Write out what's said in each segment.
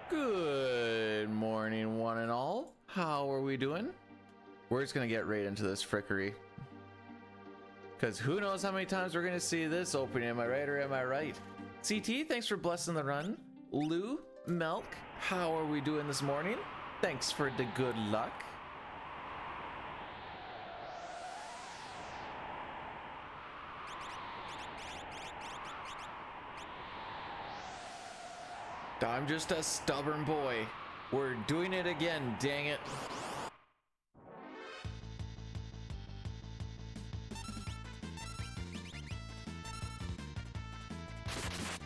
Good morning, one and all. How are we doing? We're just gonna get right into this frickery. Because who knows how many times we're gonna see this opening. Am I right or am I right? CT, thanks for blessing the run. Lou, Milk, how are we doing this morning? Thanks for the good luck. I'm just a stubborn boy. We're doing it again, dang it.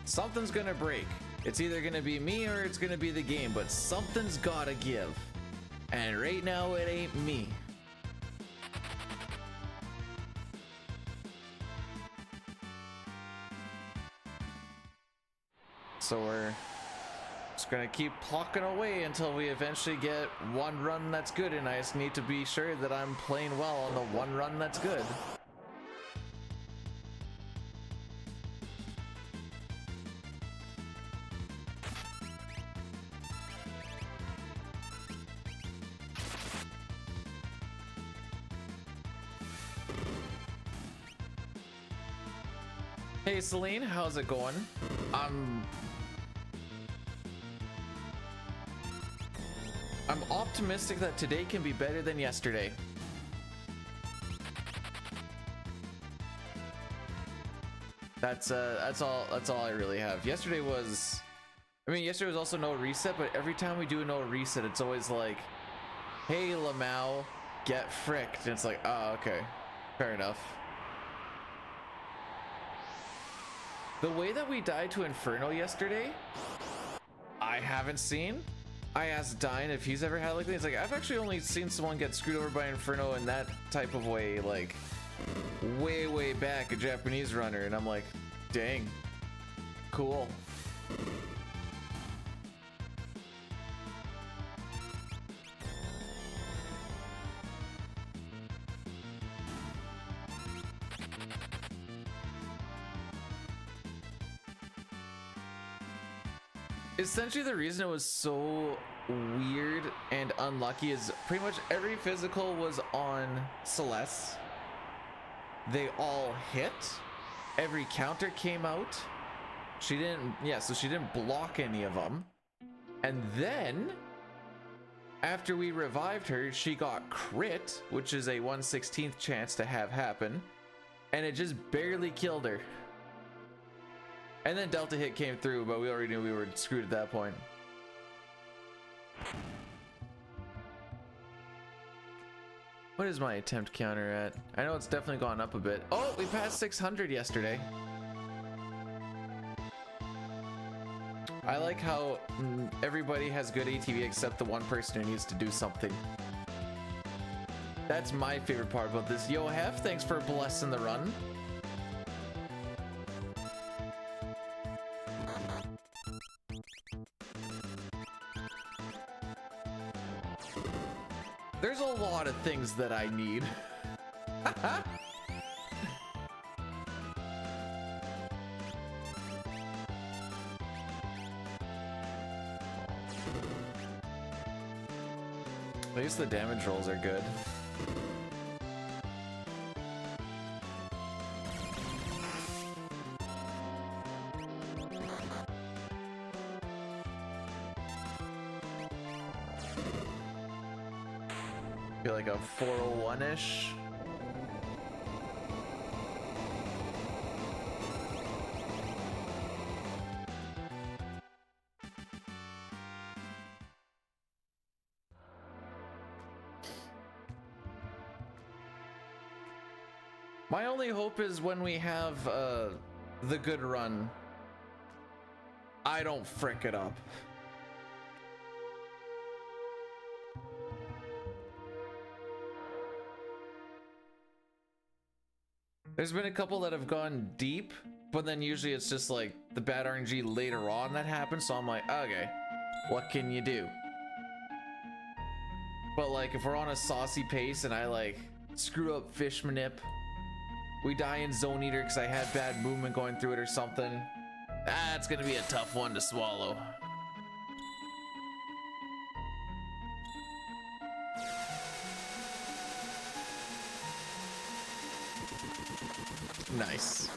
Something's gonna break. It's either gonna be me or it's gonna be the game, but something's gotta give. And right now it ain't me. So we're just gonna keep plucking away until we eventually get one run that's good, and I just need to be sure that I'm playing well on the one run that's good. Hey Celine, how's it going? I'm optimistic that today can be better than yesterday. That's all I really have. Yesterday was also no reset, but every time we do a no reset, it's always like, hey Lamau, get fricked. And it's like, oh, okay, fair enough. The way that we died to Inferno yesterday, I haven't seen. I asked Dine if he's ever had like this. Like, I've actually only seen someone get screwed over by Inferno in that type of way, like way back, a Japanese runner, and I'm like, dang, cool. Essentially, the reason it was so weird and unlucky is pretty much every physical was on Celeste. They all hit. Every counter came out. She didn't, so she didn't block any of them. And then, after we revived her, she got crit, which is a 1/16th chance to have happen. And it just barely killed her. And then Delta hit came through, but we already knew we were screwed at that point. What is my attempt counter at? I know it's definitely gone up a bit. Oh, we passed 600 yesterday. I like how everybody has good ATV except the one person who needs to do something. That's my favorite part about this. Yo, Hef, thanks for blessing the run. There's a lot of things that I need. At least the damage rolls are good. Feel like a 401-ish. My only hope is when we have the good run, I don't frick it up. There's been a couple that have gone deep, but then usually it's just like the bad RNG later on that happens, so I'm like, okay, what can you do? But like if we're on a saucy pace and I like screw up fish manip, we die in Zone Eater because I had bad movement going through it or something, it's gonna be a tough one to swallow. Nice.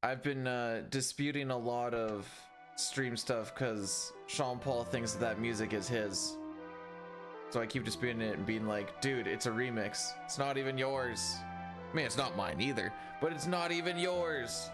I've been disputing a lot of stream stuff because Sean Paul thinks that music is his. So I keep disputing it and being like, dude, it's a remix. It's not even yours. I mean, it's not mine either, but it's not even yours.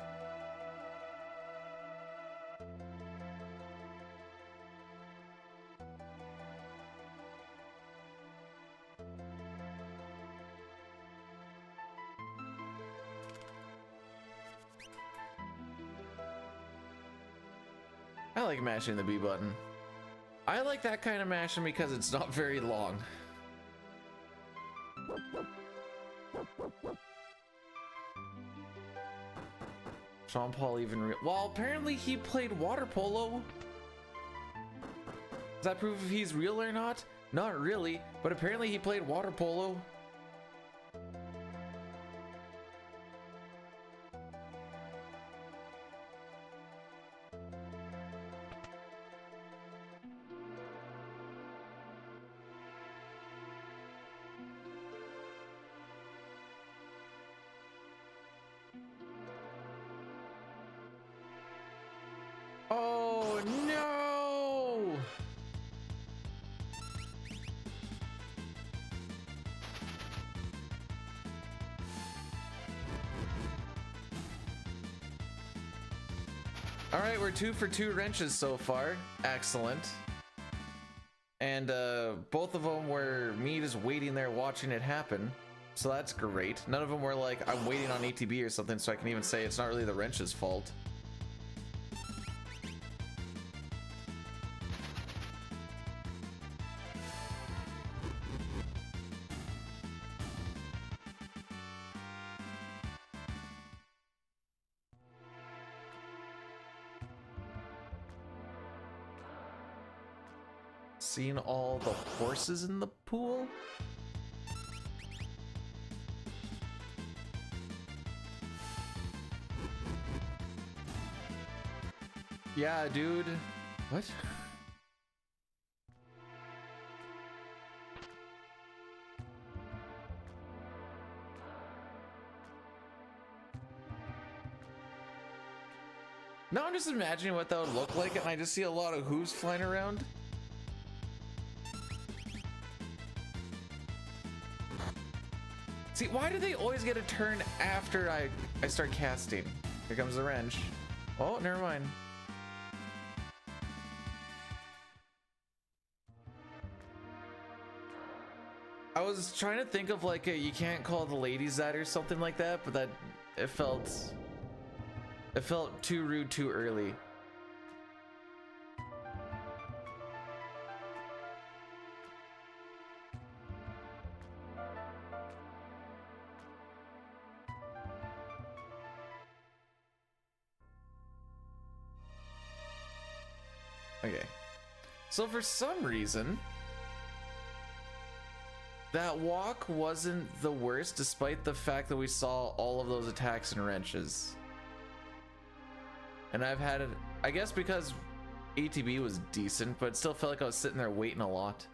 I like mashing the B button. I like that kind of mashing because it's not very long. Sean Paul even well, apparently he played water polo. Does that prove if he's real or not? Not really, but apparently he played water polo. Oh no! All right, we're 2 for 2 wrenches so far. Excellent. And both of them were me just waiting there watching it happen. So that's great. None of them were like, I'm waiting on ATB or something, so I can even say it's not really the wrench's fault. Seen all the horses in the pool? Yeah, dude. What? Now I'm just imagining what that would look like, and I just see a lot of hooves flying around. See, why do they always get a turn after I start casting? Here comes the wrench. Oh, never mind. I was trying to think of like you can't call the ladies that or something like that, but that it felt too rude too early. Okay, so for some reason that walk wasn't the worst despite the fact that we saw all of those attacks and wrenches. And I've had it, I guess because ATB was decent, but it still felt like I was sitting there waiting a lot.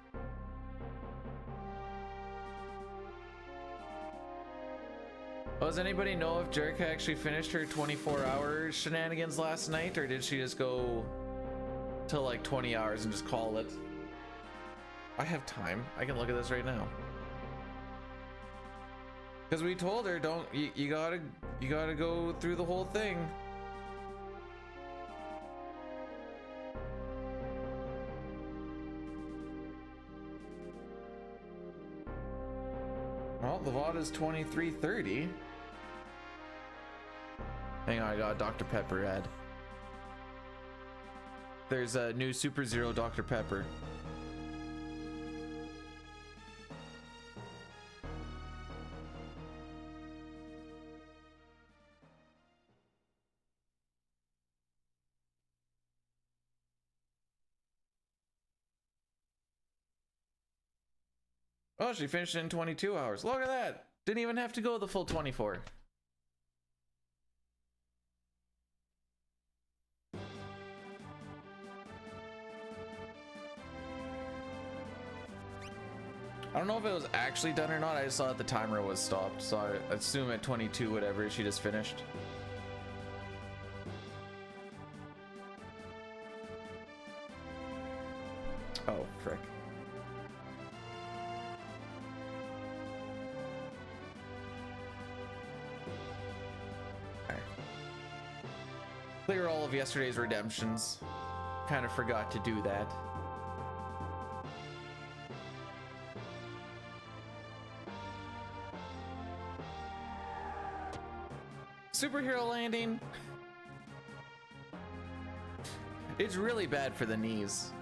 Oh, does anybody know if Jerica actually finished her 24-hour shenanigans last night, or did she just go till like 20 hours and just call it? I have time. I can look at this right now. Because we told her, don't you gotta go through the whole thing. Well, the VOD is 23:30. Hang on, I got a Dr. Pepper ad. There's a new Super Zero Dr. Pepper. Oh, she finished in 22 hours. Look at that. Didn't even have to go the full 24. I don't know if it was actually done or not. I just saw that the timer was stopped, so I assume at 22 whatever she just finished. Oh, frick. Alright. Clear all of yesterday's redemptions. Kind of forgot to do that. Superhero landing. It's really bad for the knees.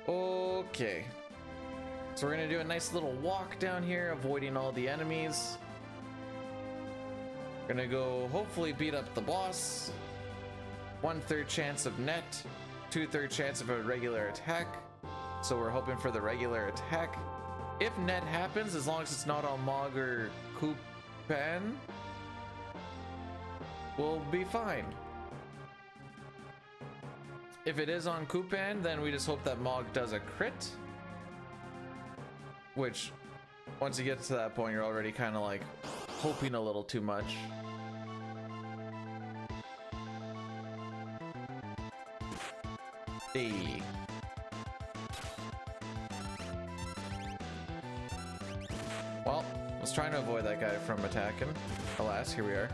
Okay, so we're gonna do a nice little walk down here, avoiding all the enemies. We're gonna go hopefully beat up the boss. 1/3 chance of net, 2/3 chance of a regular attack. So we're hoping for the regular attack. If net happens, as long as it's not on Mog or Kupan, we'll be fine. If it is on Kupan, then we just hope that Mog does a crit. Which, once you get to that point, you're already kind of like hoping a little too much. Hey. Well, I was trying to avoid that guy from attacking. Alas, here we are.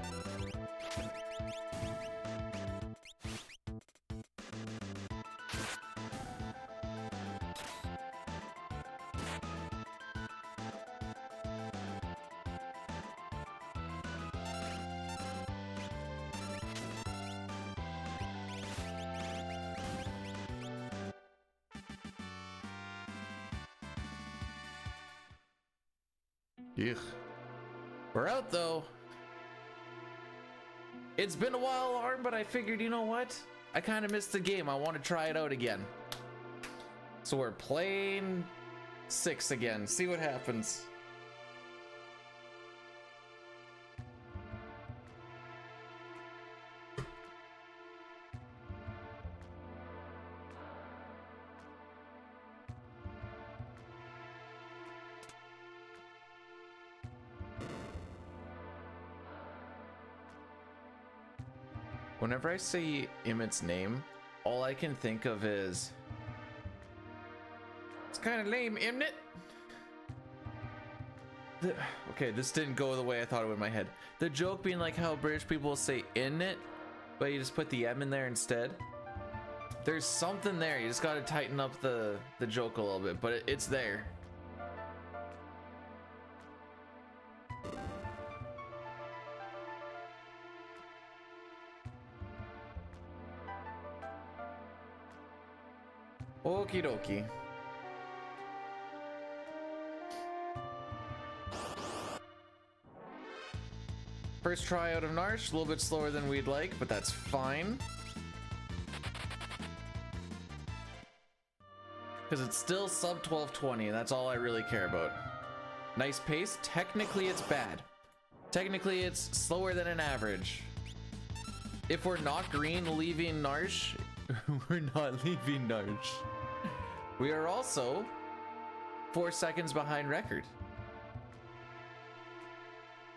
Yuck. We're out though. It's been a while, Arm, but I figured, you know what? I kind of missed the game. I want to try it out again. So we're playing 6 again. See what happens. Whenever I say Emmett's name, all I can think of is, it's kind of lame, Emmett. Okay, this didn't go the way I thought it would in my head. The joke being like how British people will say in it, but you just put the M in there instead. There's something there. You just got to tighten up the joke a little bit, but it's there. Okie dokie. First try out of Narsh, a little bit slower than we'd like, but that's fine. Because it's still sub 1220, and that's all I really care about. Nice pace. Technically, it's bad. Technically, it's slower than an average. If we're not green leaving Narsh, we're not leaving Narsh. We are also 4 seconds behind record.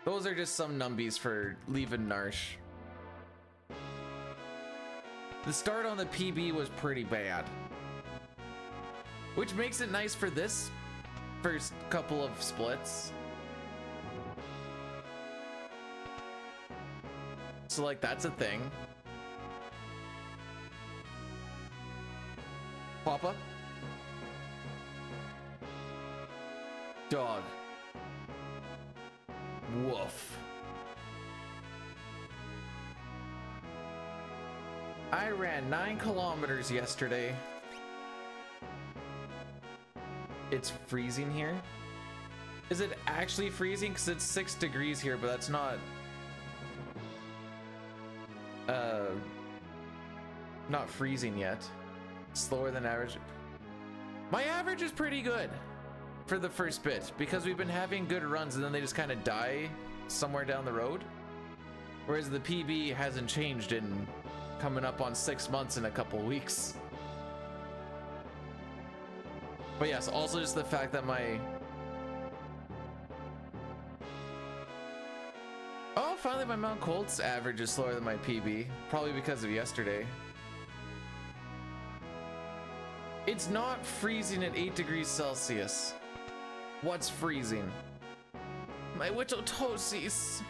Those are just some numbies for leaving Narsh. The start on the PB was pretty bad, which makes it nice for this first couple of splits. So like that's a thing. Papa? Dog. Woof. I ran 9 kilometers yesterday. It's freezing here. Is it actually freezing? Because it's 6 degrees here, but that's not Not freezing yet. Slower than average. My average is pretty good for the first bit because we've been having good runs and then they just kind of die somewhere down the road. Whereas the PB hasn't changed in coming up on 6 months in a couple weeks. But yes, also just the fact that my... Oh, finally my Mount Colt's average is slower than my PB. Probably because of yesterday. It's not freezing at 8 degrees Celsius. What's freezing? My Witotoses.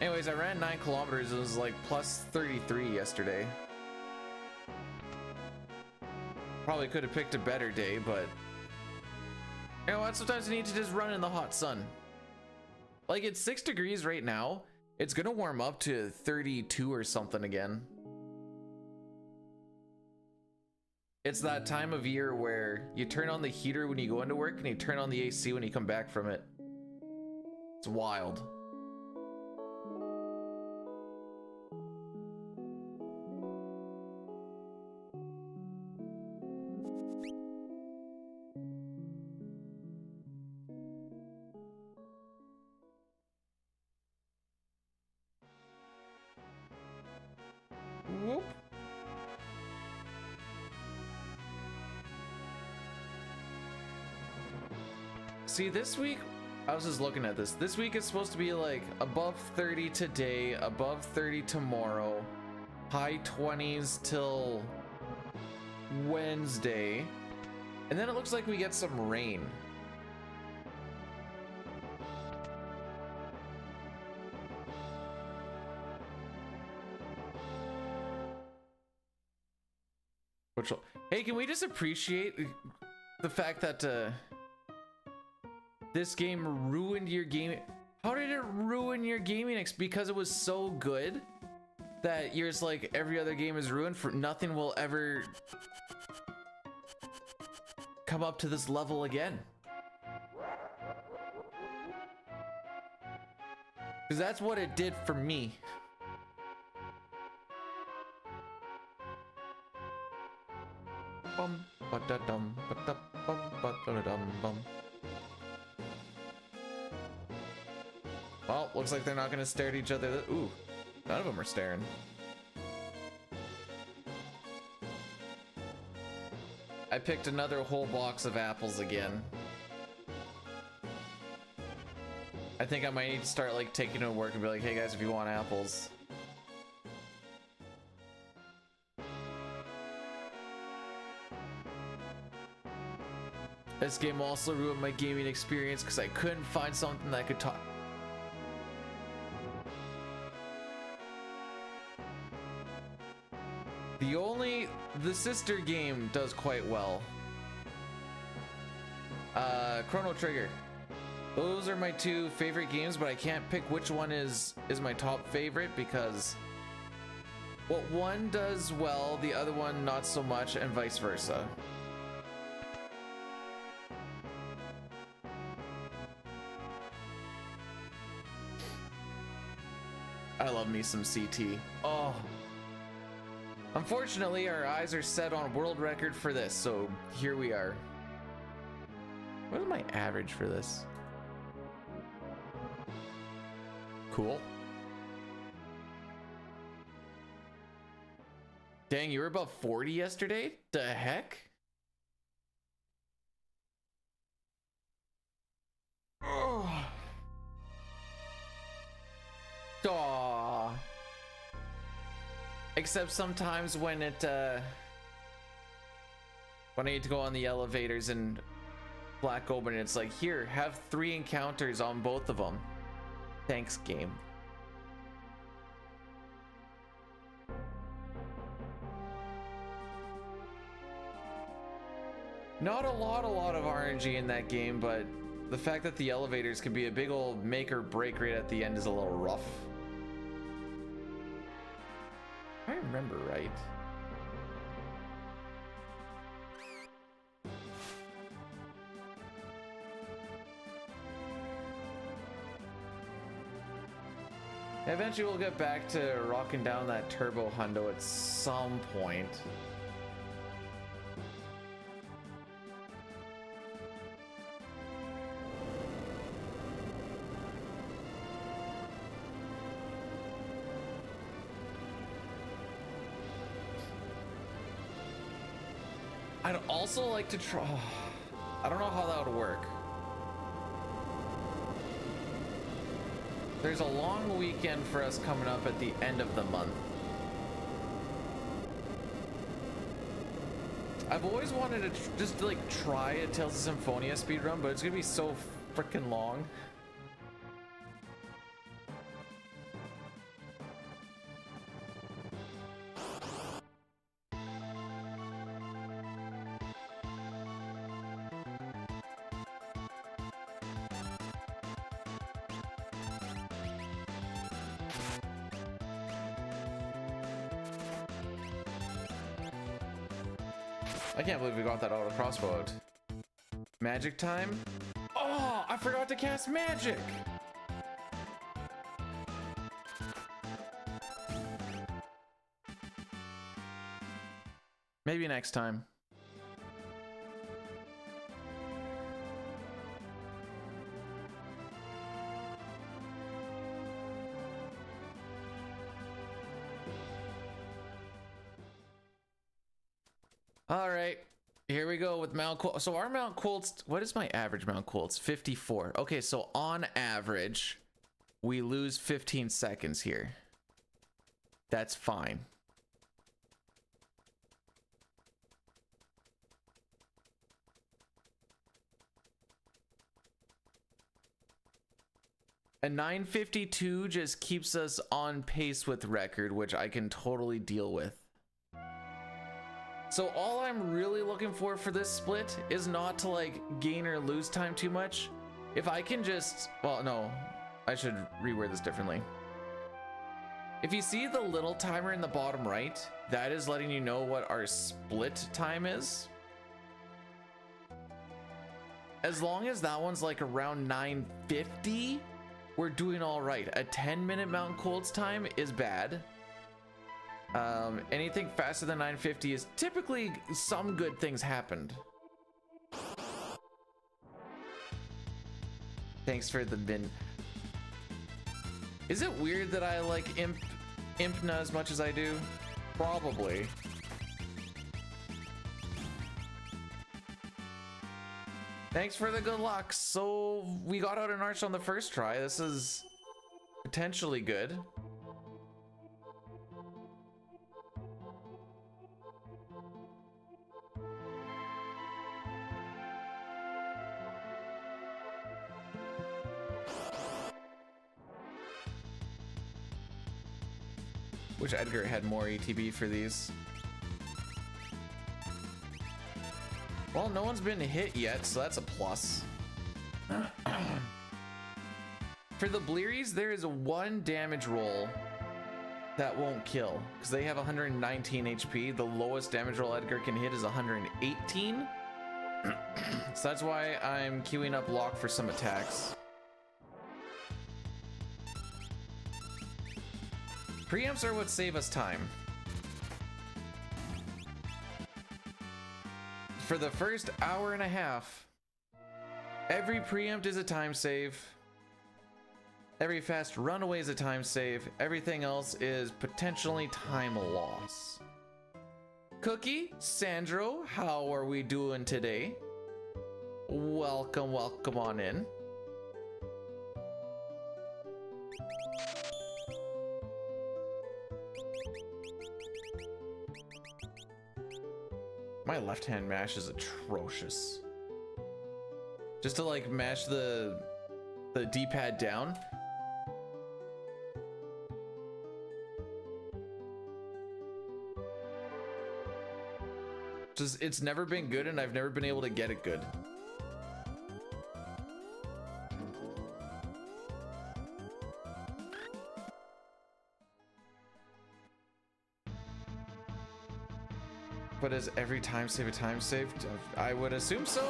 Anyways, I ran 9 kilometers. It was like plus 33 yesterday. Probably could have picked a better day, but you know what? Sometimes you need to just run in the hot sun. Like, it's 6 degrees right now. It's gonna warm up to 32 or something again. It's that time of year where you turn on the heater when you go into work and you turn on the AC when you come back from it. It's wild. Whoop. See, this week, I was just looking at this. This week is supposed to be like above 30 today, above 30 tomorrow, high 20s till Wednesday, and then it looks like we get some rain. Which will, hey, can we just appreciate the fact that this game ruined your game? How did it ruin your gaming because it was so good that you're just like, every other game is ruined, for nothing will ever come up to this level again? Because that's what it did for me. Bum, ba-da-dum, ba-da-bum, ba-da-dum, bum. Well, looks like they're not gonna stare at each other. Ooh, none of them are staring. I picked another whole box of apples again. I think I might need to start like taking to work and be like, hey guys, if you want apples. This game also ruined my gaming experience because I couldn't find something that I could talk. The sister game does quite well. Chrono Trigger. Those are my 2 favorite games, but I can't pick which one is my top favorite because what one does well, the other one not so much, and vice versa. I love me some CT. Oh. Unfortunately, our eyes are set on world record for this, so here we are. What is my average for this? Cool. Dang, you were above 40 yesterday? The heck? Oh. Aw. Except sometimes when it when I need to go on the elevators and Black Open, it's like, here, have 3 encounters on both of them. Thanks, game. Not a lot of RNG in that game, but the fact that the elevators can be a big old make or break right at the end is a little rough. I remember right. Eventually we'll get back to rocking down that turbo hundo at some point. I'd also like to try. I don't know how that would work. There's a long weekend for us coming up at the end of the month. I've always wanted to just like try a Tales of Symphonia speedrun, but it's gonna be so freaking long. I can't believe we got that auto crossbow out. Magic time? Oh, I forgot to cast magic! Maybe next time. All right, here we go with Mount Colt. So our Mount Colt's, what is my average Mount Colt's? 54. Okay, so on average, we lose 15 seconds here. That's fine. A 952 just keeps us on pace with record, which I can totally deal with. So all I'm really looking for this split is not to like gain or lose time too much. If I can just, well, no, I should reword this differently. If you see the little timer in the bottom right, that is letting you know what our split time is. As long as that one's like around 950, we're doing all right. A 10-minute Mountain Colts time is bad. Anything faster than 950 is typically some good things happened. Thanks for the bin. Is it weird that I like Impna as much as I do? Probably. Thanks for the good luck. So we got out an arch on the first try. This is potentially good. Wish Edgar had more ETB for these. Well, no one's been hit yet, so that's a plus. For the Blearies, there is one damage roll that won't kill, because they have 119 HP. The lowest damage roll Edgar can hit is 118. So that's why I'm queuing up Lock for some attacks. Preamps are what save us time. For the first hour and a half, every preempt is a time save. Every fast runaway is a time save. Everything else is potentially time loss. Cookie, Sandro, how are we doing today? Welcome, welcome on in. My left hand mash is atrocious. Just to like mash the D-pad down. Just, it's never been good and I've never been able to get it good. But is every time save a time save? I would assume so.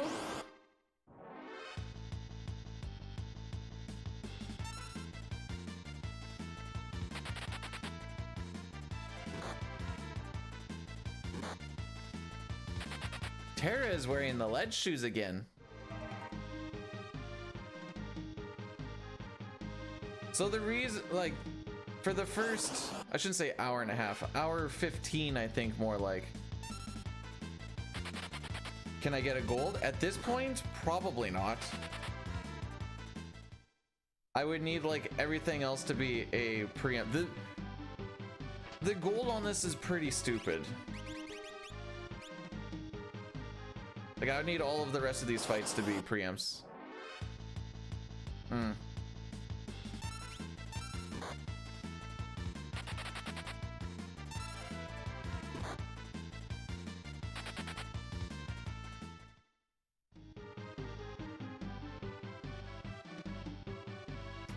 Tara is wearing the lead shoes again. So the reason, like, for the first, I shouldn't say hour and a half, hour 15, I think more like. Can I get a gold? At this point, probably not. I would need like everything else to be a preempt. The gold on this is pretty stupid. Like I would need all of the rest of these fights to be preempts.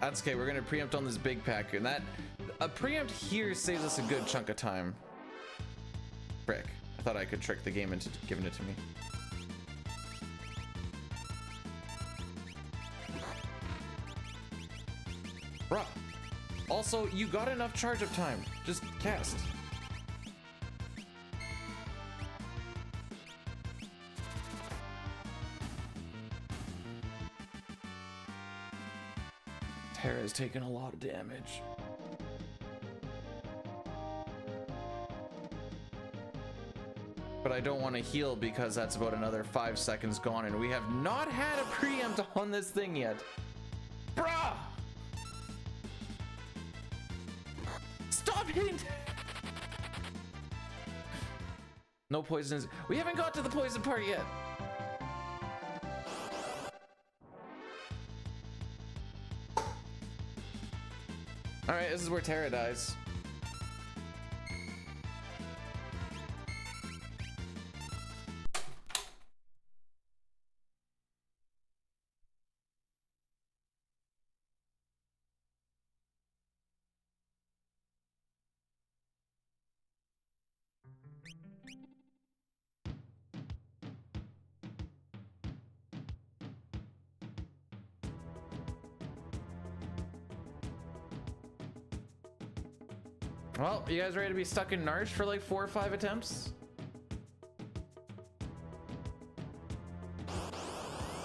That's okay, we're gonna preempt on this big pack, and that a preempt here saves us a good chunk of time. Frick, I thought I could trick the game into giving it to me. Bruh. Also, you got enough charge up time. Just cast. Tara's taken a lot of damage. But I don't want to heal because that's about another 5 seconds gone, and we have not had a preempt on this thing yet. Bruh! Stop hitting! No poisons. We haven't got to the poison part yet. All right, this is where Tara dies. Well, you guys ready to be stuck in Narsh for like 4 or 5 attempts?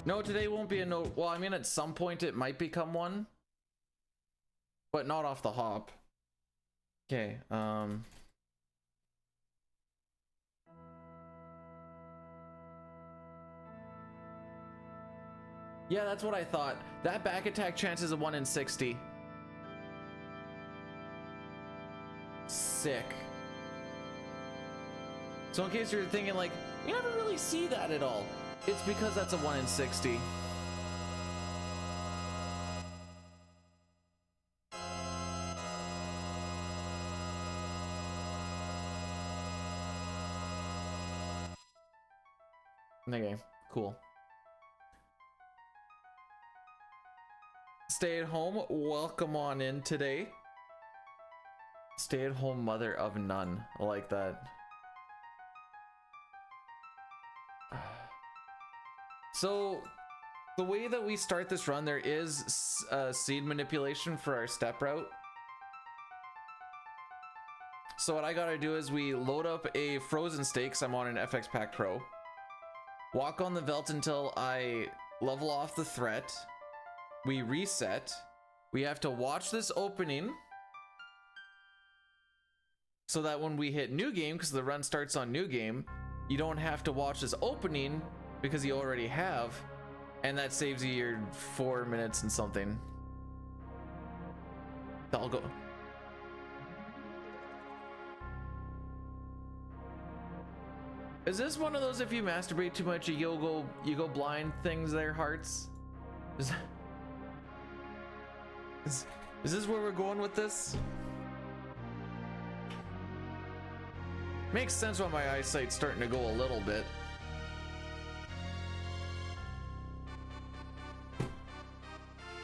No, today won't be a no. Well, I mean, at some point it might become one, but not off the hop. Okay. Yeah, that's what I thought. That back attack chance is a 1 in 60. Sick. So in case you're thinking like, you never really see that at all, it's because that's a 1 in 60. Okay, cool. Stay at home, welcome on in today. Stay-at-home mother of none. I like that. So, the way that we start this run, there is seed manipulation for our step route. So what I gotta do is we load up a frozen state, 'cause I'm on an FX Pack Pro. Walk on the Veldt until I level off the threat. We reset. We have to watch this opening, so that when we hit new game, because the run starts on new game, you don't have to watch this opening because you already have, and that saves you your 4 minutes and something. I'll go. Is this one of those if you masturbate too much you go blind things there, hearts? Is this where we're going with this? Makes sense why my eyesight's starting to go a little bit.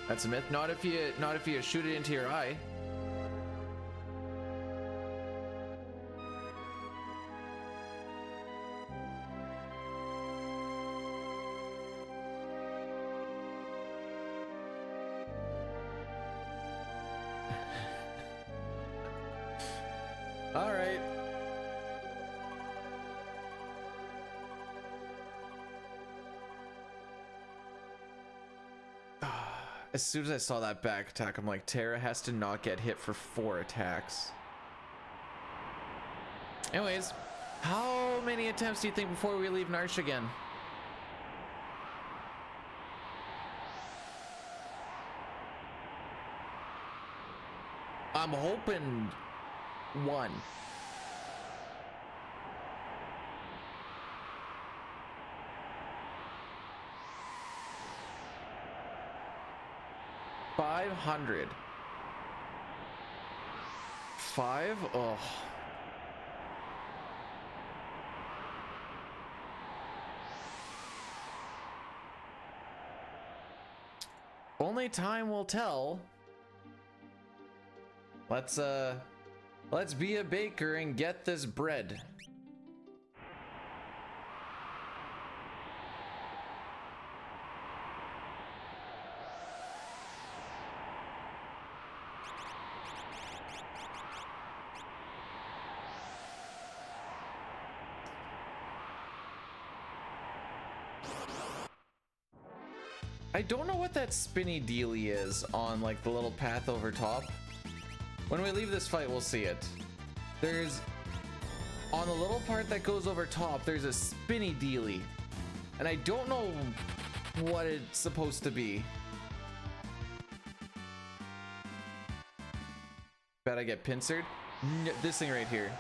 That's a myth. Not if you shoot it into your eye. All right. As soon as I saw that back attack, I'm like, Terra has to not get hit for 4 attacks. Anyways, how many attempts do you think before we leave Narsh again? I'm hoping 1. $500. 5? Oh. Only time will tell. Let's be a baker and get this bread. I don't know what that spinny dealie is on like the little path over top. When we leave this fight, we'll see it. There's, on the little part that goes over top, there's a spinny dealie. And I don't know what it's supposed to be. Bet I get pincered? No, this thing right here.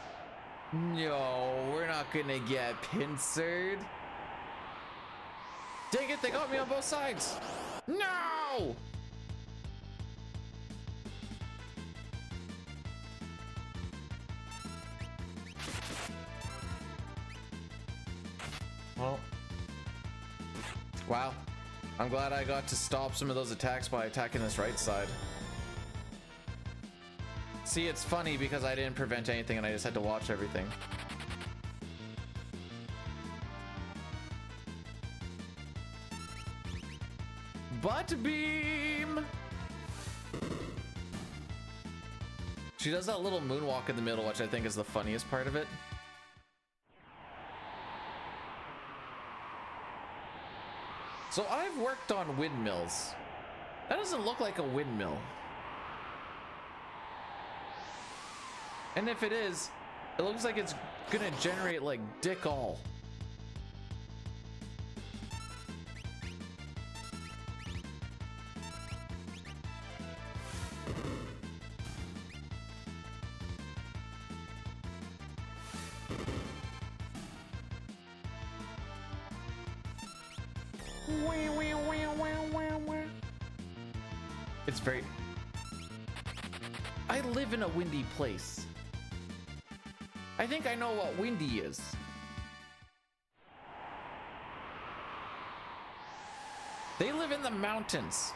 No, we're not gonna get pincered. Dang it, they got me on both sides. No! Well, wow. I'm glad I got to stop some of those attacks by attacking this right side. See, it's funny because I didn't prevent anything and I just had to watch everything. Butt beam! She does that little moonwalk in the middle, which I think is the funniest part of it. So I've worked on windmills. That doesn't look like a windmill. And if it is, it looks like it's gonna generate like dick all. It's very... I live in a windy place. I think I know what windy is. They live in the mountains.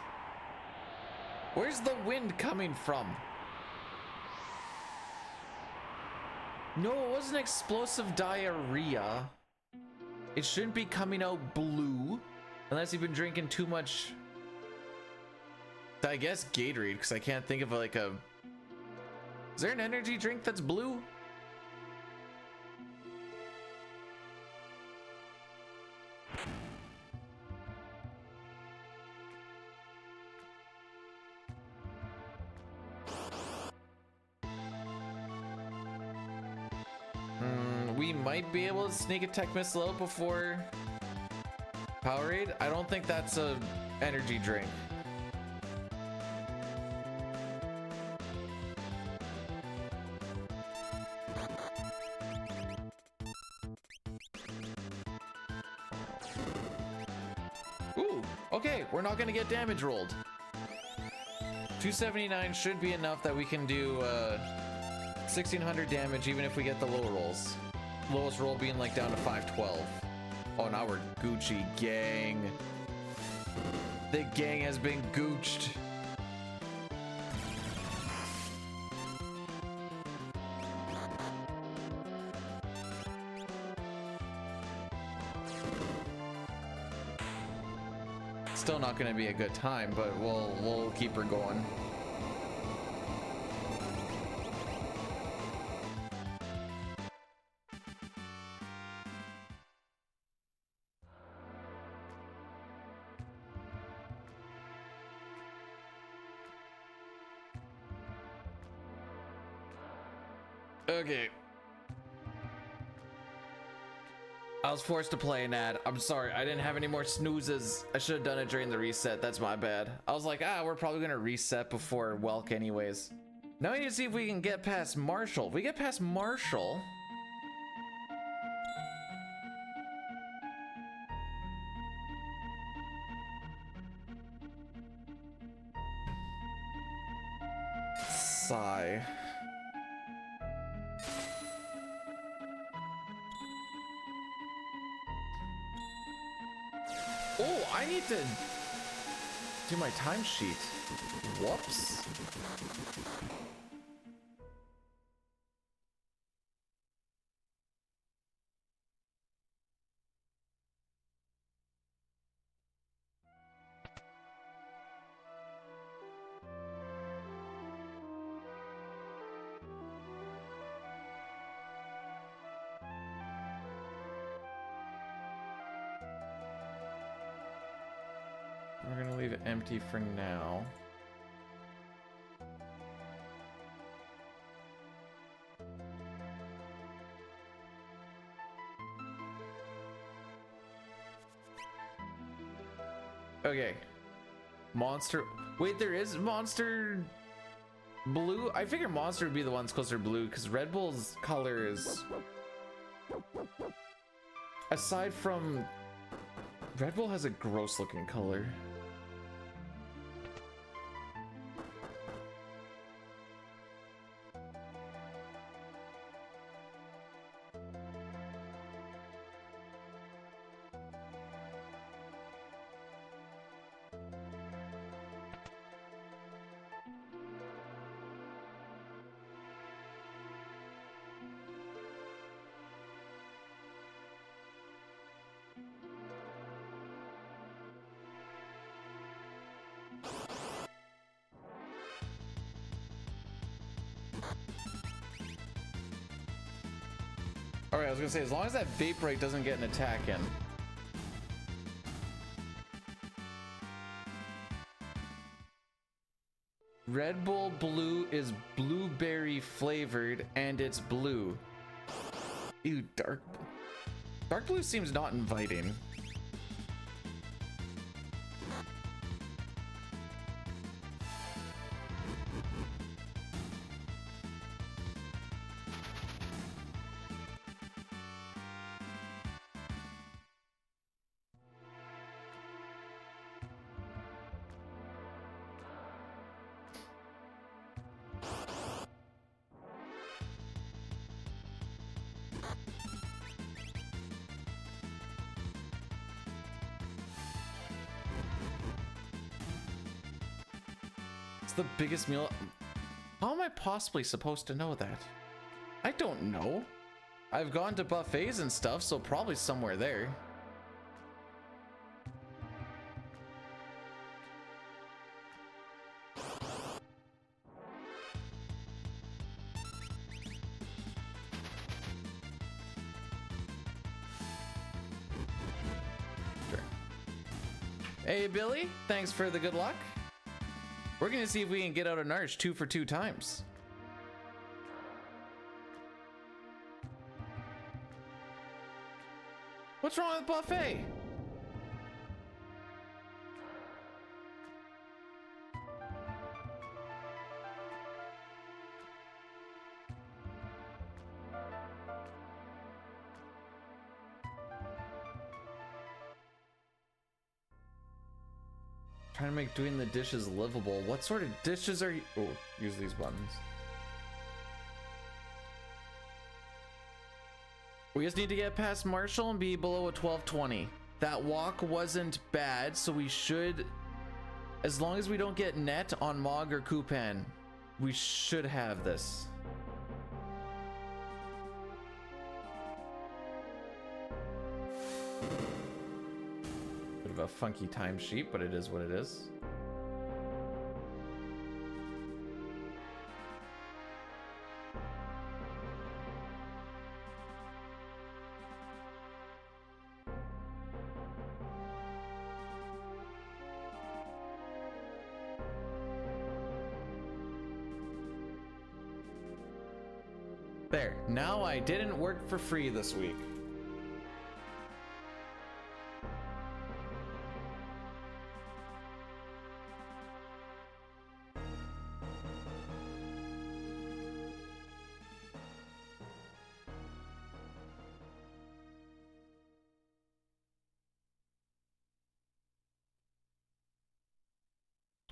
Where's the wind coming from? No, it wasn't explosive diarrhea. It shouldn't be coming out blue unless you've been drinking too much, I guess, Gatorade, because I can't think of like a... Is there an energy drink that's blue? We might be able to sneak attack missile out before Powerade. I don't think that's a energy drink. Ooh, okay, we're not gonna get damage rolled. 279 should be enough that we can do 1600 damage even if we get the low rolls. Lowest roll being like down to 512. Oh, now we're Gucci, gang. The gang has been gooched. Still not going to be a good time, but we'll keep her going. Okay. I was forced to play an ad. I'm sorry. I didn't have any more snoozes. I should have done it during the reset. That's my bad. I was like, we're probably going to reset before Welk anyways. Now we need to see if we can get past Marshall. If we get past Marshall... Sigh. Oh, I need to do my timesheet. Whoops. We're gonna leave it empty for now. Okay. Monster. Wait, there is Monster Blue? I figure Monster would be the ones closer blue because Red Bull's color is... Aside from... Red Bull has a gross looking color. Alright, I was gonna say, as long as that Vaporite doesn't get an attack in. Red Bull Blue is blueberry flavored and it's blue. Ew, dark blue seems not inviting. The biggest meal. How am I possibly supposed to know that? I don't know. I've gone to buffets and stuff, so probably somewhere there. Sure. Hey Billy, thanks for the good luck. We're gonna see if we can get out an arch 2 for 2 times. What's wrong with the buffet? Trying to make doing the dishes livable. What sort of dishes are you? Oh, use these buttons. We just need to get past Marshall and be below a 1220. That walk wasn't bad, so we should, as long as we don't get net on Mog or Kupan, we should have this. Bit of a funky timesheet, but it is what it is. There. Now I didn't work for free this week.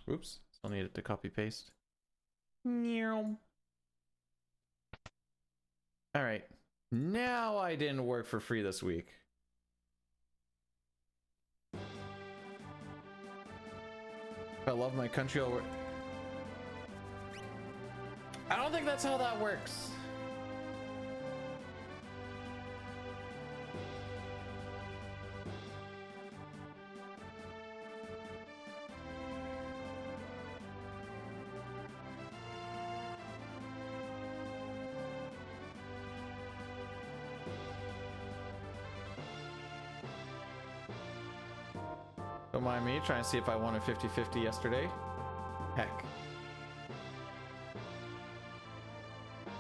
Oops, still needed to copy paste. All right, now I didn't work for free this week. I love my country. I don't think that's how that works. Don't mind me trying to see if I won a 50-50 yesterday. Heck.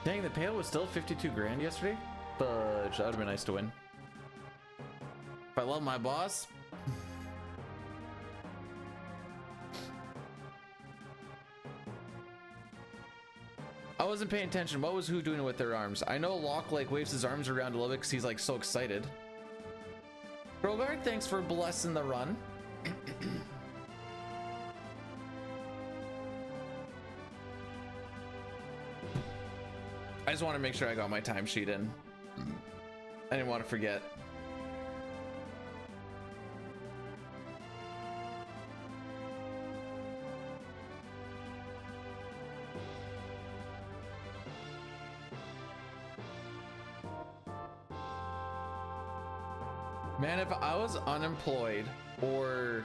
Dang, the payout was still 52 grand yesterday? Fudge, that would have been nice to win. If I love my boss. I wasn't paying attention. What was who doing with their arms? I know Locke like waves his arms around a little bit because he's like so excited. Rogard, thanks for blessing the run. I just want to make sure I got my timesheet in. I didn't want to forget. Man, if I was unemployed, or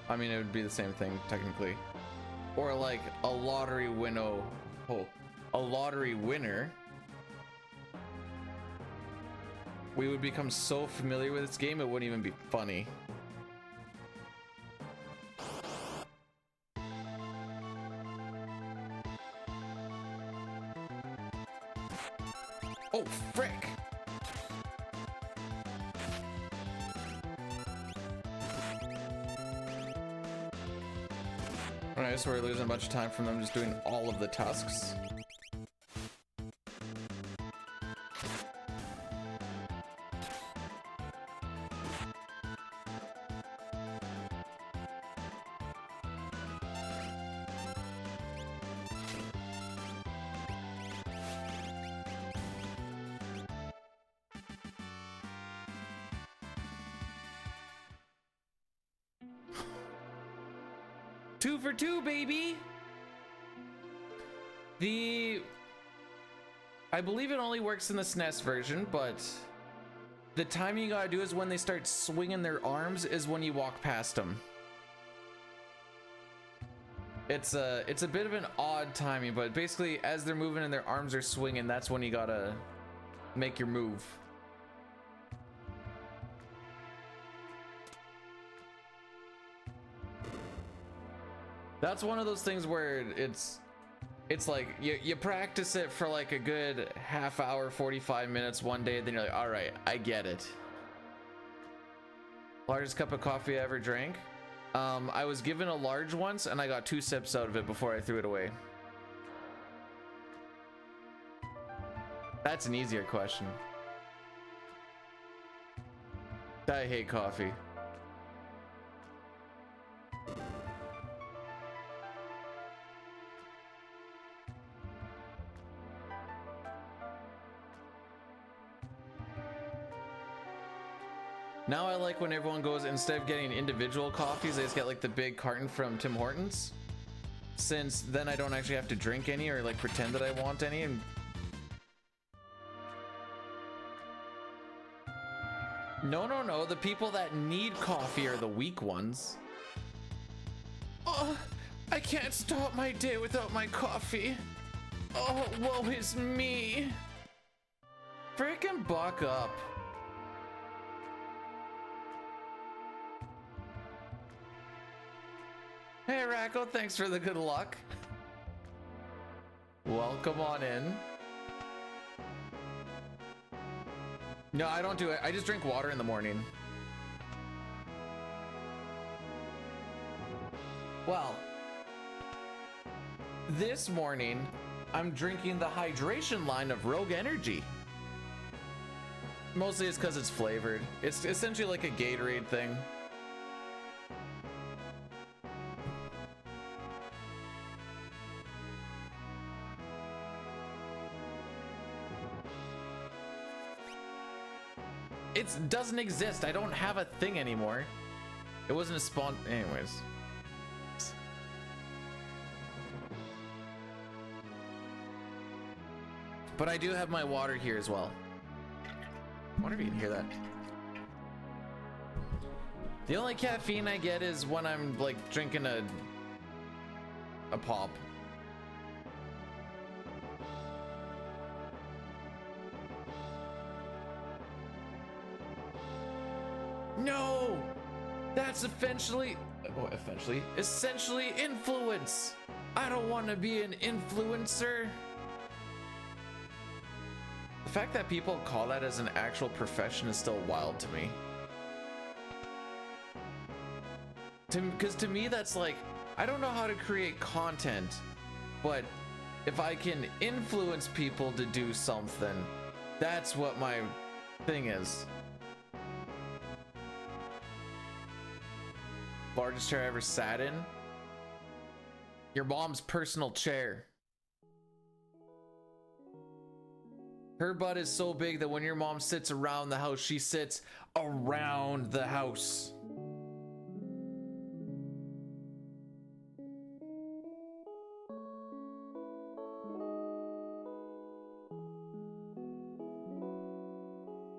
I mean, it would be the same thing technically, or like a lottery winnow, a lottery winner, we would become so familiar with this game it wouldn't even be funny. Oh frick. Alright, so we're losing a bunch of time from them just doing all of the tasks. Two for two, baby. I believe it only works in the SNES version, but the timing you gotta do is when they start swinging their arms is when you walk past them. It's a bit of an odd timing, but basically as they're moving and their arms are swinging, that's when you gotta make your move. That's one of those things where it's like you practice it for like a good half hour, 45 minutes one day, then you're like, all right, I get it. Largest cup of coffee I ever drank. I was given a large once and I got 2 sips out of it before I threw it away. That's an easier question. I hate coffee. Now I like when everyone goes, instead of getting individual coffees, they just get like the big carton from Tim Hortons. Since then I don't actually have to drink any or like pretend that I want any. And no, the people that need coffee are the weak ones. Oh, I can't start my day without my coffee. Oh, woe is me. Freaking buck up. Hey Racco, thanks for the good luck. Welcome on in. No, I don't do it. I just drink water in the morning. Well, this morning, I'm drinking the hydration line of Rogue Energy. Mostly it's because it's flavored. It's essentially like a Gatorade thing. It doesn't exist. I don't have a thing anymore. It wasn't a spawn. Anyways. But I do have my water here as well. I wonder if you can hear that. The only caffeine I get is when I'm like drinking a pop. No! That's essentially influence. I don't want to be an influencer. The fact that people call that as an actual profession is still wild to me. Because to me, that's like, I don't know how to create content, but if I can influence people to do something, that's what my thing is. Largest chair I ever sat in? Your mom's personal chair. Her butt is so big that when your mom sits around the house, she sits around the house.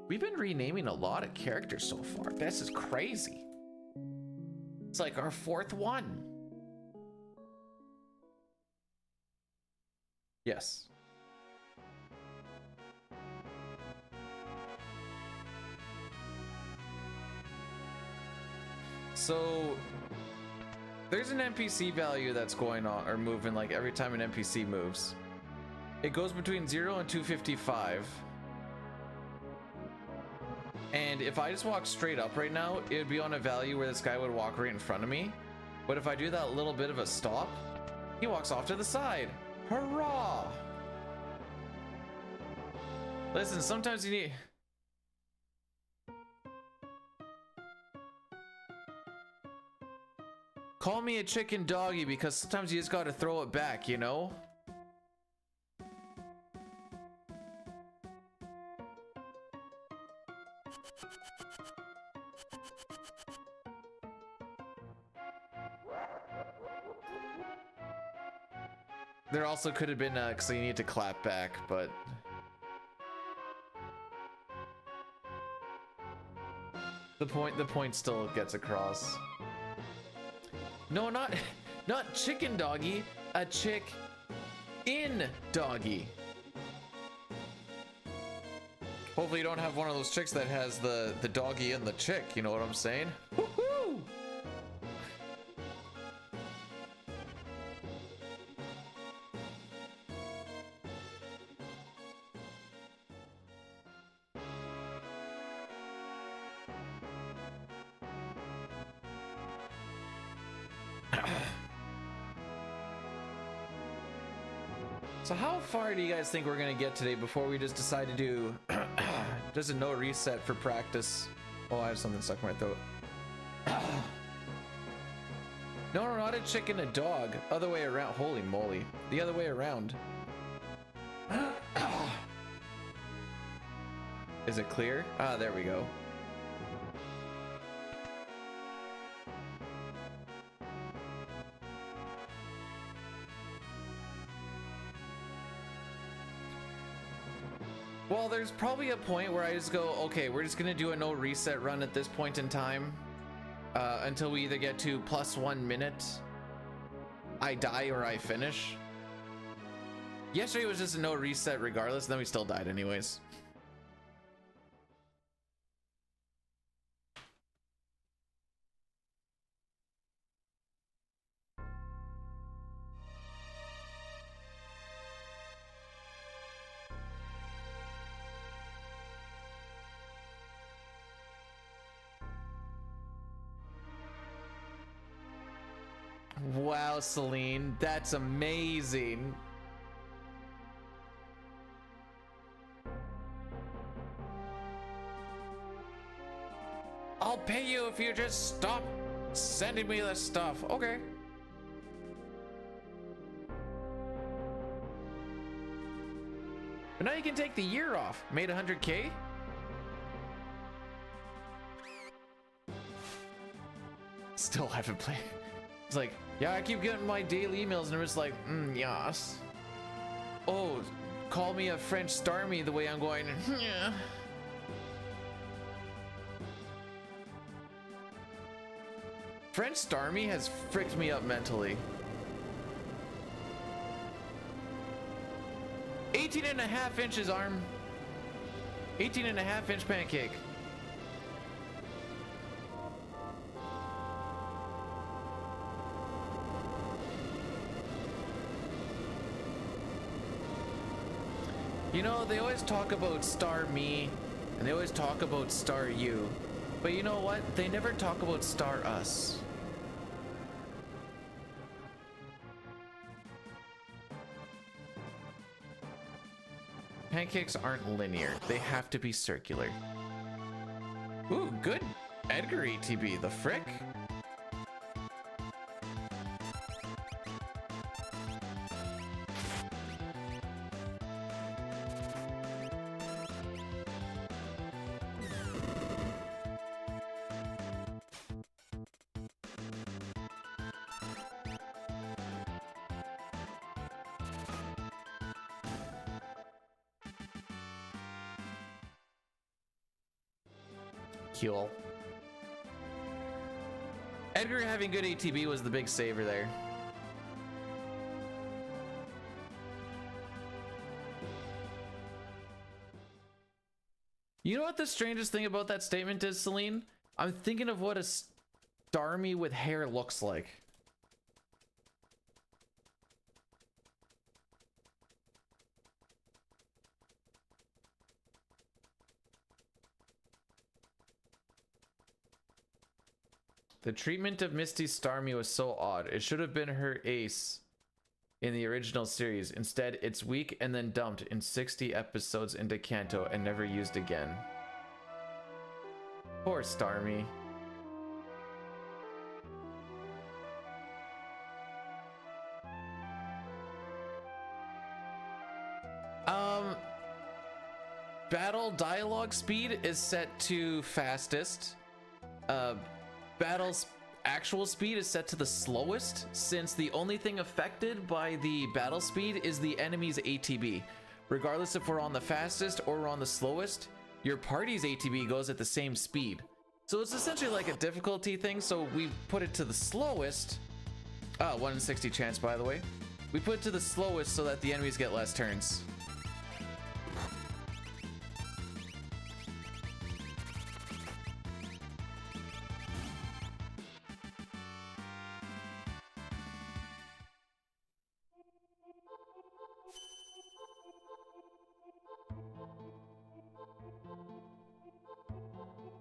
We've been renaming a lot of characters so far. This is crazy. It's like our fourth one. Yes. So there's an NPC value that's going on or moving like every time an NPC moves. It goes between 0 and 255. And if I just walk straight up right now, it would be on a value where this guy would walk right in front of me. But if I do that little bit of a stop, he walks off to the side. Hurrah! Listen, sometimes you need... Call me a chicken doggy because sometimes you just gotta throw it back, you know? There also could have been because you need to clap back, but the point still gets across. No, not chicken doggy, a chick in doggy. Hopefully you don't have one of those chicks that has the doggy and the chick, you know what I'm saying? Woohoo! So how far do you guys think we're gonna get today before we just decide to do just a no reset for practice? Oh, I have something stuck in my throat. No, not a chicken, a dog. Other way around. Holy moly. The other way around. Is it clear? Ah, there we go. Well, there's probably a point where I just go, okay, we're just gonna do a no reset run at this point in time until we either get to +1 minute, I die, or I finish. Yesterday was just a no reset regardless, and then we still died anyways. Wow, Celine, that's amazing. I'll pay you if you just stop sending me this stuff. Okay. But now you can take the year off. Made 100K? Still haven't played. It's like, yeah, I keep getting my daily emails and I'm just like, yes. Oh, call me a French Starmie the way I'm going, yeah. French Starmie has fricked me up mentally. 18.5 inches, arm. 18.5 inch pancake. You know, they always talk about Star Me, and they always talk about Star You. But you know what? They never talk about Star Us. Pancakes aren't linear. They have to be circular. Ooh, good Edgar ATB. The frick? Cool. Edgar having good ATB was the big saver there. You know what the strangest thing about that statement is, Celine? I'm thinking of what a Starmie with hair looks like. The treatment of Misty Starmie was so odd. It should have been her ace in the original series. Instead, it's weak and then dumped in 60 episodes into Kanto and never used again. Poor Starmie. Battle dialogue speed is set to fastest. Battle's actual speed is set to the slowest, since the only thing affected by the battle speed is the enemy's ATB. Regardless if we're on the fastest or we're on the slowest, your party's ATB goes at the same speed. So it's essentially like a difficulty thing, so we put it to the slowest. 1 in 60 chance, by the way. We put it to the slowest so that the enemies get less turns.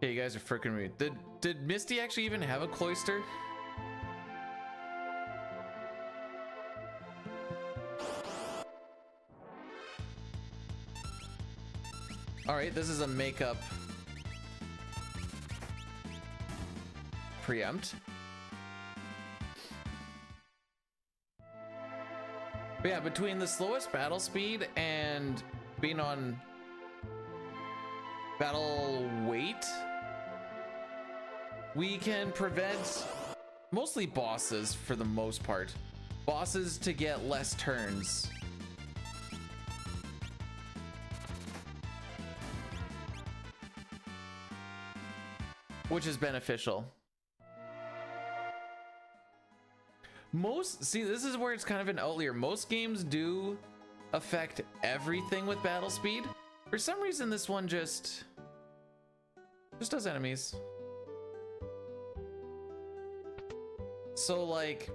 Yeah, you guys are freaking me. Did Misty actually even have a cloister? All right, this is a makeup preempt. But yeah, between the slowest battle speed and being on battle weight, we can prevent mostly bosses, for the most part, bosses to get less turns. Which is beneficial. See, this is where it's kind of an outlier. Most games do affect everything with battle speed. For some reason, this one just does enemies. So like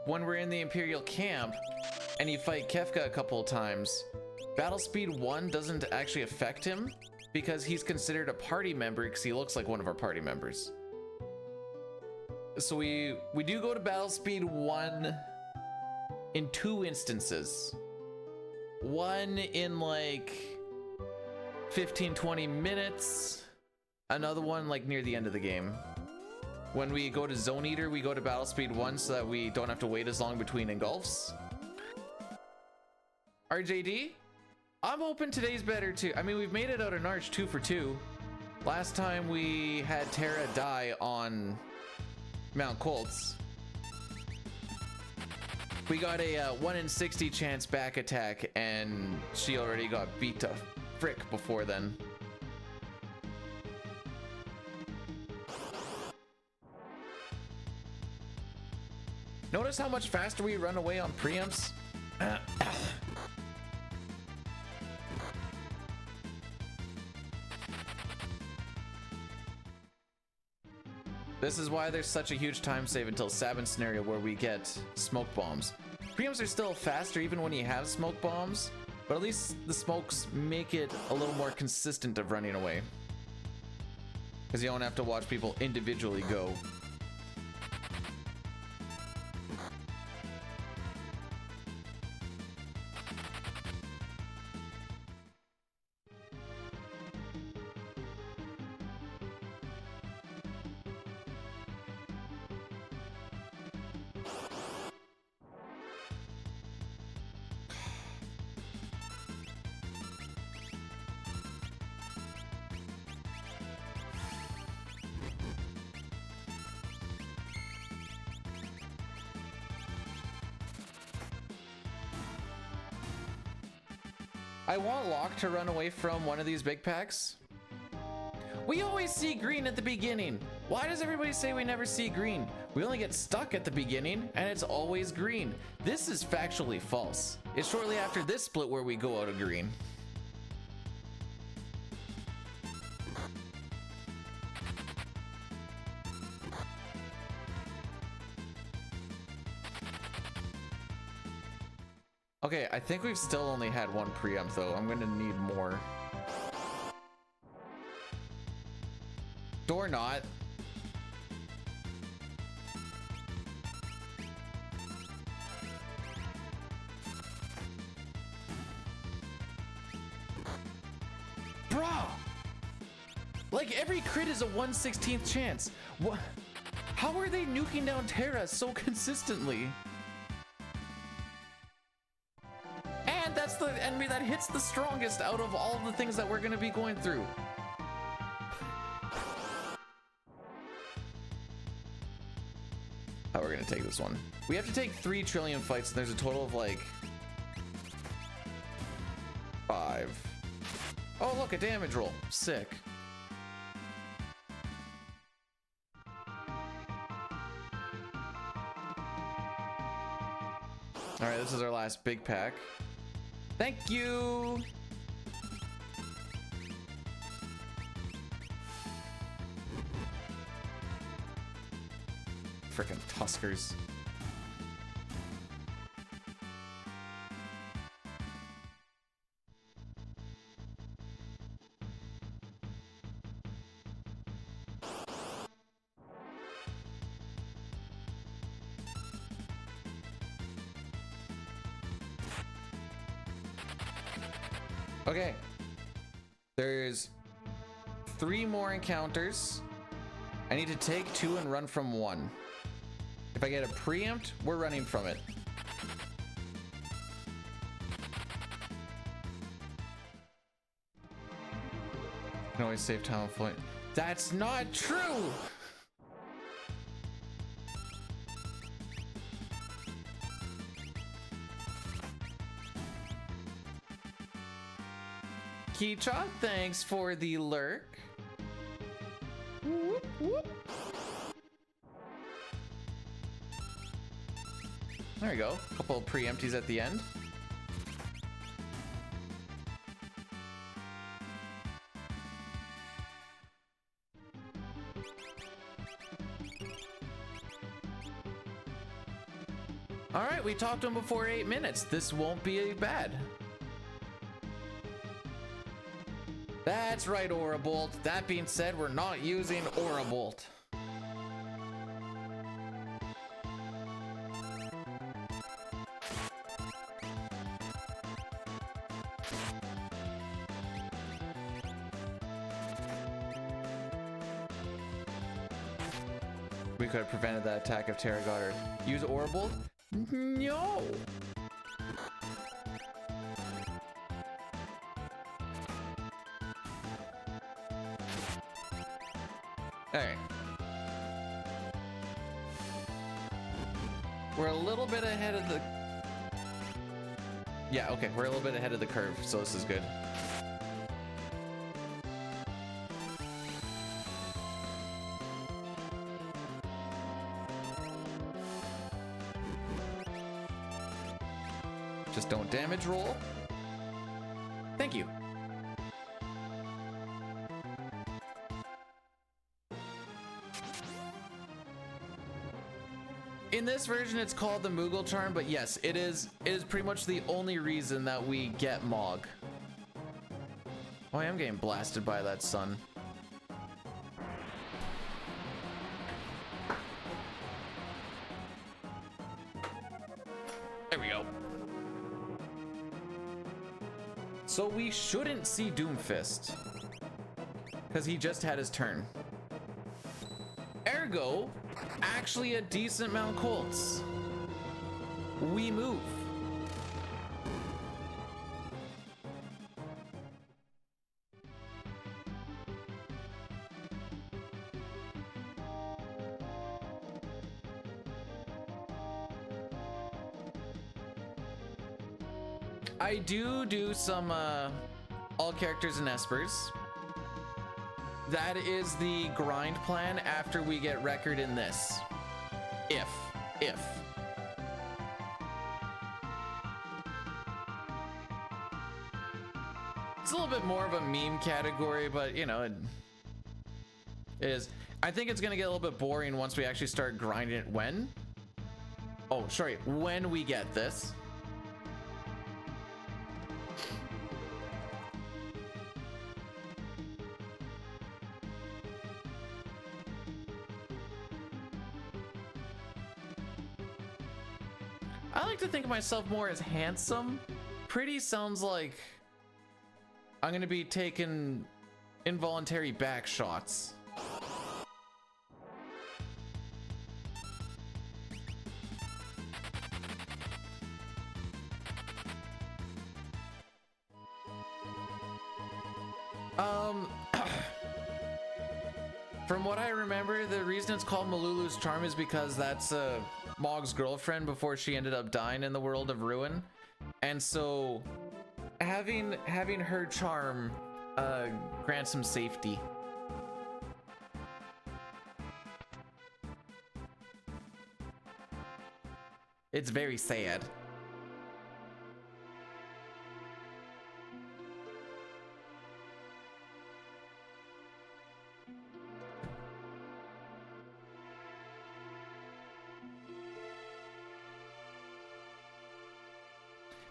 when we're in the Imperial camp and you fight Kefka a couple of times, battle speed 1 doesn't actually affect him because he's considered a party member because he looks like one of our party members. So we do go to battle speed 1 in 2 instances. One in like 15-20 minutes, another one like near the end of the game. When we go to Zone Eater, we go to battle speed 1 so that we don't have to wait as long between engulfs. RJD, I'm hoping today's better too. I mean, we've made it out of Narch 2 for 2. Last time we had Terra die on Mount Colts. We got a 1 in 60 chance back attack, and she already got beat to frick before then. Notice how much faster we run away on preempts? This is why there's such a huge time save until Sabin scenario where we get smoke bombs. Preempts are still faster even when you have smoke bombs, but at least the smokes make it a little more consistent of running away. Because you don't have to watch people individually go. I want Locke to run away from one of these big packs. We always see green at the beginning. Why does everybody say we never see green? We only get stuck at the beginning and it's always green. This is factually false. It's shortly after this split where we go out of green. Okay, I think we've still only had one preempt though. I'm gonna need more. Or not. Bruh! Like every crit is a 1/16th chance. What? How are they nuking down Terra so consistently? That's the enemy that hits the strongest out of all the things that we're going to be going through. How we're going to take this one? We have to take 3 trillion fights, and there's a total of like 5. Oh, look, a damage roll. Sick. All right, this is our last big pack. Thank you. Frickin' Tuskers. Okay, there's 3 more encounters. I need to take 2 and run from 1. If I get a preempt, we're running from it. You can always save talent flight. That's not true! Keecha, thanks for the lurk. Whoop, whoop. There we go. A couple of preempties at the end. All right, we talked to him before 8 minutes. This won't be bad. That's right, Aura Bolt. That being said, we're not using Aura Bolt. We could have prevented that attack if Terra got her. Use Orbital? No! Alright. We're a little bit ahead of the... Yeah, okay, we're a little bit ahead of the curve, so this is good. Just don't damage roll. Thank you. In this version, it's called the Moogle Charm, but yes, it is pretty much the only reason that we get Mog. Oh, I am getting blasted by that sun. There we go. So we shouldn't see Doomfist, because he just had his turn. Ergo, actually a decent amount Colts. We move. I do some all characters and espers. That is the grind plan after we get record in this. If. It's a little bit more of a meme category, but you know, it is. I think it's gonna get a little bit boring once we actually start grinding it when? Oh, sorry, when we get this. I like to think of myself more as handsome. Pretty sounds like I'm gonna be taking involuntary back shots. From what I remember, the reason it's called Malulu's Charm is because that's Mog's girlfriend before she ended up dying in the world of Ruin. And so having her charm grants him safety. It's very sad.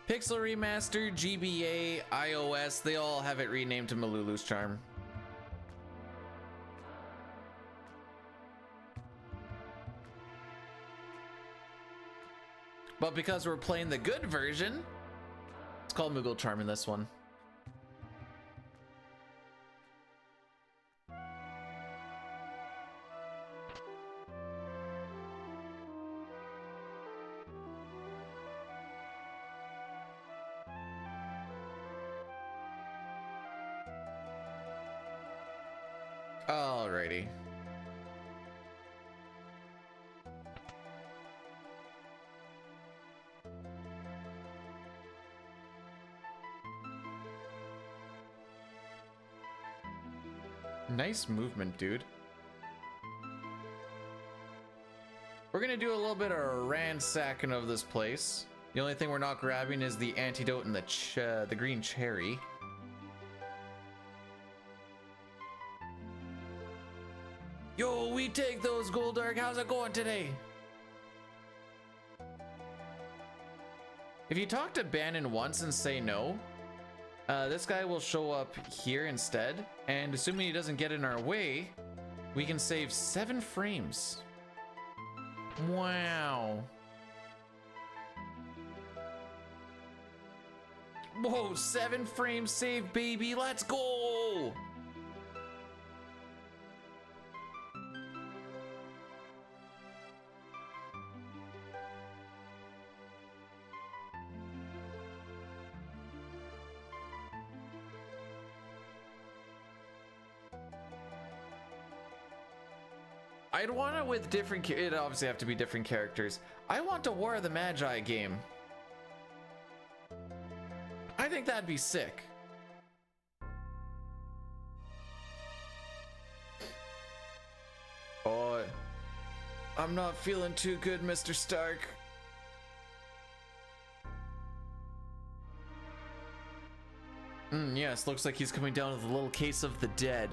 Pixel Remaster, GBA, iOS, they all have it renamed to Malulu's Charm. But because we're playing the good version, it's called Moogle Charm in this one. Alrighty. Nice movement, dude. We're gonna do a little bit of ransacking of this place. The only thing we're not grabbing is the antidote and the green cherry. Yo, we take those, Goldark. How's it going today? If you talk to Bannon once and say no, this guy will show up here instead. And assuming he doesn't get in our way, we can save 7 frames. Wow. Whoa, 7 frames saved, baby. Let's go. I'd want it with different, it'd obviously have to be different characters. I want a War of the Magi game. I think that'd be sick. Oh, I'm not feeling too good, Mr. Stark. Yes, looks like he's coming down with a little case of the dead.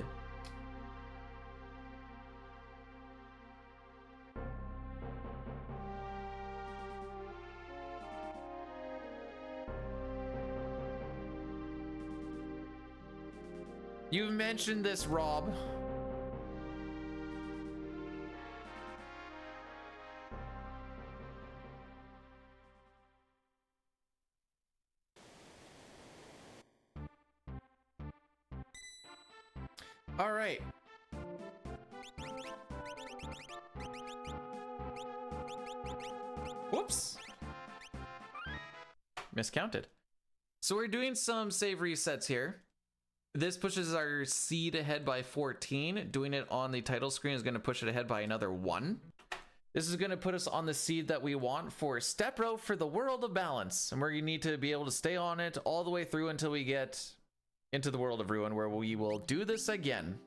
You mentioned this, Rob. All right. Whoops. Miscounted. So we're doing some save resets here. This pushes our seed ahead by 14. Doing it on the title screen is going to push it ahead by another 1. This is going to put us on the seed that we want for Step Row for the World of Balance. And we're going to need to be able to stay on it all the way through until we get into the World of Ruin, where we will do this again.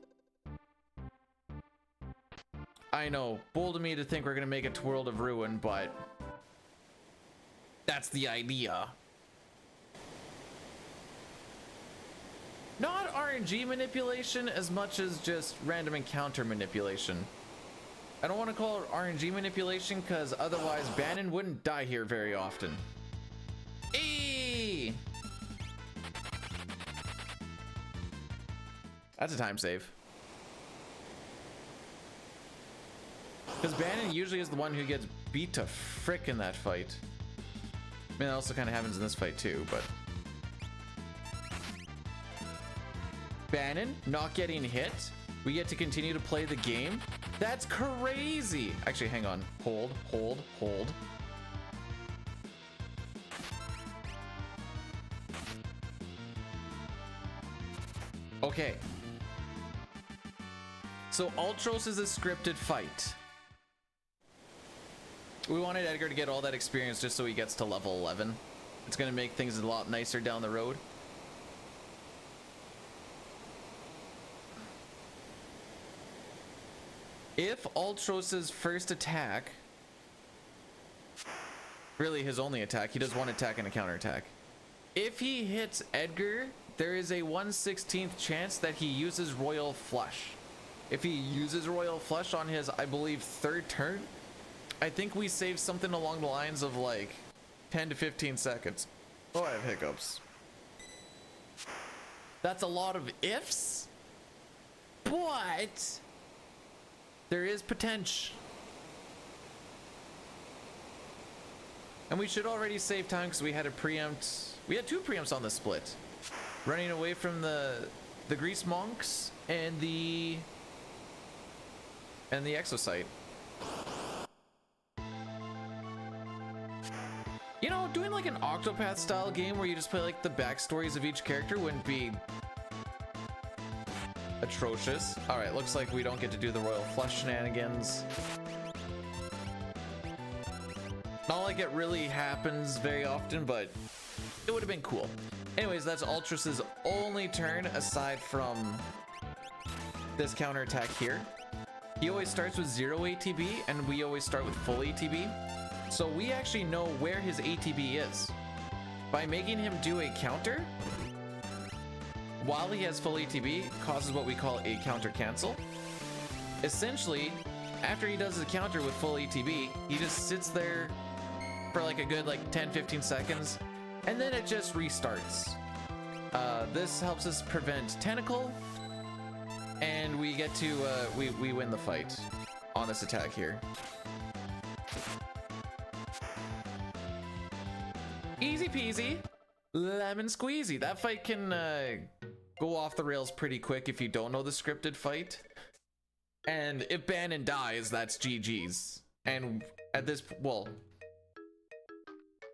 I know, bold of me to think we're going to make it to World of Ruin, but that's the idea. Not RNG manipulation as much as just random encounter manipulation. I don't want to call it RNG manipulation because otherwise Bannon wouldn't die here very often. Eee! That's a time save. Because Bannon usually is the one who gets beat to frick in that fight. I mean, that also kind of happens in this fight too, but... Bannon not getting hit. We get to continue to play the game. That's crazy. Actually, hang on. Hold, hold, hold. Okay. So Ultros is a scripted fight. We wanted Edgar to get all that experience just so he gets to level 11. It's going to make things a lot nicer down the road. If Ultros's first attack, really his only attack, he does one attack and a counterattack. If he hits Edgar, there is a 1/16th chance that he uses Royal Flush. If he uses Royal Flush on his, I believe, 3rd turn, I think we save something along the lines of like 10 to 15 seconds. Oh, I have hiccups. That's a lot of ifs, but there is potential. And we should already save time because we had a preempt. We had 2 preempts on the split. Running away from the Grease Monks and the Exosite. You know, doing like an Octopath style game where you just play like the backstories of each character wouldn't be atrocious. All right, looks like we don't get to do the Royal Flush shenanigans. Not like it really happens very often, but it would have been cool. Anyways, that's Ultras's only turn aside from this counterattack here. He always starts with 0 ATB and we always start with full ATB. So we actually know where his ATB is. By making him do a counter while he has full ATB causes what we call a counter cancel. Essentially, after he does his counter with full ATB, he just sits there for like a good 10-15 seconds and then it just restarts. This helps us prevent Tentacle and we get to we win the fight on this attack here. Easy peasy, lemon squeezy. That fight can go off the rails pretty quick if you don't know the scripted fight. And if Bannon dies, that's GG's. And at this, well,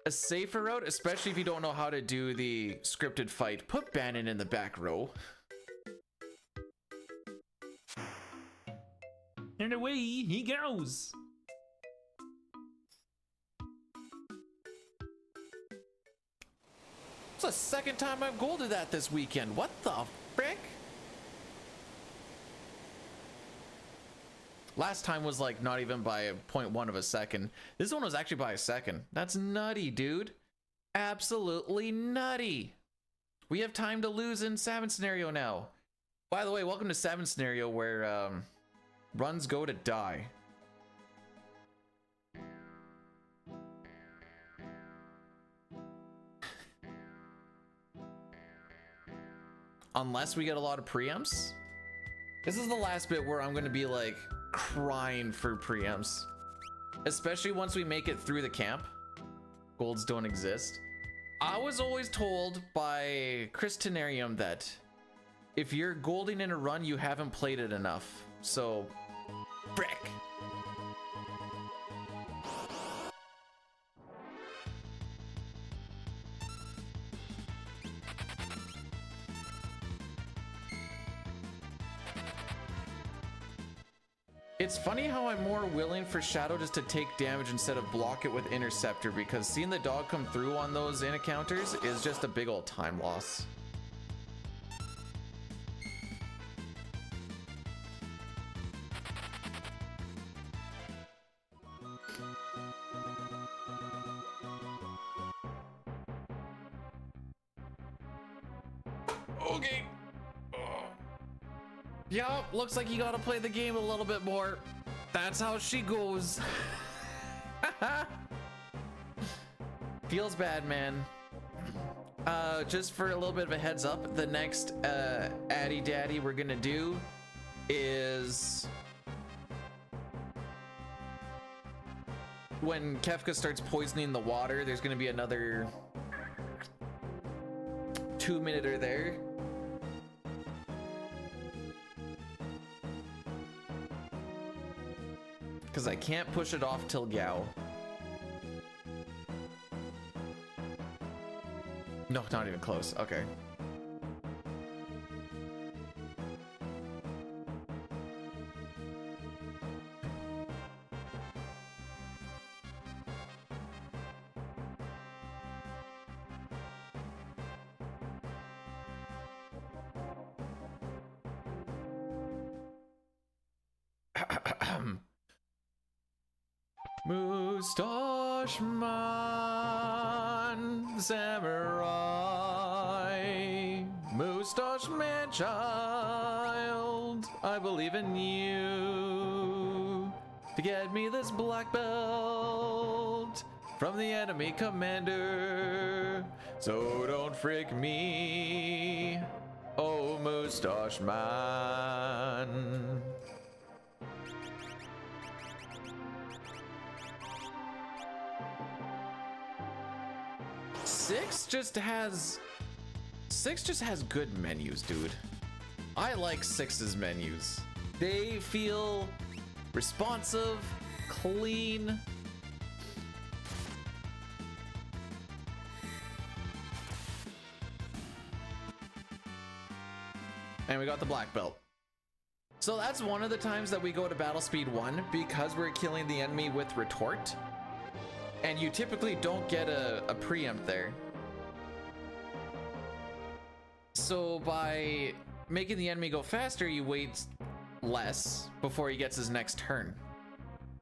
a safer route, especially if you don't know how to do the scripted fight, put Bannon in the back row. And away he goes. It's the second time I've golded that this weekend. What the frick? Last time was like not even by 0.1 of a second. This one was actually by a second. That's nutty, dude. Absolutely nutty. We have time to lose in Salmon Scenario now. By the way, welcome to Salmon Scenario where runs go to die. Unless we get a lot of preempts. This is the last bit where I'm going to be like crying for preempts. Especially once we make it through the camp. Golds don't exist. I was always told by Chris Tenarium that if you're golding in a run, you haven't played it enough. So, frick. It's funny how I'm more willing for Shadow just to take damage instead of block it with Interceptor, because seeing the dog come through on those in encounters is just a big old time loss. Okay. Yeah, looks like you gotta play the game a little bit more. That's how she goes. Feels bad, man. Just for a little bit of a heads up, the next Addy Daddy we're gonna do is when Kefka starts poisoning the water. There's gonna be another 2-minute there. Because I can't push it off till Gao. No, not even close. Okay. Mustache Man, Samurai, Mustache Man child, I believe in you to get me this black belt from the enemy commander. So don't frick me, oh Mustache Man. Six just has good menus, dude. I like Six's menus. They feel responsive, clean. And we got the black belt. So that's one of the times that we go to battle speed 1 because we're killing the enemy with retort. And you typically don't get a preempt there. So by making the enemy go faster, you wait less before he gets his next turn.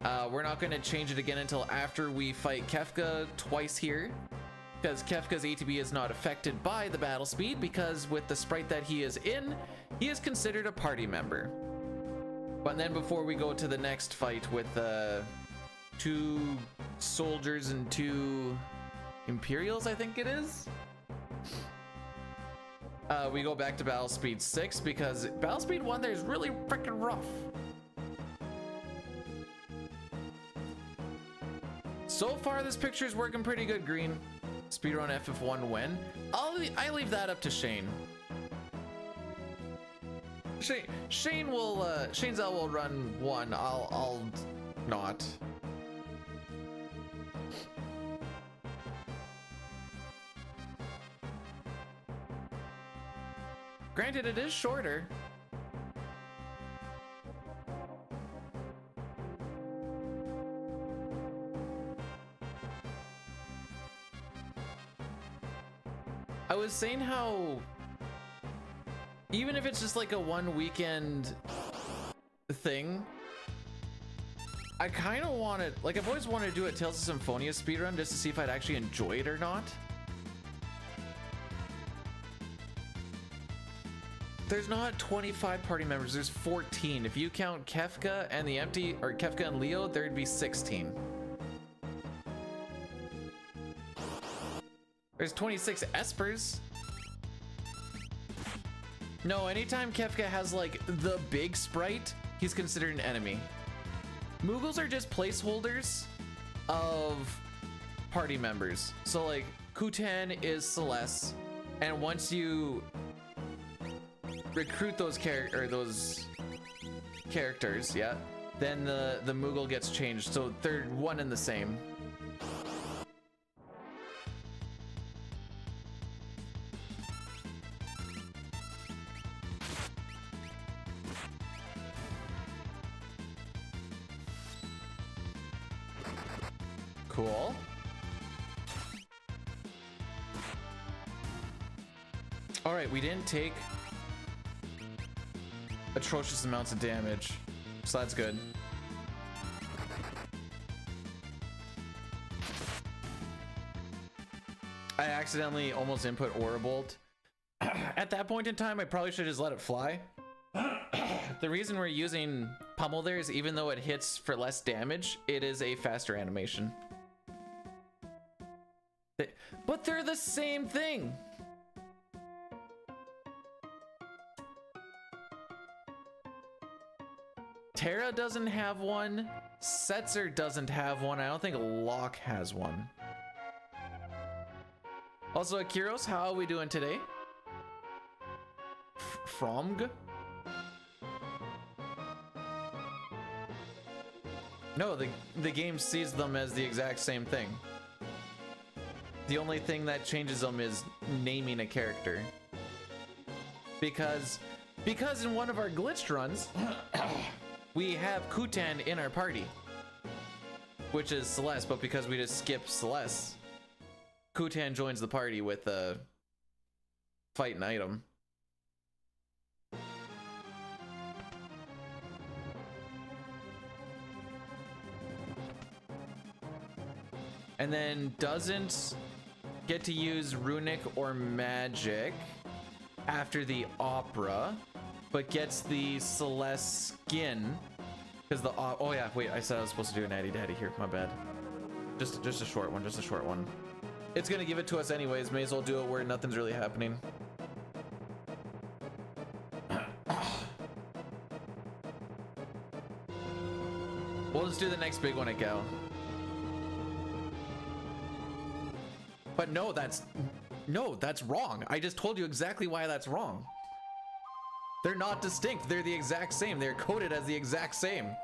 We're not going to change it again until after we fight Kefka twice here, because Kefka's ATB is not affected by the battle speed, because with the sprite that he is in, he is considered a party member. But then before we go to the next fight with 2 soldiers and 2 Imperials, I think it is, we go back to battle speed 6, because battle speed 1 there's really freaking rough. So far this picture is working pretty good, Green. Speedrun FF1 win. I leave that up to Shane. Shane's out will run 1. I'll not. Granted, it is shorter. I was saying how even if it's just like a one weekend thing, I kind of want to, like, I've always wanted to do a Tales of Symphonia speedrun just to see if I'd actually enjoy it or not. There's not 25 party members, there's 14. If you count Kefka and the empty, or Kefka and Leo, there'd be 16. There's 26 Espers. No, anytime Kefka has like the big sprite, he's considered an enemy. Moogles are just placeholders of party members. So like Kutan is Celeste, and once you recruit those characters, yeah, then the Moogle gets changed. So they're one and the same. Cool. All right, we didn't take atrocious amounts of damage, so that's good. I accidentally almost input Aurabolt. At that point in time, I probably should just let it fly. The reason we're using Pummel there is even though it hits for less damage, it is a faster animation. But they're the same thing. Terra doesn't have one. Setzer doesn't have one. I don't think Locke has one. Also, Akiros, how are we doing today? Fromg? No, the game sees them as the exact same thing. The only thing that changes them is naming a character. Because in one of our glitched runs, we have Kutan in our party, which is Celeste, but because we just skip Celeste, Kutan joins the party with a fight and item. And then doesn't get to use runic or magic after the opera, but gets the Celeste skin because the oh yeah, wait, I said I was supposed to do an Addy Daddy here, my bad. Just a short one, just a short one. It's gonna give it to us anyways, may as well do it where nothing's really happening. We'll just do the next big one at Gal. But no, that's wrong. I just told you exactly why that's wrong. They're not distinct. They're the exact same. They're coded as the exact same.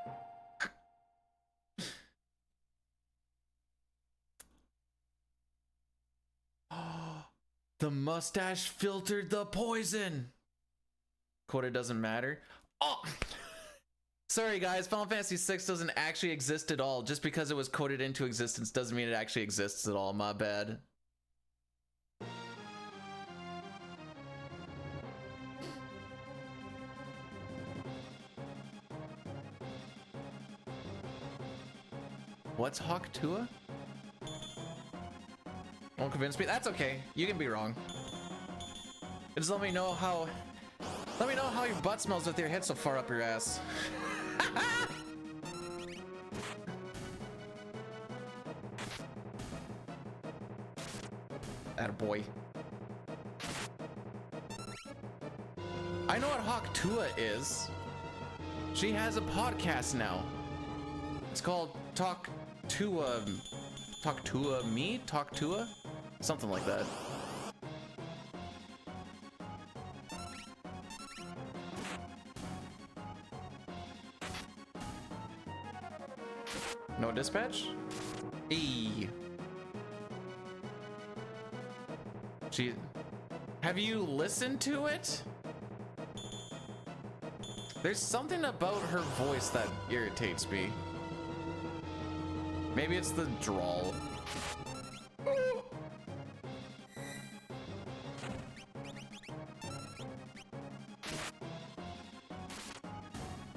The mustache filtered the poison. Coded doesn't matter. Oh, sorry guys. Final Fantasy VI doesn't actually exist at all. Just because it was coded into existence doesn't mean it actually exists at all. My bad. What's Hawk Tua? Won't convince me. That's okay. You can be wrong. Just let me know how your butt smells with your head so far up your ass. Attaboy. I know what Hawk Tua is. She has a podcast now. It's called Talk to Me? Talk to something like that. No dispatch? E. Have you listened to it? There's something about her voice that irritates me. Maybe it's the drawl.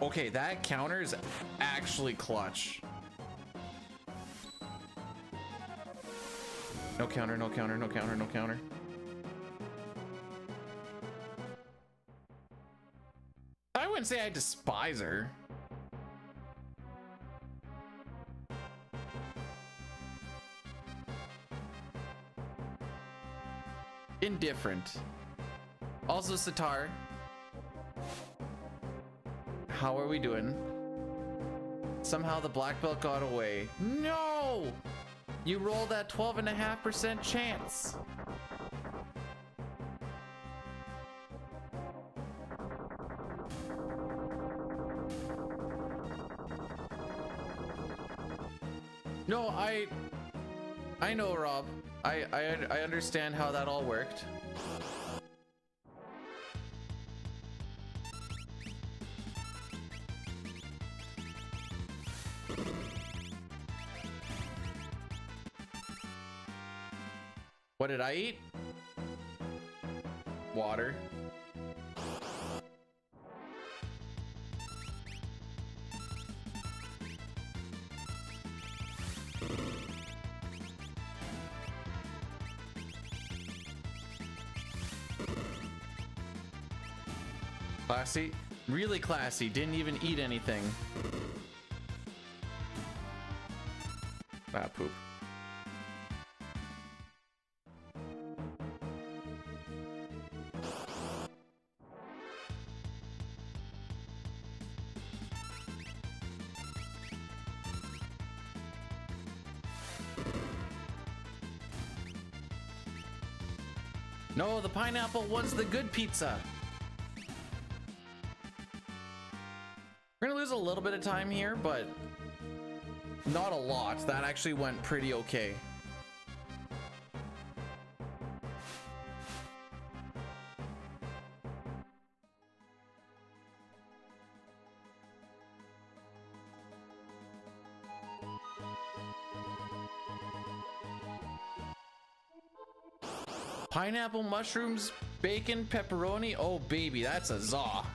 Okay, that counter is actually clutch. No counter, no counter, no counter, no counter. I wouldn't say I despise her. Indifferent. Also, Sitar. How are we doing? Somehow the black belt got away. No! You rolled that 12.5% chance. No, I know, Rob. I understand how that all worked. What did I eat? Water. Classy. Really classy. Didn't even eat anything. Ah, poop. No, the pineapple was the good pizza. We're gonna lose a little bit of time here, but not a lot. That actually went pretty okay. Pineapple, mushrooms, bacon, pepperoni. Oh, baby, that's a za.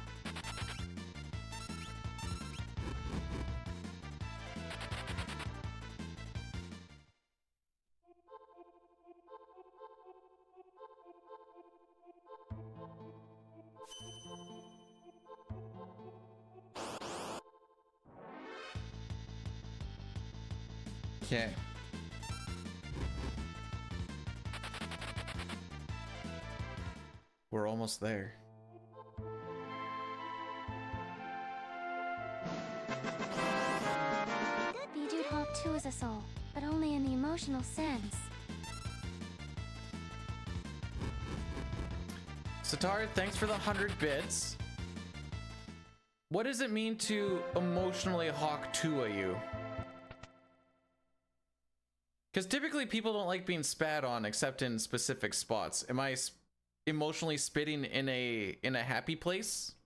Okay. We're almost there. Could be dude hop too as a soul, but only in the emotional sense. Sitar, thanks for the 100 bits. What does it mean to emotionally hawk two of you? Because typically people don't like being spat on except in specific spots. Am I emotionally spitting in a happy place?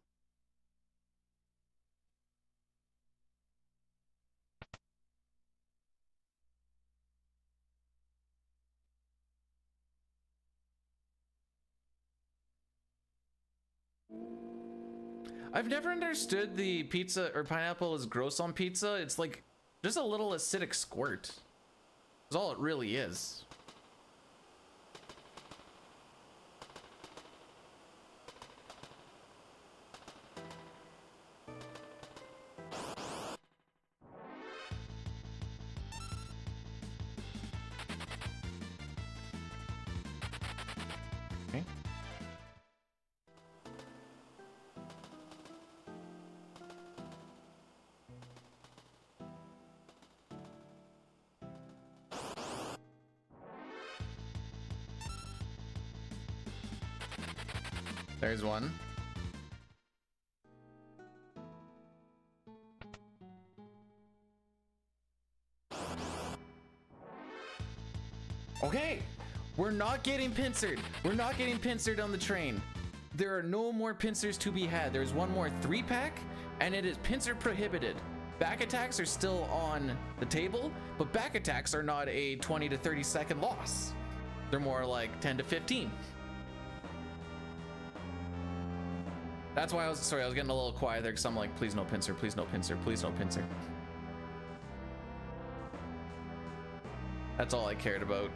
I've never understood the pizza or pineapple is gross on pizza. It's like just a little acidic squirt. That's all it really is. Okay. There's one. Okay, we're not getting pincered. We're not getting pincered on the train. There are no more pincers to be had. There's one more 3-pack, and it is pincer prohibited. Back attacks are still on the table, but back attacks are not a 20 to 30 second loss. They're more like 10 to 15. That's why I was sorry, I was getting a little quiet there because I'm like, please no pincer, please no pincer, please no pincer. That's all I cared about.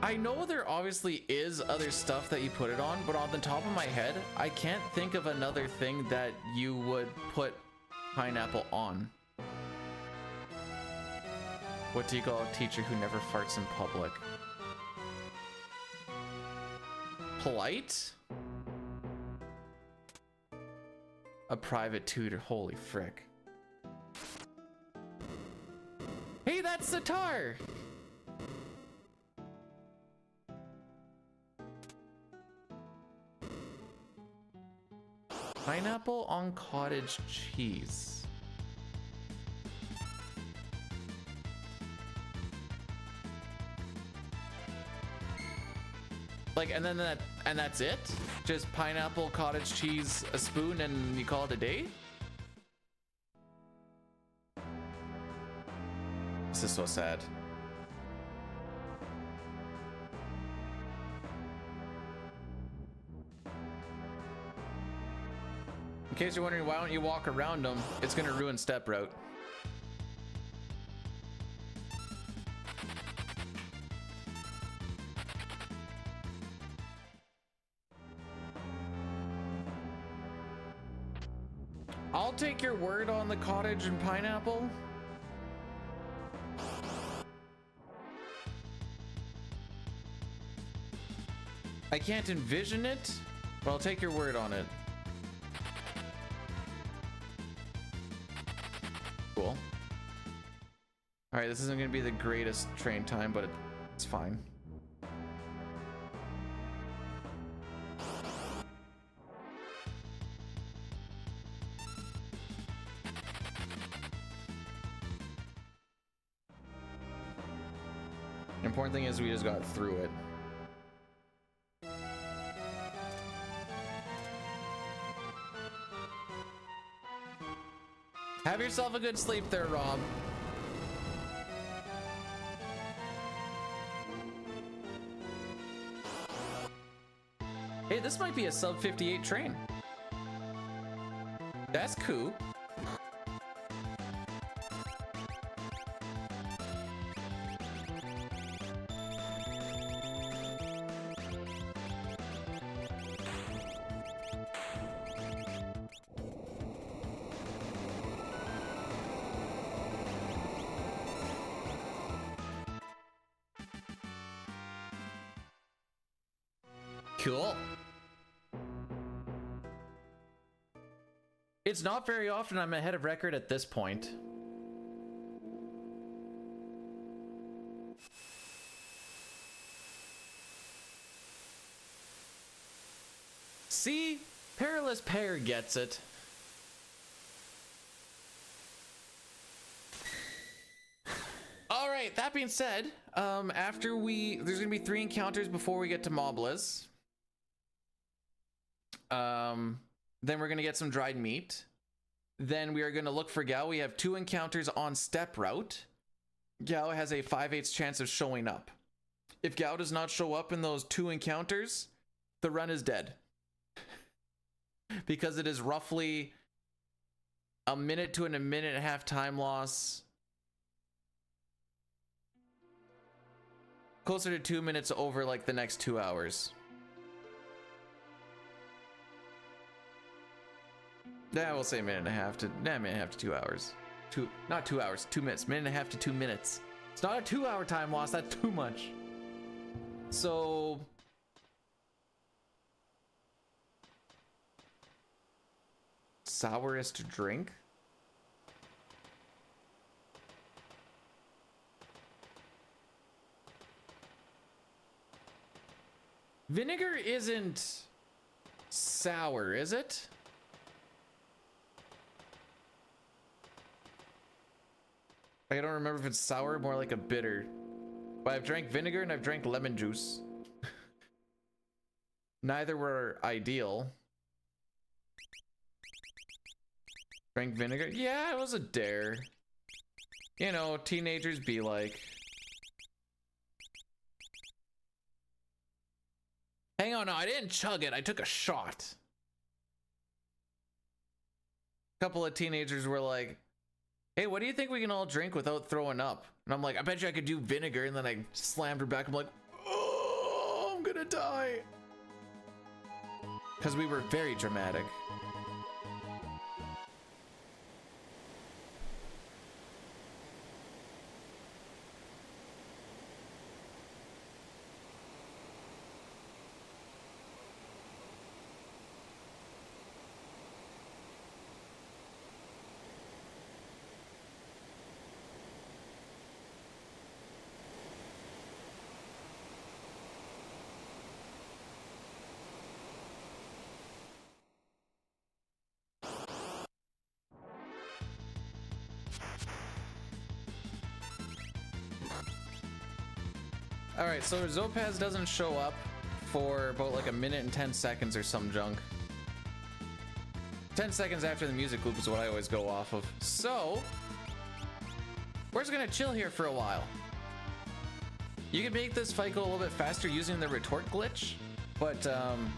I know there obviously is other stuff that you put it on, but on the top of my head, I can't think of another thing that you would put pineapple on. What do you call a teacher who never farts in public? Polite? A private tutor. Holy frick. Hey, that's Sitar! Pineapple on cottage cheese. Like, and then that's it? Just pineapple, cottage cheese, a spoon, and you call it a day? This is so sad. In case you're wondering, why don't you walk around them? It's gonna ruin step route. I'll take your word on the cottage and pineapple. I can't envision it, but I'll take your word on it. Cool. All right, this isn't gonna be the greatest train time, but it's fine. The important thing is we just got through it. Have yourself a good sleep there, Rob. Hey, this might be a sub 58 train. That's cool. Cool. It's not very often I'm ahead of record at this point. See? Perilous Pear gets it. All right, that being said, there's gonna be 3 encounters before we get to Mobless. Then we're gonna get some dried meat. Then we are gonna look for Gao. We have 2 encounters on step route. Gao has a 5/8 chance of showing up. If Gao does not show up in those 2 encounters, the run is dead. Because it is roughly a minute to a minute and a half time loss. Closer to 2 minutes over like the next 2 hours. Yeah, we'll say a minute and a half to 2 hours. Not 2 hours, 2 minutes. Minute and a half to 2 minutes. It's not a 2-hour time loss, that's too much. So sourest drink? Vinegar isn't sour, is it? I don't remember if it's sour, more like a bitter. But I've drank vinegar and I've drank lemon juice. Neither were ideal. Drank vinegar? Yeah, it was a dare. You know, teenagers be like. Hang on, no, I didn't chug it. I took a shot. A couple of teenagers were like, hey, what do you think we can all drink without throwing up? And I'm like, I bet you I could do vinegar. And then I slammed her back. I'm like, oh, I'm gonna die. Because we were very dramatic. All right, so Zopaz doesn't show up for about like a minute and 10 seconds or some junk. 10 seconds after the music loop is what I always go off of. So, we're just gonna chill here for a while. You can make this fight go a little bit faster using the retort glitch, but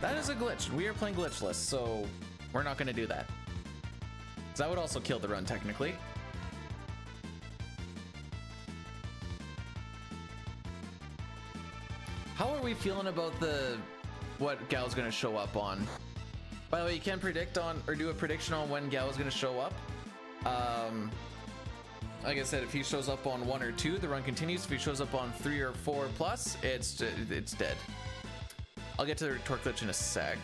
that is a glitch. We are playing glitchless, so we're not gonna do that. So that would also kill the run technically. How are we feeling about what Gao's gonna show up on? By the way, you can predict on or do a prediction on when Gao's gonna show up. Like I said, if he shows up on 1 or 2, the run continues. If he shows up on 3 or 4 plus, it's dead. I'll get to the retort glitch in a sec.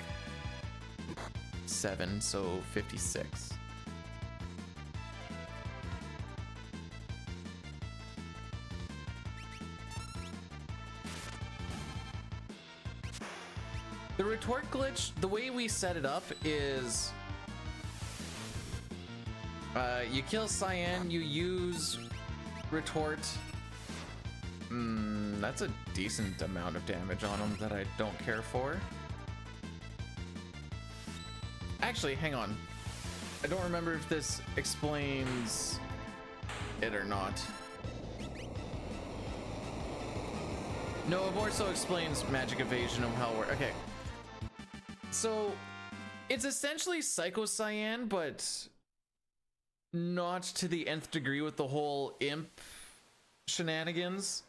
7, so 56. The retort glitch, the way we set it up is you kill Cyan, you use retort. That's a decent amount of damage on him that I don't care for. Actually, hang on. I don't remember if this explains it or not. No, it more so explains magic evasion and how we're okay. So it's essentially Psycho Cyan, but not to the nth degree with the whole imp shenanigans.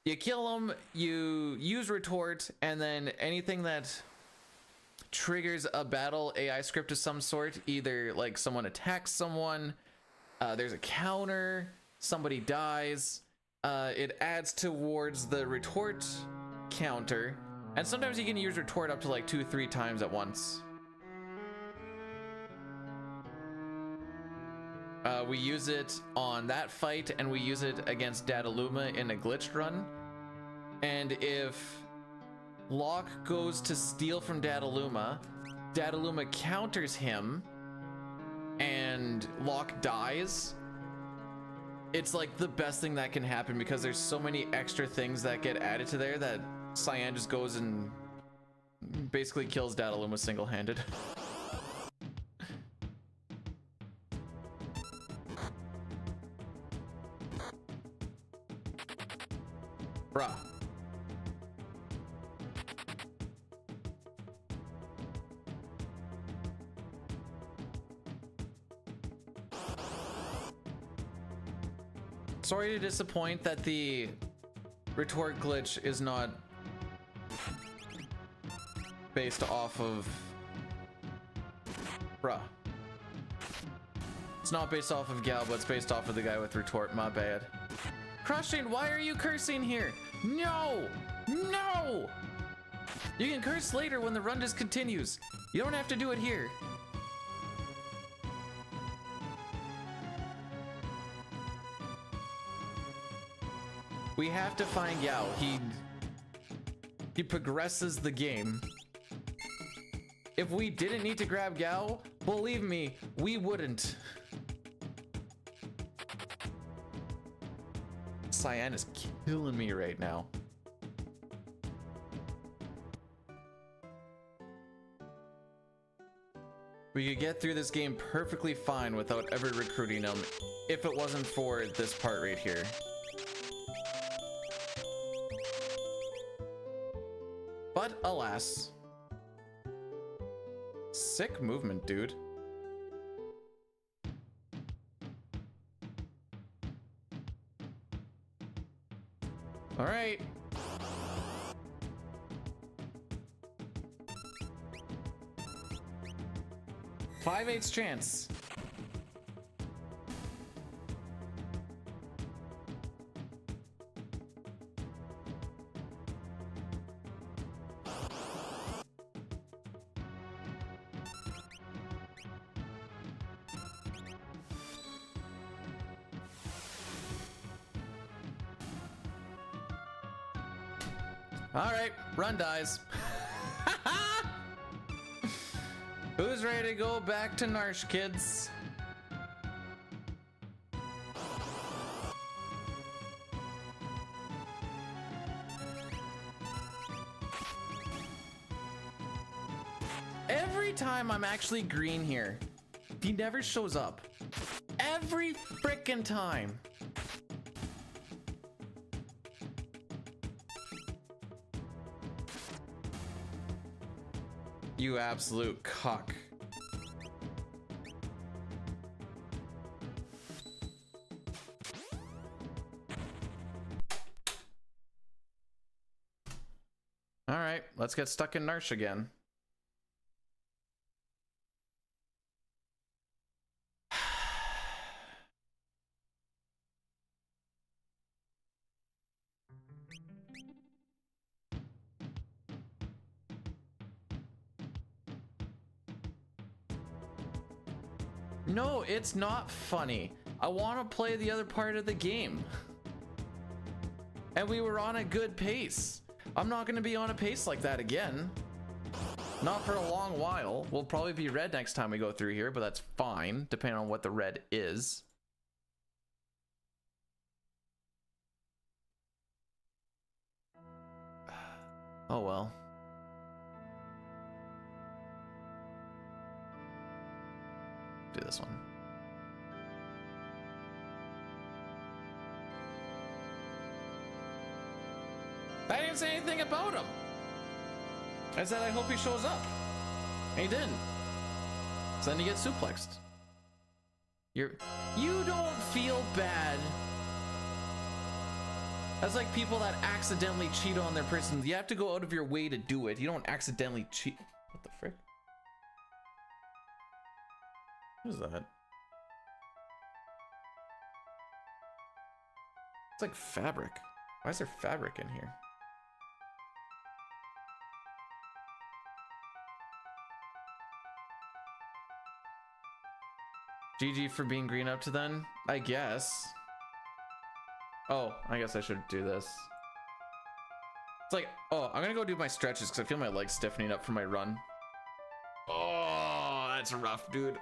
You kill him, you use retort, and then anything that triggers a battle AI script of some sort, either like someone attacks someone, there's a counter, somebody dies, it adds towards the retort counter, and sometimes you can use retort up to like 2-3 times at once. We use it on that fight, and we use it against Dataluma in a glitched run. And if Locke goes to steal from Dataluma, Dataluma counters him, and Locke dies. It's like the best thing that can happen because there's so many extra things that get added to there that Cyan just goes and basically kills Dataluma single-handed. Bruh. Sorry to disappoint that the retort glitch is not based off of... Bruh. It's not based off of Gal, but it's based off of the guy with retort. My bad. Crushing, why are you cursing here? No! No! You can curse later when the run just continues. You don't have to do it here. We have to find Yao. He progresses the game. If we didn't need to grab Gao, believe me, we wouldn't. Cyan is killing me right now. We could get through this game perfectly fine without ever recruiting him if it wasn't for this part right here. But alas. Sick movement, dude. All right. Five-eighths chance. All right, run dies. Who's ready to go back to Narsh, kids? Every time I'm actually green here, he never shows up. Every frickin' time. You absolute cuck. All right, let's get stuck in Narsh again. No, it's not funny. I want to play the other part of the game. And we were on a good pace. I'm not going to be on a pace like that again. Not for a long while. We'll probably be red next time we go through here, but that's fine, depending on what the red is. Oh well. Do this one. I didn't say anything about him. I said I hope he shows up. And he didn't. So then he gets suplexed. You don't feel bad. That's like people that accidentally cheat on their person. You have to go out of your way to do it. You don't accidentally cheat. What the frick? What is that? It's like fabric. Why is there fabric in here? GG for being green up to then, I guess. Oh, I guess I should do this. It's like, oh, I'm gonna go do my stretches because I feel my legs stiffening up for my run. Oh, that's rough, dude.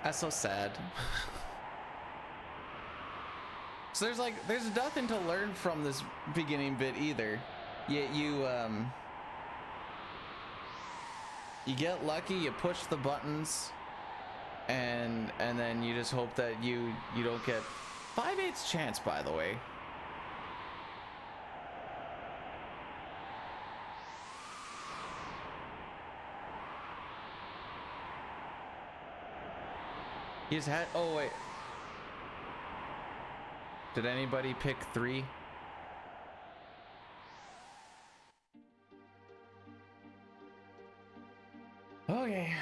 That's so sad. So there's nothing to learn from this beginning bit either. You get lucky, you push the buttons, and then you just hope that you don't get 5/8 chance, by the way. You just had, oh wait. Did anybody pick 3? Okay.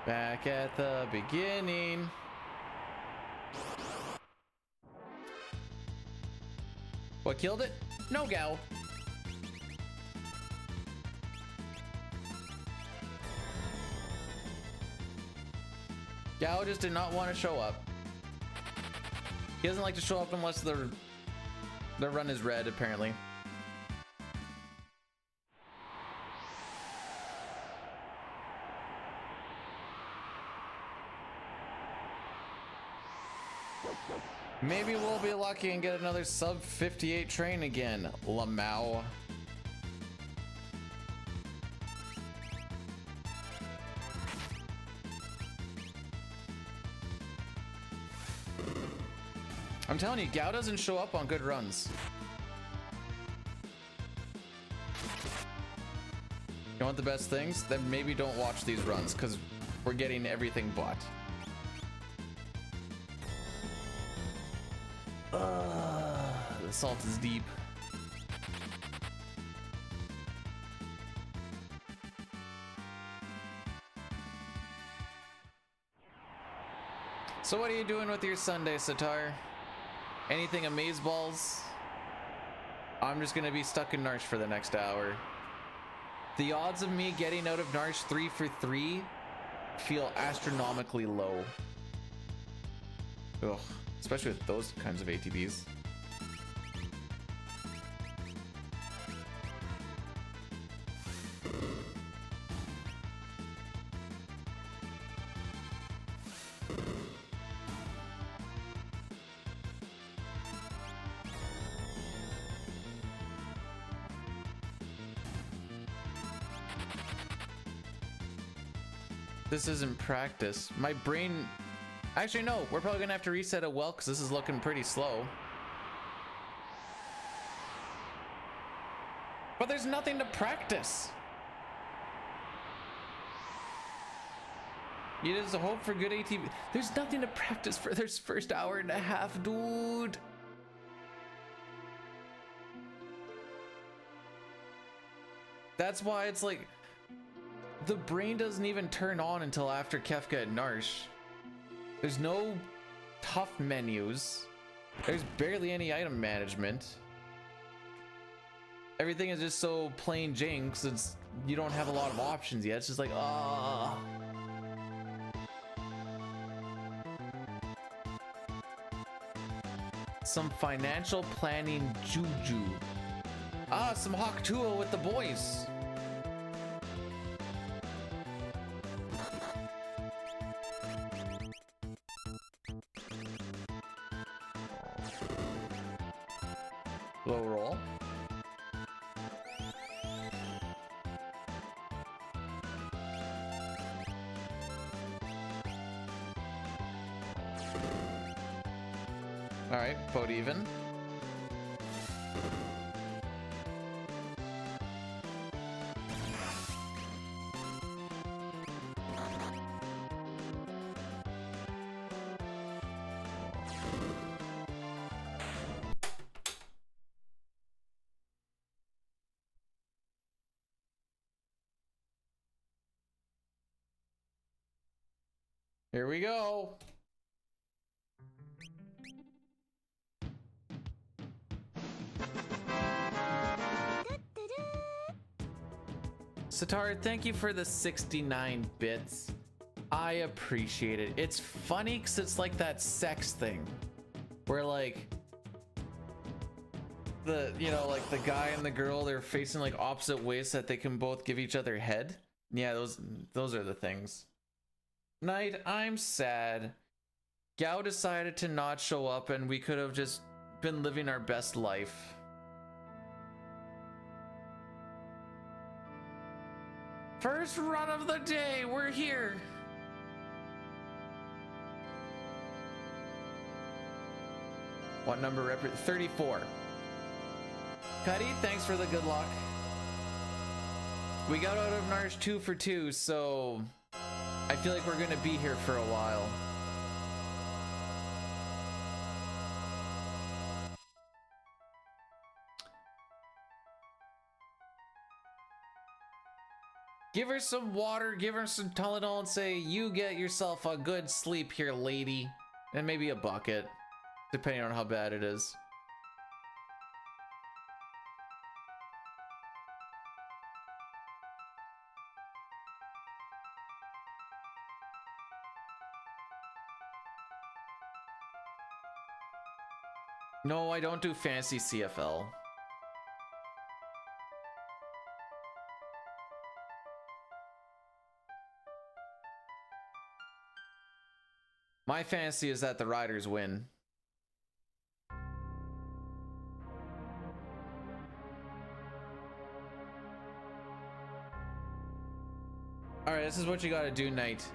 Back at the beginning. What killed it? No Gao. Gao just did not want to show up. He doesn't like to show up unless the run is red, apparently. Maybe we'll be lucky and get another sub 58 train again, Lamau. I'm telling you, Gao doesn't show up on good runs. You want the best things? Then maybe don't watch these runs, because we're getting everything bought. The salt is deep. So what are you doing with your Sunday, Sitar? Anything amazeballs? I'm just gonna be stuck in Narsh for the next hour. The odds of me getting out of Narsh 3 for 3 feel astronomically low. Ugh, especially with those kinds of ATVs. This isn't practice. My brain... Actually, no. We're probably gonna have to reset it well because this is looking pretty slow. But there's nothing to practice. You just hope for good ATV. There's nothing to practice for this first hour and a half, dude. That's why it's like... The brain doesn't even turn on until after Kefka and Narsh. There's no tough menus. There's barely any item management. Everything is just so plain Jane because it's you don't have a lot of options yet. It's just like, ah. Some financial planning juju. Ah, some Hawk Tuo with the boys. Low roll. All right, boat even. Here we go. Sitar, thank you for the 69 bits. I appreciate it. It's funny because it's like that sex thing where like like the guy and the girl, they're facing like opposite ways so that they can both give each other head. Yeah, those are the things. Knight, I'm sad. Gao decided to not show up and we could have just been living our best life. First run of the day, we're here. What number 34. Cuddy, thanks for the good luck. We got out of Narsh 2 for 2, so I feel like we're gonna be here for a while. Give her some water, give her some Tylenol and say, you get yourself a good sleep here, lady. And maybe a bucket, depending on how bad it is. No, I don't do fancy CFL. My fantasy is that the Riders win. Alright, this is what you gotta do, Knight.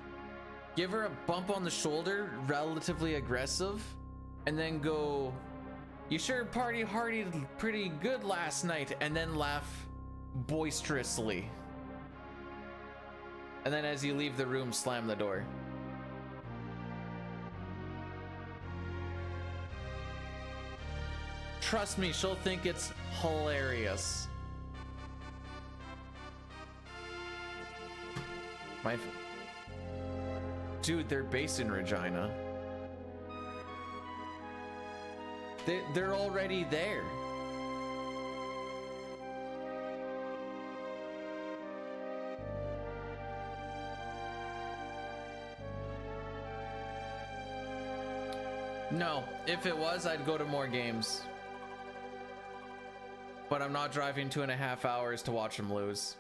Give her a bump on the shoulder, relatively aggressive, and then go, you sure party hardied pretty good last night, and then laugh boisterously. And then as you leave the room, slam the door. Trust me, she'll think it's hilarious. Dude, they're based in Regina. They're already there. No, if it was, I'd go to more games. But I'm not driving 2.5 hours to watch them lose.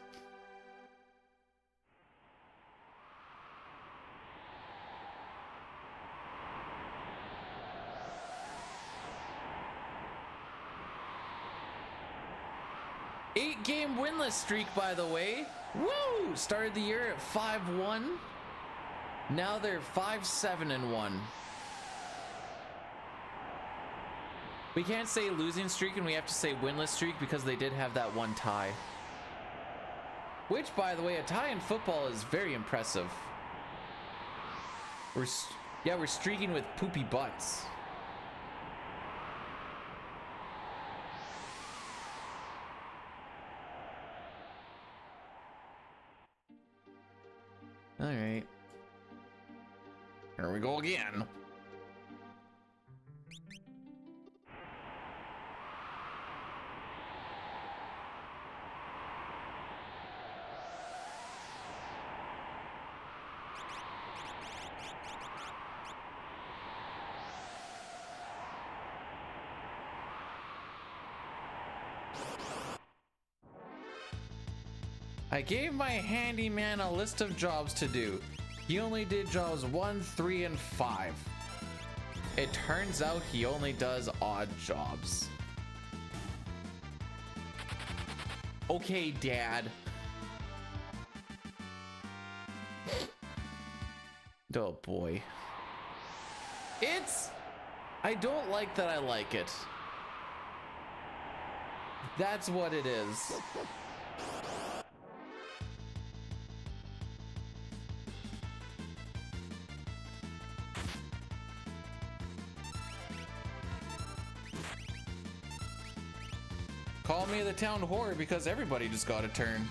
Eight-game winless streak, by the way. Woo! Started the year at 5-1. Now they're 5-7-1. We can't say losing streak and we have to say winless streak because they did have that one tie. Which, by the way, a tie in football is very impressive. We're streaking with poopy butts. All right. Here we go again. I gave my handyman a list of jobs to do. He only did jobs 1, 3, and 5. It turns out he only does odd jobs. Okay, Dad. Oh boy. I don't like that I like it. That's what it is. Call me the town whore because everybody just got a turn.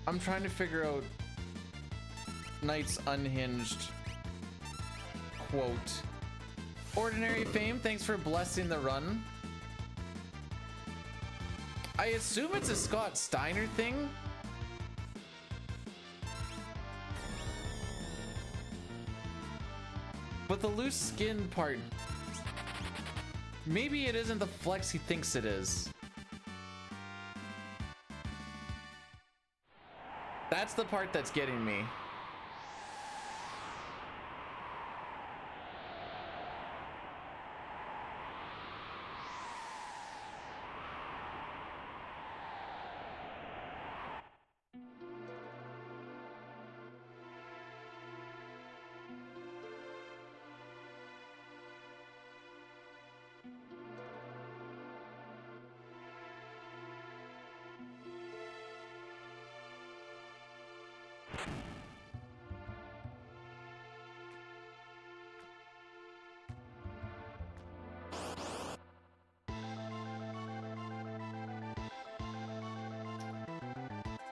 I'm trying to figure out Knight's unhinged quote. Ordinary Fame, thanks for blessing the run. I assume it's a Scott Steiner thing. But the loose skin part, maybe it isn't the flex he thinks it is. That's the part that's getting me.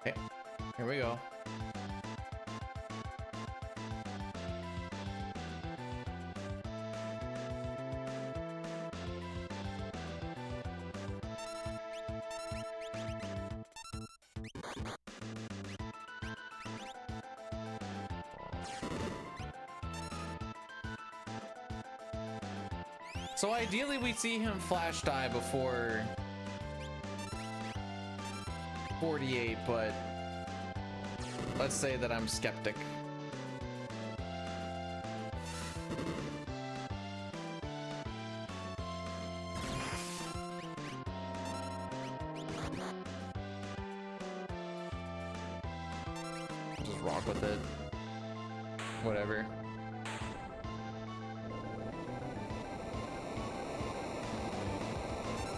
Okay, here we go. So ideally we see him flash die before 48, but let's say that I'm skeptic. Just rock with it. Whatever.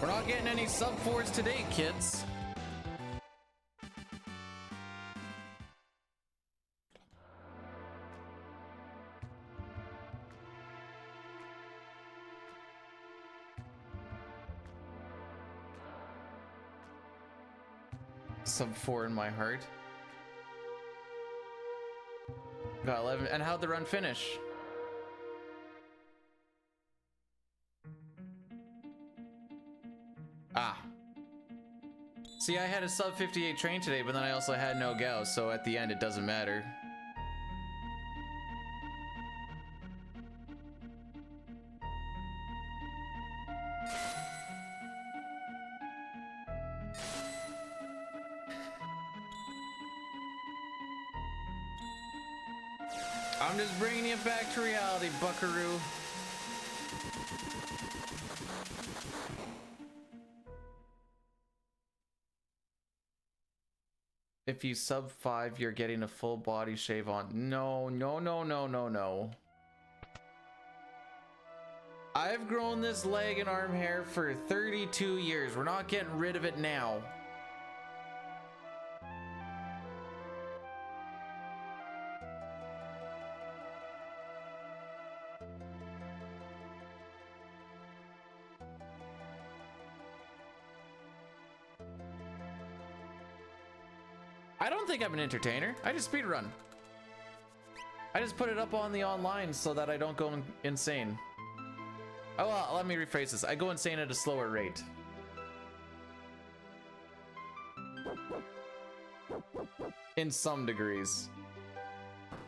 We're not getting any sub 4s today, kids. Sub 4 in my heart. Got 11. And how'd the run finish? Ah. See, I had a sub 58 train today, but then I also had no Gauss, so at the end it doesn't matter. I'm just bringing you back to reality, buckaroo. If you sub 5, you're getting a full body shave on. No, no, no, no, no, no. I've grown this leg and arm hair for 32 years. We're not getting rid of it now. I don't think I'm an entertainer. I just speedrun. I just put it up on the online so that I don't go insane. Oh, well, let me rephrase this. I go insane at a slower rate. In some degrees.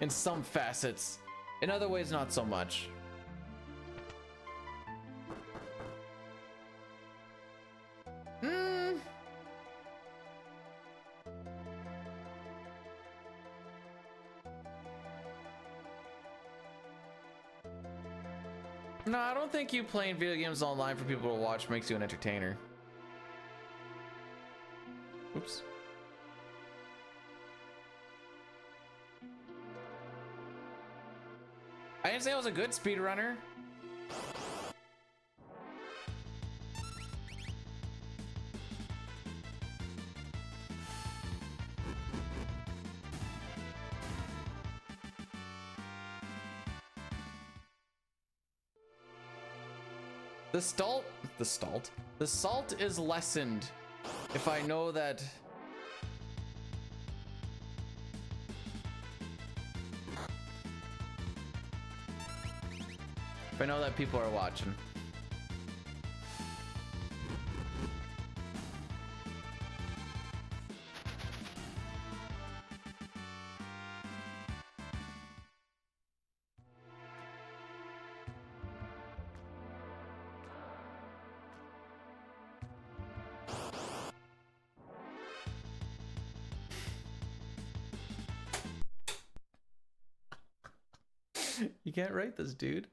In some facets. In other ways, not so much. No, I don't think you playing video games online for people to watch makes you an entertainer. Oops. I didn't say I was a good speedrunner. The salt is lessened if I know that If I know that people are watching. You can't write this, dude.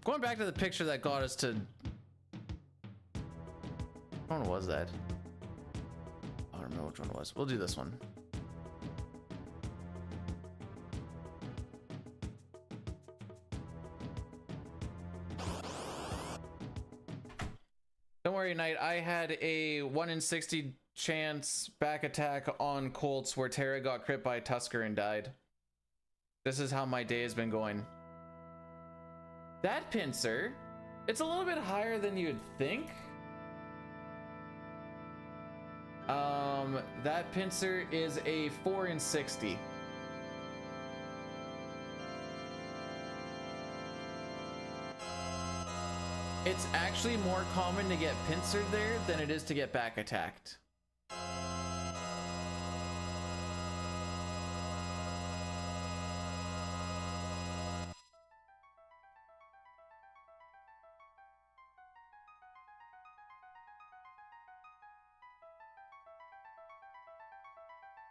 Going back to the picture that got us to... Which one was that? I don't remember which one it was. We'll do this one. Don't worry, Knight. I had a 1 in 60 chance back attack on Colts where Terra got crit by Tusker and died. This is how my day has been going. That pincer, it's a little bit higher than you'd think. That pincer is a 4 in 60. It's actually more common to get pincered there than it is to get back attacked.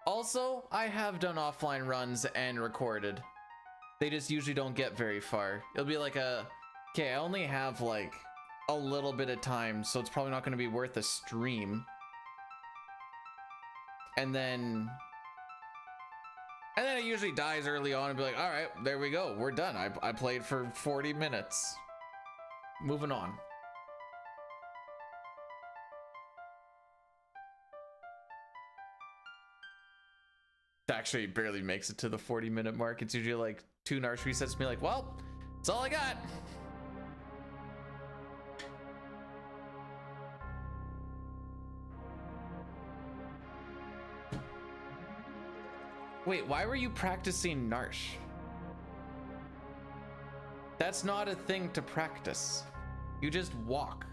Also, I have done offline runs and recorded. They just usually don't get very far. It'll be like a, okay, I only have like a little bit of time, so it's probably not going to be worth a stream. And then it usually dies early on and be like, all right, there we go. We're done. I played for 40 minutes. Moving on. Actually barely makes it to the 40-minute mark. It's usually like 2 Narsh resets, me like, well, that's all I got. Wait, why were you practicing Narsh? That's not a thing to practice. You just walk.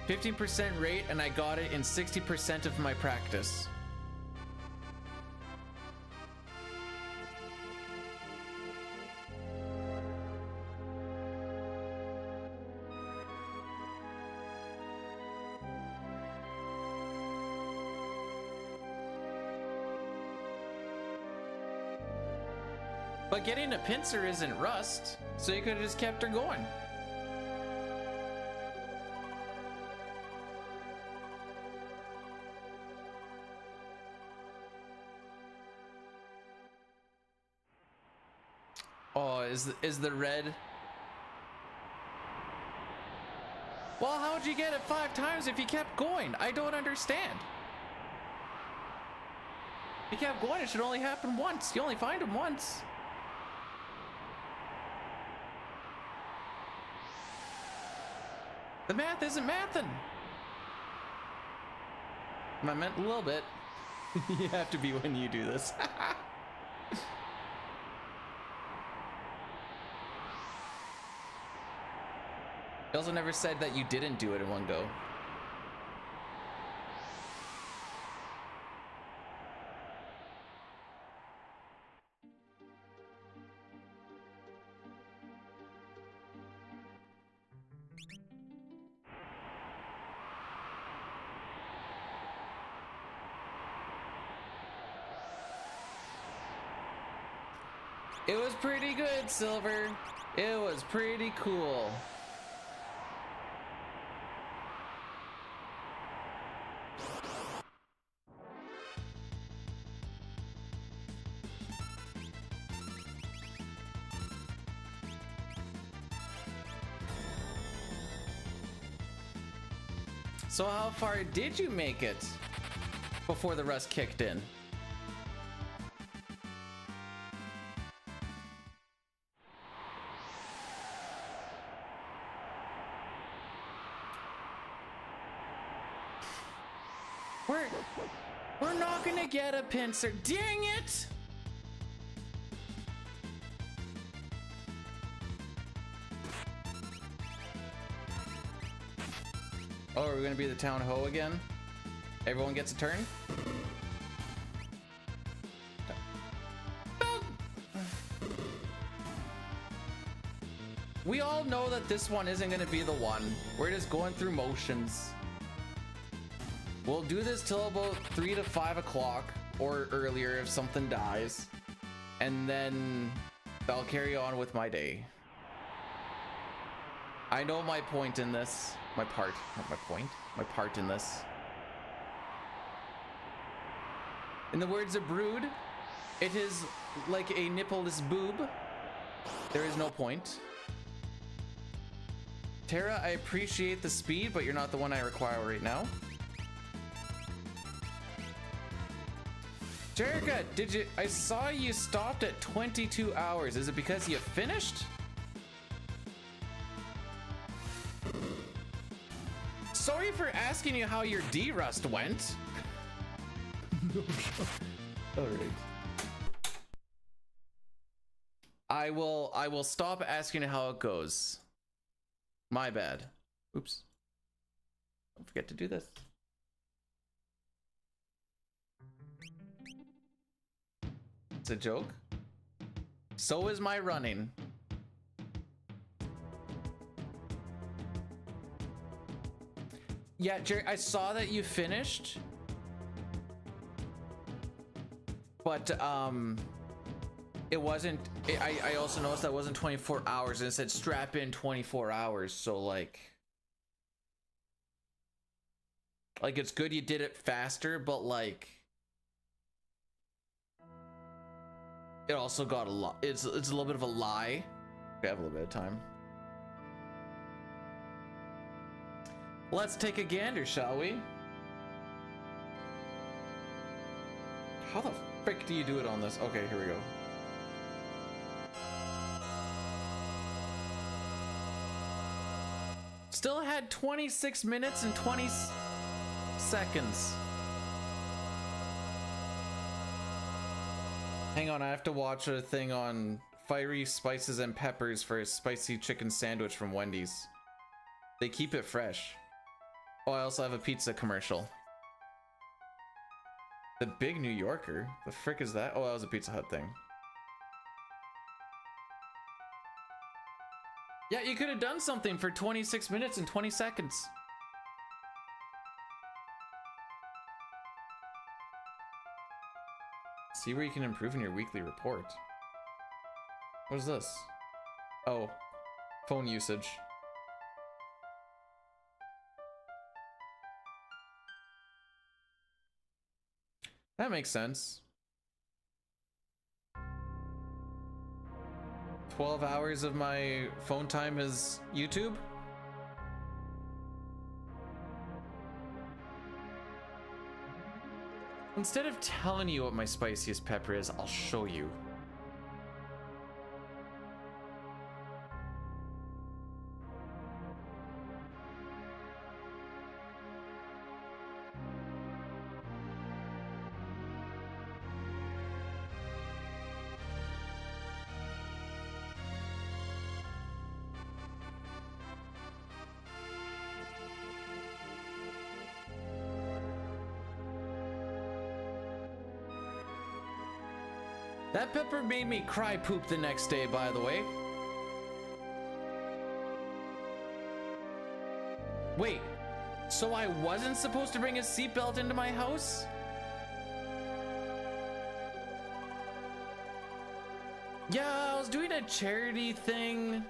%50 rate, and I got it in 60% of my practice. But getting a pincer isn't rust, so you could have just kept her going. Oh, is the red? Well, how'd you get it 5 times if you kept going? I don't understand. If you kept going, it should only happen once. You only find him once. The math isn't mathing. I meant a little bit. You have to be when you do this. You also never said that you didn't do it in one go. It was pretty good, Silver. It was pretty cool. So how far did you make it before the rust kicked in? We're not gonna get a pincer. Dang it! Oh, are we gonna be the town ho again? Everyone gets a turn? We all know that this one isn't gonna be the one. We're just going through motions. We'll do this till about 3 to 5 o'clock or earlier if something dies. And then I'll carry on with my day. I know my point in this. My part, not my point. My part in this. In the words of Brood, it is like a nippleless boob. There is no point. Tara, I appreciate the speed, but you're not the one I require right now. Jerica, I saw you stopped at 22 hours. Is it because you finished? Sorry for asking you how your D-Rust went. All right. I will stop asking how it goes. My bad. Oops. Don't forget to do this. It's a joke. So is my running. Yeah, Jerry, I saw that you finished. But it wasn't I also noticed that it wasn't 24 hours and it said strap in 24 hours, so like it's good you did it faster, but like it also got a lot. It's a little bit of a lie. We have a little bit of time. Let's take a gander, shall we? How the frick do you do it on this? Okay, here we go. Still had 26 minutes and 20 seconds. Hang on, I have to watch a thing on fiery spices and peppers for a spicy chicken sandwich from Wendy's. They keep it fresh. Oh, I also have a pizza commercial. The Big New Yorker? The frick is that? Oh, that was a Pizza Hut thing. Yeah, you could have done something for 26 minutes and 20 seconds. See where you can improve in your weekly report. What is this? Oh, phone usage. That makes sense. 12 hours of my phone time is YouTube. Instead of telling you what my spiciest pepper is, I'll show you. That pepper made me cry poop the next day, by the way. Wait, so I wasn't supposed to bring a seatbelt into my house? Yeah, I was doing a charity thing. And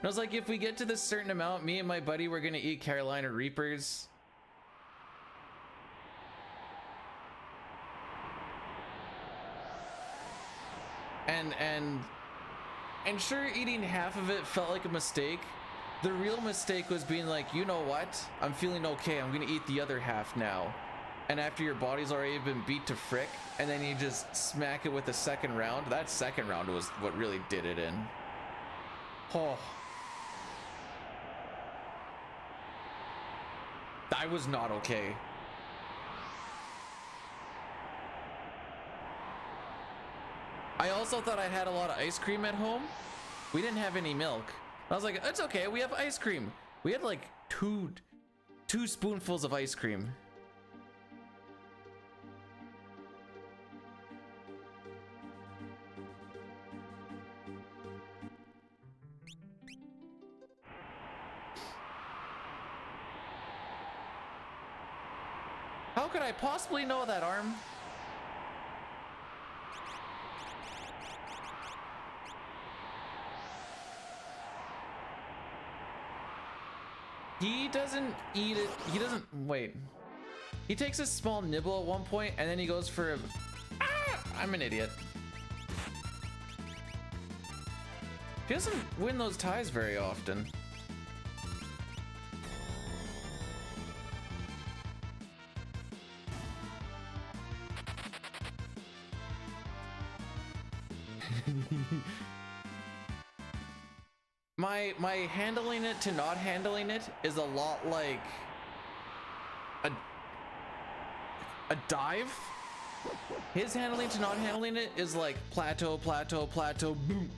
I was like, if we get to this certain amount, me and my buddy were gonna eat Carolina Reapers. And sure, eating half of it felt like a mistake. The real mistake was being like, you know what? I'm feeling okay. I'm gonna eat the other half now. And after your body's already been beat to frick, and then you just smack it with the second round. That second round was what really did it in. Oh. I was not okay. I also thought I had a lot of ice cream at home. We didn't have any milk. I was like, it's okay, we have ice cream. We had like two spoonfuls of ice cream. How could I possibly know that, Arm? He doesn't eat it. He doesn't. Wait. He takes a small nibble at one point and then he goes for a. Ah! I'm an idiot. He doesn't win those ties very often. My handling it to not handling it is a lot like a dive. His handling to not handling it is like plateau, plateau, plateau, boom.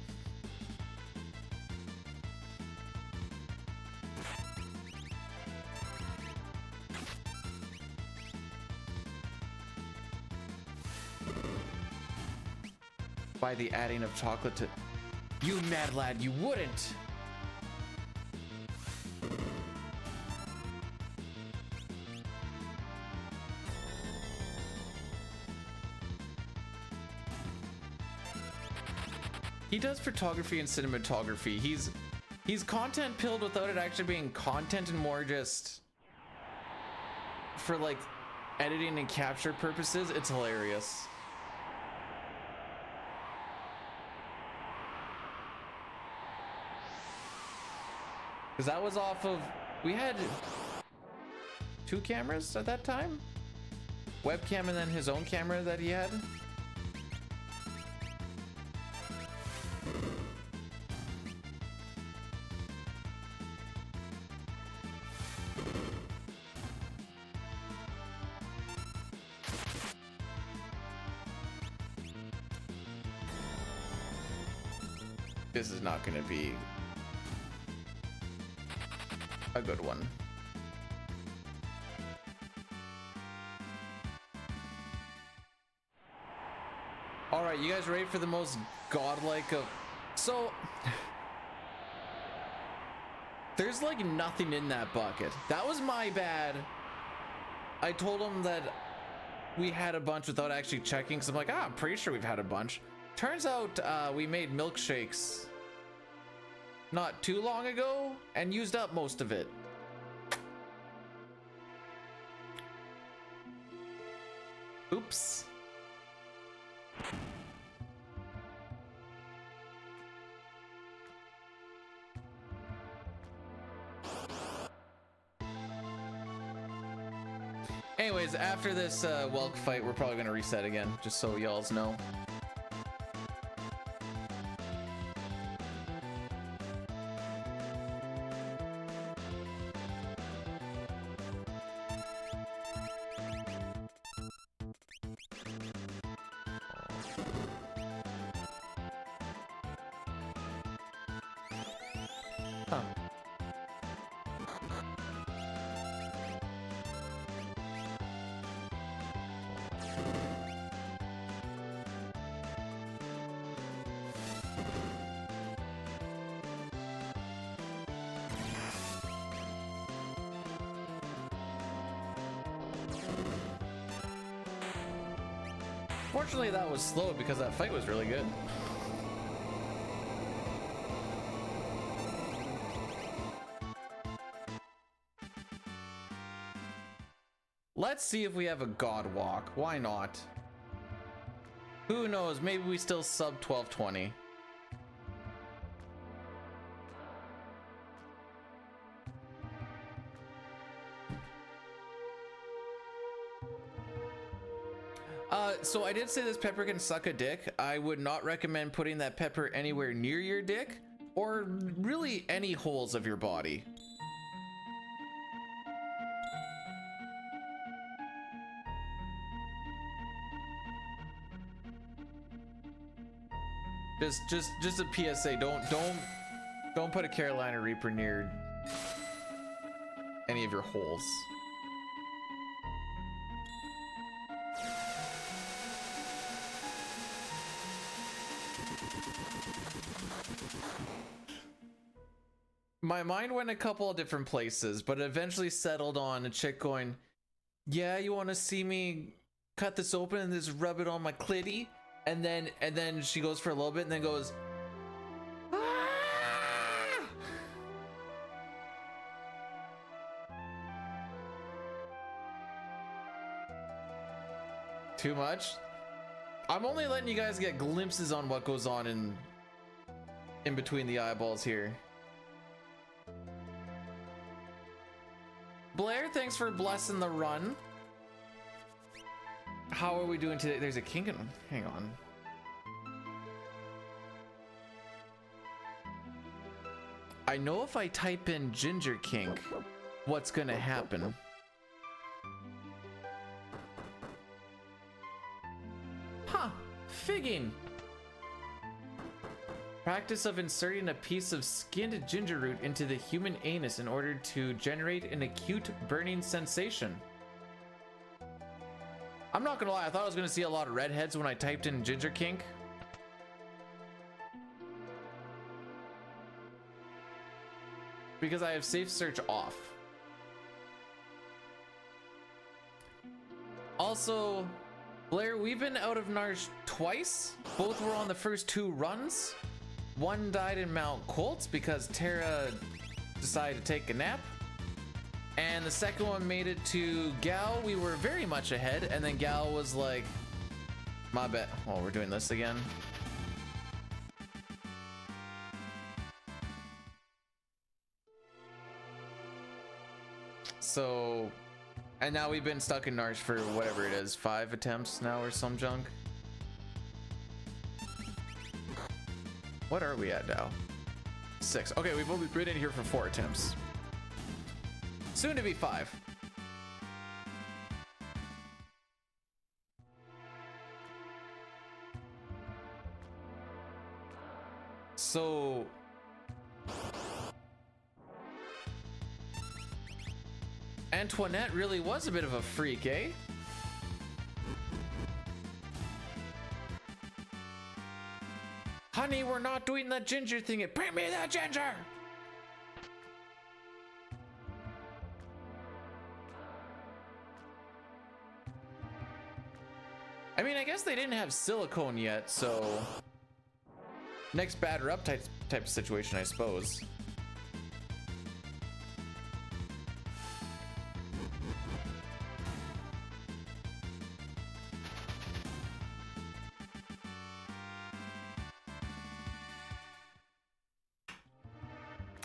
By the adding of chocolate to... You mad lad, you wouldn't! He does photography and cinematography. He's content pilled without it actually being content and more just for like editing and capture purposes. It's hilarious. Because that was off of, we had 2 cameras at that time? Webcam and then his own camera that he had. This is not going to be a good one. All right, you guys ready for the most godlike of... So there's like nothing in that bucket. That was my bad. I told him that we had a bunch without actually checking, because I'm like, I'm pretty sure we've had a bunch. Turns out we made milkshakes not too long ago and used up most of it. Oops. Anyways, after this Welk fight, we're probably gonna reset again, just so y'all's know. Huh. Fortunately, that was slow because that fight was really good. Let's see if we have a God Walk. Why not? Who knows? Maybe we still sub 1220. So I did say this pepper can suck a dick. I would not recommend putting that pepper anywhere near your dick or really any holes of your body. Just a PSA. Don't put a Carolina Reaper near any of your holes. My mind went a couple of different places, but it eventually settled on a chick going, "Yeah, you want to see me cut this open and just rub it on my clitty?" And then she goes for a little bit and then goes, "Ah!" Too much? I'm only letting you guys get glimpses on what goes on in between the eyeballs here. Blair, thanks for blessing the run. How are we doing today? There's a kink in. Hang on. I know if I type in ginger kink, what's gonna happen. Huh, figging. Practice of inserting a piece of skinned ginger root into the human anus in order to generate an acute burning sensation. I'm not gonna lie, I thought I was gonna see a lot of redheads when I typed in ginger kink. Because I have safe search off. Also, Blair, we've been out of Narsh twice. Both were on the first 2 runs. One died in Mount Colts because Tara decided to take a nap. And the second one made it to Gal. We were very much ahead. And then Gal was like, my bad. Oh, we're doing this again. So, and now we've been stuck in Narsh for whatever it is, 5 attempts now or some junk. What are we at now? 6. Okay, we've only been in here for 4 attempts. Soon to be 5. So... Antoinette really was a bit of a freak, eh? Honey, we're not doing the ginger thing. Bring me that ginger! I mean, I guess they didn't have silicone yet, so... Next batter up type of situation, I suppose.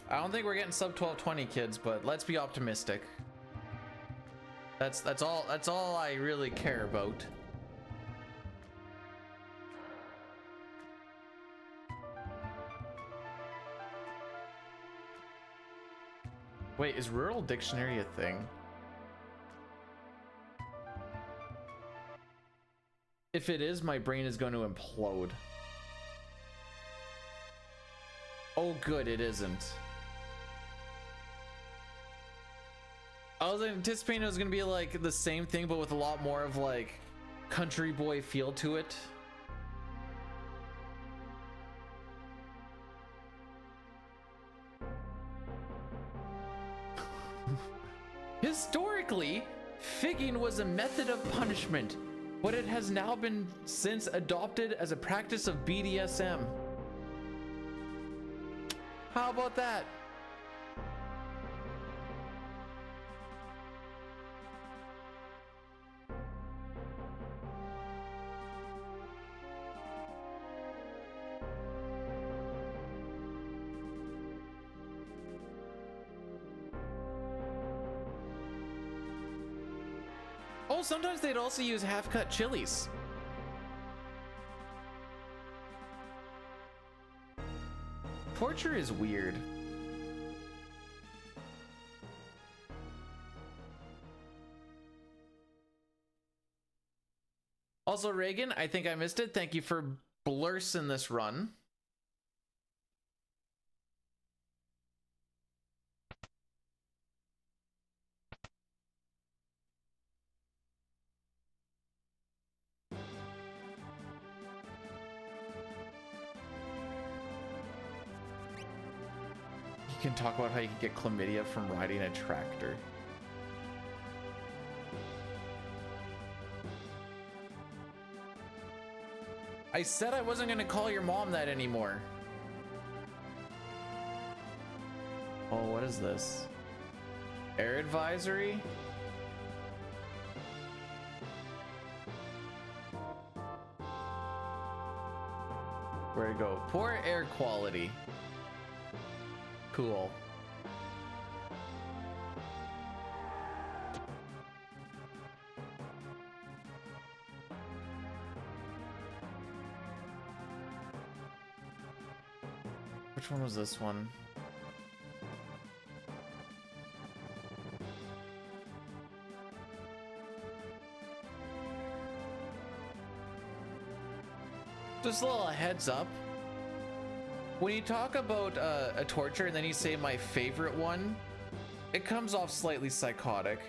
I don't think we're getting sub 1220 kids, but let's be optimistic. That's all I really care about. Wait, is rural dictionary a thing? If it is, my brain is going to implode. Oh good, it isn't. I was anticipating it was gonna be like the same thing, but with a lot more of like country boy feel to it. Historically, figging was a method of punishment, but it has now been since adopted as a practice of BDSM. How about that? Oh, sometimes they'd also use half-cut chilies. Torture is weird. Also, Reagan, I think I missed it. Thank you for blursing this run. can talk about how you can get chlamydia from riding a tractor. I said I wasn't gonna call your mom that anymore. Oh, what is this? Air advisory? Where to go? Poor air quality. Cool. Which one was this one? Just a little heads up. When you talk about a torture and then you say my favorite one, it comes off slightly psychotic.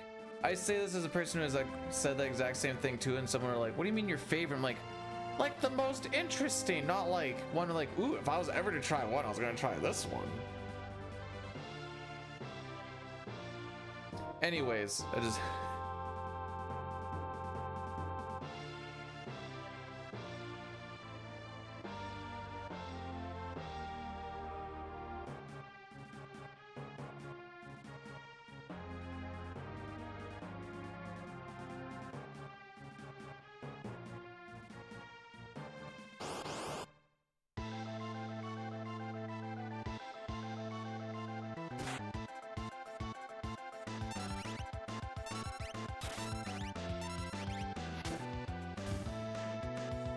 I say this as a person who has like said the exact same thing too, and someone were like, "What do you mean your favorite?" I'm like the most interesting, not like one like, "Ooh, if I was ever to try one, I was gonna try this one." Anyways, I just.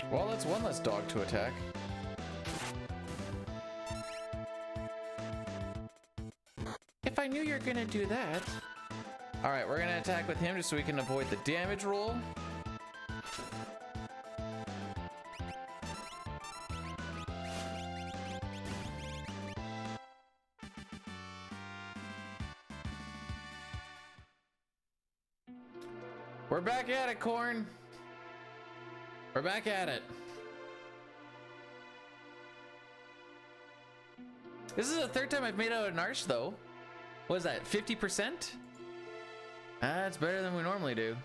Well, that's one less dog to attack. If I knew you were gonna do that. All right, we're gonna attack with him just so we can avoid the damage roll. We're back at it, Corn. We're back at it. This is the third time I've made out an Narsh, though. What is that, 50%? That's better than we normally do.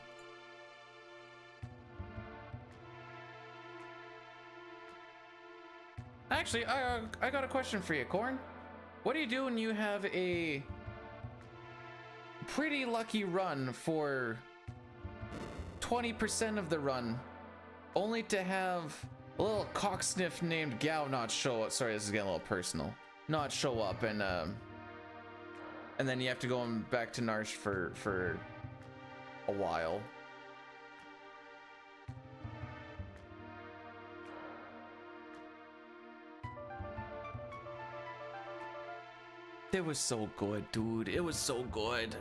Actually, I got a question for you, Corn. What do you do when you have a pretty lucky run for 20% of the run, only to have a little cocksniff named Gao not show up? Sorry, this is getting a little personal. Not show up, and then you have to go back to Narsh for a while. It was so good, dude. It was so good.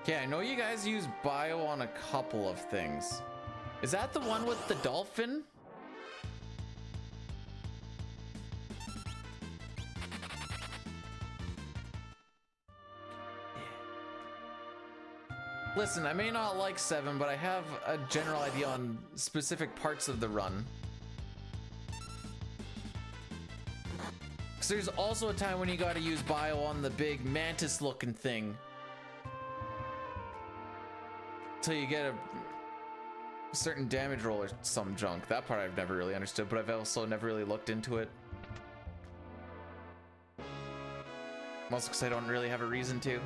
Okay, I know you guys use bio on a couple of things. Is that the one with the dolphin? Listen, I may not like 7, but I have a general idea on specific parts of the run. Because there's also a time when you gotta use bio on the big mantis looking thing. Till you get a certain damage roll or some junk. That part I've never really understood, but I've also never really looked into it. Mostly because I don't really have a reason to.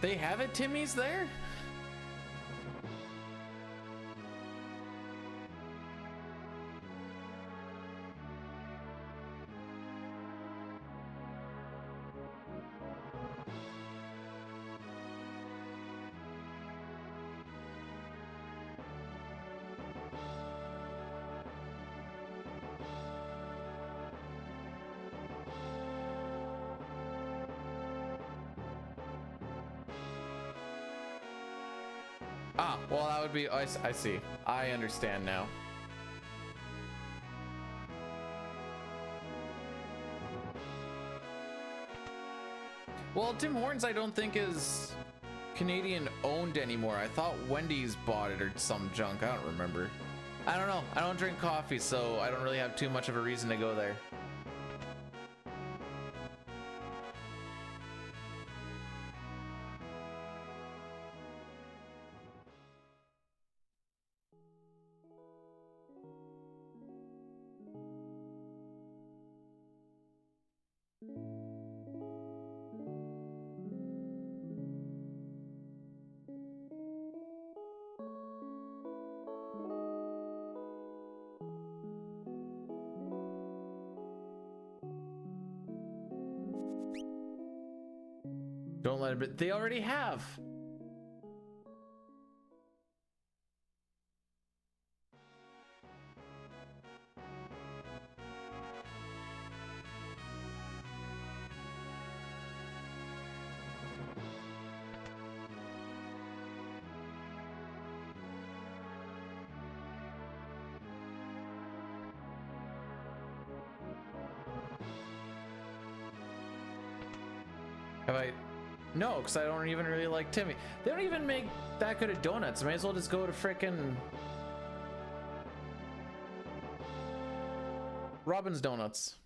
They have it, Timmy's there? Ah, well, that would be, I see. I understand now. Well, Tim Hortons I don't think is Canadian owned anymore. I thought Wendy's bought it or some junk. I don't remember. I don't know. I don't drink coffee, so I don't really have too much of a reason to go there. Don't let it be. They already have. Have I? No, because I don't even really like Timmy. They don't even make that good of donuts. I might as well just go to frickin' Robin's Donuts.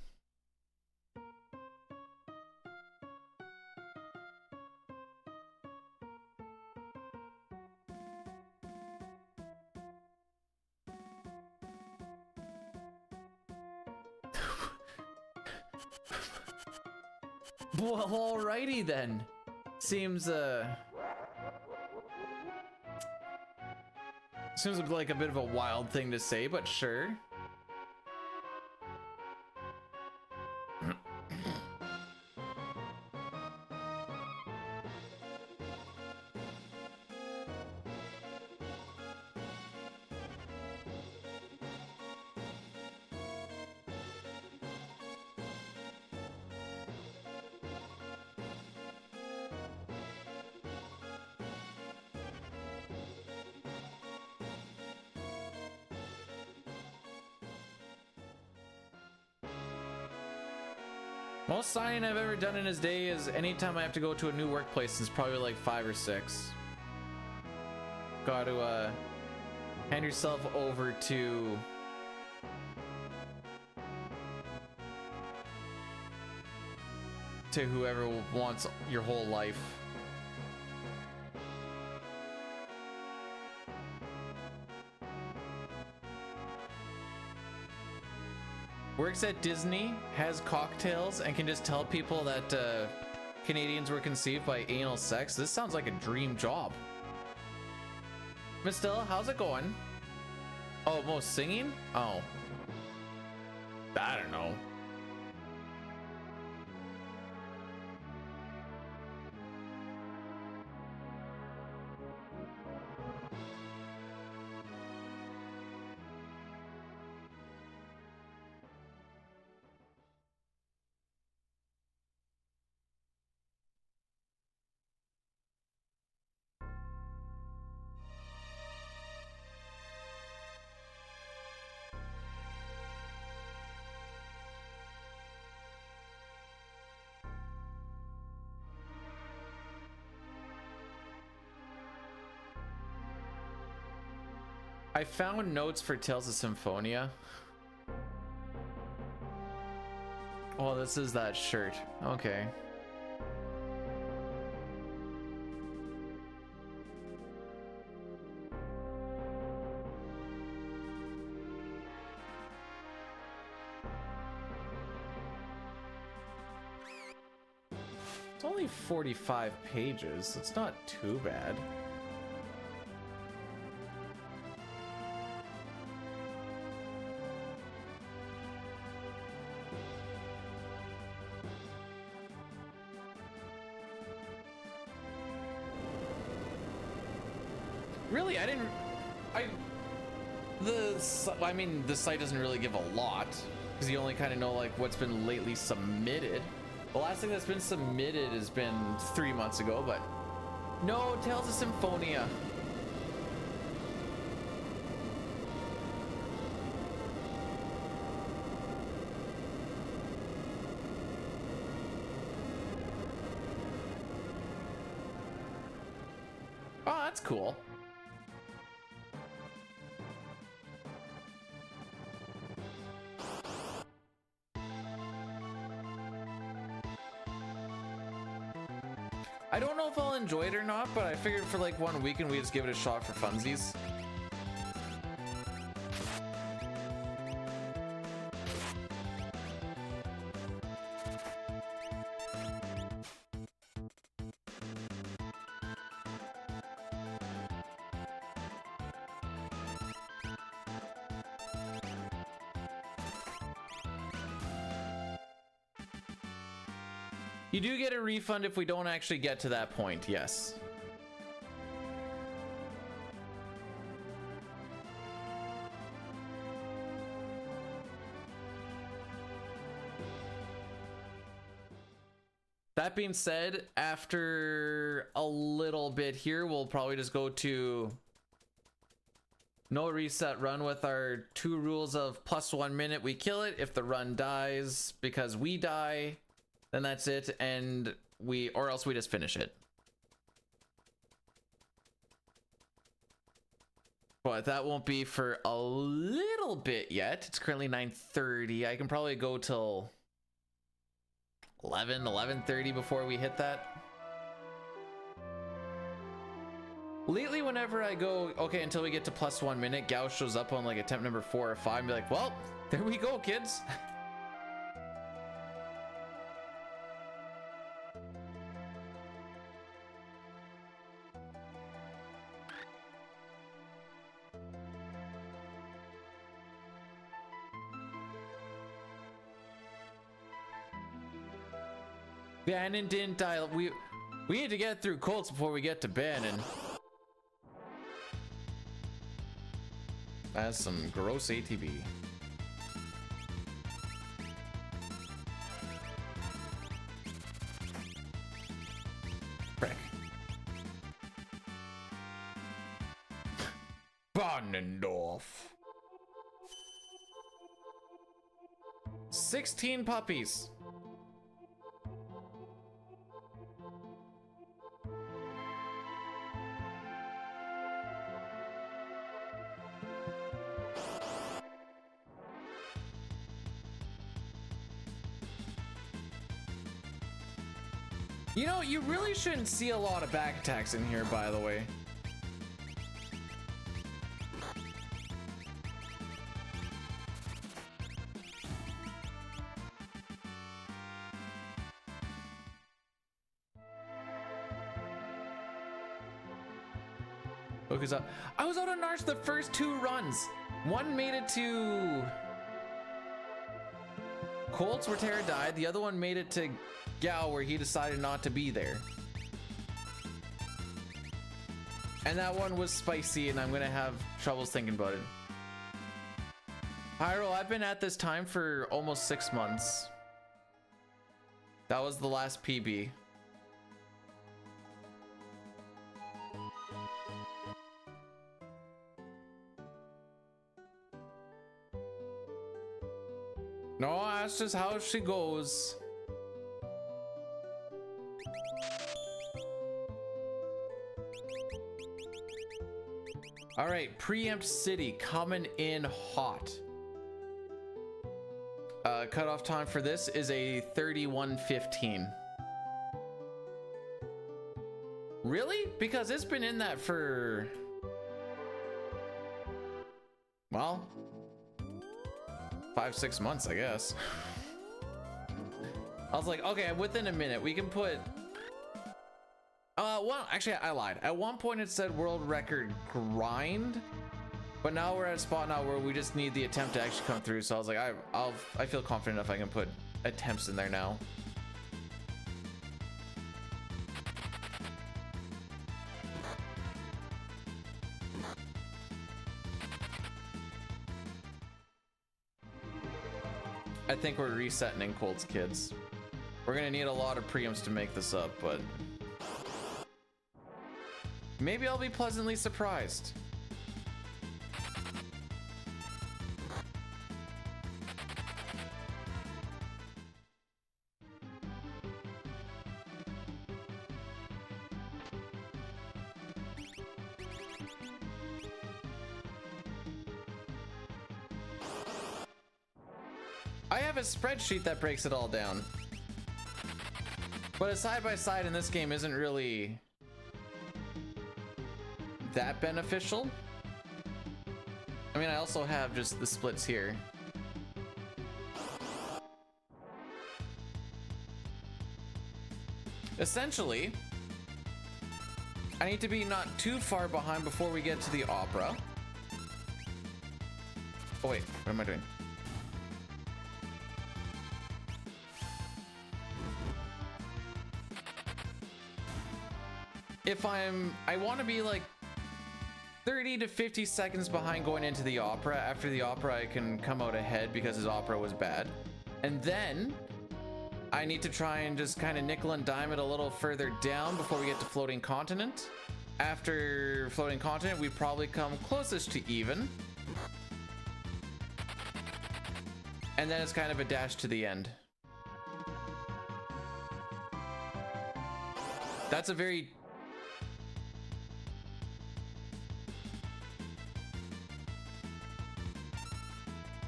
Well, alrighty then. Seems like a bit of a wild thing to say, but sure. Most signing I've ever done in his day is anytime I have to go to a new workplace since probably like 5 or 6. Got to hand yourself over to whoever wants your whole life. Works at Disney, has cocktails, and can just tell people that Canadians were conceived by anal sex. This sounds like a dream job. Miss Stella, how's it going? Oh, most singing? Oh. I don't know. I found notes for Tales of Symphonia. Oh, this is that shirt. Okay. It's only 45 pages. It's not too bad. Really, I mean, the site doesn't really give a lot because you only kind of know like what's been lately submitted. The last thing that's been submitted has been 3 months ago, but no, Tales of Symphonia. that's cool. I don't know if I'll enjoy it or not, but I figured for like 1 weekend we just give it a shot for funsies. You do get a refund if we don't actually get to that point, yes. That being said, after a little bit here, we'll probably just go to no reset run with our 2 rules of +1 minute, we kill it. If the run dies because we die, then that's it, and or else we just finish it. But that won't be for a little bit yet. It's currently 9:30. I can probably go till 11:30 before we hit that. Lately, whenever I go, okay, until we get to +1 minute, Gauss shows up on like attempt number 4 or 5 and be like, well, there we go, kids. Bannon didn't die. We need to get through Colts before we get to Bannon. That's some gross ATV. Frick. Bonnendorf. 16 puppies. You know, you really shouldn't see a lot of back attacks in here, by the way. Look who's up. I was out on Narch the first 2 runs. One made it to Colts where Tara died. The other one made it to Gao where he decided not to be there. And that one was spicy and I'm gonna have troubles thinking about it. Pyro, I've been at this time for almost 6 months. That was the last PB. No, that's just how she goes. All right, Preempt City coming in hot. Cutoff time for this is a 31:15. Really? Because it's been in that for, well, 5-6 months, I guess. I was like, okay, within a minute we can put well, actually I lied. At one point it said world record grind, but now we're at a spot now where we just need the attempt to actually come through. So I was like, I feel confident enough I can put attempts in there now. I think we're resetting in Colts, kids. We're gonna need a lot of preempts to make this up, but maybe I'll be pleasantly surprised. I have a spreadsheet that breaks it all down. But a side-by-side in this game isn't really that beneficial. I mean, I also have just the splits here. Essentially, I need to be not too far behind before we get to the opera. Oh wait, what am I doing? If I want to be like 30 to 50 seconds behind going into the opera. After the opera, I can come out ahead because his opera was bad. And then I need to try and just kind of nickel and dime it a little further down before we get to Floating Continent. After Floating Continent, we probably come closest to even. And then it's kind of a dash to the end. That's a very...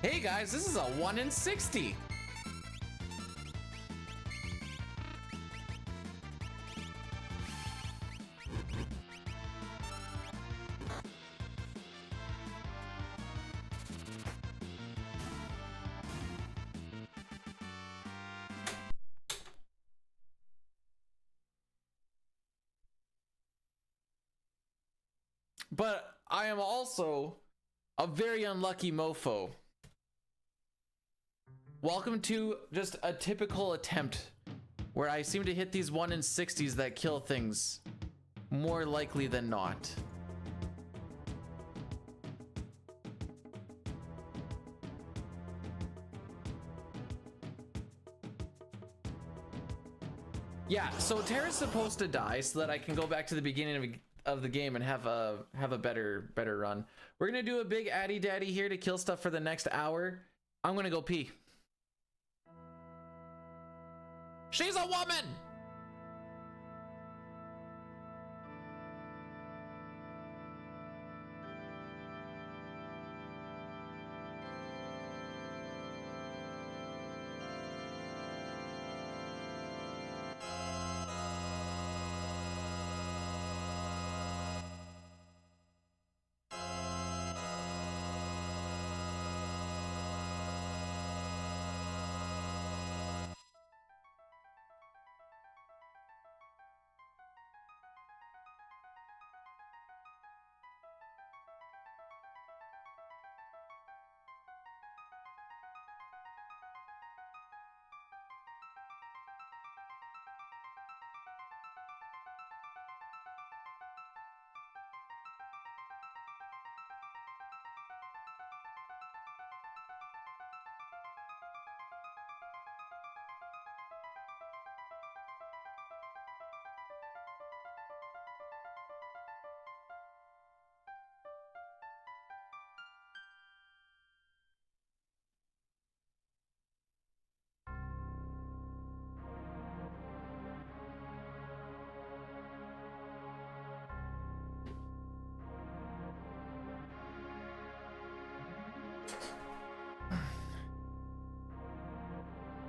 Hey guys, this is a 1 in 60. But I am also a very unlucky mofo. Welcome to just a typical attempt where I seem to hit these 1 in 60s that kill things more likely than not. Yeah, so Terra's supposed to die so that I can go back to the beginning of the game and have a better run. We're gonna do a big addy daddy here to kill stuff for the next hour. I'm gonna go pee. She's a woman!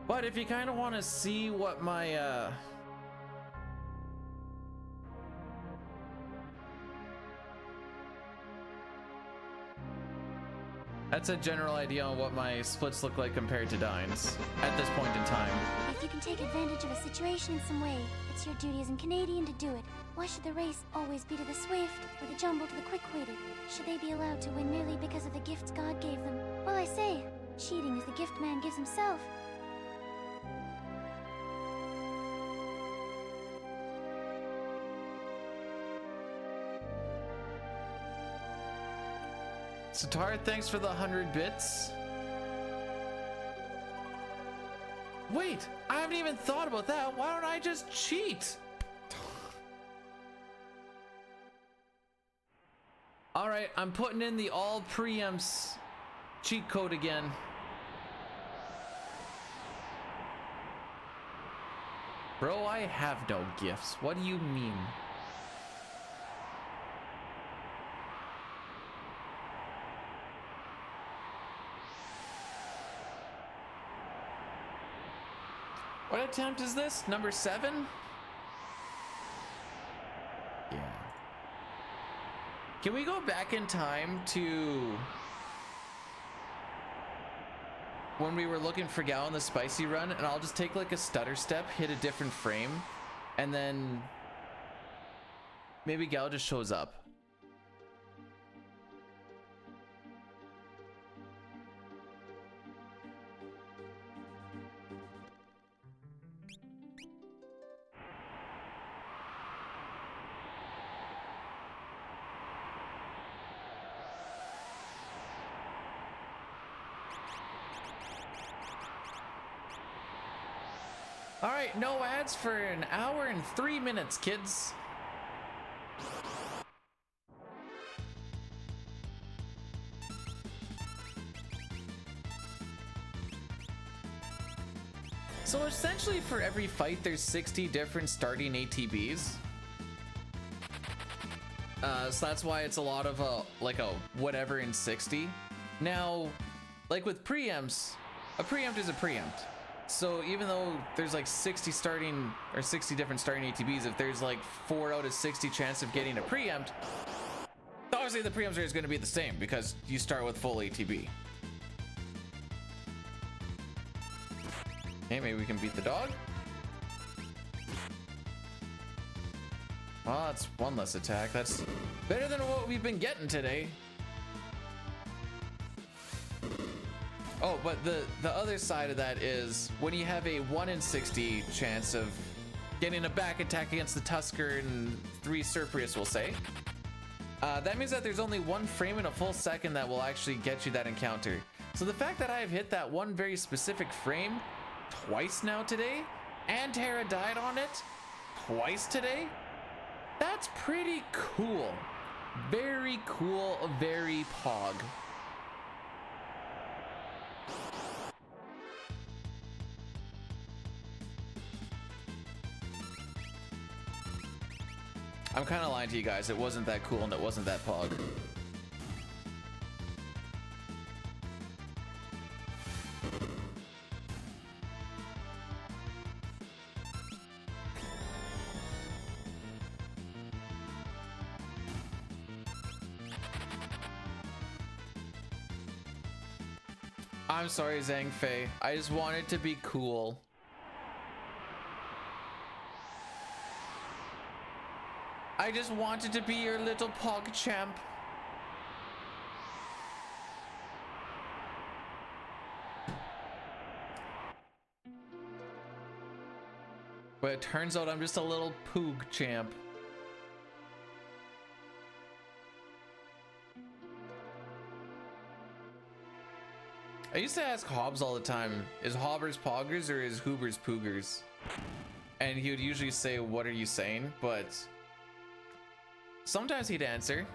But if you kind of want to see what my that's a general idea on what my splits look like compared to Dines at this point in time. If you can take advantage of a situation in some way, it's your duty as a Canadian to do it. Why should the race always be to the swift or the jumbo to the quick-witted? Should they be allowed to win merely because of the gifts God gave them? Well, I say, cheating is the gift man gives himself. Satar, thanks for the 100 bits. Wait, I haven't even thought about that. Why don't I just cheat? All right, I'm putting in the all preempts cheat code again. Bro, I have no gifts. What do you mean? What attempt is this? Number 7? Yeah. Can we go back in time to when we were looking for Gal in the spicy run, and I'll just take like a stutter step, hit a different frame, and then maybe Gal just shows up. All right, no ads for an hour and 3 minutes, kids. So essentially for every fight, there's 60 different starting ATBs. So that's why it's a lot of like a whatever in 60. Now, like with preempts, a preempt is a preempt. So even though there's like 60 different starting ATBs, if there's like 4 out of 60 chance of getting a preempt, obviously the preempts are going to be the same because you start with full ATB. Okay, maybe we can beat the dog. Well, that's one less attack. That's better than what we've been getting today. Oh, but the other side of that is when you have a 1 in 60 chance of getting a back attack against the Tusker and 3 Serperius, we'll say. That means that there's only 1 frame in a full second that will actually get you that encounter. So the fact that I have hit that one very specific frame twice now today, and Terra died on it twice today, that's pretty cool. Very cool, very pog. I'm kind of lying to you guys. It wasn't that cool and it wasn't that pog. I'm sorry, Zhang Fei. I just wanted to be cool. I just wanted to be your little pog champ. But it turns out I'm just a little poog champ. I used to ask Hobbs all the time, is Hobbers poggers or is Hoobers poogers? And he would usually say, what are you saying? But sometimes he'd answer.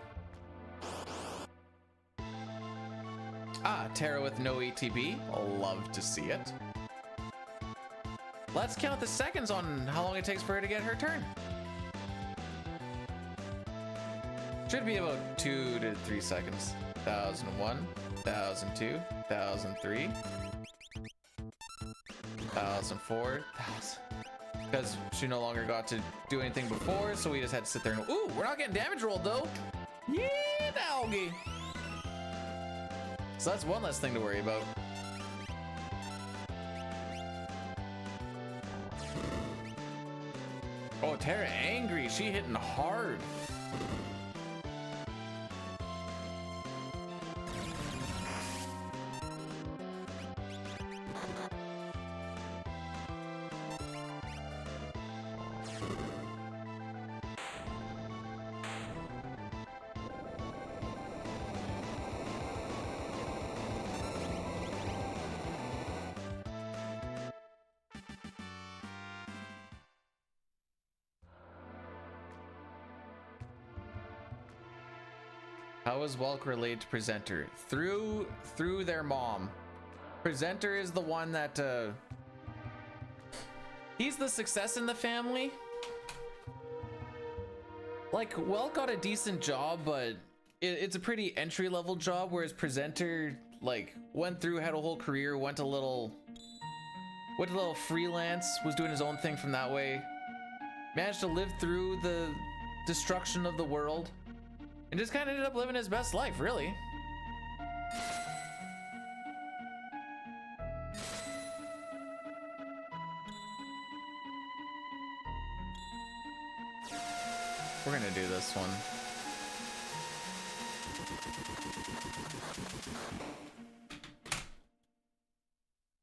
Ah, Terra with no ATB. I'll love to see it. Let's count the seconds on how long it takes for her to get her turn. Should be about 2 to 3 seconds. 1001, 1002, 1003, 1004, 1000. Because she no longer got to do anything before, so we just had to sit there and ooh, we're not getting damage rolled though. Yeah, doggy. So that's one less thing to worry about. Oh, Terra angry. She hitting hard. How is Welk related to Presenter? Through their mom. Presenter is the one that he's the success in the family. Like, Welk got a decent job, but it's a pretty entry-level job, whereas Presenter like went through, had a whole career, went a little Went a little freelance, was doing his own thing from that way. Managed to live through the destruction of the world. And just kind of ended up living his best life, really. We're gonna do this one.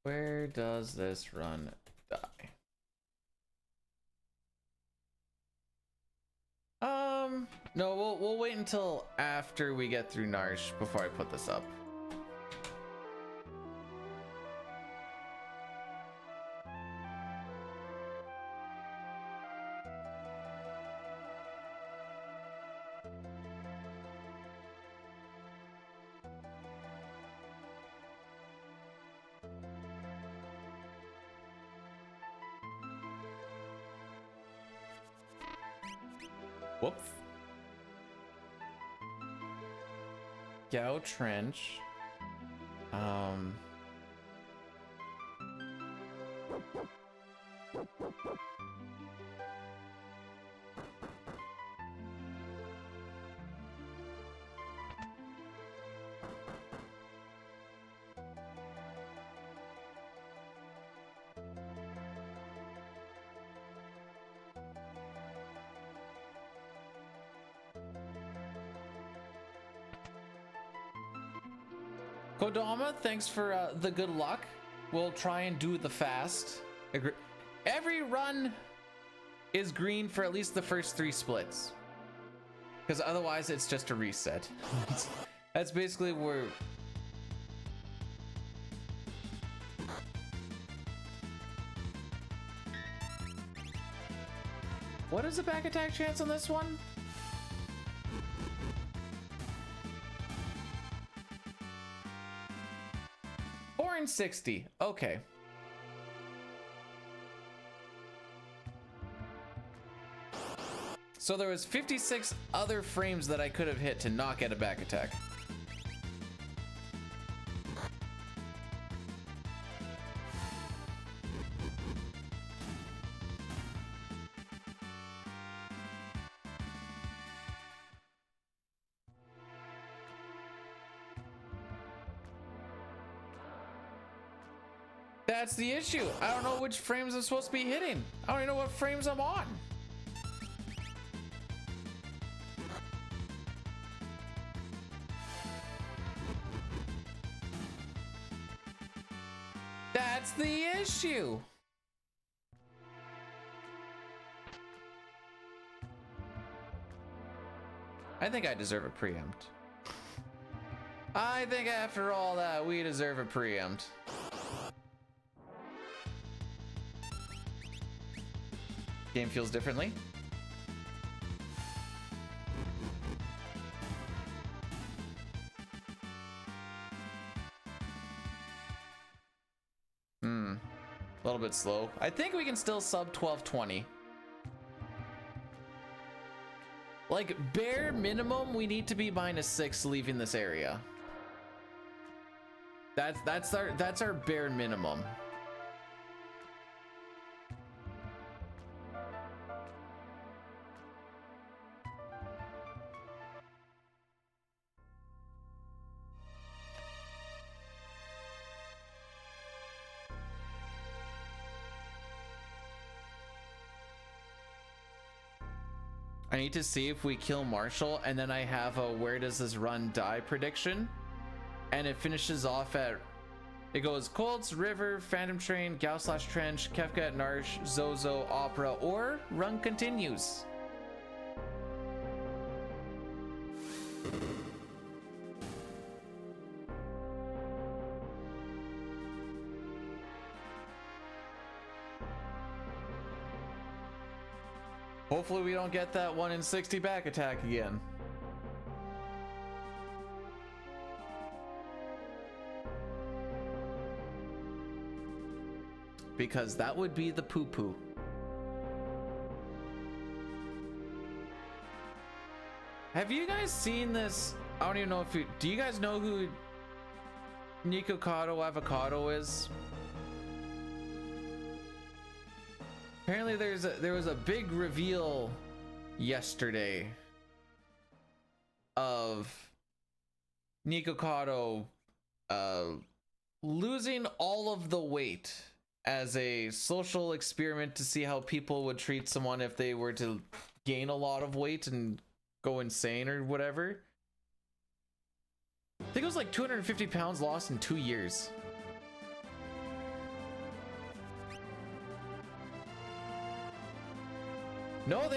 Where does this run die? No, we'll wait until after we get through Narsh before I put this up. Whoops. Gao Trench. Kodama, thanks for the good luck. We'll try and do the fast. Every run is green for at least the first 3 splits. Because otherwise it's just a reset. That's basically where... What is the back attack chance on this one? 460. Okay. So there was 56 other frames that I could have hit to not get a back attack. That's the issue. I don't know which frames I'm supposed to be hitting. I don't even know what frames I'm on. That's the issue. I think I deserve a preempt. I think after all that, we deserve a preempt. Game feels differently. A little bit slow. I think we can still sub 1220. Like bare minimum, we need to be -6 leaving this area. That's our bare minimum. I need to see if we kill Marshall, and then I have a where does this run die prediction, and it finishes off at, it goes Colts, River, Phantom Train, Gao/Trench, Kefka at Narsh, Zozo, Opera, or run continues. Hopefully we don't get that 1 in 60 back attack again. Because that would be the poo-poo. Have you guys seen this? I don't even know if you... Do you guys know who Nikocado Avocado is? Apparently there was a big reveal yesterday of Nico Cotto losing all of the weight as a social experiment to see how people would treat someone if they were to gain a lot of weight and go insane or whatever. I think it was like 250 pounds lost in 2 years. No,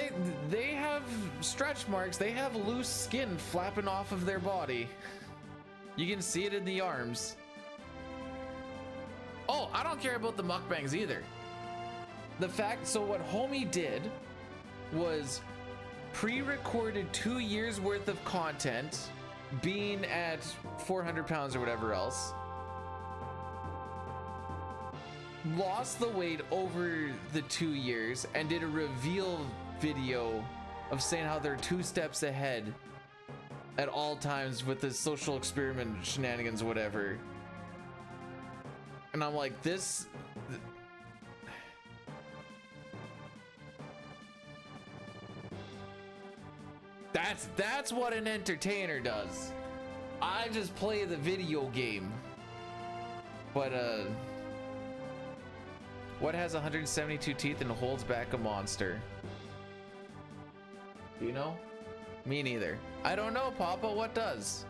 they have stretch marks. They have loose skin flapping off of their body. You can see it in the arms. Oh, I don't care about the mukbangs either. The fact, so what Homie did was pre-recorded 2 years worth of content, being at 400 pounds or whatever else. Lost the weight over the 2 years and did a reveal video of saying how they're 2 steps ahead at all times with the social experiment shenanigans, whatever. And I'm like, that's what an entertainer does. I just play the video game. But what has 172 teeth and holds back a monster? Do you know? Me neither. I don't know, Papa. What does?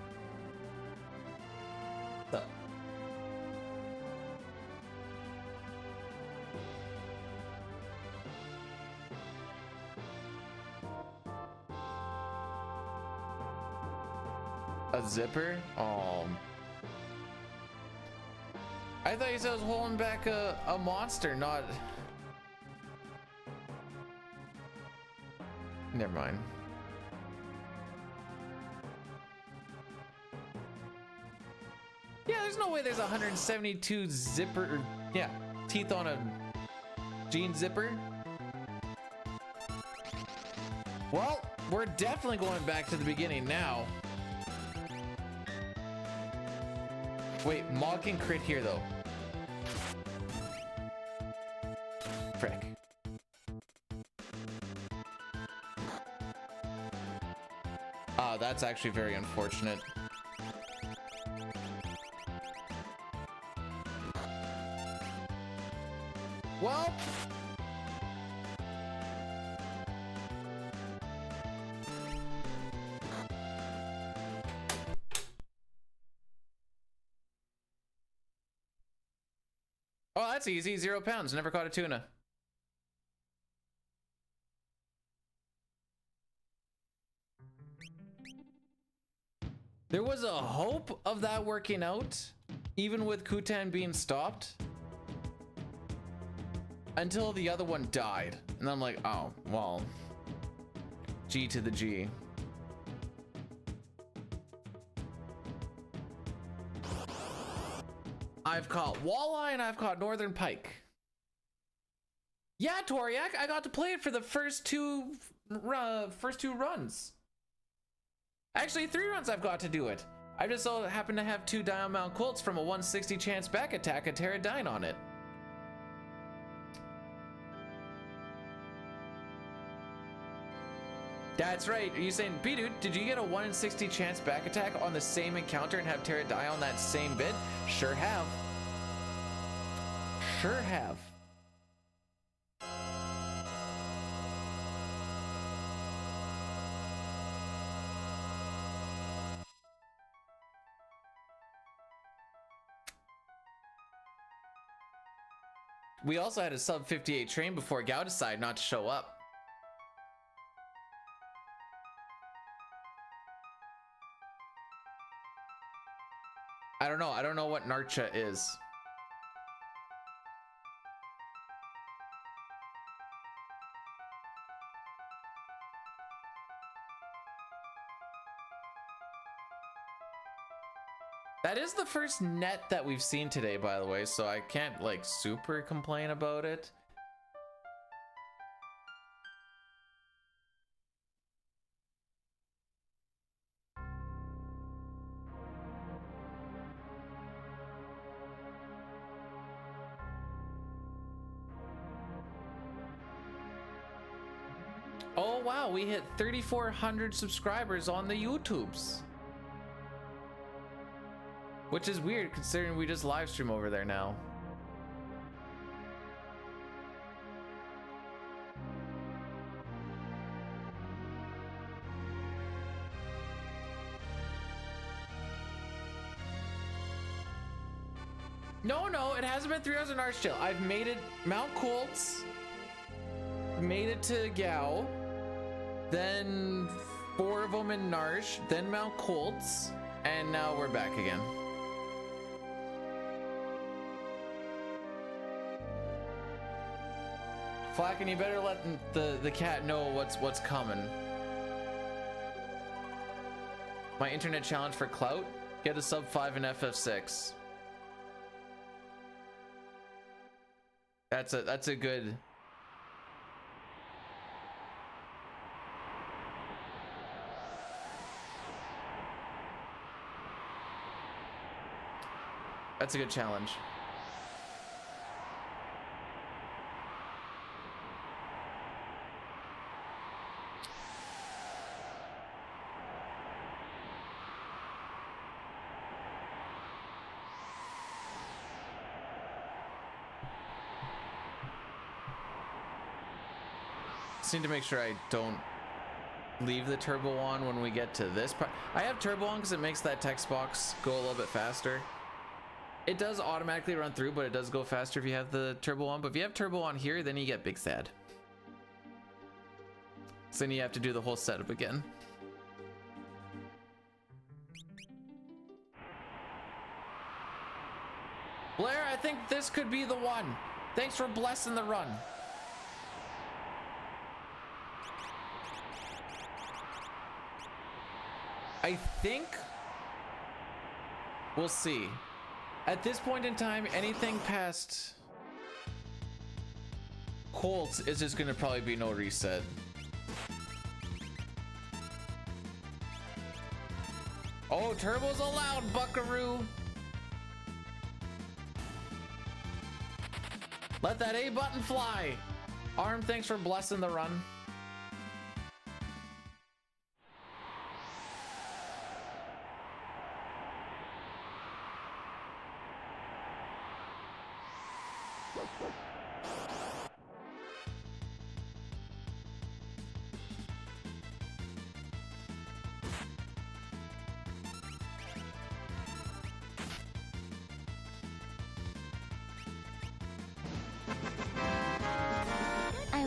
A zipper? I thought you said I was holding back a monster, not... Never mind. Yeah, there's no way there's 172 zipper... Yeah, teeth on a jean zipper. Well, we're definitely going back to the beginning now. Wait, Mog can crit here though. Frick. Oh, that's actually very unfortunate. Well, oh, that's easy. 0 pounds. Never caught a tuna. There was a hope of that working out, even with Kutan being stopped, until the other one died. And I'm like, oh, well, G to the G. I've caught walleye and I've caught northern pike. Yeah, Toriak, I got to play it for the first two runs. Actually, 3 runs I've got to do it. I just so happen to have 2 Dial Mount Colts from a 160 chance back attack and Pterodine on it. That's right. Are you saying, B-Dude, did you get a 1 in 60 chance back attack on the same encounter and have Pterodine on that same bit? Sure have. Sure have. We also had a sub 58 train before Gao decided not to show up. I don't know. I don't know what Narcha is. That is the first net that we've seen today, by the way, so I can't like super complain about it. wow, we hit 3,400 subscribers on the YouTubes. Which is weird considering we just live stream over there now. No, it hasn't been 3 hours in Arch Jail. I've made it Mount Colts, made it to Gao, then 4 of them in Narsh, then Mount Colts, and now we're back again. Flacken, you better let the cat know what's coming. My internet challenge for clout: get a sub 5 in FF6. That's a good. That's a good challenge. Just need to make sure I don't leave the turbo on when we get to this part. I have turbo on because it makes that text box go a little bit faster. It does automatically run through, but it does go faster if you have the turbo on. But if you have turbo on here, then you get big sad. So then you have to do the whole setup again. Blair, I think this could be the one. Thanks for blessing the run. I think we'll see. At this point in time, anything past Colts is just gonna probably be no reset. Oh, turbos allowed, buckaroo. Let that A button fly. Arm, thanks for blessing the run.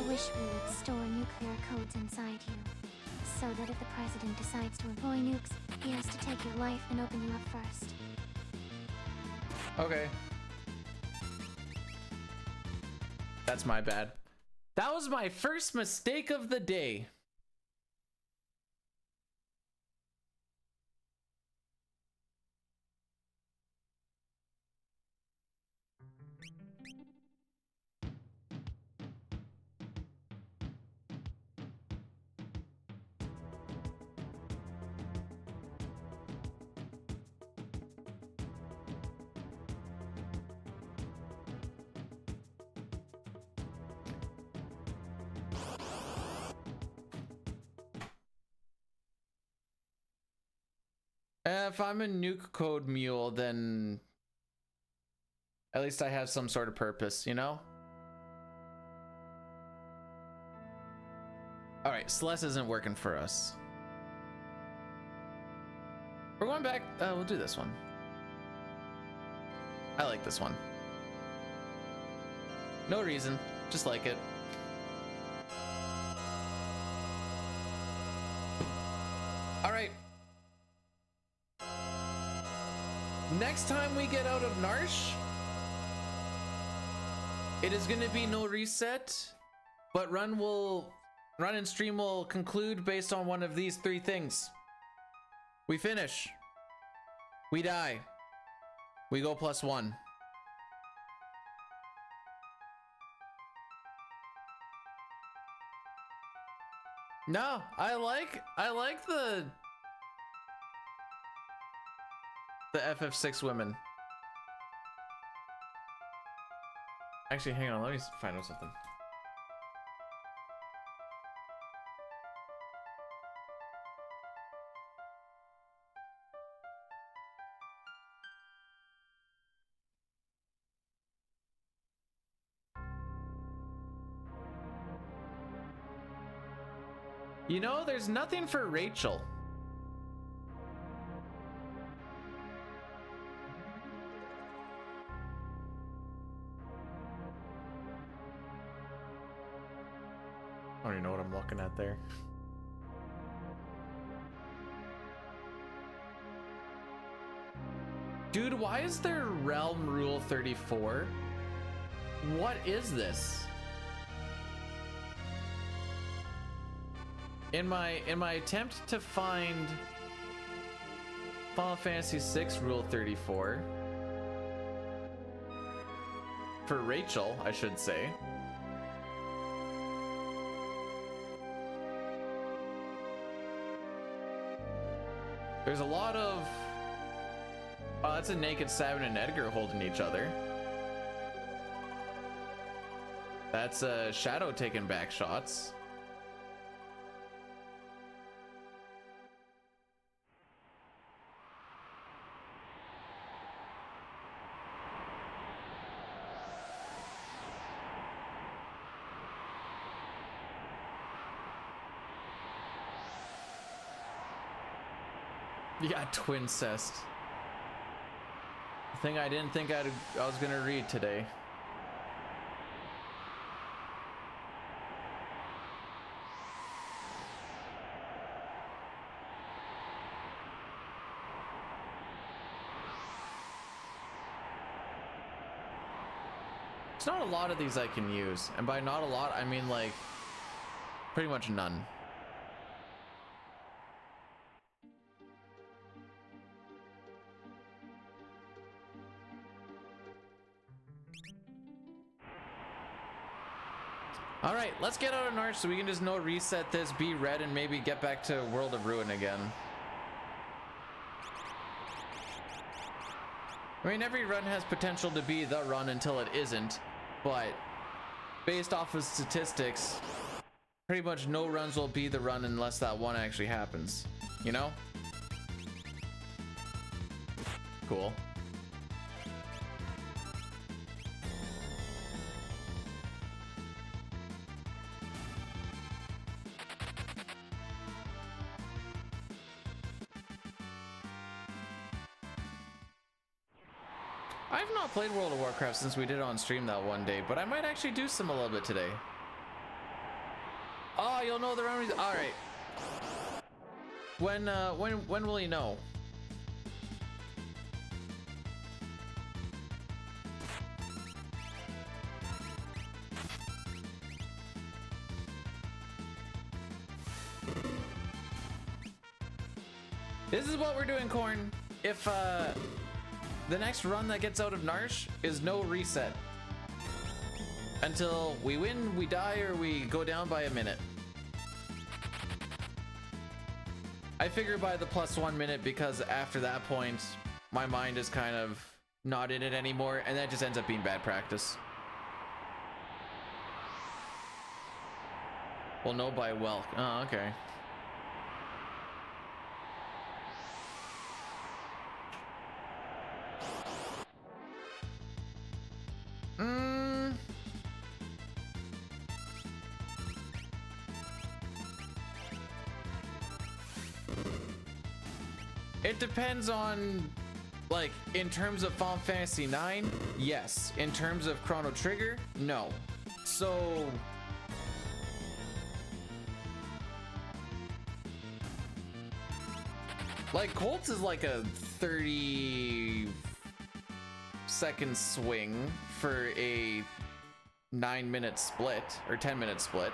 We would store nuclear codes inside you, so that if the president decides to employ nukes, he has to take your life and open you up first. Okay. That's my bad. That was my first mistake of the day. If I'm a nuke code mule, then at least I have some sort of purpose, you know? All right, Celeste isn't working for us. We're going back. We'll do this one. I like this one. No reason, just like it. All right. Next time we get out of Narsh, it is going to be no reset, but run and stream will conclude based on one of these 3 things. We finish, we die, we go +1. No, I like the FF6 women. Actually, hang on, let me find out something. You know, there's nothing for Rachel. I don't even know what I'm looking at there. Dude, why is there Realm Rule 34? What is this? In my attempt to find Final Fantasy VI Rule 34 for Rachel, I should say. There's a lot of... Oh, that's a naked Sabin and Edgar holding each other. That's Shadow taking back shots. Yeah, twincest. The thing I didn't think I was gonna read today. There's not a lot of these I can use, and by not a lot I mean like pretty much none. All right, let's get out of Narch so we can just reset this, be red, and maybe get back to World of Ruin again. I mean, every run has potential to be the run until it isn't, but based off of statistics, pretty much no runs will be the run unless that one actually happens, you know? Cool. I've not played World of Warcraft since we did it on stream that one day, but I might actually do some a little bit today. Oh, you'll know the remedies. All right. When will you know? This is what we're doing, Corn. If the next run that gets out of Narsh is no reset until we win, we die, or we go down by a minute. I figure by the +1 minute, because after that point my mind is kind of not in it anymore, and that just ends up being bad practice. Well, no, by well. Oh, okay. It depends on, like, in terms of Final Fantasy 9, yes. In terms of Chrono Trigger, no. So like, Colts is like a 30-second swing for a 9-minute split or 10-minute split.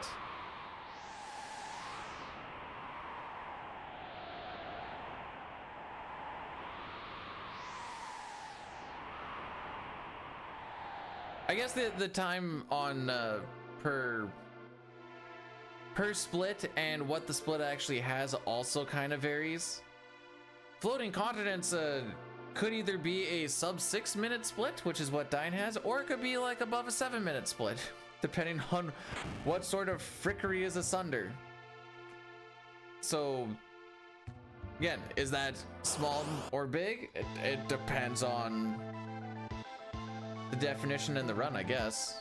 I guess the time on per split and what the split actually has also kind of varies. Floating Continents could either be a sub 6-minute split, which is what Dine has, or it could be like above a 7-minute split, depending on what sort of frickery is asunder. So again, is that small or big? It depends on the definition in the run, I guess.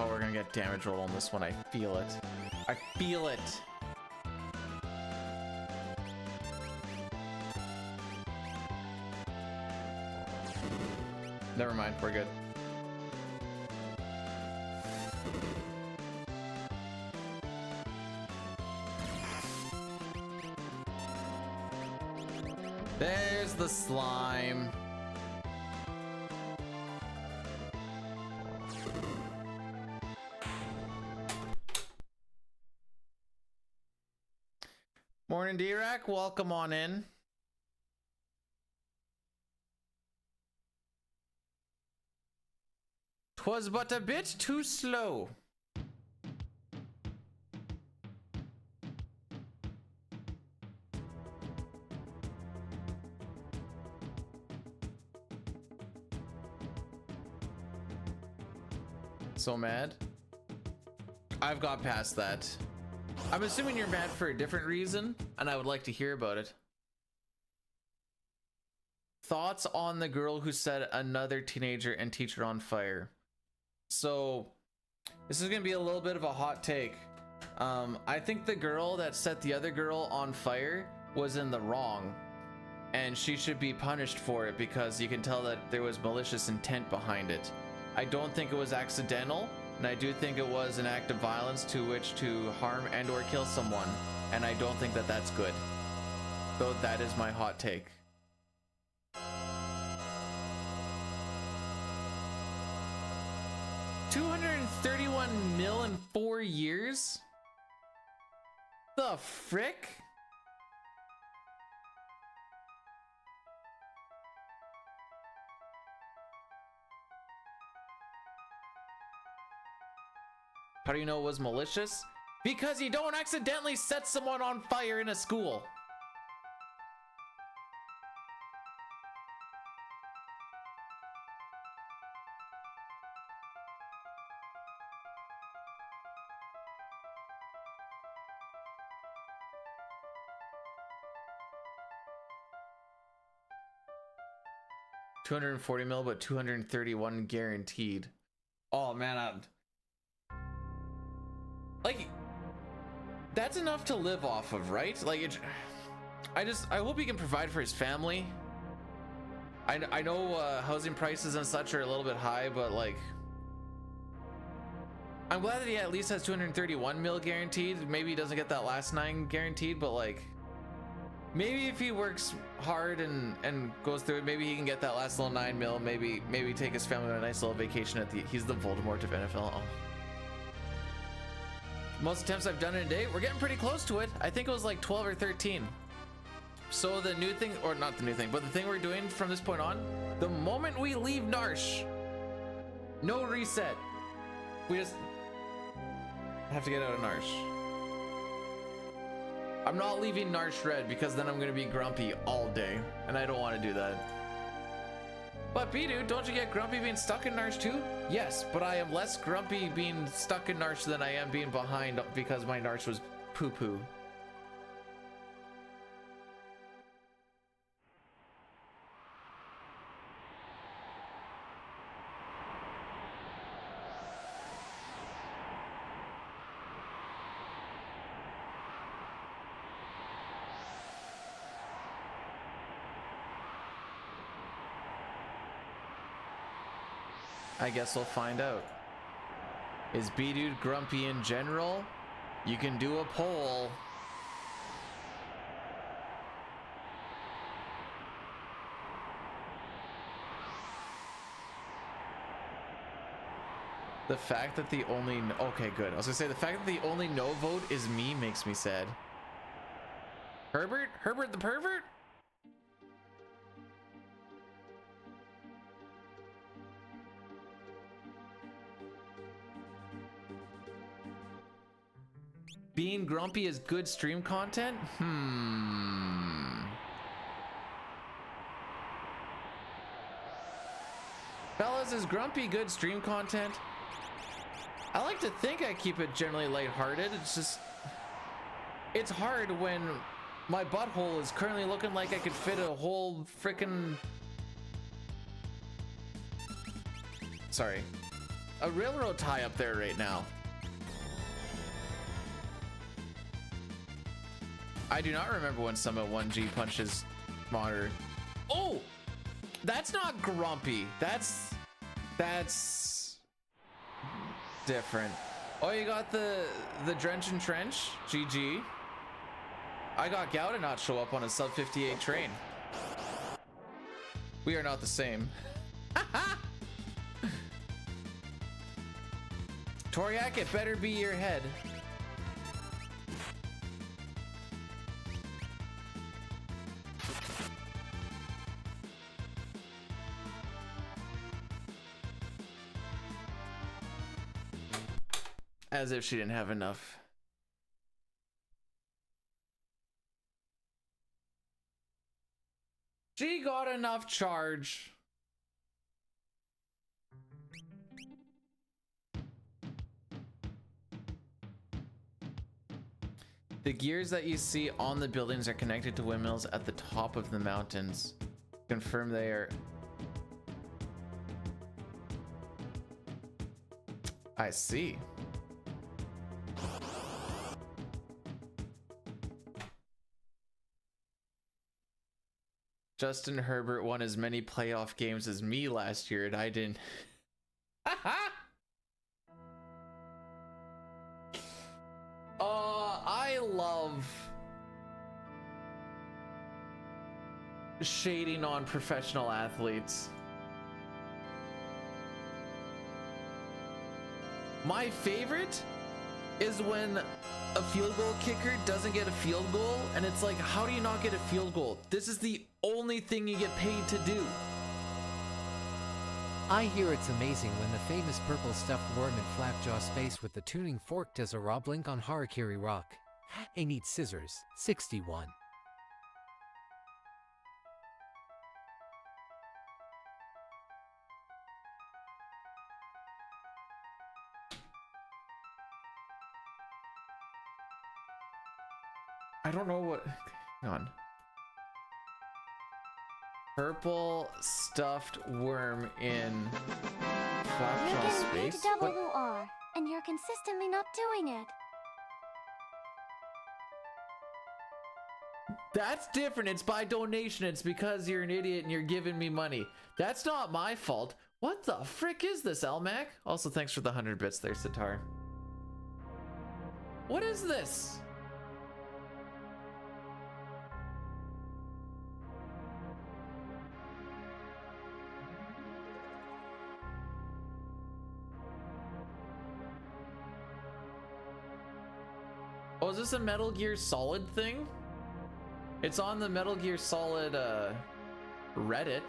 Oh, we're gonna get damage roll on this one. I feel it. I feel it. Never mind, we're good. There's the slime. Morning, D-Rack. Welcome on in. Twas but a bit too slow. So mad. I've got past that. I'm assuming you're mad for a different reason, and I would like to hear about it. Thoughts on the girl who set another teenager and teacher on fire. So, this is gonna be a little bit of a hot take. I think the girl that set the other girl on fire was in the wrong, and she should be punished for it because you can tell that there was malicious intent behind it. I don't think it was accidental, and I do think it was an act of violence to which to harm and or kill someone, and I don't think that that's good. So that is my hot take. $231 million in 4 years? The frick? How do you know it was malicious? Because you don't accidentally set someone on fire in a school. $240 million, but 231 guaranteed. Oh man, like, that's enough to live off of, right? Like, I hope he can provide for his family. I know housing prices and such are a little bit high, but like, I'm glad that he at least has 231 mil guaranteed. Maybe he doesn't get that last 9 guaranteed, but like, maybe if he works hard and goes through it, maybe he can get that last little 9 mil. Maybe take his family on a nice little vacation at the. He's the Voldemort of NFL. Oh. Most attempts I've done in a day, we're getting pretty close to it. I think it was like 12 or 13. So the new thing, or not the new thing, but the thing we're doing from this point on, the moment we leave Narsh, no reset. We just have to get out of Narsh. I'm not leaving Narsh red because then I'm going to be grumpy all day, and I don't want to do that. But B-Dude, don't you get grumpy being stuck in Narsh too? Yes, but I am less grumpy being stuck in Narsh than I am being behind because my Narsh was poo-poo. I guess we'll find out. Is B-Dude grumpy in general? You can do a poll. The fact that the only... Okay, good. I was gonna say, the fact that the only no vote is me makes me sad. Herbert? Herbert the pervert? Being grumpy is good stream content? Fellas, is grumpy good stream content? I like to think I keep it generally lighthearted. It's just... It's hard when my butthole is currently looking like I could fit a whole frickin'... Sorry. a railroad tie up there right now. I do not remember when Summit 1G punches monitor. Oh, that's not grumpy. That's different. Oh, you got the drench and trench. GG. I got Gao to not show up on a sub 58 train. We are not the same. Toriak, it better be your head. As if she didn't have enough. She got enough charge. The gears that you see on the buildings are connected to windmills at the top of the mountains. Confirm they are. I see. Justin Herbert won as many playoff games as me last year, and I didn't. I love shading on professional athletes. My favorite is when a field goal kicker doesn't get a field goal, and it's like, how do you not get a field goal? This is the only thing you get paid to do. I hear it's amazing when the famous purple stuffed worm in Flapjaw's face with the tuning fork does a Rob Link on Harakiri Rock. I need scissors. 61. I don't know what. Hang on. Purple stuffed worm in You're Flapjaw getting paid to space? double What? who are, and you're consistently not doing it. That's different. It's by donation. It's because you're an idiot and you're giving me money. That's not my fault. What the frick is this, Elmac? Also, thanks for the 100 bits there, Sitar. What is this? Oh, is this a Metal Gear Solid thing? It's on the Metal Gear Solid Reddit.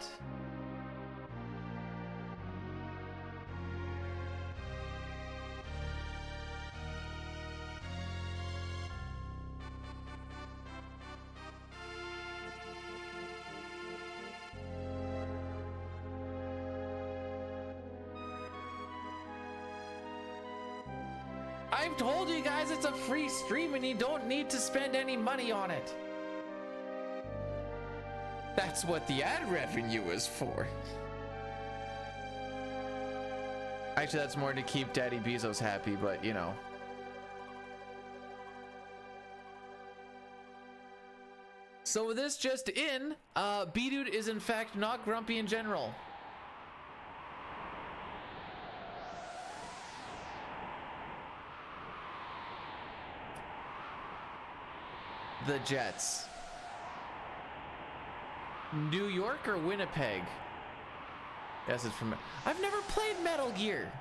I've told you guys it's a free stream and you don't need to spend any money on it. That's what the ad revenue is for. Actually, that's more to keep Daddy Bezos happy, but you know. So with this just in, B-Dude is in fact not grumpy in general. The Jets. New York or Winnipeg? Yes, it's from. I've never played Metal Gear.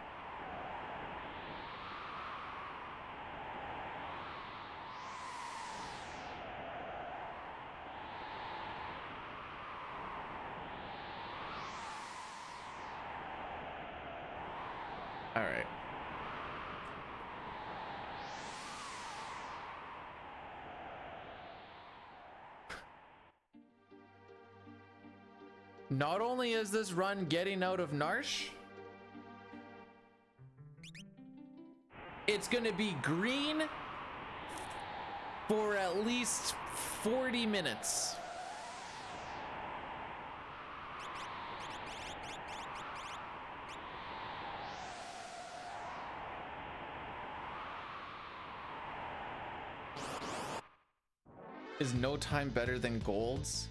All right. Not only is this run getting out of Narsh, it's gonna be green for at least 40 minutes. Is no time better than gold's?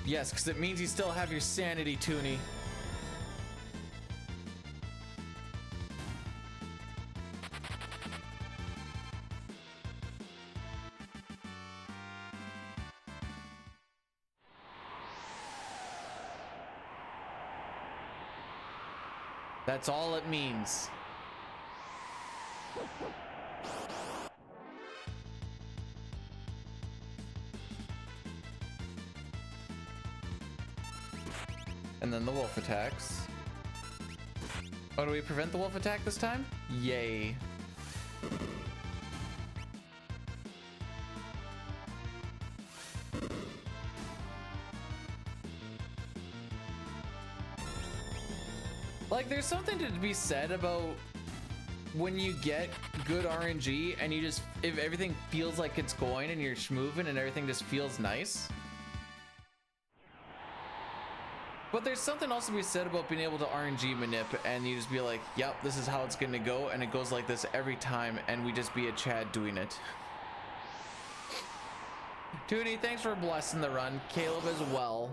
Yes, because it means you still have your sanity, Toonie. That's all it means. And then the wolf attacks. Oh, do we prevent the wolf attack this time? Yay. Like, there's something to be said about when you get good RNG and you just, if everything feels like it's going and you're schmoving and everything just feels nice. But there's something also to be said about being able to RNG manip and you just be like, yep, this is how it's gonna go, and it goes like this every time, and we just be a Chad doing it. Toonie, thanks for blessing the run. Caleb as well.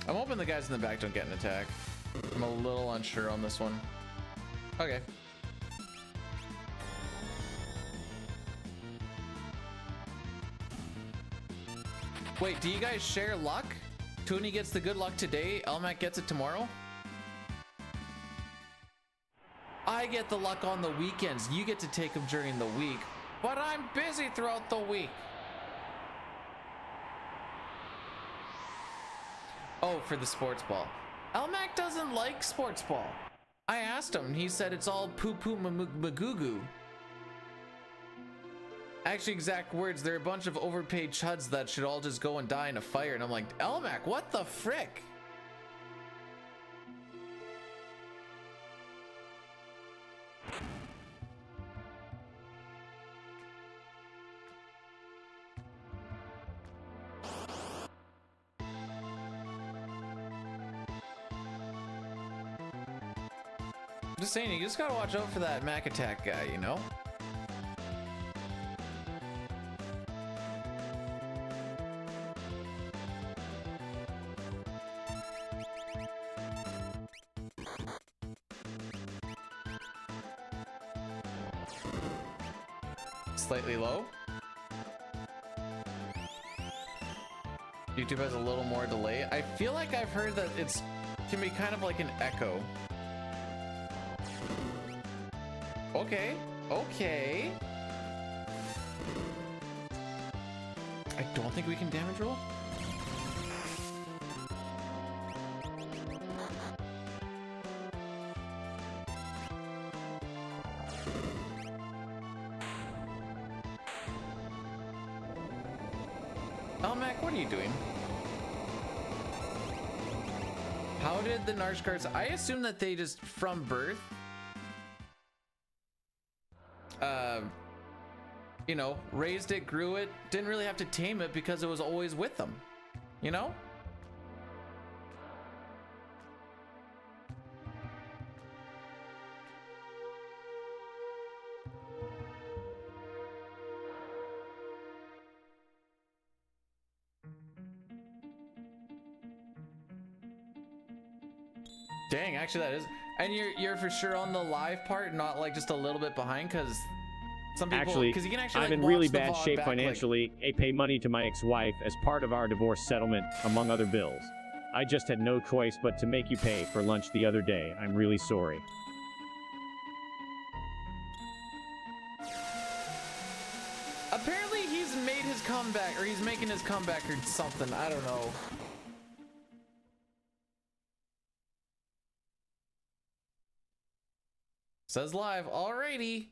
I'm hoping the guys in the back don't get an attack. I'm a little unsure on this one. Okay. Wait, do you guys share luck? Toonie gets the good luck today, Elmac gets it tomorrow? I get the luck on the weekends. You get to take them during the week, but I'm busy throughout the week. Oh, for the sports ball. Elmac doesn't like sports ball. I asked him, and he said it's all poo-poo magoo. Actually, exact words, they're a bunch of overpaid chuds that should all just go and die in a fire. And I'm like, Elmac, what the frick? Just saying, you just gotta watch out for that Mac attack guy, you know? Slightly low. YouTube has a little more delay. I feel like I've heard that it's can be kind of like an echo. Okay, okay. I don't think we can damage roll. Elmac, what are you doing? How did the Narsh cards? I assume that they just from birth. You know, raised it, grew it, didn't really have to tame it because it was always with them, you know? Dang, actually that is. And you're for sure on the live part, not like just a little bit behind, because some people, Actually, because you can actually I'm like, in really watch the bad VOD shape back, financially. I pay money to my ex-wife as part of our divorce settlement, among other bills. I just had no choice but to make you pay for lunch the other day. I'm really sorry. Apparently he's made his comeback, or he's making his comeback or something. I don't know. Says live. Alrighty.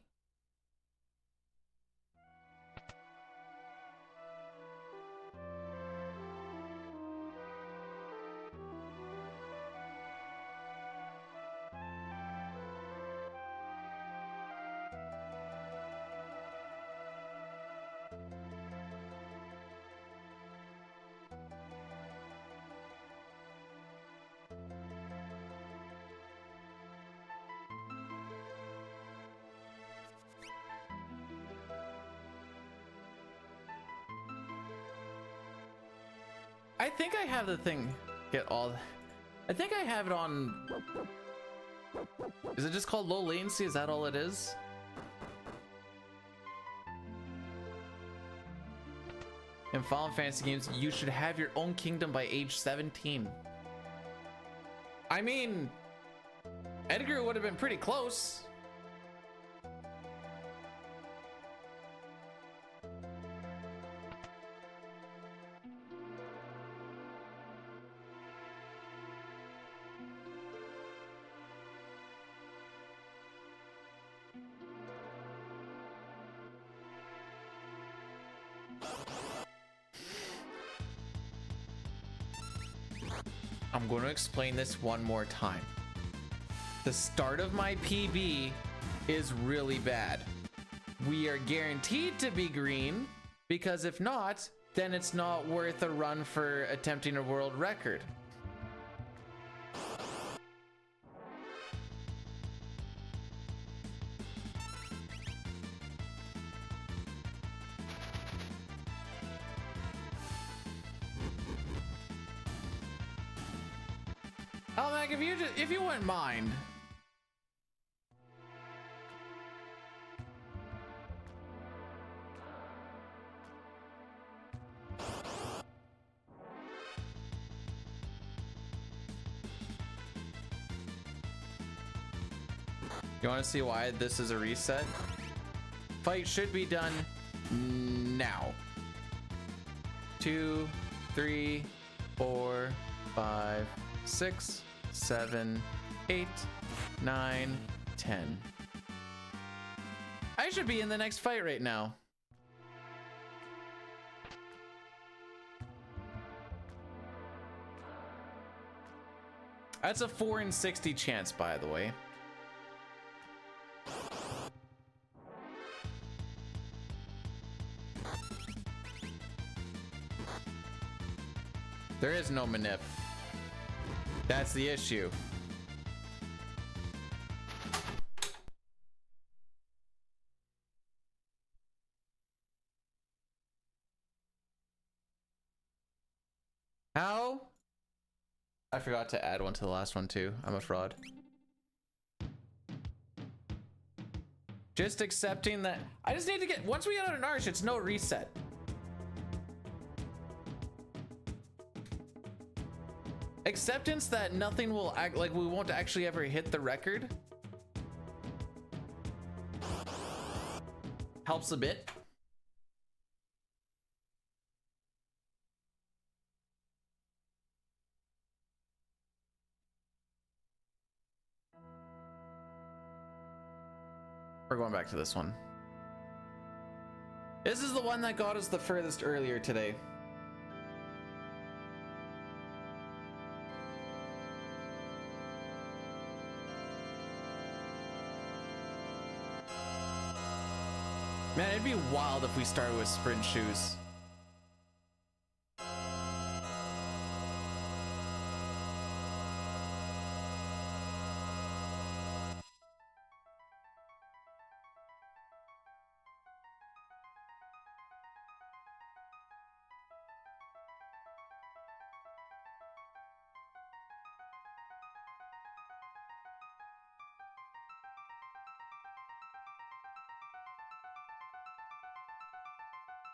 I think I have the thing. Get all. I think I have it on. Is it just called low latency? Is that all it is? In Final Fantasy games, you should have your own kingdom by age 17. I mean, Edgar would have been pretty close. I'm going to explain this one more time. The start of my PB is really bad. We are guaranteed to be green because if not, then it's not worth a run for attempting a world record. Oh, Mac, if you wouldn't mind. You want to see why this is a reset? Fight should be done now. 2, 3, 4, 5, 6, 7, 8, 9, 10. I should be in the next fight right now. That's a 4 in 60 chance, by the way. There is no manip. That's the issue. How? I forgot to add one to the last one too. I'm a fraud. Just accepting that. I just need to get, once we get out an arch, it's no reset. Acceptance that nothing will act like we won't actually ever hit the record helps a bit. We're going back to this one. This is the one that got us the furthest earlier today. Man, it'd be wild if we started with sprint shoes.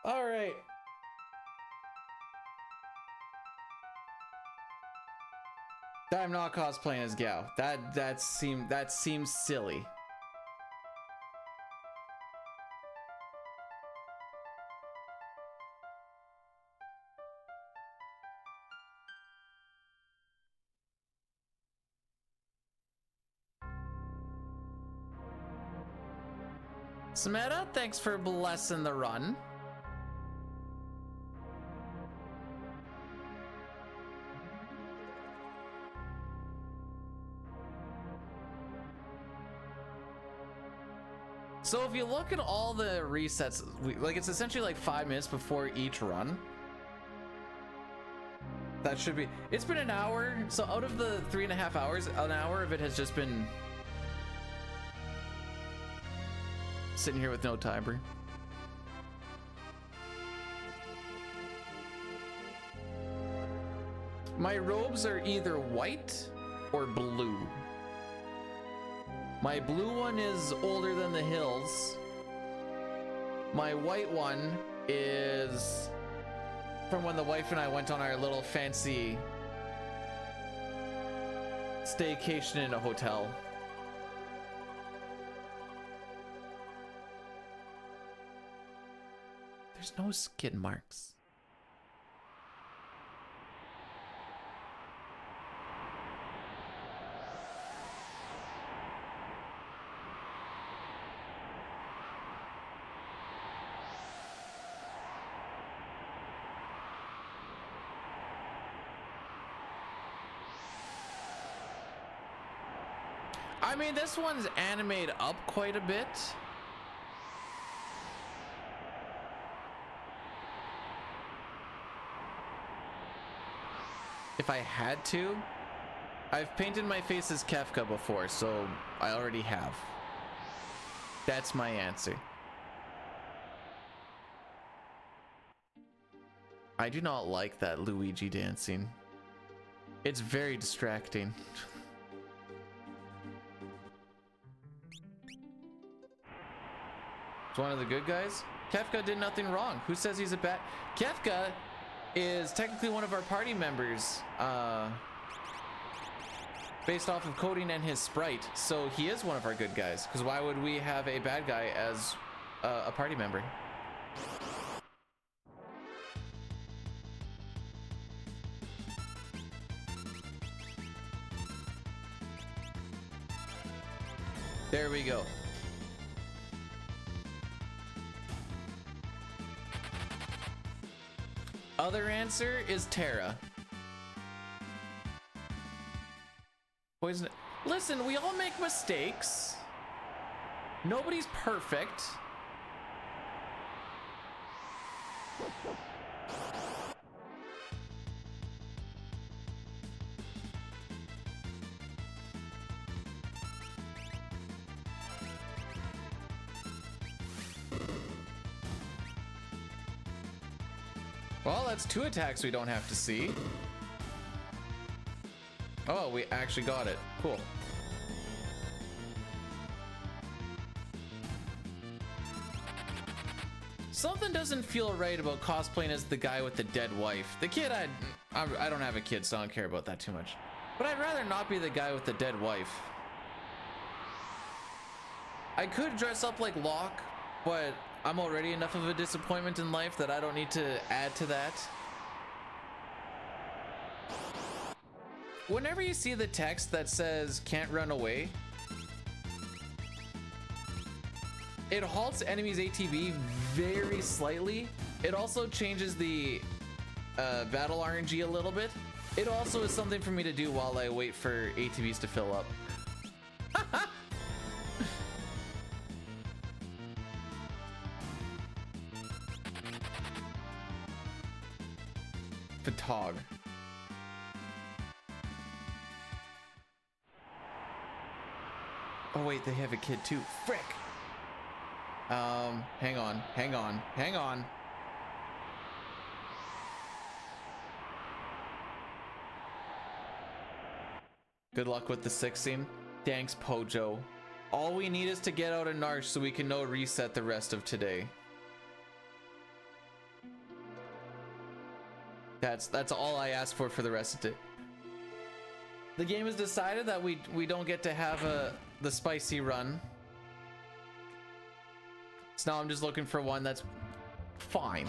All right. I'm not cosplaying as Gao. That seems silly. Sameta, thanks for blessing the run. So if you look at all the resets, like it's essentially like 5 minutes before each run. That should be, it's been an hour. So out of the 3.5 hours, an hour of it has just been sitting here with no timer. My robes are either white or blue. My blue one is older than the hills. My white one is from when the wife and I went on our little fancy staycation in a hotel. There's no skid marks. I mean, this one's animated up quite a bit. If I had to, I've painted my face as Kefka before, so I already have. That's my answer. I do not like that Luigi dancing. It's very distracting. It's one of the good guys. Kefka did nothing wrong. Who says he's a bad? Kefka is technically one of our party members, based off of coding and his sprite. So he is one of our good guys. Because why would we have a bad guy as a party member? There we go. Other answer is Terra. Poison. Listen, we all make mistakes. Nobody's perfect. Well, that's 2 attacks we don't have to see. Oh, we actually got it. Cool. Something doesn't feel right about cosplaying as the guy with the dead wife. The kid, I don't have a kid, so I don't care about that too much. But I'd rather not be the guy with the dead wife. I could dress up like Locke, but I'm already enough of a disappointment in life that I don't need to add to that. Whenever you see the text that says can't run away, it halts enemies' ATB very slightly. It also changes the battle RNG a little bit. It also is something for me to do while I wait for ATBs to fill up. Fatog. Oh wait, they have a kid too. Frick. Hang on. Good luck with the 16. Thanks, Pojo. All we need is to get out of Narsh so we can no reset the rest of today. That's all I ask for the rest of it. The game has decided that we don't get to have the spicy run. So now I'm just looking for one that's fine.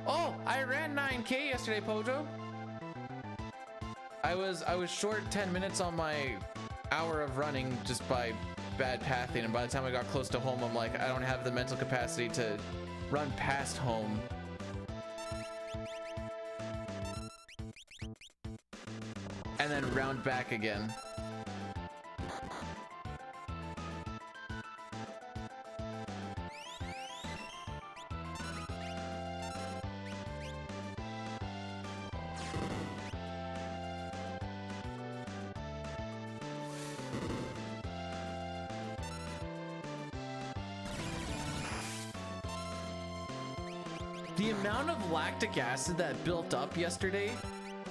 Oh, I ran 9K yesterday, Pojo. I was short 10 minutes on my hour of running just by bad pathing, and by the time I got close to home, I'm like, I don't have the mental capacity to run past home. And then round back again. The The amount of lactic acid that built up yesterday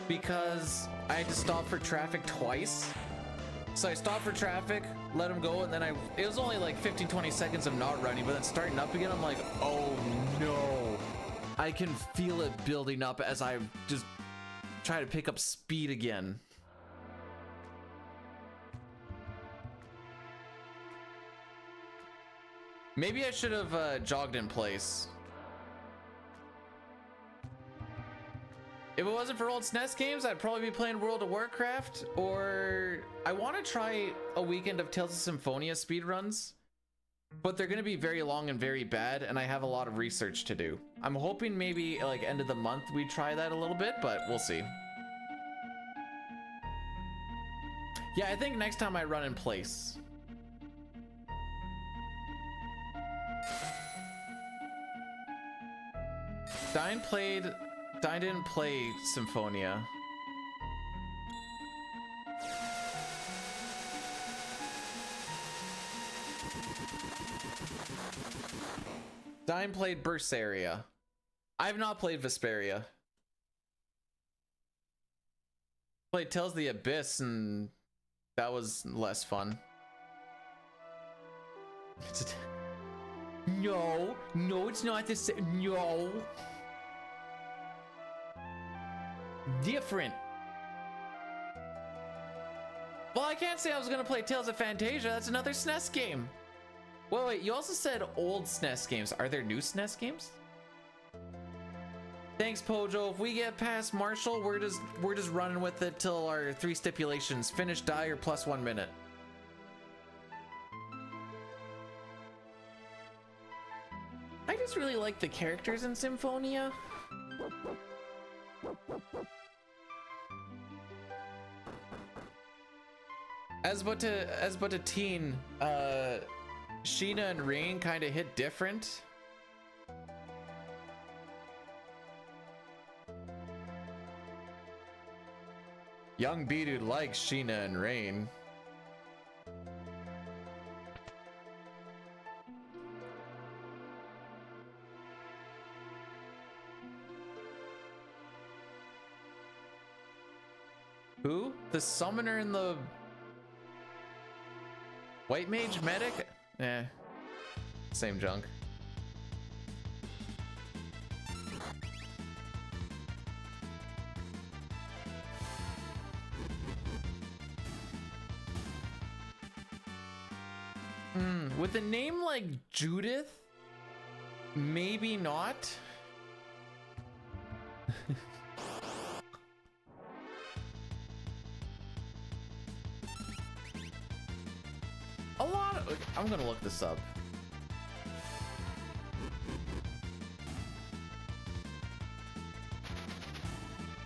because I had to stop for traffic twice. So I stopped for traffic, let him go, and then it was only like 15-20 seconds of not running, but then starting up again, I'm like, oh no. I can feel it building up as I just try to pick up speed again. Maybe I should have jogged in place. If it wasn't for old SNES games, I'd probably be playing World of Warcraft, or I want to try a weekend of Tales of Symphonia speedruns, but they're going to be very long and very bad, and I have a lot of research to do. I'm hoping maybe like end of the month we try that a little bit, but we'll see. Yeah, I think next time I run in place. Dine didn't play Symphonia. Dine played Berseria. I have not played Vesperia. Played Tales of the Abyss, and that was less fun. No, it's not the same. No. Different. Well, I can't say I was gonna play Tales of Fantasia. That's another SNES game. Wait, you also said old SNES games. Are there new SNES games? Thanks, Pojo. If we get past Marshall, we're just running with it till our 3 stipulations: finish, die, or plus 1 minute. I just really like the characters in Symphonia. As but a teen, Sheena and Rain kind of hit different. Young B-Dude likes Sheena and Rain. Who? The summoner in the White Mage Medic? Eh, same junk. With a name like Judith, maybe not. I'm gonna look this up.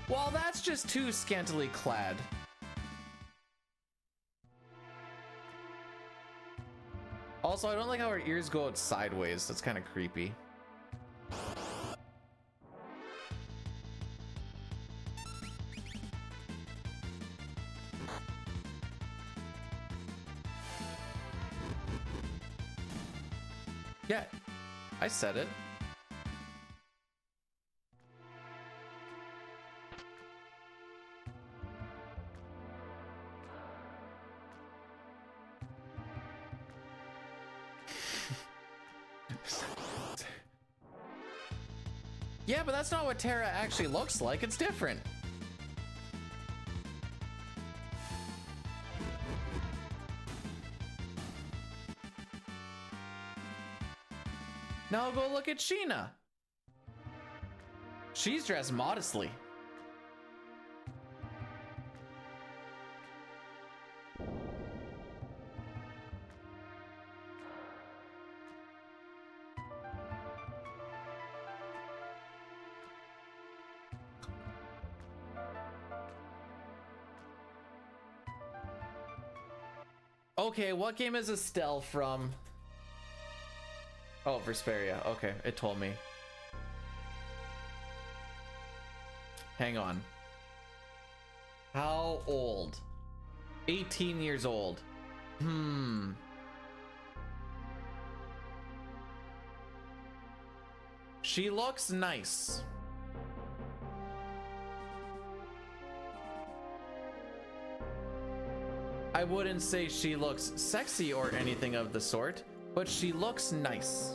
Well, that's just too scantily clad. Also, I don't like how her ears go out sideways. That's kind of creepy. Yeah, I said it. Yeah, but that's not what Terra actually looks like. It's different. Now go look at Sheena. She's dressed modestly. Okay, what game is Estelle from? Oh, Vesperia. Okay, it told me. Hang on. How old? 18 years old. Hmm. She looks nice. I wouldn't say she looks sexy or anything of the sort, but she looks nice.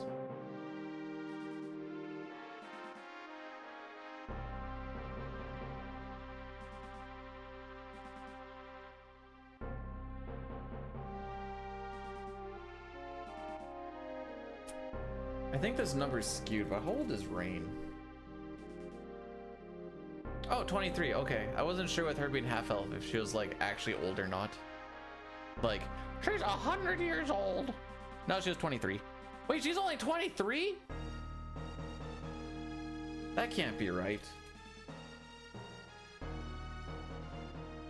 I think this number's skewed, but how old is Rain? Oh, 23, okay. I wasn't sure with her being half elf if she was like actually old or not. Like, she's 100 years old. No, she was 23. Wait, she's only 23? That can't be right.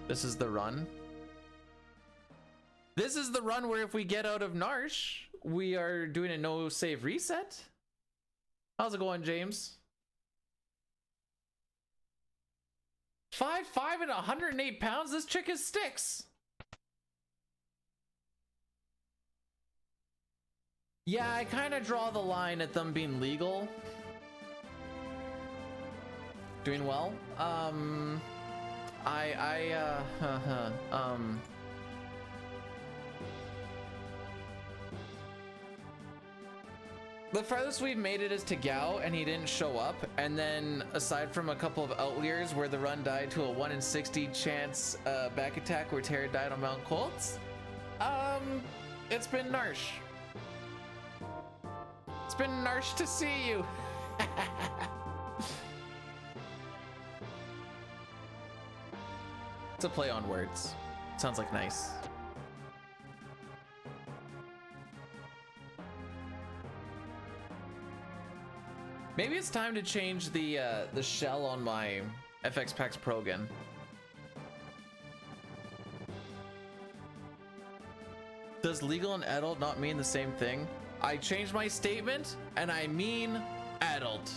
This is the run. This is the run where if we get out of Narsh, we are doing a no save reset. How's it going, James? 5'5" and 108 pounds. This chick is sticks. Yeah, I kind of draw the line at them being legal. Doing well. The farthest we've made it is to Gao, and he didn't show up. And then, aside from a couple of outliers where the run died to a 1 in 60 chance back attack where Terra died on Mount Colts, it's been Narsh. It's been Narsh to see you. It's a play on words. Sounds like nice. Maybe it's time to change the shell on my FX Pax Pro again. Does legal and adult not mean the same thing? I changed my statement and I mean adult.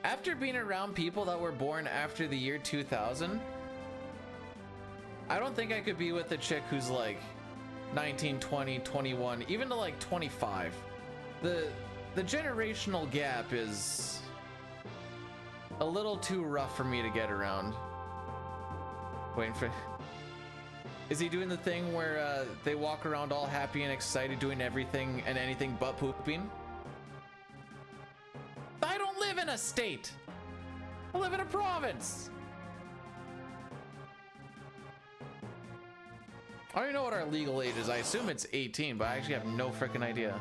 After being around people that were born after the year 2000, I don't think I could be with a chick who's like 19, 20, 21, even to like 25. The generational gap is a little too rough for me to get around. Waiting for... Is he doing the thing where they walk around all happy and excited doing everything and anything but pooping? I don't live in a state. I live in a province. I don't even know what our legal age is. I assume it's 18, but I actually have no freaking idea.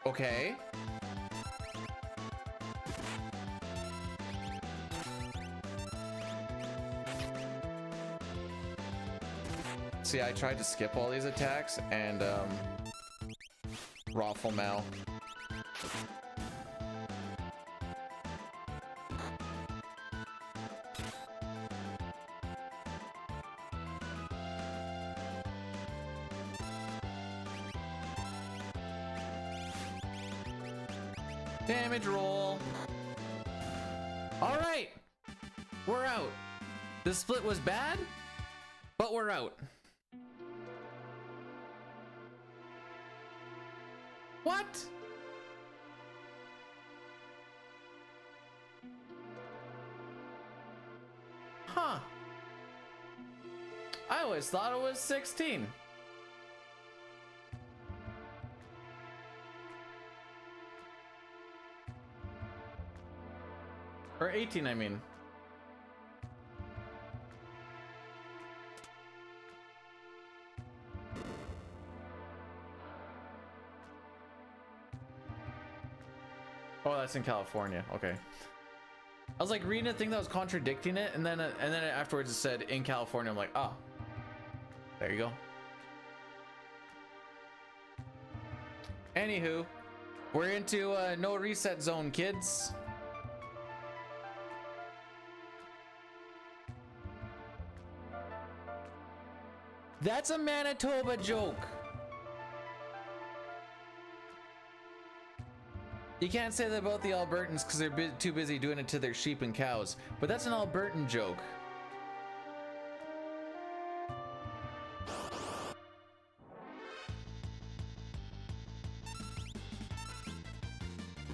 Okay. See, I tried to skip all these attacks and Raffle Mal. Damage roll. All right, we're out. The split was bad, but we're out. What? Huh. I always thought it was 16. Or 18, I mean. Oh, that's in California. Okay. I was like reading a thing that was contradicting it, and then afterwards it said in California. I'm like, oh, there you go. Anywho, we're into no reset zone, kids. That's a Manitoba joke. You can't say that about the Albertans because they're too busy doing it to their sheep and cows, but that's an Albertan joke.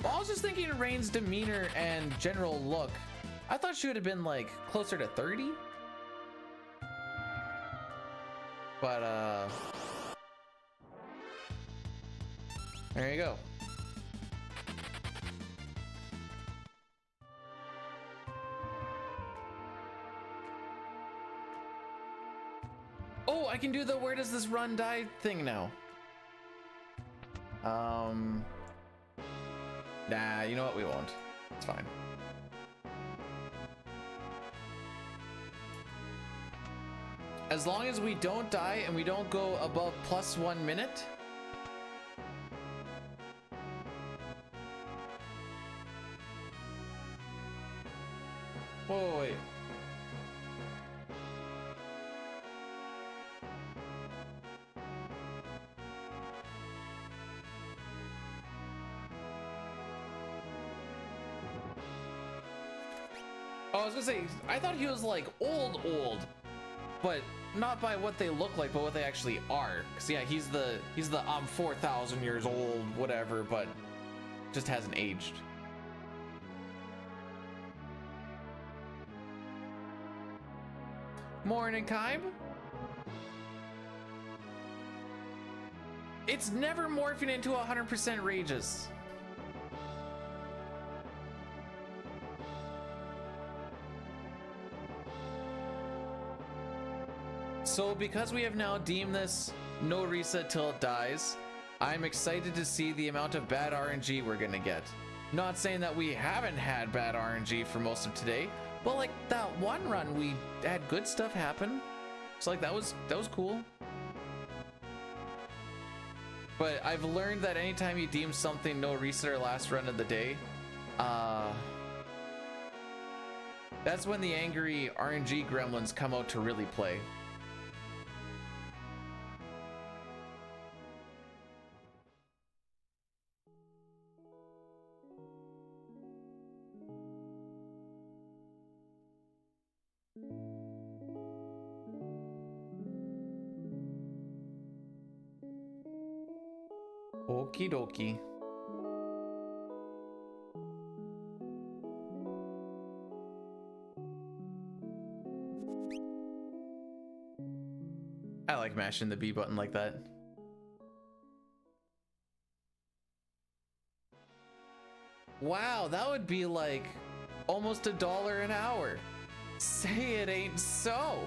Well, I was just thinking Rain's demeanor and general look. I thought she would have been like closer to 30. But there you go. Oh, I can do the where does this run die thing now. Nah, you know what? We won't. It's fine. As long as we don't die and we don't go above +1 minute. Whoa, wait. Oh, I was gonna say, I thought he was like old, but not by what they look like, but what they actually are. Cause yeah, he's the I'm 4,000 years old, whatever, but just hasn't aged. Morning, Kaib. It's never morphing into 100% rages. So because we have now deemed this no reset till it dies, I'm excited to see the amount of bad RNG we're gonna get. Not saying that we haven't had bad RNG for most of today, but like that one run we had good stuff happen. So like that was cool. But I've learned that anytime you deem something no reset or last run of the day, that's when the angry RNG gremlins come out to really play. Okie dokie. I like mashing the B button like that. Wow, that would be like almost $1 an hour. Say it ain't so.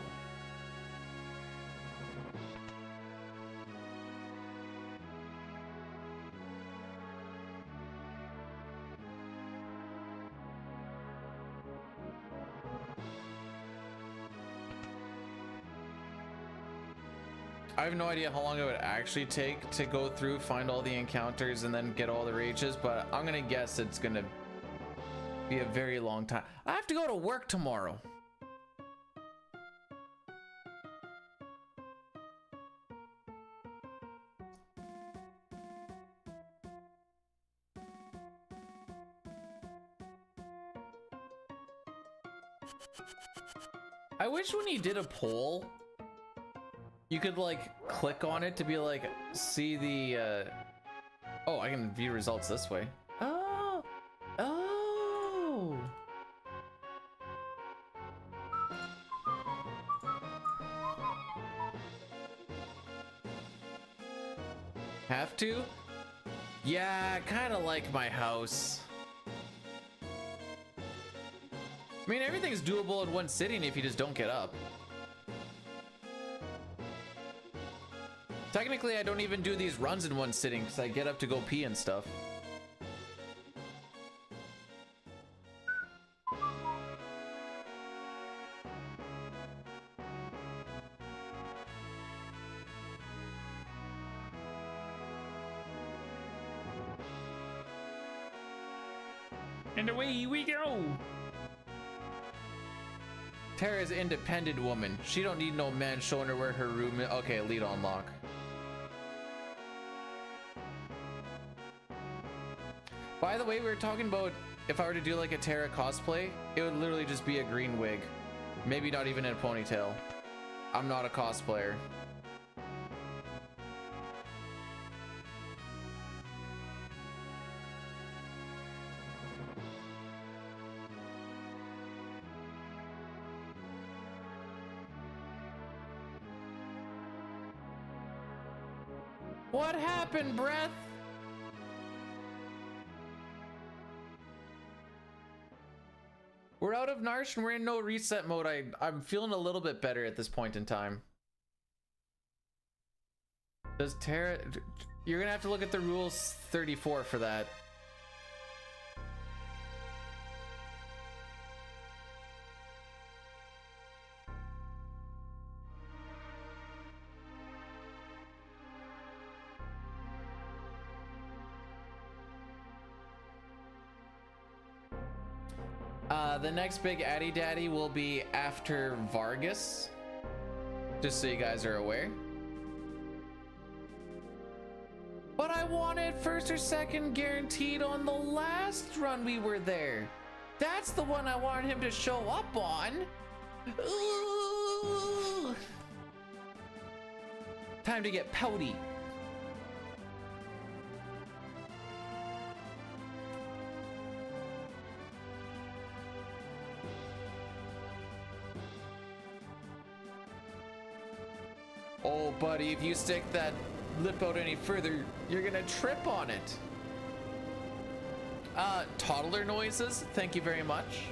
I have no idea how long it would actually take to go through, find all the encounters, and then get all the rages, but I'm gonna guess it's gonna be a very long time. I have to go to work tomorrow. I wish when you did a poll, you could like click on it to be like, see the, oh, I can view results this way. Oh, oh. Have to? Yeah, kind of like my house. I mean, everything's doable in one sitting if you just don't get up. Technically, I don't even do these runs in one sitting because I get up to go pee and stuff. And away we go. Tara's an independent woman. She don't need no man showing her where her room is. Okay, lead unlock. By the way, we were talking about if I were to do like a Tara cosplay, it would literally just be a green wig. Maybe not even in a ponytail. I'm not a cosplayer. What happened, Breath? We're out of Narsh and we're in no reset mode. I'm feeling a little bit better at this point in time. Does Terra... You're gonna have to look at the rules 34 for that. The next big Addy Daddy will be after Vargas, just so you guys are aware. But I wanted first or second guaranteed on the last run we were there. That's the one I wanted him to show up on. Ooh. Time to get pouty. Oh, buddy, if you stick that lip out any further, you're gonna trip on it. Toddler noises, thank you very much.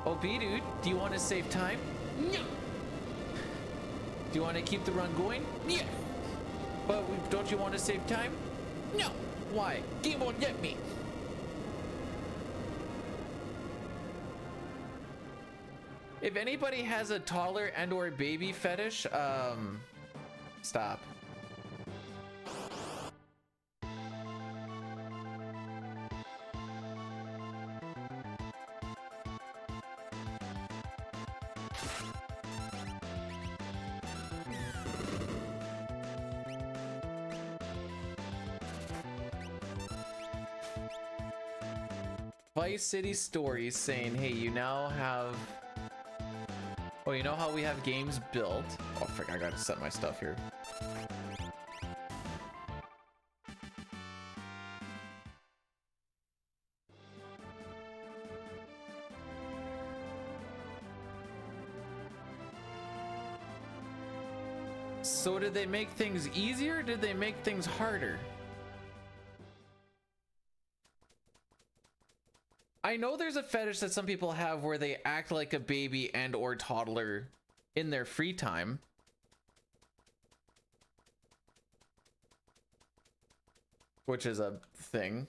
Oh, B-dude, do you want to save time? No. Do you want to keep the run going? Yeah. But don't you want to save time? No. Why? Game won't let me. If anybody has a toddler and or baby fetish, stop. Vice City Stories saying, hey, you now have... Oh, you know how we have games built? Oh, frick, I gotta set my stuff here. So did they make things easier or did they make things harder? I know there's a fetish that some people have where they act like a baby and or toddler in their free time. Which is a thing.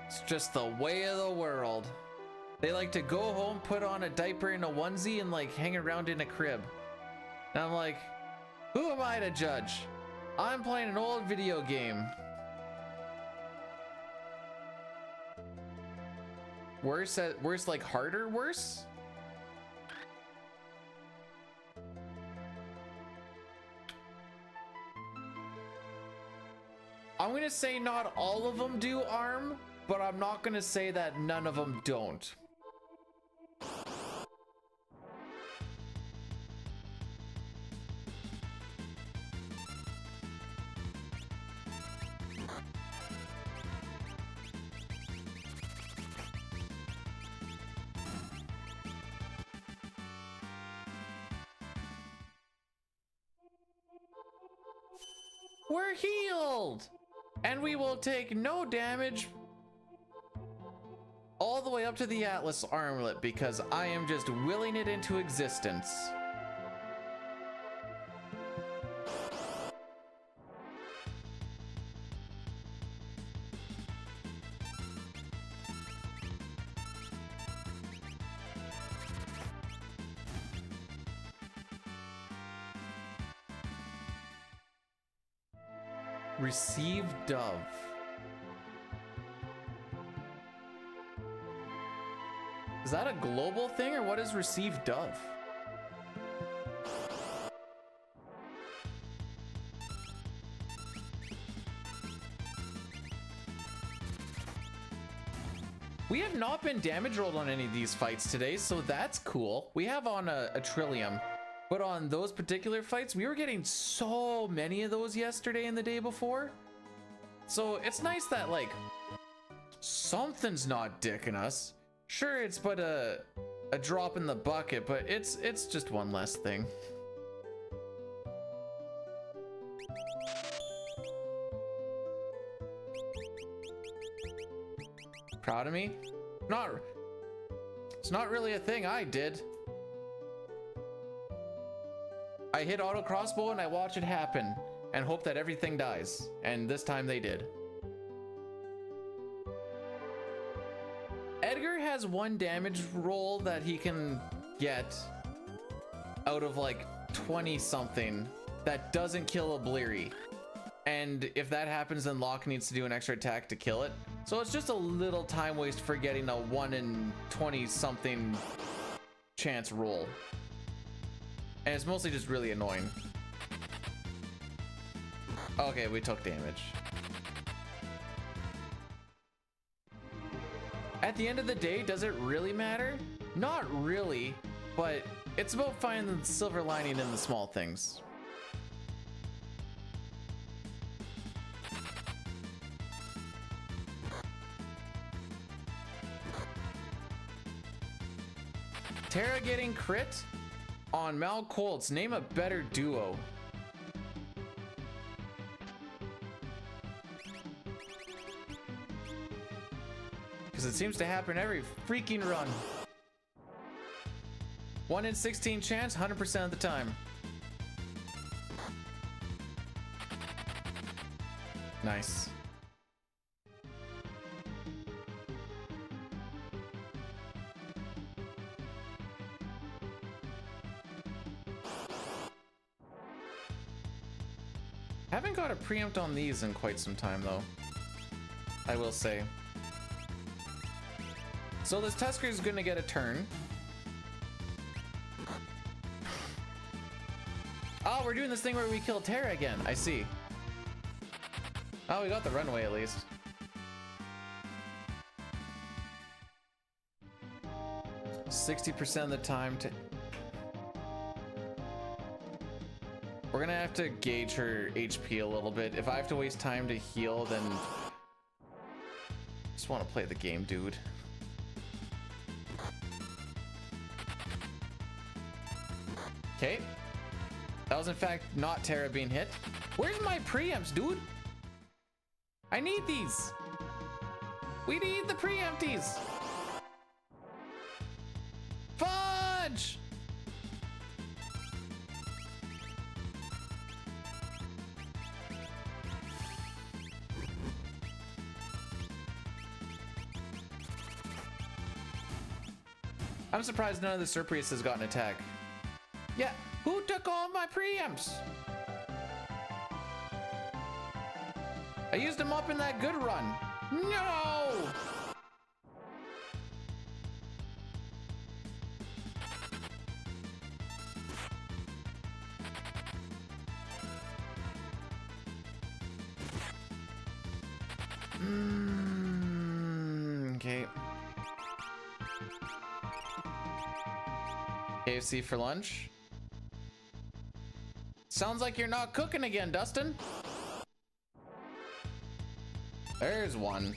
It's just the way of the world. They like to go home, put on a diaper and a onesie, and like hang around in a crib. And I'm like, who am I to judge? I'm playing an old video game. Worse, like harder worse? I'm gonna say not all of them do ARM, but I'm not gonna say that none of them don't. We're healed! And we will take no damage all the way up to the Atlas armlet because I am just willing it into existence. Receive Dove. Is that a global thing or what is Receive Dove? We have not been damage rolled on any of these fights today, so that's cool. We have on a Trillium. But on those particular fights, we were getting so many of those yesterday and the day before. So it's nice that like something's not dicking us. Sure, it's but a drop in the bucket, but it's just one less thing. Proud of me? It's not really a thing I did. I hit auto crossbow and I watch it happen and hope that everything dies. And this time they did. Edgar has one damage roll that he can get out of like 20 something that doesn't kill a Bleary. And if that happens, then Locke needs to do an extra attack to kill it. So it's just a little time waste for getting a 1 in 20 something chance roll. And it's mostly just really annoying. Okay, we took damage. At the end of the day, does it really matter? Not really, but it's about finding the silver lining in the small things. Tara getting crit on Mal Colts. Name a better duo. Because it seems to happen every freaking run. 1 in 16 chance, 100% of the time. Nice. Haven't got a preempt on these in quite some time though, I will say. So this Tusker's gonna get a turn. Oh, we're doing this thing where we kill Tara again. I see. Oh, we got the runway at least. %60 of the time to... We're gonna have to gauge her HP a little bit. If I have to waste time to heal, then... Just want to play the game, dude. Okay. That was in fact not Tara being hit. Where's my preempts, dude? I need these. We need the preempties. Fudge! I'm surprised none of the Serprius has gotten attack. Yeah, who took all my preempts? I used them up in that good run. No! Okay. KFC for lunch. Sounds like you're not cooking again, Dustin. There's one.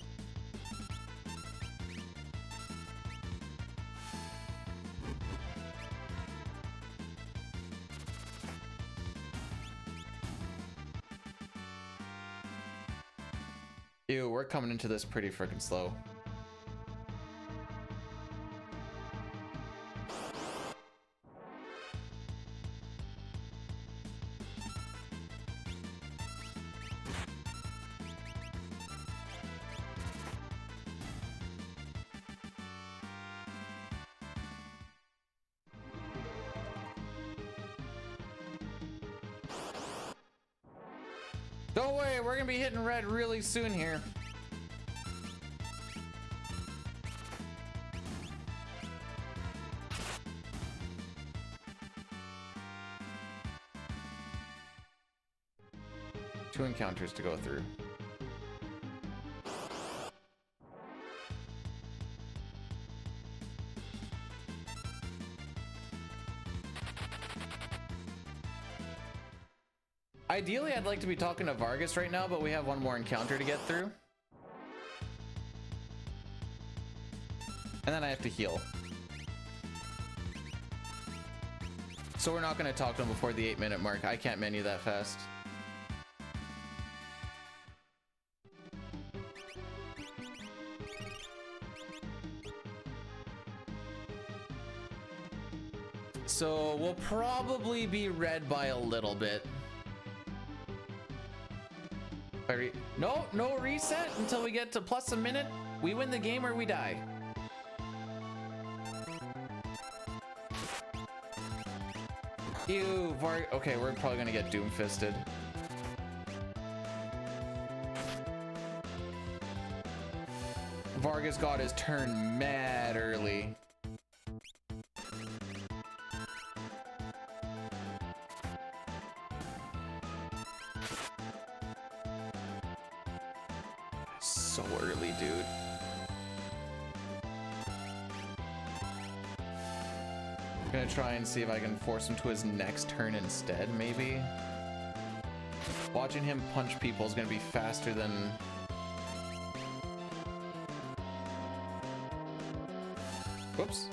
Ew, we're coming into this pretty freaking slow. Don't worry, we're gonna be hitting red really soon here. Two encounters to go through. Ideally, I'd like to be talking to Vargas right now, but we have one more encounter to get through. And then I have to heal. So we're not going to talk to him before the 8-minute mark. I can't menu that fast. So we'll probably be red by a little bit. No reset until we get to plus a minute. We win the game or we die. Ew, okay, we're probably gonna get doom-fisted. Vargas got his turn mad early. So early, dude. I'm gonna try and see if I can force him to his next turn instead, maybe. Watching him punch people is gonna be faster than... Whoops.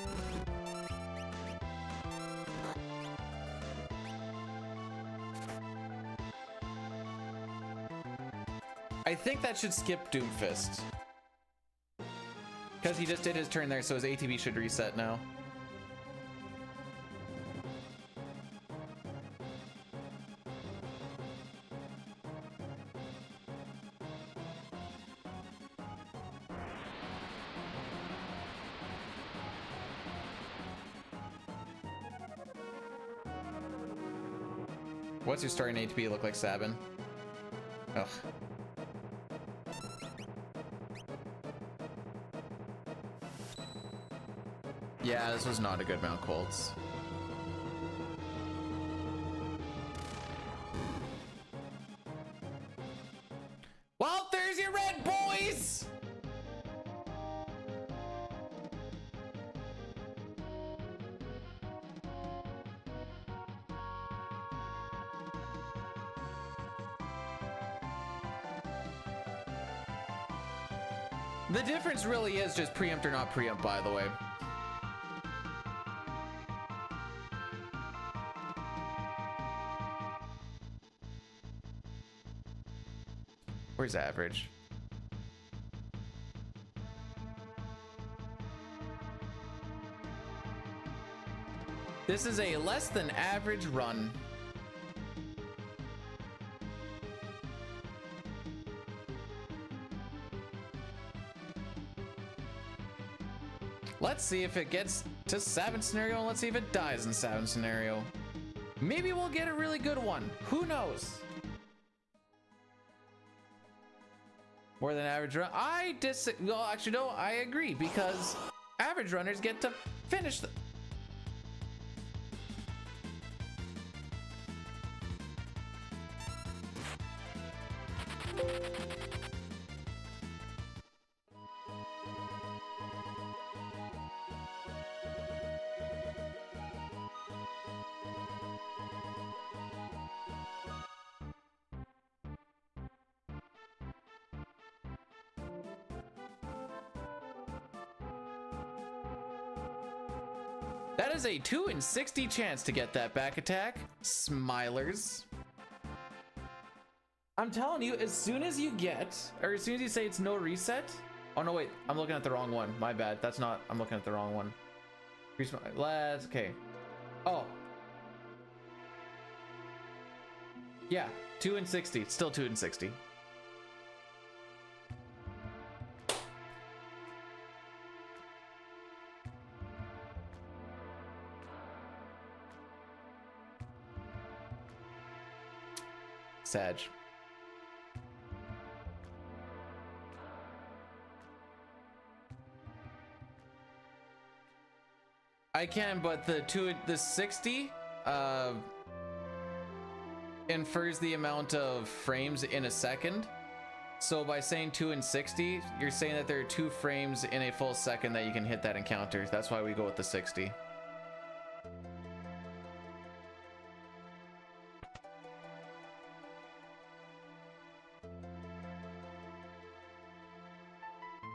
I think that should skip Doomfist. Because he just did his turn there, so his ATB should reset now. What's your starting ATB look like, Sabin? Ugh. Yeah, this was not a good Mount Colts. Well, there's your red, boys! The difference really is just preempt or not preempt, by the way. Where's average? This is a less than average run. Let's see if it gets to Savin scenario, and let's see if it dies in Savin scenario. Maybe we'll get a really good one. Who knows? More than average run. Well, actually, no, I agree, because average runners get to finish the... That is a 2 in 60 chance to get that back attack. Smilers. I'm telling you, as soon as you get, or as soon as you say it's no reset. Oh no, wait, I'm looking at the wrong one. My bad. That's not, I'm looking at the wrong one. Let's, okay. Oh. Yeah, 2 in 60. Still 2 in 60. Sag. I can, but the 60 infers the amount of frames in a second. So by saying 2 in 60, you're saying that there are 2 frames in a full second that you can hit that encounter. That's why we go with the 60.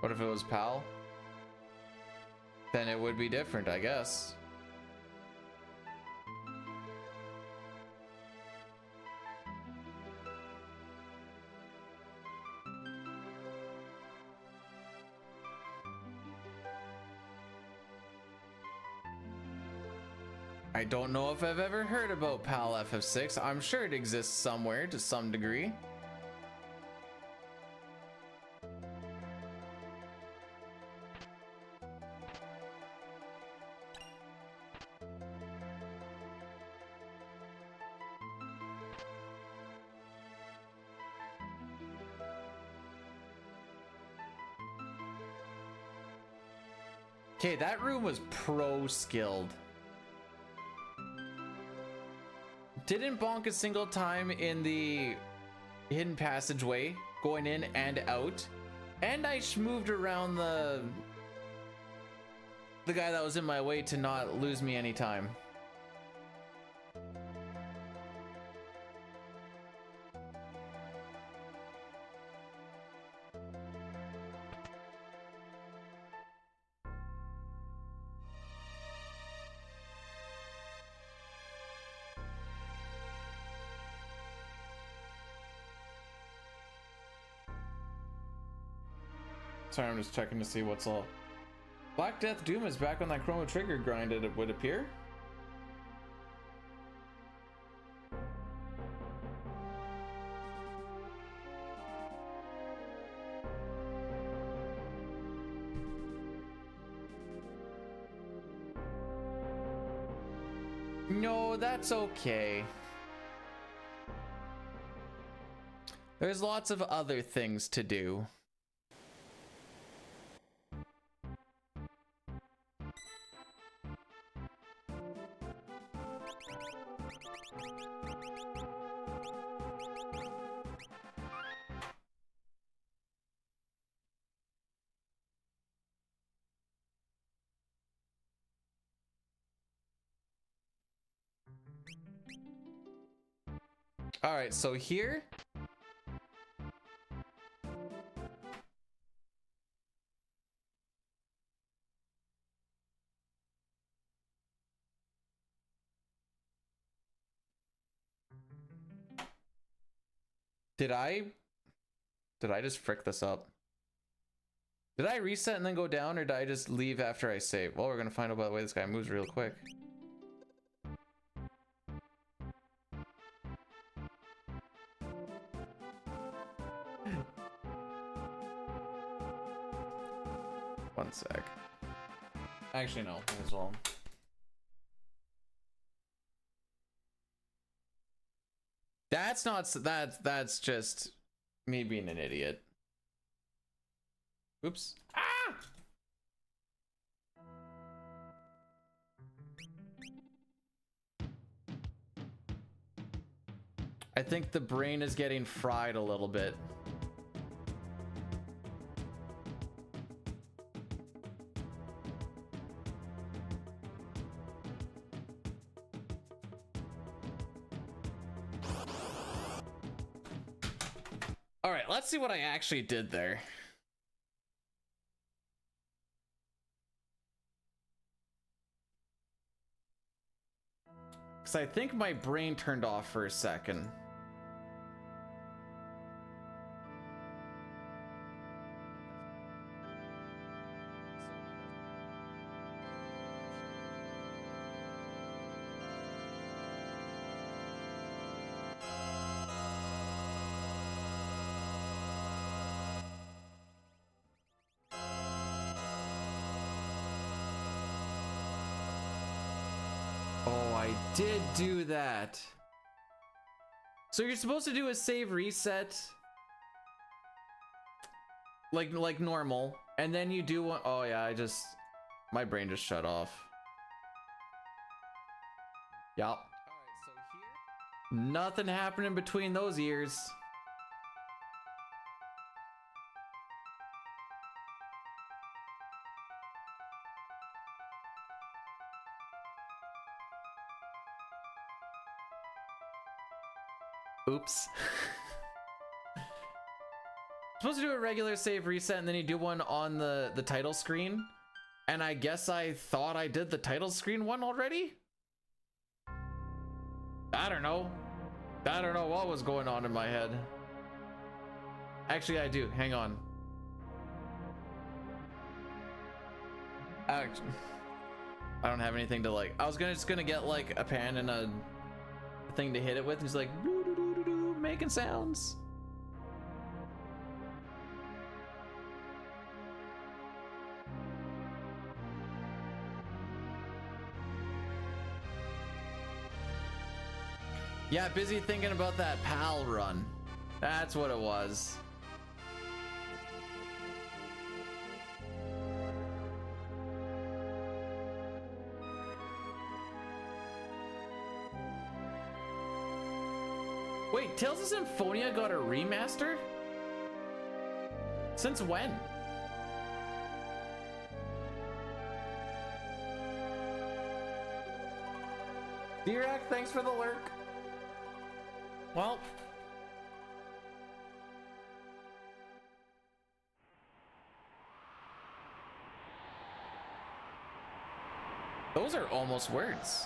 What if it was PAL? Then it would be different, I guess. I don't know if I've ever heard about PAL FF6. I'm sure it exists somewhere to some degree. Okay, that room was pro skilled. Didn't bonk a single time in the hidden passageway, going in and out. And I moved around the guy that was in my way to not lose me any time. Sorry, I'm just checking to see what's all. Black Death Doom is back on that Chrono Trigger grind, it would appear. No, that's okay. There's lots of other things to do. All right, so here. Did I just frick this up? Did I reset and then go down, or did I just leave after I save? Well, we're gonna find out by the way this guy moves real quick. One sec. Actually, no, as well. That's not, that's just me being an idiot. Oops. Ah! I think the brain is getting fried a little bit. All right, let's see what I actually did there. Because I think my brain turned off for a second. I did do that. So you're supposed to do a save reset like normal, and then you do one. Oh yeah, my brain just shut off. Yup. All right, so here, nothing happening between those ears. Oops. supposed to do a regular save reset and then you do one on the title screen. And I guess I thought I did the title screen one already? I don't know. I don't know what was going on in my head. Actually, I do. Hang on. Actually, I don't have anything to like. I was just gonna get like a pan and a thing to hit it with. He's like doo, doo, doo, doo, doo, making sounds. Yeah, busy thinking about that PAL run. That's what it was. Wait, Tales of Symphonia got a remaster? Since when? Dirac, thanks for the lurk. Well, those are almost words.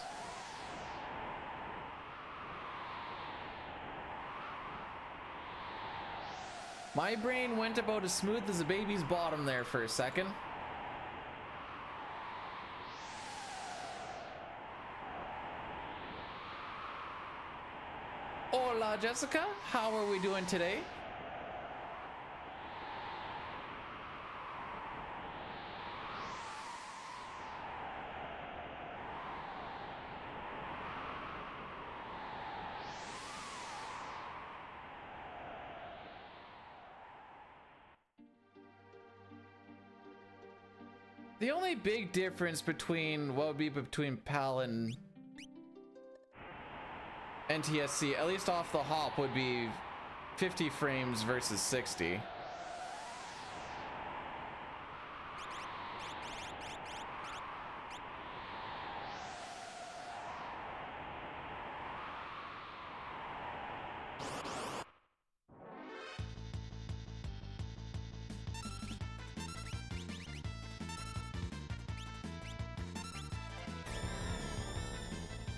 My brain went about as smooth as a baby's bottom there for a second. Hola, Jessica. How are we doing today? The only big difference between what would be between PAL and NTSC, at least off the hop, would be 50 frames versus 60.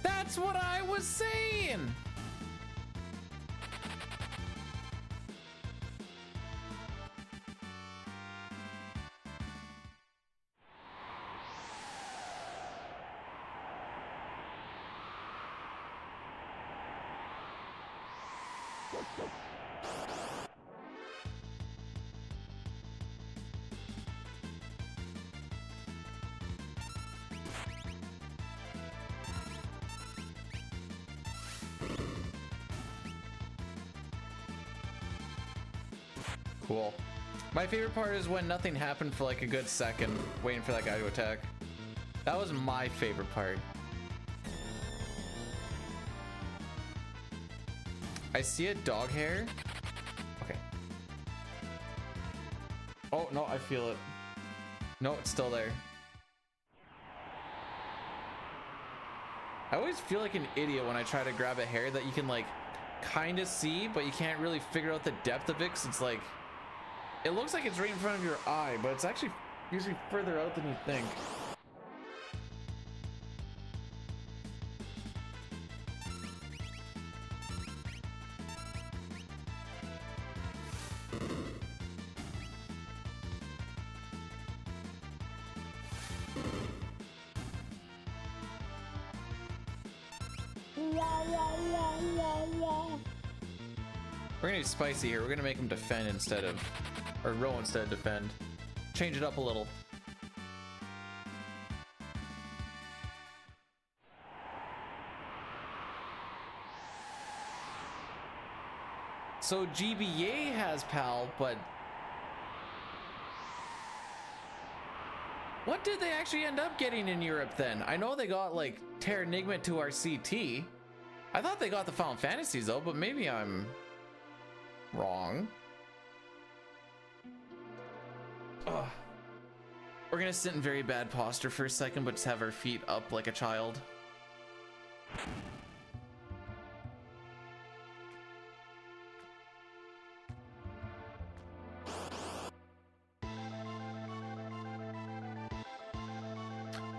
That's what I was saying. Cool. My favorite part is when nothing happened for like a good second, waiting for that guy to attack. That was my favorite part. I see a dog hair. Okay. Oh, no, I feel it. No, it's still there. I always feel like an idiot when I try to grab a hair that you can like kind of see, but you can't really figure out the depth of it, 'cause it's like, it looks like it's right in front of your eye, but it's actually usually further out than you think. We're gonna do spicy here. We're gonna make him defend instead of, or row instead of defend. Change it up a little. So GBA has PAL, but what did they actually end up getting in Europe then? I know they got like Terranigma to our CT. I thought they got the Final Fantasies though, but maybe I'm wrong. Ugh. We're gonna sit in very bad posture for a second, but just have our feet up like a child.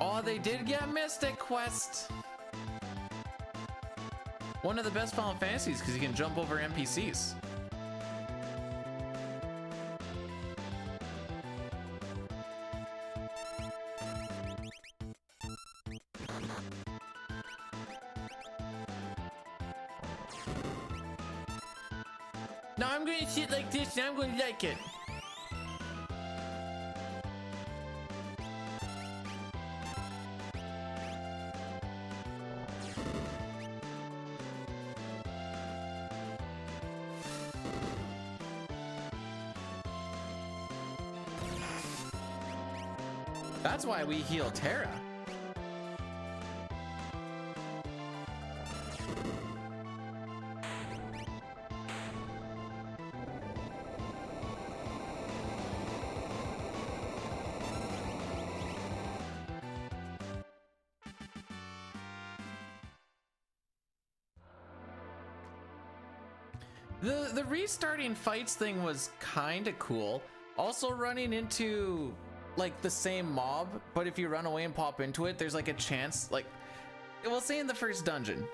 Oh, they did get Mystic Quest. One of the best Final Fantasies because you can jump over NPCs. Now I'm going to sit like this and I'm going to like it. That's why we heal Terra. The restarting fights thing was kind of cool. Also running into like the same mob, but if you run away and pop into it, there's like a chance, like, we'll say in the first dungeon,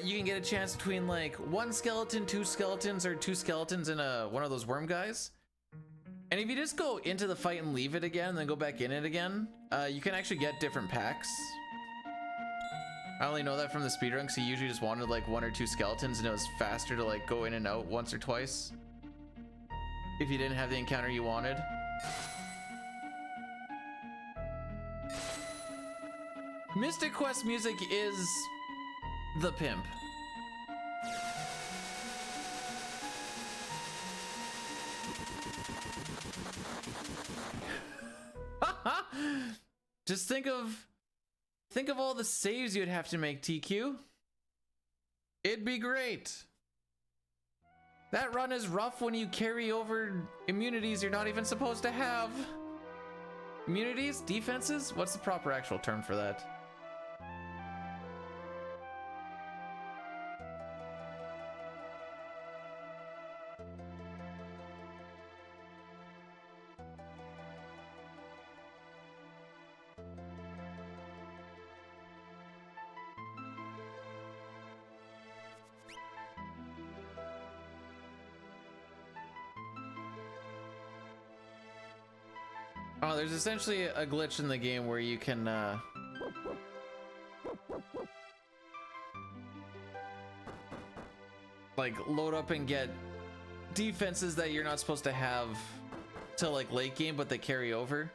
you can get a chance between like one skeleton, two skeletons, or two skeletons and one of those worm guys. And if you just go into the fight and leave it again and then go back in it again, you can actually get different packs. I only know that from the speedrun because he usually just wanted like one or two skeletons and it was faster to like go in and out once or twice if you didn't have the encounter you wanted. Mystic Quest music is the pimp. Just think of all the saves you'd have to make, TQ. It'd be great. That run is rough when you carry over immunities you're not even supposed to have. Immunities? Defenses? What's the proper actual term for that? Oh, there's essentially a glitch in the game where you can like load up and get defenses that you're not supposed to have till like late game, but they carry over.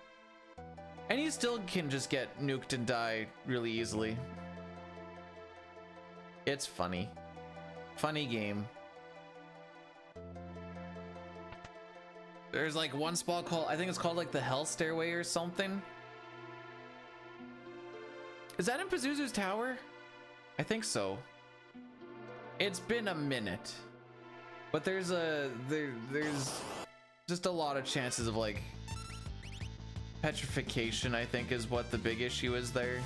And you still can just get nuked and die really easily. It's funny. Funny game. There's like one spot called, I think it's called like the Hell Stairway or something. Is that in Pazuzu's tower? I think so. It's been a minute. But there's just a lot of chances of like petrification, I think is what the big issue is there.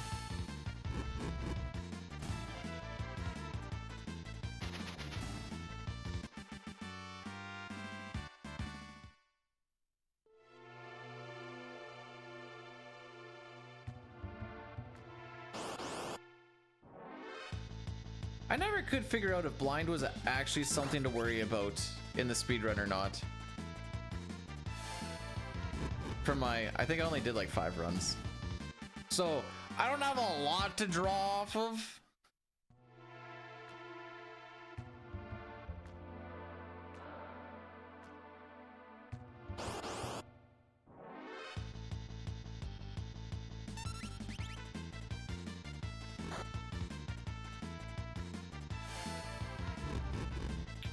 I never could figure out if blind was actually something to worry about in the speedrun or not. For my, I think I only did like 5 runs. So I don't have a lot to draw off of.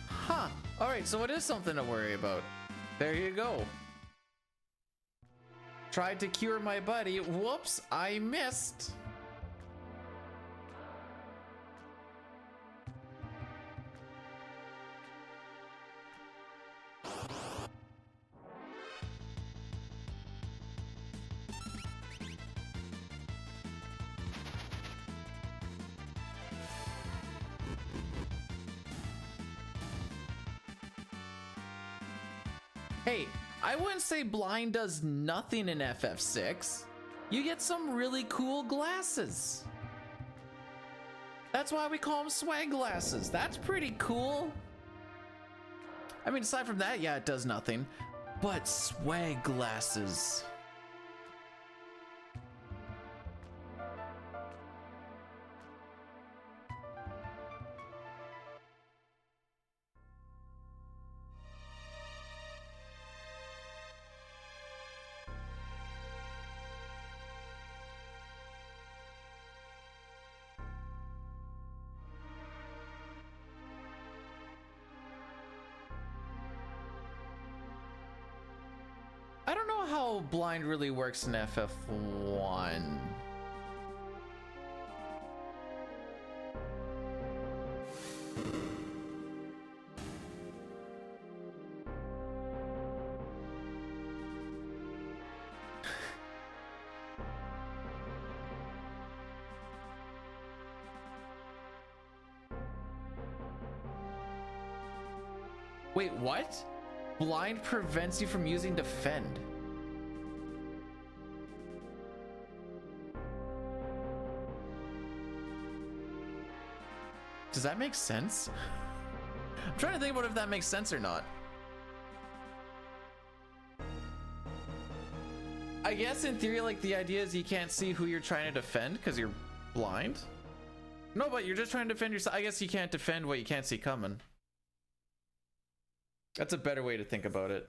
Huh. All right, so it is something to worry about. There you go. Tried to cure my buddy. Whoops, I missed. Hey, I wouldn't say blind does nothing in FF6. you get some really cool glasses. That's why we call them swag glasses. That's pretty cool. I mean, aside from that, yeah, it does nothing. But swag glasses. I don't know how blind really works in FF1. Wait, what? Blind prevents you from using defend. Does that make sense? I'm trying to think about if that makes sense or not. I guess in theory, like, the idea is you can't see who you're trying to defend because you're blind. No, but you're just trying to defend yourself. I guess you can't defend what you can't see coming. That's a better way to think about it.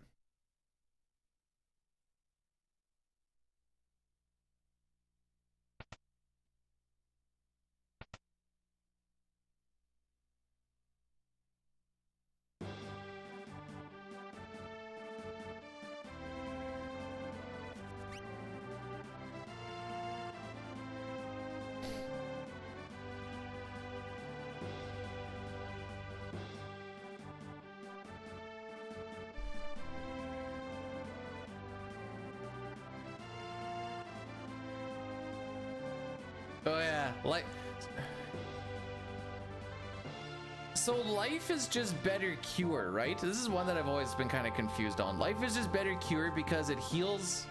Oh yeah, like, so life is just better cure, right? This is one that I've always been kind of confused on. Life is just better cure because it heals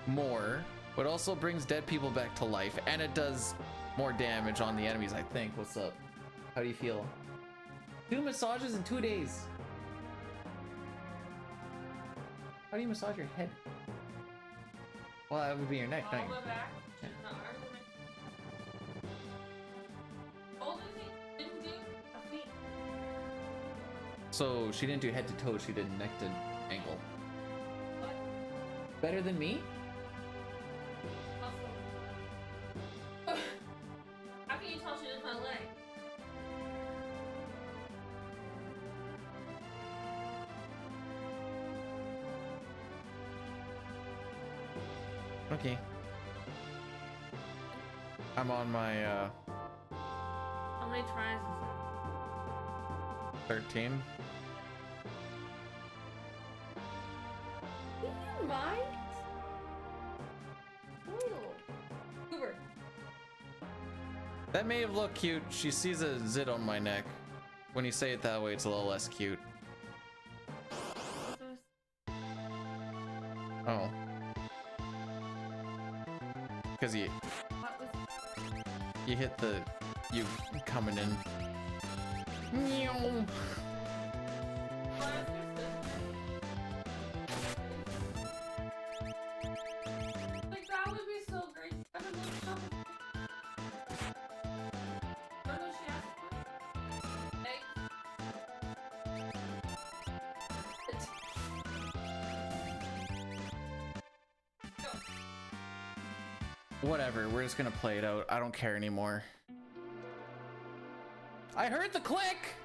more, but also brings dead people back to life, and it does more damage on the enemies, I think. What's up? How do you feel? 2 massages in 2 days. How do you massage your head? Well, that would be your neck, not your back. Yeah. No, all the things didn't do a feet. So she didn't do head to toe, she did neck to ankle. What? Better than me? Also. How can you tell she did my leg? Okay. I'm on my How many tries is 13. that? Do you mind? Ooh. Uber. That may have looked cute. She sees a zit on my neck. When you say it that way, it's a little less cute. Oh. Because you What was hit the you coming in. Meow. like that would be so great. I don't know something. I don't know what she asked for. Whatever, we're just gonna play it out. I don't care anymore. I heard the click!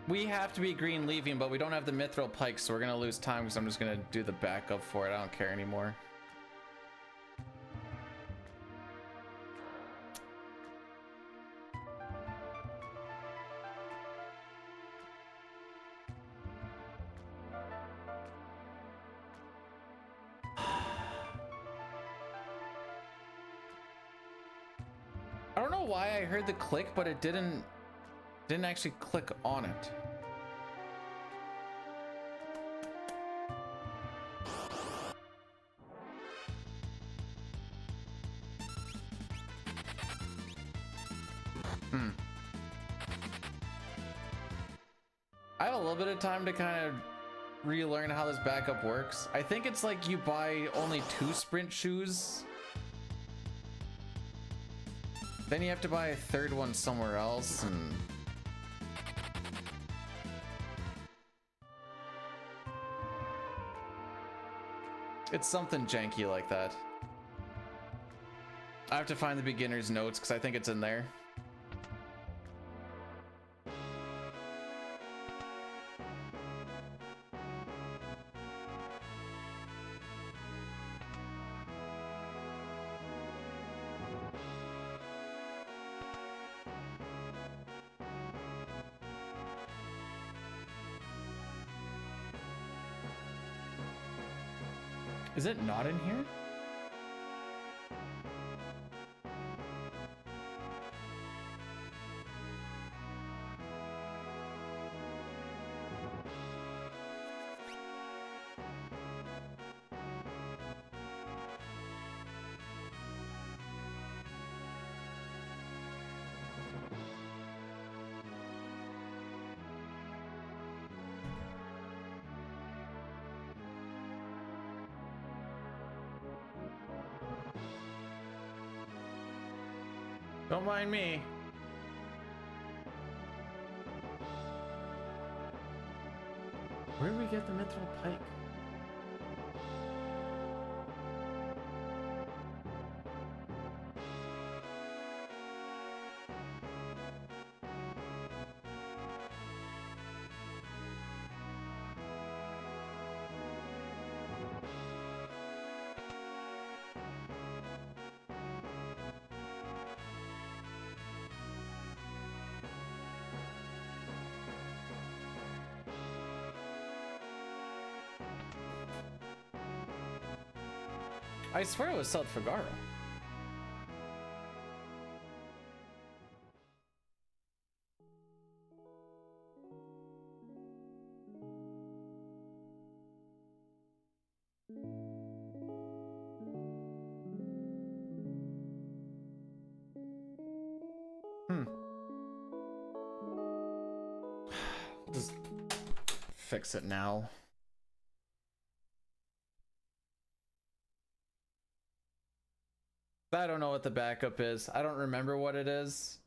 We have to be green leaving, but we don't have the mithril pike, so we're gonna lose time because I'm just gonna do the backup for it. I don't care anymore. I don't know why I heard the click, but it didn't actually click on it. I have a little bit of time to kind of relearn how this backup works. I think it's like you buy only 2 sprint shoes. Then you have to buy a 3rd one somewhere else, and it's something janky like that. I have to find the beginner's notes because I think it's in there. Is it not in here? Don't mind me. Where did we get the mithril pike? I swear it was South Fagara. Just fix it now. I don't know what the backup is. I don't remember what it is.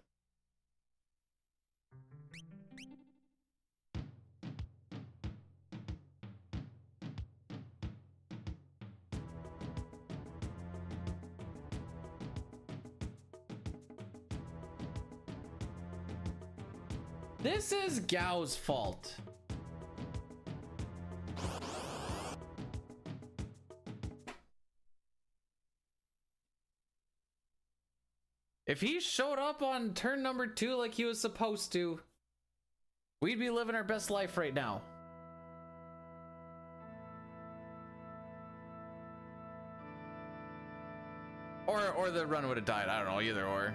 This is Gao's fault. If he showed up on turn number 2 like he was supposed to, we'd be living our best life right now. Or the run would have died. I don't know, either or.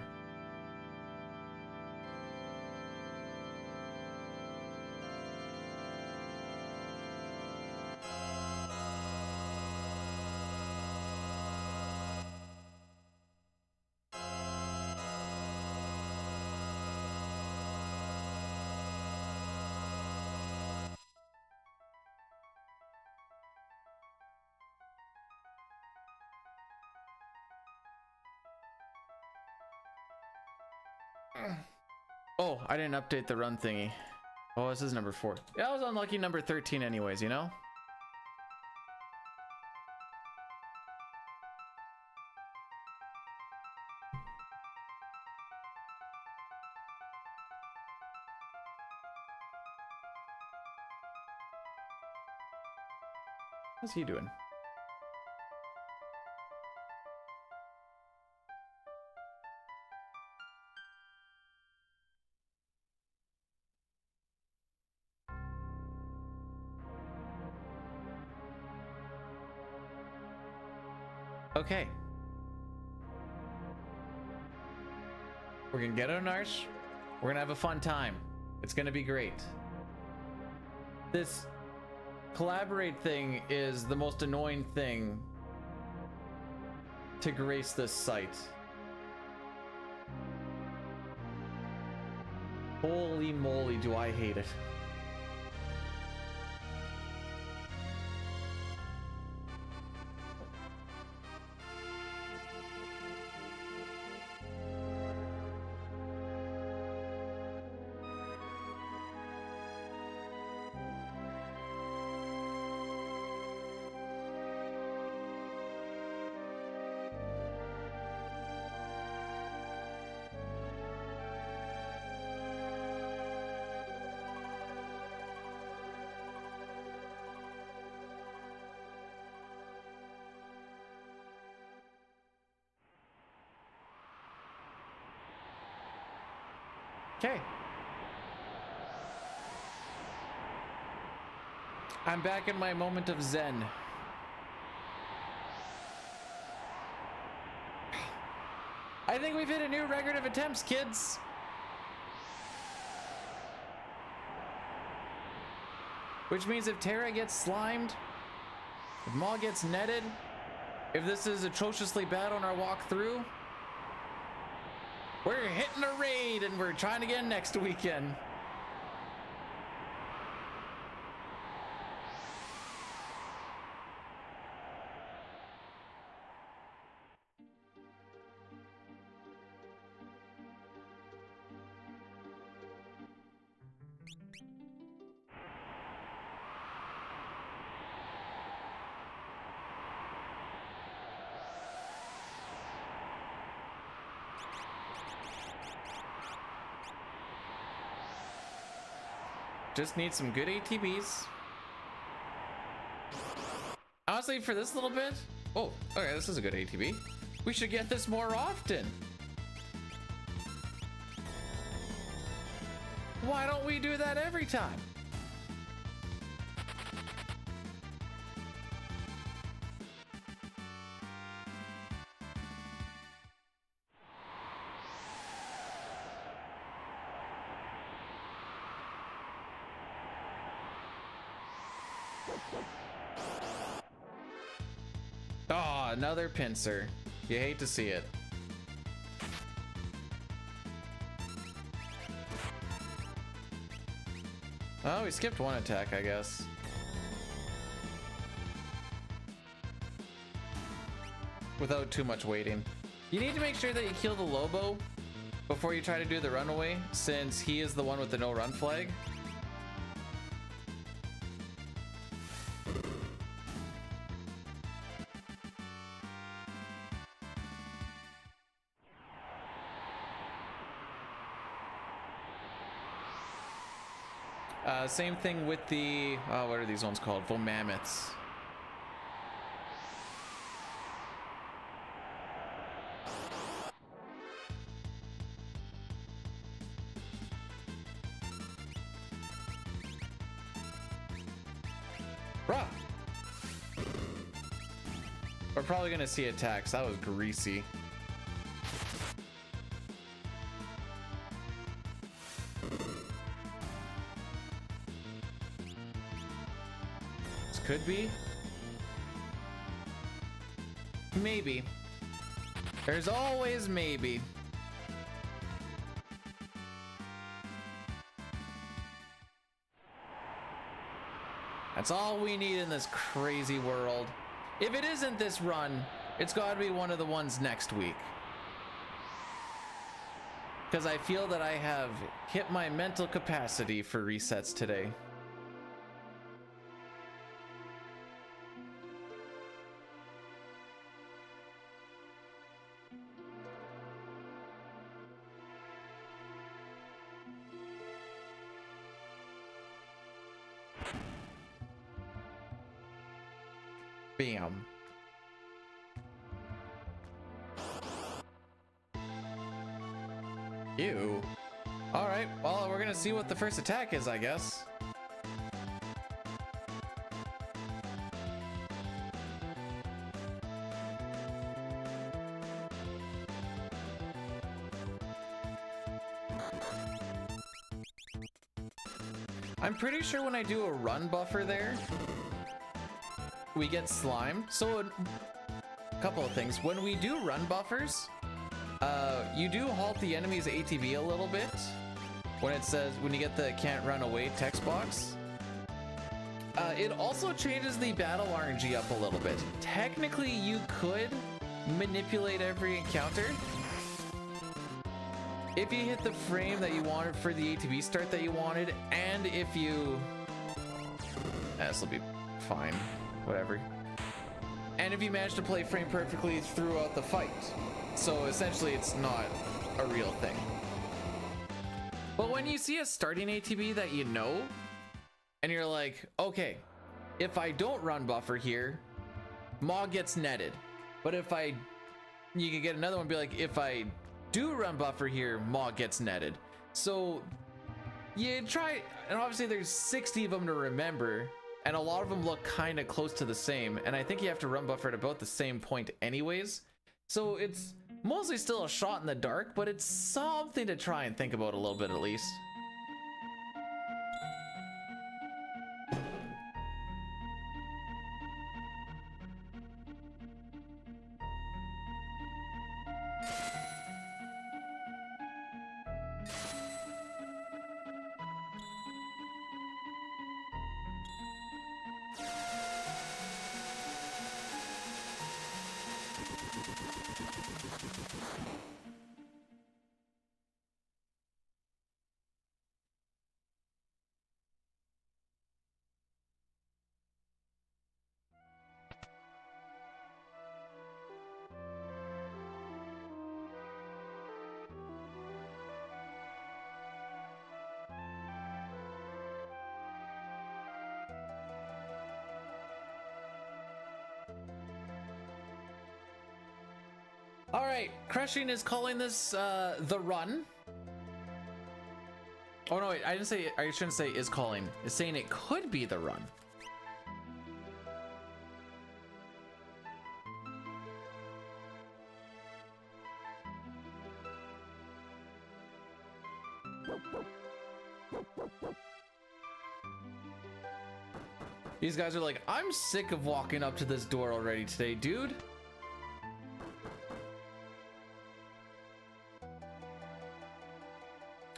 Oh, I didn't update the run thingy. Oh, this is number 4. Yeah, I was unlucky number 13 anyways, you know? How's he doing? Okay. We're gonna get on Arch. We're gonna have a fun time. It's gonna be great. This collaborate thing is the most annoying thing to grace this site. Holy moly, do I hate it. Okay. I'm back in my moment of zen. I think we've hit a new record of attempts, kids. Which means if Terra gets slimed, if Maul gets netted, if this is atrociously bad on our walk through, we're hitting a raid and we're trying again next weekend. Just need some good ATBs. Honestly, for this little bit, oh, okay, this is a good ATB. We should get this more often. Why don't we do that every time? Oh, another pincer. You hate to see it. Oh, we skipped one attack, I guess. Without too much waiting. You need to make sure that you kill the Lobo before you try to do the runaway, since he is the one with the no run flag. Same thing with the, what are these ones called? Vomammoths. Bruh! We're probably gonna see attacks. That was greasy. Could be. Maybe. There's always maybe. That's all we need in this crazy world. If it isn't this run, it's gotta be one of the ones next week. Because I feel that I have hit my mental capacity for resets today. Bam. Ew. Alright, well, we're gonna see what the first attack is, I guess. I'm pretty sure when I do a run buffer there, we get slimed. So a couple of things. When we do run buffers, you do halt the enemy's ATB a little bit when it says, when you get the can't run away text box. It also changes the battle RNG up a little bit. Technically, you could manipulate every encounter if you hit the frame that you wanted for the ATB start that you wanted, and if you... this will be fine, whatever. And if you manage to play frame perfectly throughout the fight. So essentially it's not a real thing. But when you see a starting ATB that you know, and you're like, okay, if I don't run buffer here, Maw gets netted. But if you can get another one, be like, if I do run buffer here, Maw gets netted. So you try, and obviously there's 60 of them to remember, and a lot of them look kind of close to the same, and I think you have to run buffer at about the same point anyways. So it's mostly still a shot in the dark, but it's something to try and think about a little bit at least. All right, Crushing is calling this the run. Oh no, wait, I didn't say, I shouldn't say is calling. It's saying it could be the run. These guys are like, I'm sick of walking up to this door already today, dude.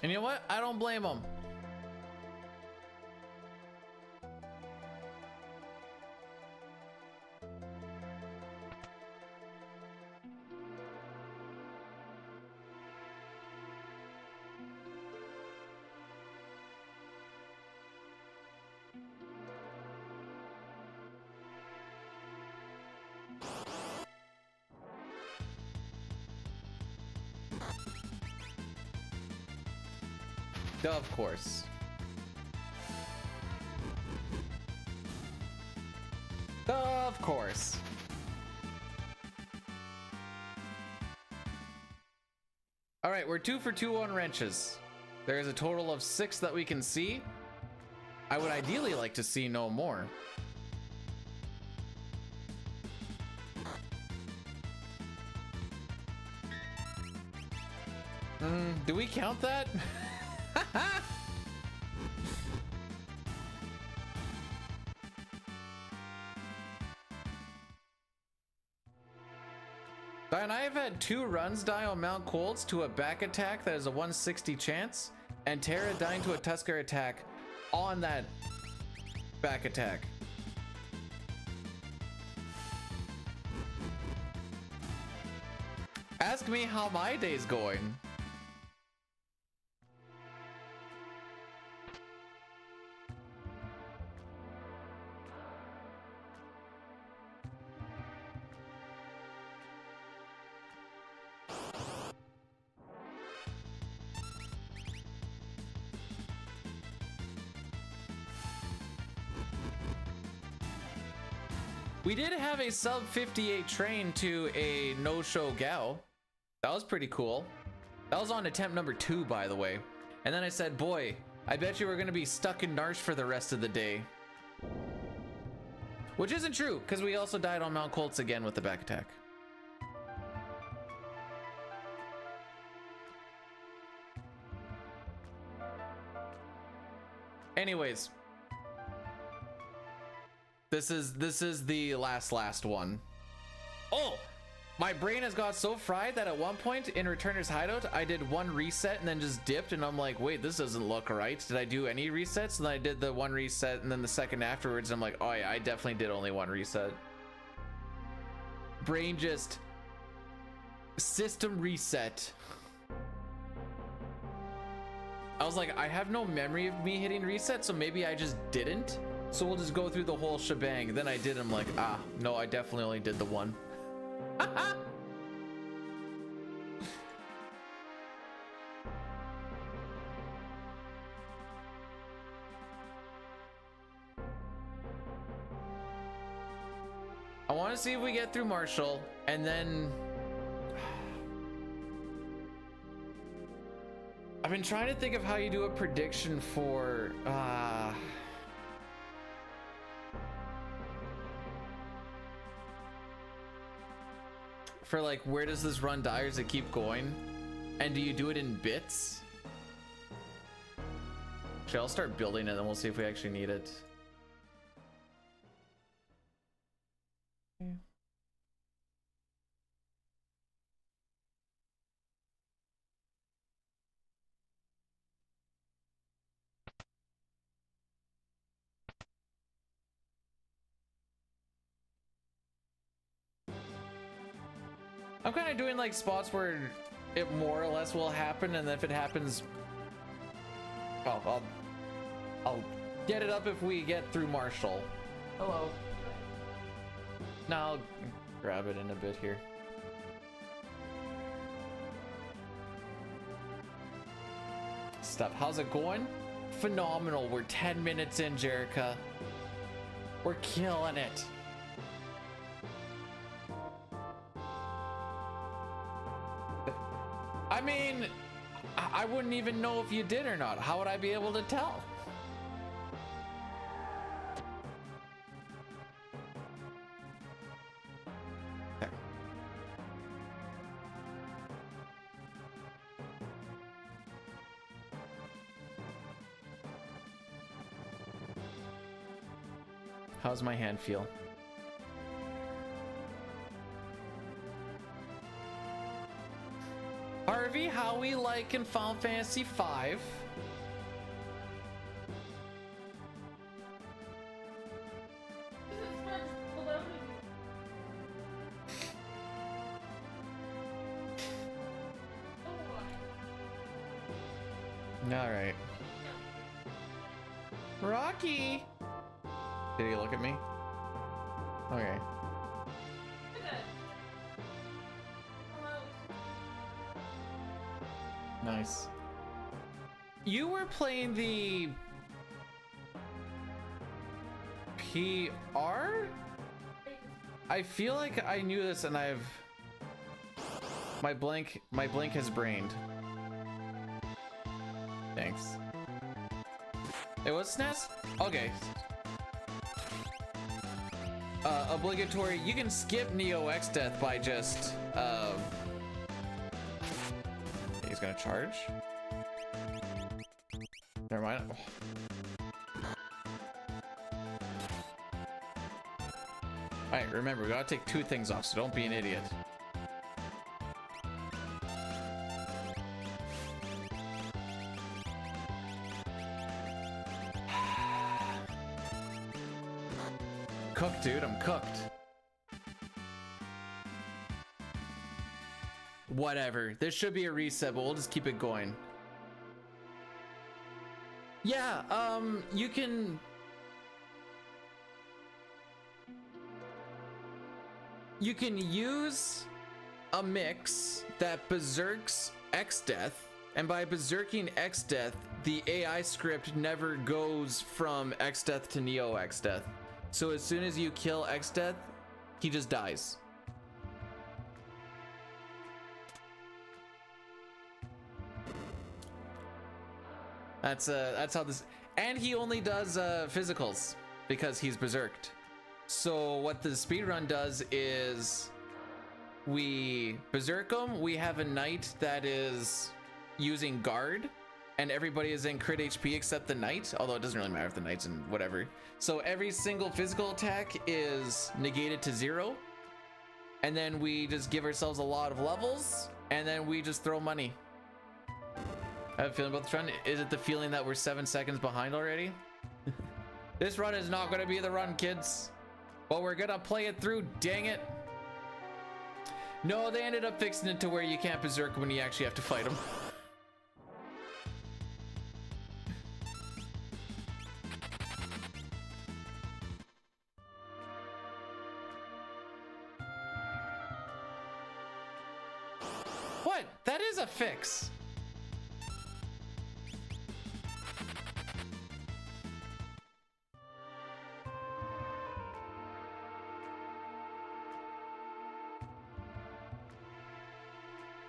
And you know what? I don't blame them. Of course. Of course. All right, we're 2 for 2 on wrenches. There's a total of 6 that we can see. I would ideally like to see no more. Do we count that? And I have had 2 runs die on Mount Colds to a back attack that is a 160 chance, and Terra dying to a Tusker attack on that back attack. Ask me how my day's going. We did have a sub 58 train to a no-show Gao. That was pretty cool. That was on attempt number 2, by the way. And then I said, boy, I bet you we're gonna be stuck in Narsh for the rest of the day. Which isn't true, because we also died on Mount Colts again with the back attack. Anyways, this is the last one. Oh, my brain has got so fried that at one point in Returner's Hideout, I did one reset and then just dipped, and I'm like, wait, this doesn't look right. Did I do any resets? And then I did the one reset and then the second afterwards, and I'm like, oh yeah, I definitely did only one reset. Brain just system reset. I was like, I have no memory of me hitting reset, so maybe I just didn't. So we'll just go through the whole shebang. Then I did. I'm like, ah, no, I definitely only did the one. I want to see if we get through Marshall, and then I've been trying to think of how you do a prediction for like, where does this run die, or does it keep going? And do you do it in bits? Actually, I'll start building it and we'll see if we actually need it. I'm kind of doing like spots where it more or less will happen, and if it happens, I'll get it up if we get through Marshall. Hello. Now I'll grab it in a bit here. Stuff. How's it going? Phenomenal. We're 10 minutes in, Jerica. We're killing it. I mean, I wouldn't even know if you did or not. How would I be able to tell? There. How's my hand feel? Harvey, how we like in Final Fantasy V? All right. Rocky. Did he look at me? Okay. Nice. You were playing the PR? I feel like I knew this, and my blank has brained. Thanks. It was SNES? Okay. Obligatory. You can skip Neo X Death by just he's gonna charge. Never mind. Alright, remember, we gotta take 2 things off, so don't be an idiot. Cooked, dude, I'm cooked. Whatever. There should be a reset, but we'll just keep it going. Yeah, you can use a mix that berserks X-Death, and by berserking X-Death, the AI script never goes from X-Death to Neo X-Death. So as soon as you kill X-Death, he just dies. That's how this, and he only does physicals because he's berserked. So what the speedrun does is we berserk him, we have a knight that is using guard, and everybody is in crit HP except the knight, although it doesn't really matter if the knight's in whatever. So every single physical attack is negated to 0, and then we just give ourselves a lot of levels, and then we just throw money. I have a feeling about this run. Is it the feeling that we're 7 seconds behind already? This run is not going to be the run, kids. But we're going to play it through, dang it. No, they ended up fixing it to where you can't berserk when you actually have to fight them. What? That is a fix.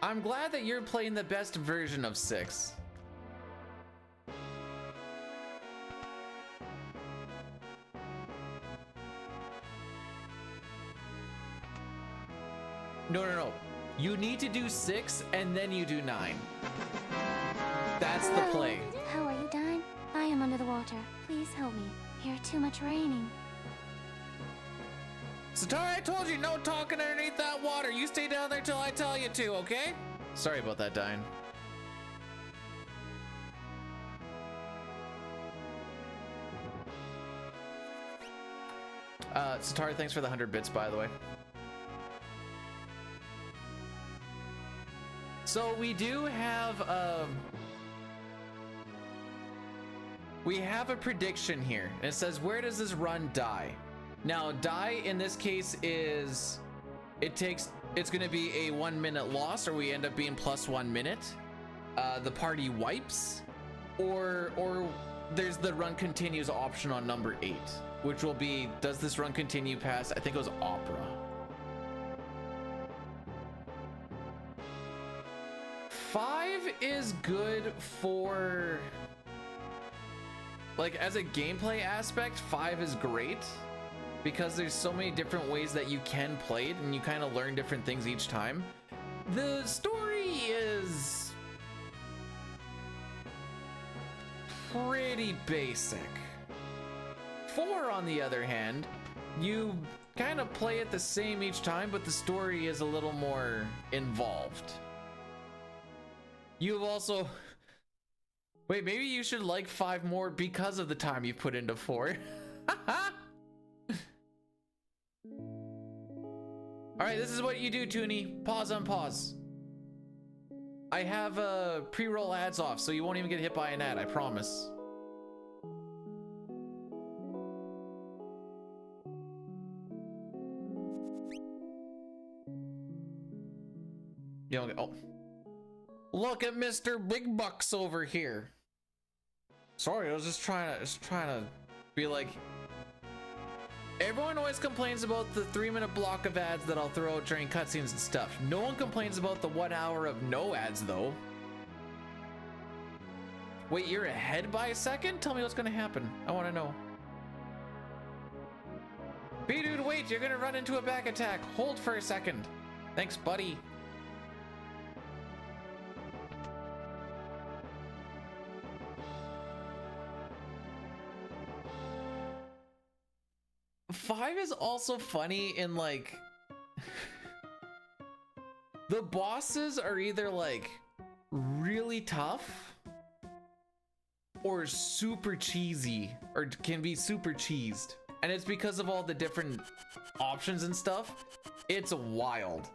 I'm glad that you're playing the best version of 6. No. You need to do 6 and then you do 9. That's the play. How are you, Dine? I am under the water. Please help me. Here, too much raining. Satara, I told you no talking underneath that water. You stay down there till I tell you to, okay? Sorry about that, Dine. Satara, thanks for the 100 bits, by the way. So we do have a prediction here. And it says, where does this run die? Now, die in this case is it's gonna be a 1 minute loss, or we end up being plus 1 minute. The party wipes, or there's the run continues option on number 8, which will be, does this run continue past, I think it was Opera. 5 is good for, like, as a gameplay aspect, 5 is great. Because there's so many different ways that you can play it, and you kind of learn different things each time. The story is pretty basic. 4, on the other hand, you kind of play it the same each time, but the story is a little more involved. You've also... Wait, maybe you should like 5 more because of the time you put into 4. Alright, this is what you do, Toonie. Pause, unpause. I have pre-roll ads off, so you won't even get hit by an ad, I promise. You don't get, oh. Look at Mr. Big Bucks over here. Sorry, I was just trying to be like, everyone always complains about the 3-minute block of ads that I'll throw out during cutscenes and stuff. No one complains about the 1 hour of no ads, though. Wait, you're ahead by a second? Tell me what's gonna happen. I wanna know. B-dude, wait, you're gonna run into a back attack. Hold for a second. Thanks, buddy. Five is also funny in, like, the bosses are either like really tough or super cheesy, or can be super cheesed, and it's because of all the different options and stuff. It's wild.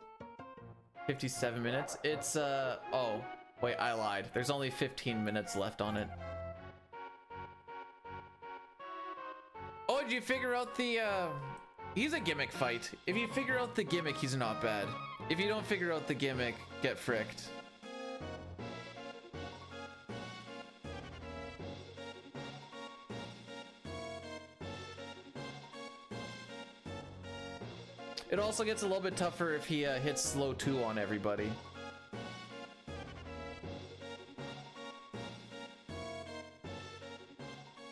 57 minutes. It's oh wait, I lied, there's only 15 minutes left on it. Oh, did you figure out the, he's a gimmick fight. If you figure out the gimmick, he's not bad. If you don't figure out the gimmick, get fricked. It also gets a little bit tougher if he hits slow 2 on everybody.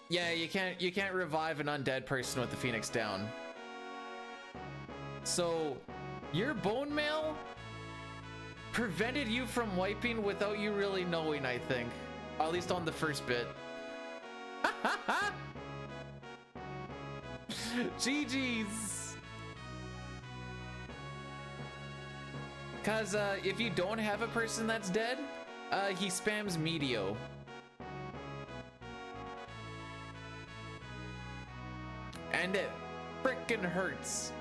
Yeah, you can't revive an undead person with the Phoenix down. So your bone mail prevented you from wiping without you really knowing, I think. At least on the first bit. GG's. Cause if you don't have a person that's dead, he spams Meteo. And it frickin' hurts.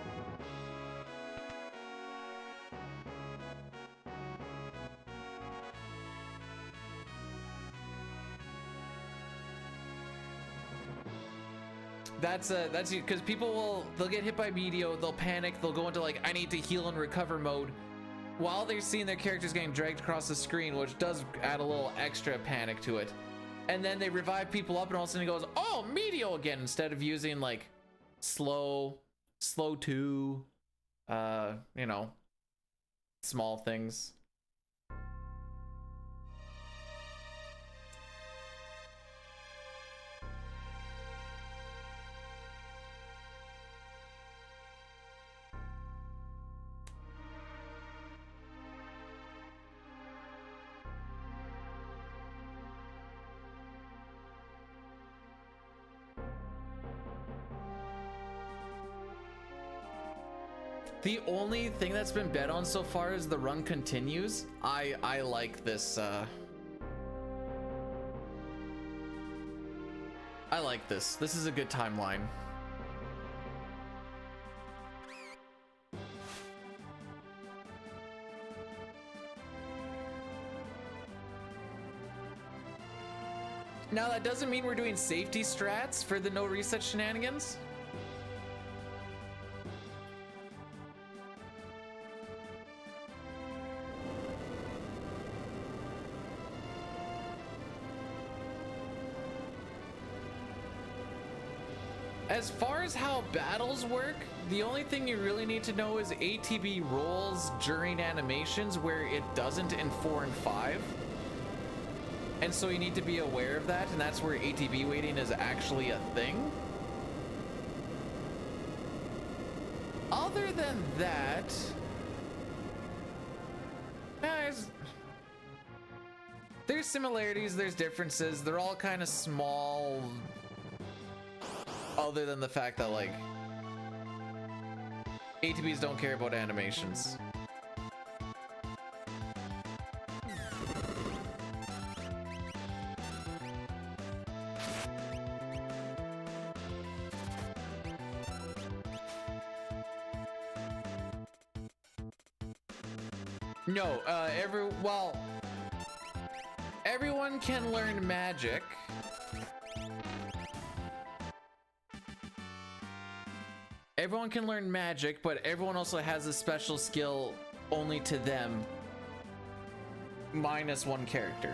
That's because they'll get hit by Meteo, they'll panic, they'll go into like, I need to heal and recover mode while they're seeing their characters getting dragged across the screen, which does add a little extra panic to it. And then they revive people up and all of a sudden it goes, oh, Meteo again, instead of using like slow 2, you know, small things. The only thing that's been bet on so far is the run continues. I like this, I like this. This is a good timeline. Now that doesn't mean we're doing safety strats for the no reset shenanigans. As far as how battles work, the only thing you really need to know is ATB rolls during animations where it doesn't in 4 and 5. And so you need to be aware of that, and that's where ATB waiting is actually a thing. Other than that, there's similarities, there's differences, they're all kind of small. Other than the fact that, like, ATBs don't care about animations. No, everyone can learn magic. Everyone can learn magic, but everyone also has a special skill only to them, minus one character.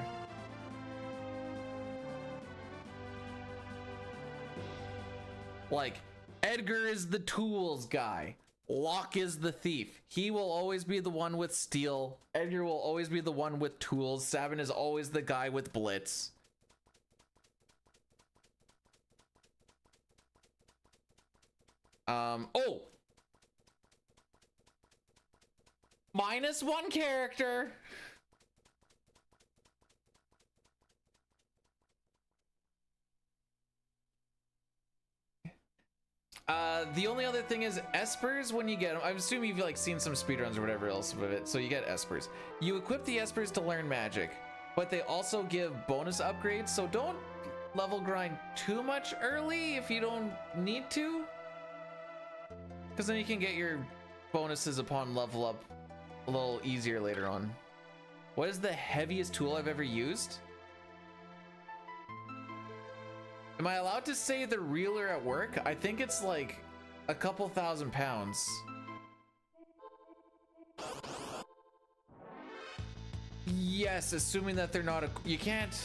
Like, Edgar is the tools guy. Locke is the thief. He will always be the one with steel. Edgar will always be the one with tools. Sabin is always the guy with blitz. Oh! Minus one character! The only other thing is Espers, when you get them, I assume you've like seen some speedruns or whatever else of it, so you get Espers. You equip the Espers to learn magic, but they also give bonus upgrades, so don't level grind too much early if you don't need to. Because then you can get your bonuses upon level up a little easier later on. What is the heaviest tool I've ever used? Am I allowed to say the reeler at work? I think it's like a couple thousand pounds. Yes, assuming that they're not you can't.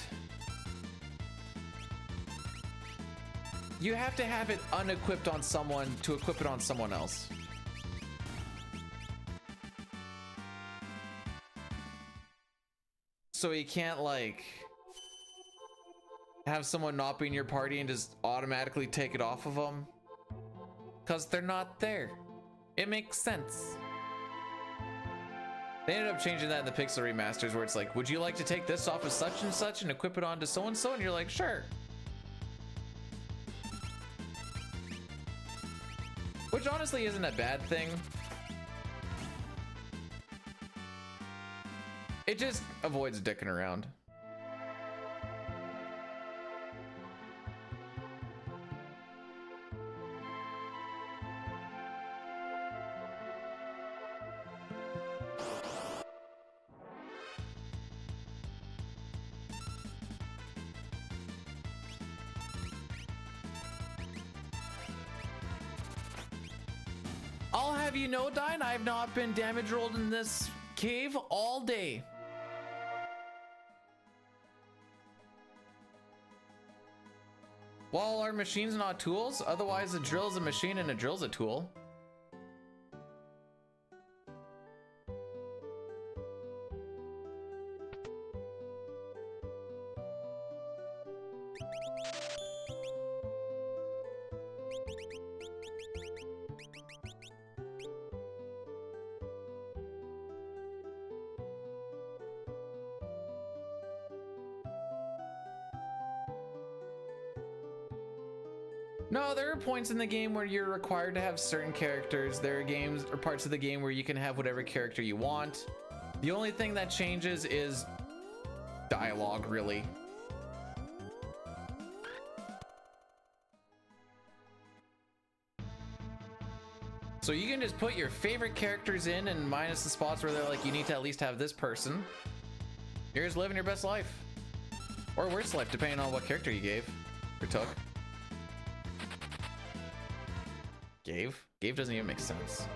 You have to have it unequipped on someone to equip it on someone else. So you can't like have someone not be in your party and just automatically take it off of them because they're not there. It makes sense. They ended up changing that in the Pixel remasters where it's like, would you like to take this off of such and such and equip it onto so and so? And you're like, sure. Which honestly isn't a bad thing. It just avoids dicking around. I'll have you know, Dine, I have not been damage rolled in this cave all day. Well, are machines not tools? Otherwise, a drill's a machine and a drill's a tool. No, there are points in the game where you're required to have certain characters. There are games or parts of the game where you can have whatever character you want. The only thing that changes is dialogue, really. So you can just put your favorite characters in and minus the spots where they're like, you need to at least have this person. You're just living your best life. Or worst life, depending on what character you gave or took. Gave doesn't even make sense.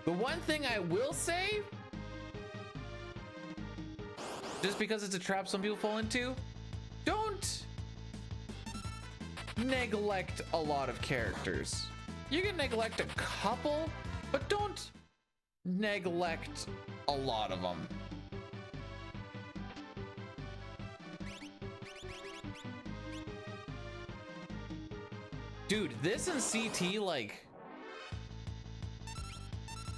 The one thing I will say, just because it's a trap some people fall into, don't neglect a lot of characters. You can neglect a couple, but don't neglect a lot of them. Dude, this and CT, like,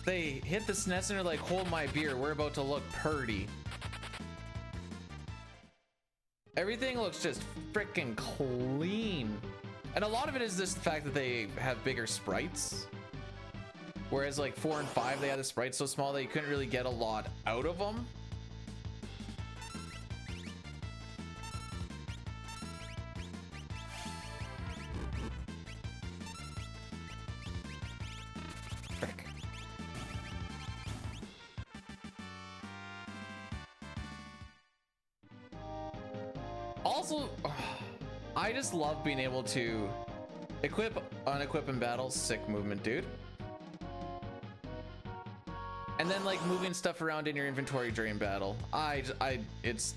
they hit the SNES and they're like, hold my beer, we're about to look purty. Everything looks just freaking clean. And a lot of it is just the fact that they have bigger sprites. Whereas like 4 and 5, they had the sprites so small that you couldn't really get a lot out of them. Also, I just love being able to equip, unequip in battle. Sick movement, dude. And then like moving stuff around in your inventory during battle. It's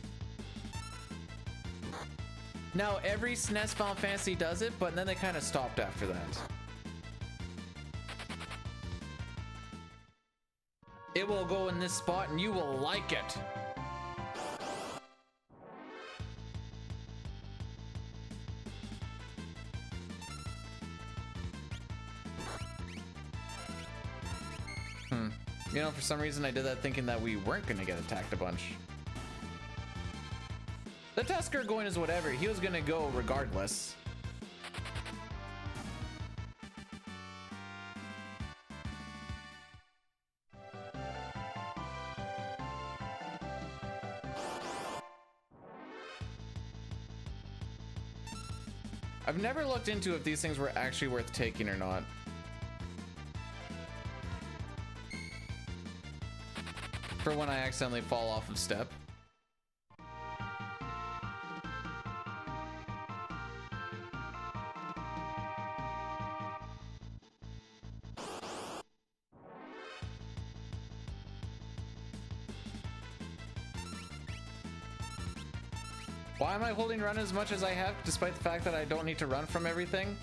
now every SNES Final Fantasy does it, but then they kind of stopped after that. It will go in this spot and you will like it. You know, for some reason I did that thinking that we weren't gonna get attacked a bunch. The Tusker going is whatever. He was gonna go regardless. I've never looked into if these things were actually worth taking or not. For when I accidentally fall off of step. Why am I holding run as much as I have, despite the fact that I don't need to run from everything?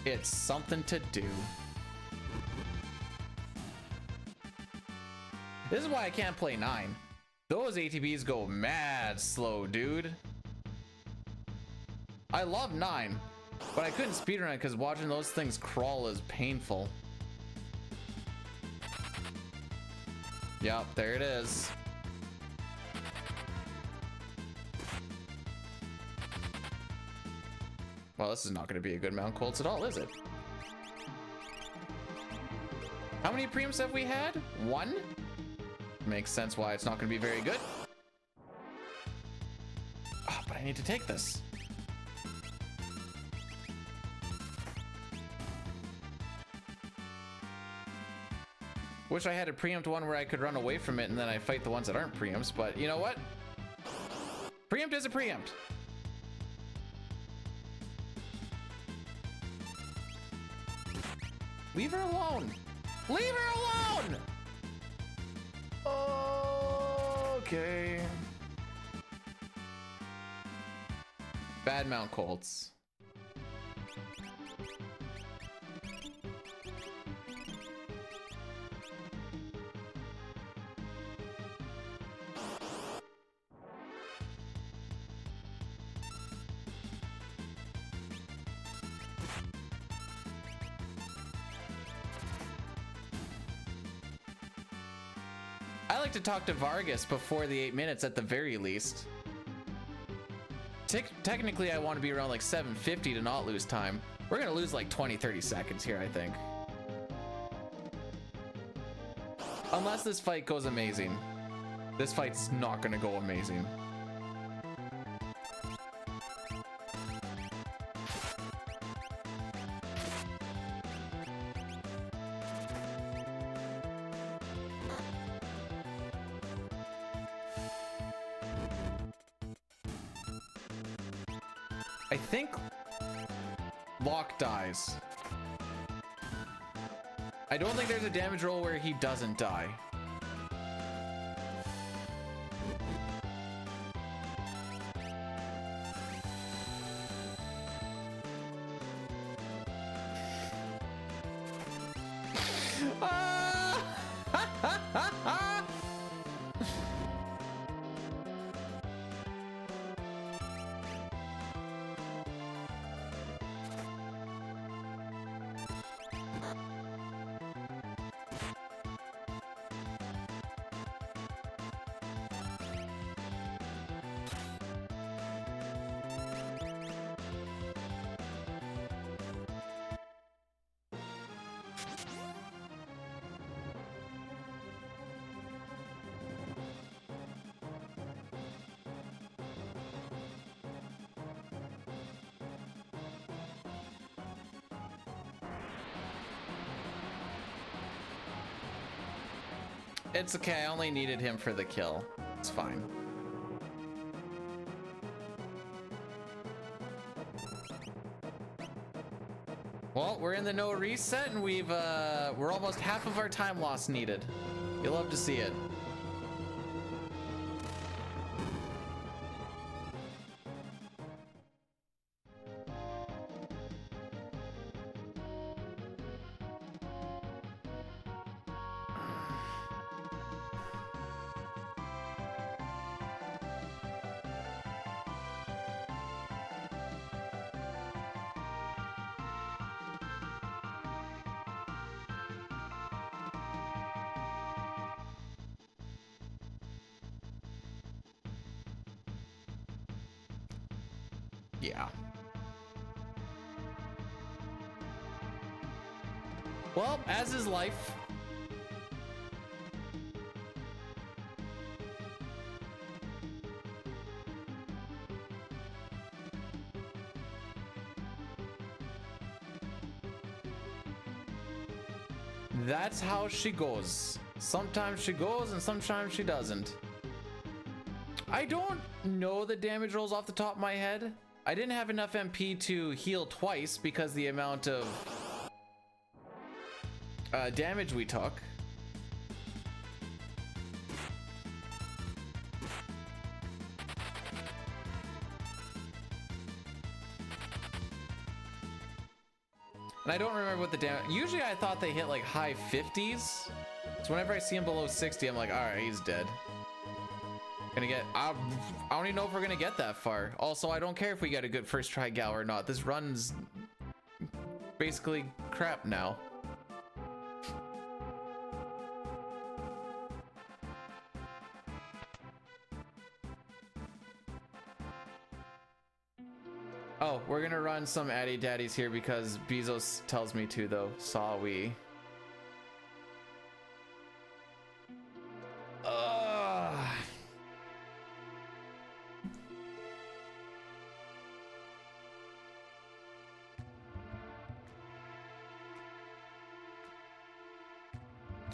It's something to do. This is why I can't play 9. Those ATBs go mad slow, dude. I love 9, but I couldn't speedrun it because watching those things crawl is painful. Yep, there it is. Well, this is not going to be a good Mount Colts at all, is it? How many preemps have we had? 1? Makes sense why it's not going to be very good. Oh, but I need to take this. Wish I had a preempt one where I could run away from it and then I fight the ones that aren't preempts, but you know what? Preempt is a preempt. Leave her alone. Leave her alone. Okay. Bad Mount Colts. I like to talk to Vargas before the 8 minutes at the very least. Technically, I want to be around like 750 to not lose time. We're going to lose like 20-30 seconds here, I think. Unless this fight goes amazing. This fight's not going to go amazing. I think Locke dies. I don't think there's a damage roll where he doesn't die. It's okay, I only needed him for the kill. It's fine. Well, we're in the no reset and we're almost half of our time loss needed. You'll love to see it. Yeah. Well, as is life. That's how she goes. Sometimes she goes and sometimes she doesn't. I don't know the damage rolls off the top of my head. I didn't have enough MP to heal twice because the amount of damage we took. And I don't remember what the damage. Usually I thought they hit like high 50s. So whenever I see him below 60, I'm like, all right, he's dead. Gonna get, I don't even know if we're gonna get that far. Also, I don't care if we get a good first try gal or not. This run's basically crap now. Oh, we're gonna run some Addy Daddies here because Bezos tells me to, though. Saw we.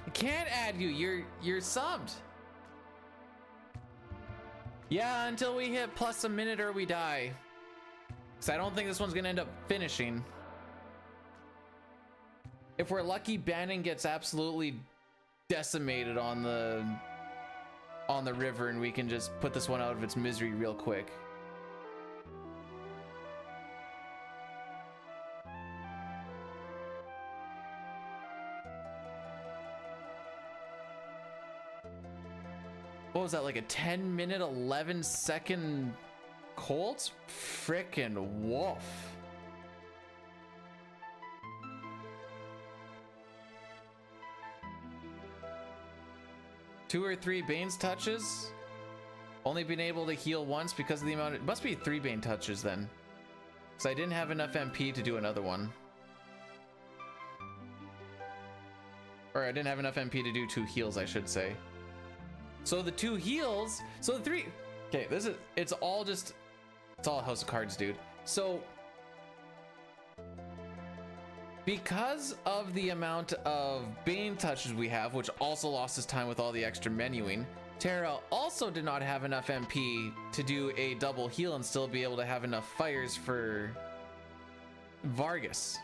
I can't add you. You're subbed. Yeah, until we hit plus a minute or we die. Because I don't think this one's gonna end up finishing. If we're lucky, Bannon gets absolutely decimated on the river and we can just put this one out of its misery real quick. What was that, like a 10-minute, 11-second Colts? Frickin' wolf. Two or three Bane's touches. Only been able to heal once because of the amount. It must be 3 Bane touches then. Because I didn't have enough MP to do another one. Or I didn't have enough MP to do 2 heals, I should say. So the 2 heals, so the 3, okay, it's all a house of cards, dude. So because of the amount of Bane touches we have, which also lost us time with all the extra menuing, Terra also did not have enough MP to do a double heal and still be able to have enough fires for Vargas.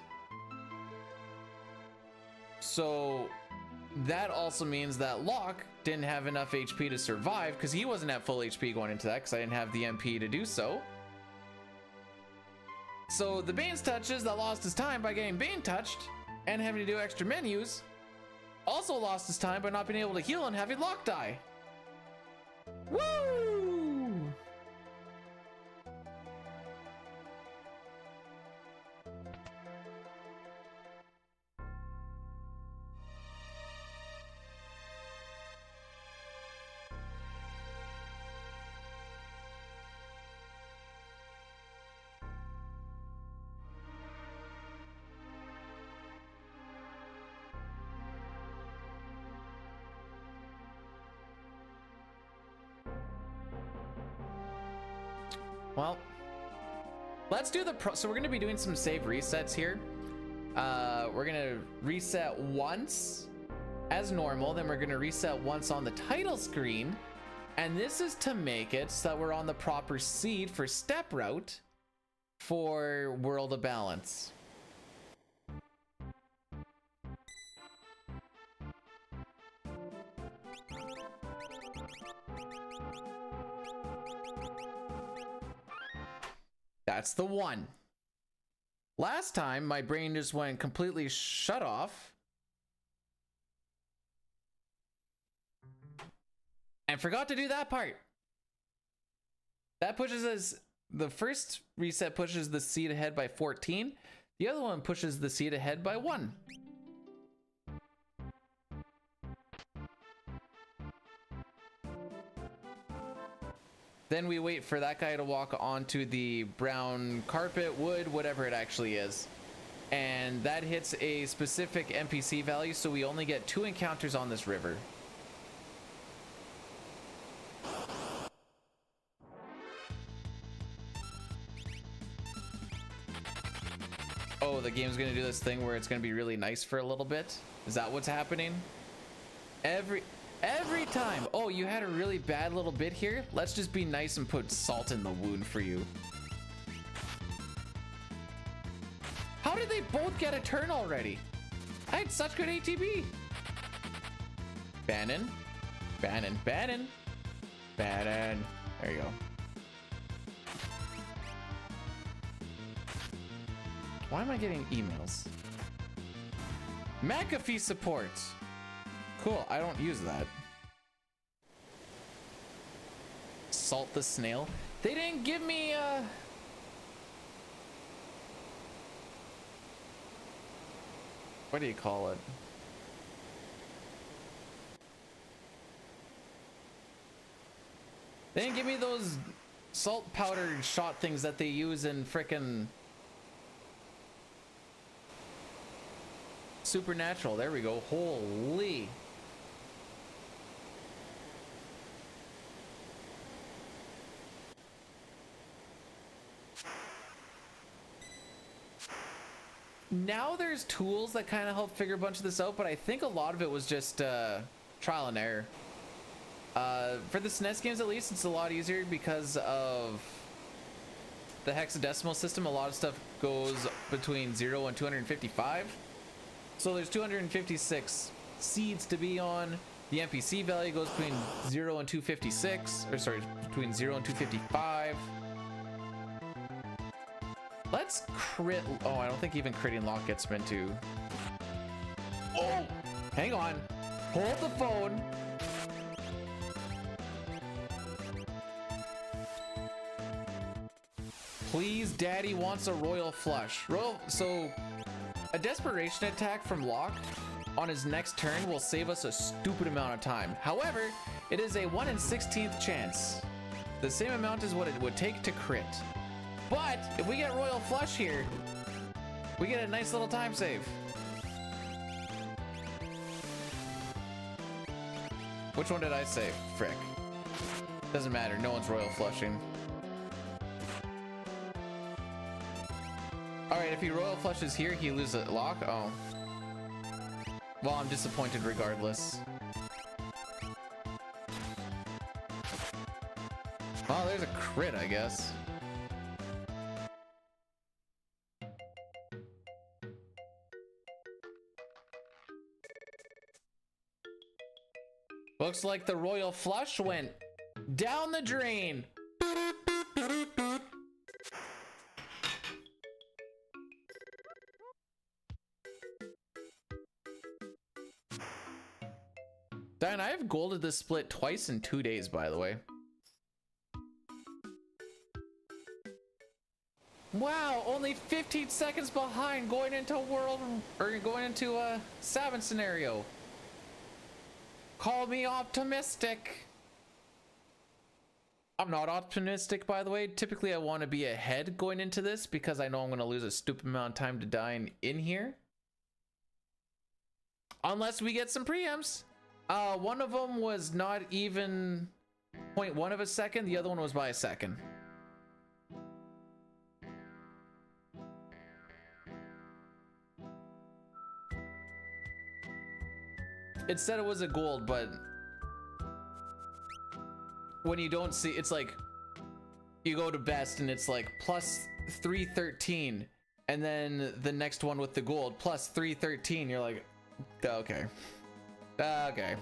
So that also means that Locke didn't have enough HP to survive because he wasn't at full HP going into that because I didn't have the MP to do so. So the Bane's touches that lost his time by getting Bane touched and having to do extra menus also lost his time by not being able to heal and having Locke die. Woo! Well, let's do so we're going to be doing some save resets here. We're going to reset once as normal, then we're going to reset once on the title screen, and this is to make it so that we're on the proper seed for step route for World of Balance. That's the one. Last time, my brain just went completely shut off and forgot to do that part. That pushes us, the first reset pushes the seed ahead by 14. The other one pushes the seed ahead by 1. Then we wait for that guy to walk onto the brown carpet, wood, whatever it actually is. And that hits a specific NPC value, so we only get 2 encounters on this river. Oh, the game's gonna do this thing where it's gonna be really nice for a little bit? Is that what's happening? Every time. Oh, you had a really bad little bit here? Let's just be nice and put salt in the wound for you. How did they both get a turn already? I had such good ATB. Bannon. Bannon. Bannon. Bannon. There you go. Why am I getting emails? McAfee support. Cool, I don't use that. salt the snail. They didn't give me what do you call it? They didn't give me those salt powder shot things that they use in frickin' Supernatural. There we go. Holy. Now there's tools that kind of help figure a bunch of this out, but I think a lot of it was just trial and error. For the SNES games at least, it's a lot easier because of the hexadecimal system. A lot of stuff goes between 0 and 255. So there's 256 seeds to be on. The NPC value goes between 0 and 256, or sorry, between 0 and 255. Let's crit. Oh, I don't think even critting lock gets meant to. Oh, hang on. Hold the phone. Please, Daddy wants a royal flush. So a desperation attack from Locke on his next turn will save us a stupid amount of time. However, it is a 1 in 16th chance. The same amount as what it would take to crit. But if we get royal flush here, we get a nice little time save. Which one did I say? Frick. Doesn't matter, no one's royal flushing. Alright, if he royal flushes here, he loses a lock. Oh. Well, I'm disappointed regardless. Oh, there's a crit, I guess. Looks like the royal flush went down the drain. Diane, I have golded this split twice in 2 days, by the way. Wow, only 15 seconds behind going into a Savin scenario. Call me optimistic. I'm not optimistic, by the way. Typically, I want to be ahead going into this because I know I'm going to lose a stupid amount of time to dying in here. Unless we get some preempts. One of them was not even 0.1 of a second. The other one was by a second. It said it was a gold, but when you don't see, it's like you go to best and it's like plus 313, and then the next one with the gold plus 313. You're like, okay, okay.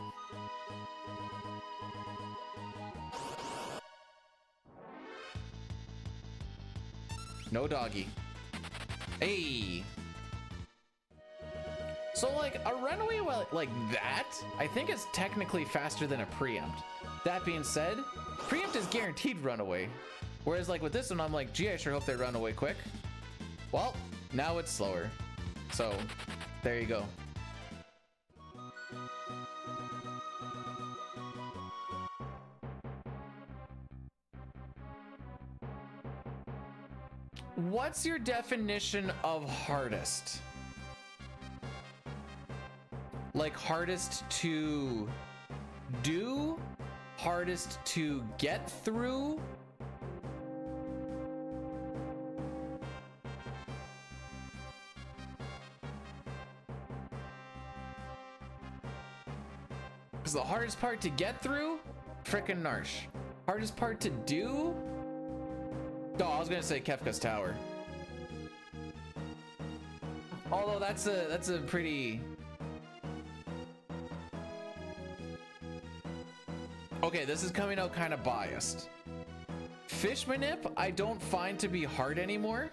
No doggy. Hey. So like a runaway like that, I think it's technically faster than a preempt. That being said, preempt is guaranteed runaway. Whereas like with this one, I'm like, gee, I sure hope they run away quick. Well, now it's slower. So there you go. What's your definition of hardest? Like hardest to do? Hardest to get through? Is the hardest part to get through? Frickin' Narsh. Hardest part to do? Oh, I was gonna say Kefka's Tower. Although that's a pretty... Okay, this is coming out kind of biased. Fish Manip, I don't find to be hard anymore.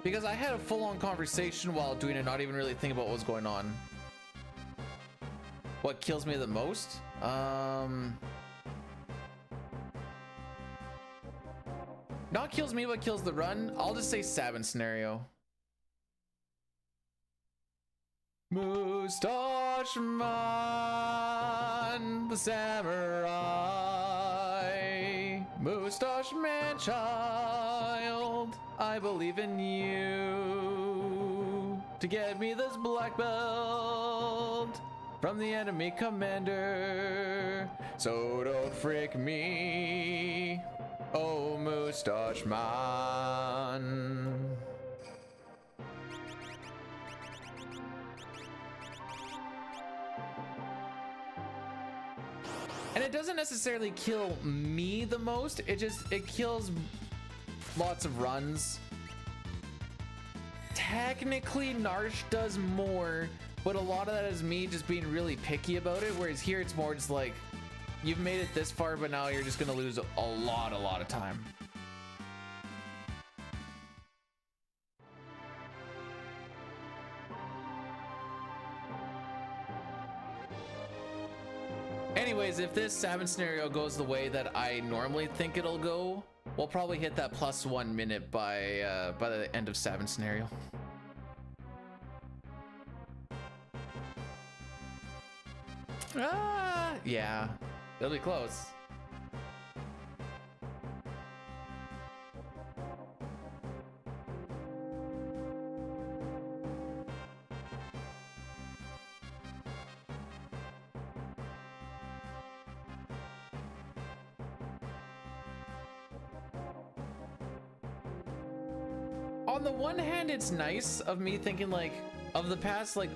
Because I had a full-on conversation while doing it, not even really thinking about what was going on. What kills me the most? Not kills me, but kills the run. I'll just say Sabin scenario. Mustache Man, the samurai. Mustache Man child, I believe in you. To get me this black belt from the enemy commander. So don't frick me, oh Mustache Man. And it doesn't necessarily kill me the most, it kills lots of runs. Technically Narsh does more, but a lot of that is me just being really picky about it, whereas here it's more just like, you've made it this far, but now you're just gonna lose a lot of time. Anyways, if this Sabin scenario goes the way that I normally think it'll go, we'll probably hit that +1 minute by the end of Sabin scenario. Yeah, it'll be close. On the one hand, it's nice of me thinking like, of the past, like,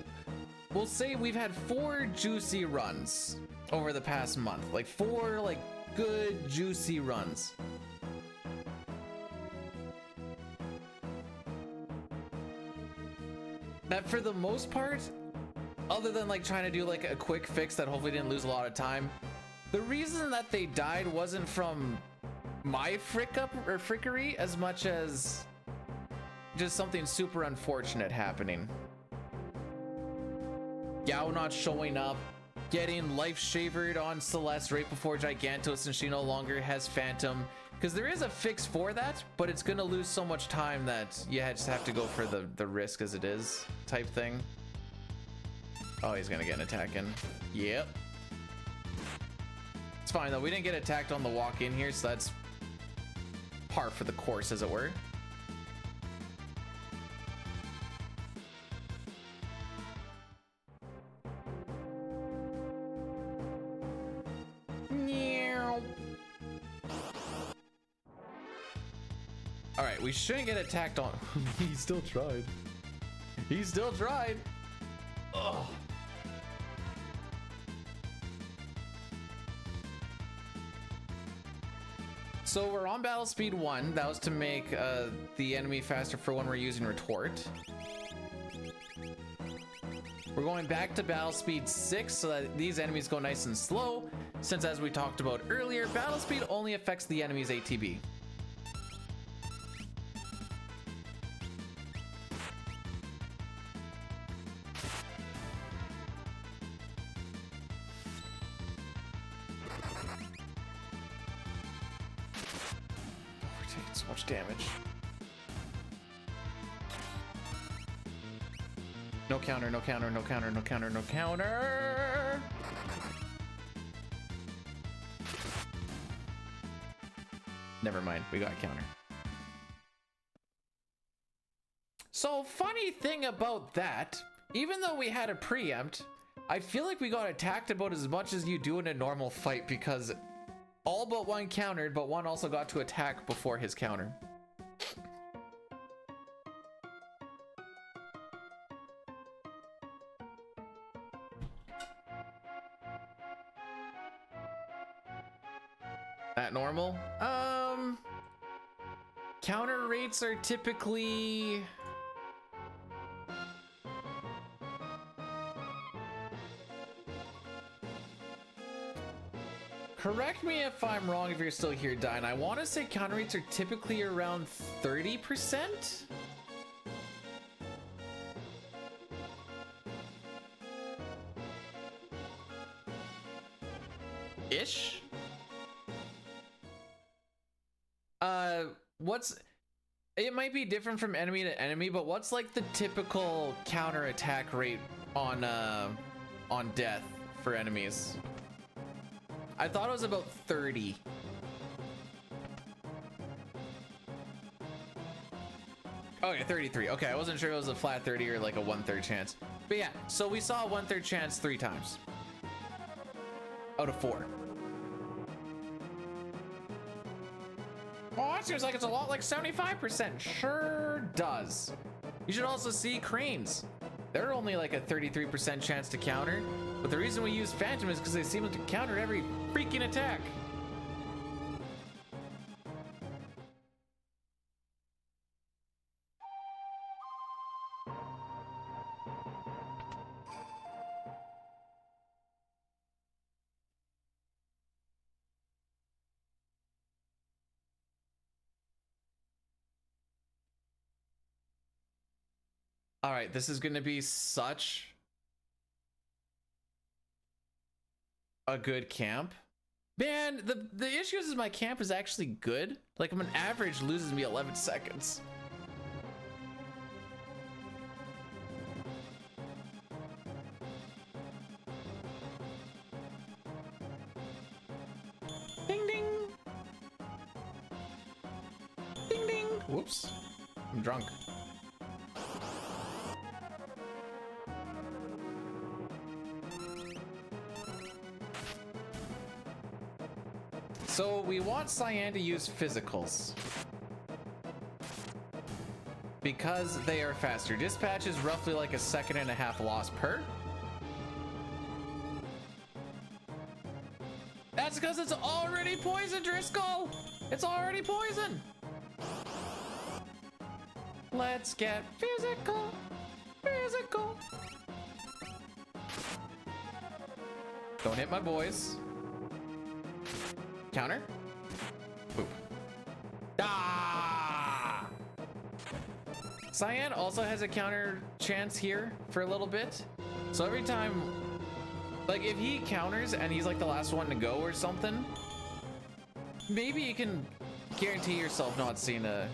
we'll say we've had 4 juicy runs over the past month, like 4 like good juicy runs. That for the most part, other than like trying to do like a quick fix that hopefully didn't lose a lot of time, the reason that they died wasn't from my frickery as much as just something super unfortunate happening. Yao not showing up, getting life shavered on Celeste right before Gigantos and she no longer has Phantom. Because there is a fix for that, but it's gonna lose so much time that you just have to go for the risk as it is type thing. Oh, he's gonna get an attack in. Yep. It's fine though, we didn't get attacked on the walk in here, so that's par for the course as it were. All right, we shouldn't get attacked on. He still tried. He still tried. Ugh. So we're on battle speed 1. That was to make the enemy faster for when we're using retort. We're going back to battle speed 6 so that these enemies go nice and slow, since as we talked about earlier, battle speed only affects the enemy's ATB. So much damage. No counter, no counter, no counter, no counter, no counter. Never mind, we got a counter. So funny thing about that, even though we had a preempt, I feel like we got attacked about as much as you do in a normal fight because all but one countered, but one also got to attack before his counter. That normal? Counter rates are typically... Correct me if I'm wrong if you're still here, Dine. I want to say counter rates are typically around 30%? Ish? what's it might be different from enemy to enemy, but what's like the typical counter attack rate on death for enemies? I thought it was about 30. Okay, 33. Okay, I wasn't sure it was a flat 30 or like a 1/3 chance. But yeah, so we saw a 1/3 chance 3 times out of 4. Oh, that seems like it's a lot like 75%. Sure does. You should also see cranes. They're only like a 33% chance to counter, but the reason we use Phantom is because they seem to counter every freaking attack. All right, this is going to be such a good camp. Man, the issue is my camp is actually good. Like, I'm an average loses me 11 seconds. Ding ding. Ding ding. Whoops. I'm drunk. So we want Cyan to use physicals because they are faster. Dispatch is roughly like a 1.5 seconds loss per. That's because it's already poison, Driscoll. It's already poison. Let's get physical. Physical. Don't hit my boys. Counter. Boop. Ah! Cyan also has a counter chance here for a little bit. So every time, like if he counters and he's like the last one to go or something, maybe you can guarantee yourself not seeing an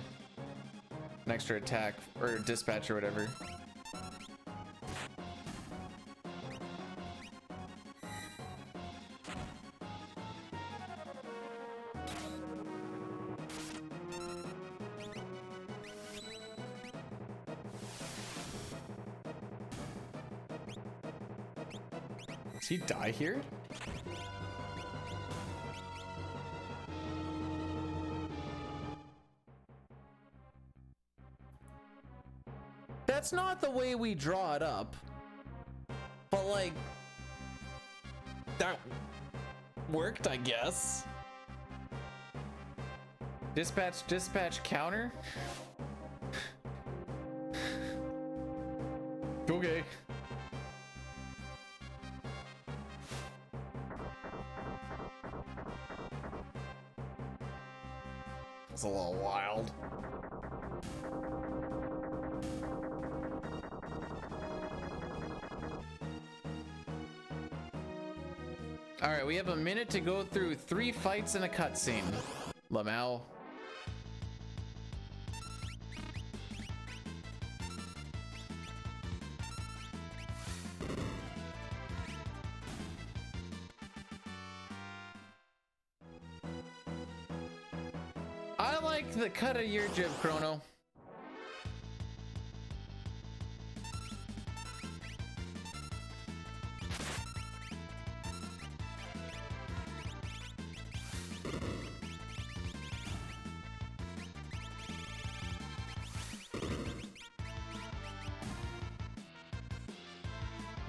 extra attack or dispatch or whatever. Does he die here? That's not the way we draw it up. But like, that worked, I guess. Dispatch counter? Okay. It's a little wild. All right, we have a minute to go through 3 fights and a cutscene. Lamau. I like the cut of your jib, Chrono.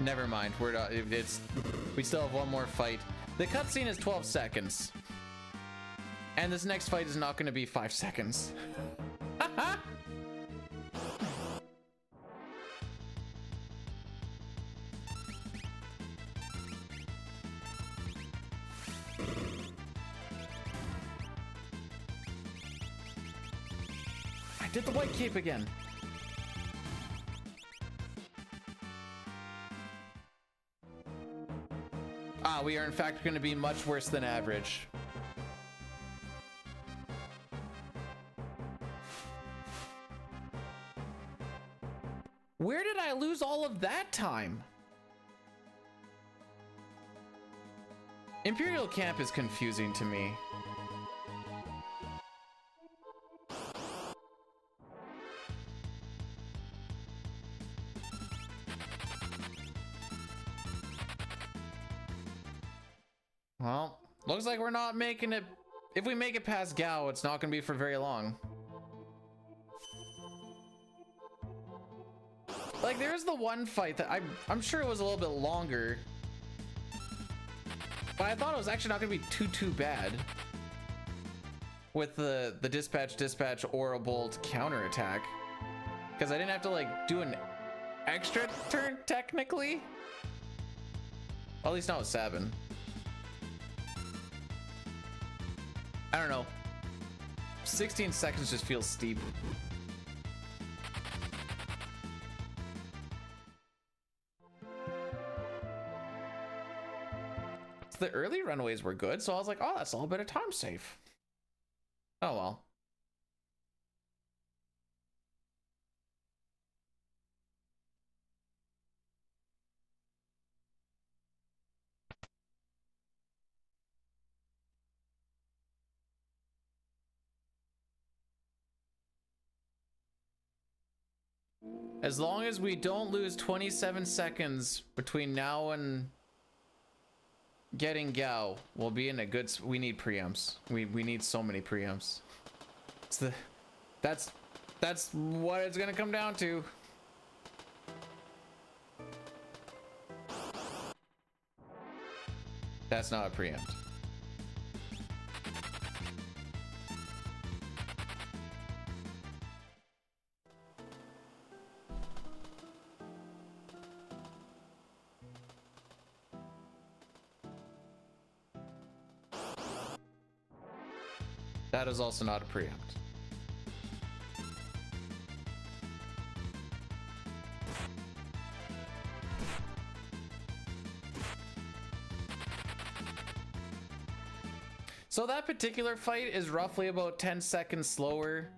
Never mind. We're not, we still have one more fight. The cutscene is 12 seconds. And this next fight is not going to be 5 seconds. I did the white cape again. We are in fact going to be much worse than average. Where did I lose all of that time? Imperial Camp is confusing to me. Well, looks like we're not making it. If we make it past Gao, it's not gonna be for very long. Like, there's the one fight that I'm sure it was a little bit longer, but I thought it was actually not gonna be too bad with the dispatch aura bolt counterattack, because I didn't have to like do an extra turn technically. Well, at least not with Sabin. I don't know. 16 seconds just feels steep. The early runways were good, so I was like, oh, that's a little bit of time safe. Oh well. As long as we don't lose 27 seconds between now and getting Gao, we'll be in a good. We need preamps. We need so many preamps. That's what it's gonna come down to. That's not a preempt. That is also not a preempt. So that particular fight is roughly about 10 seconds slower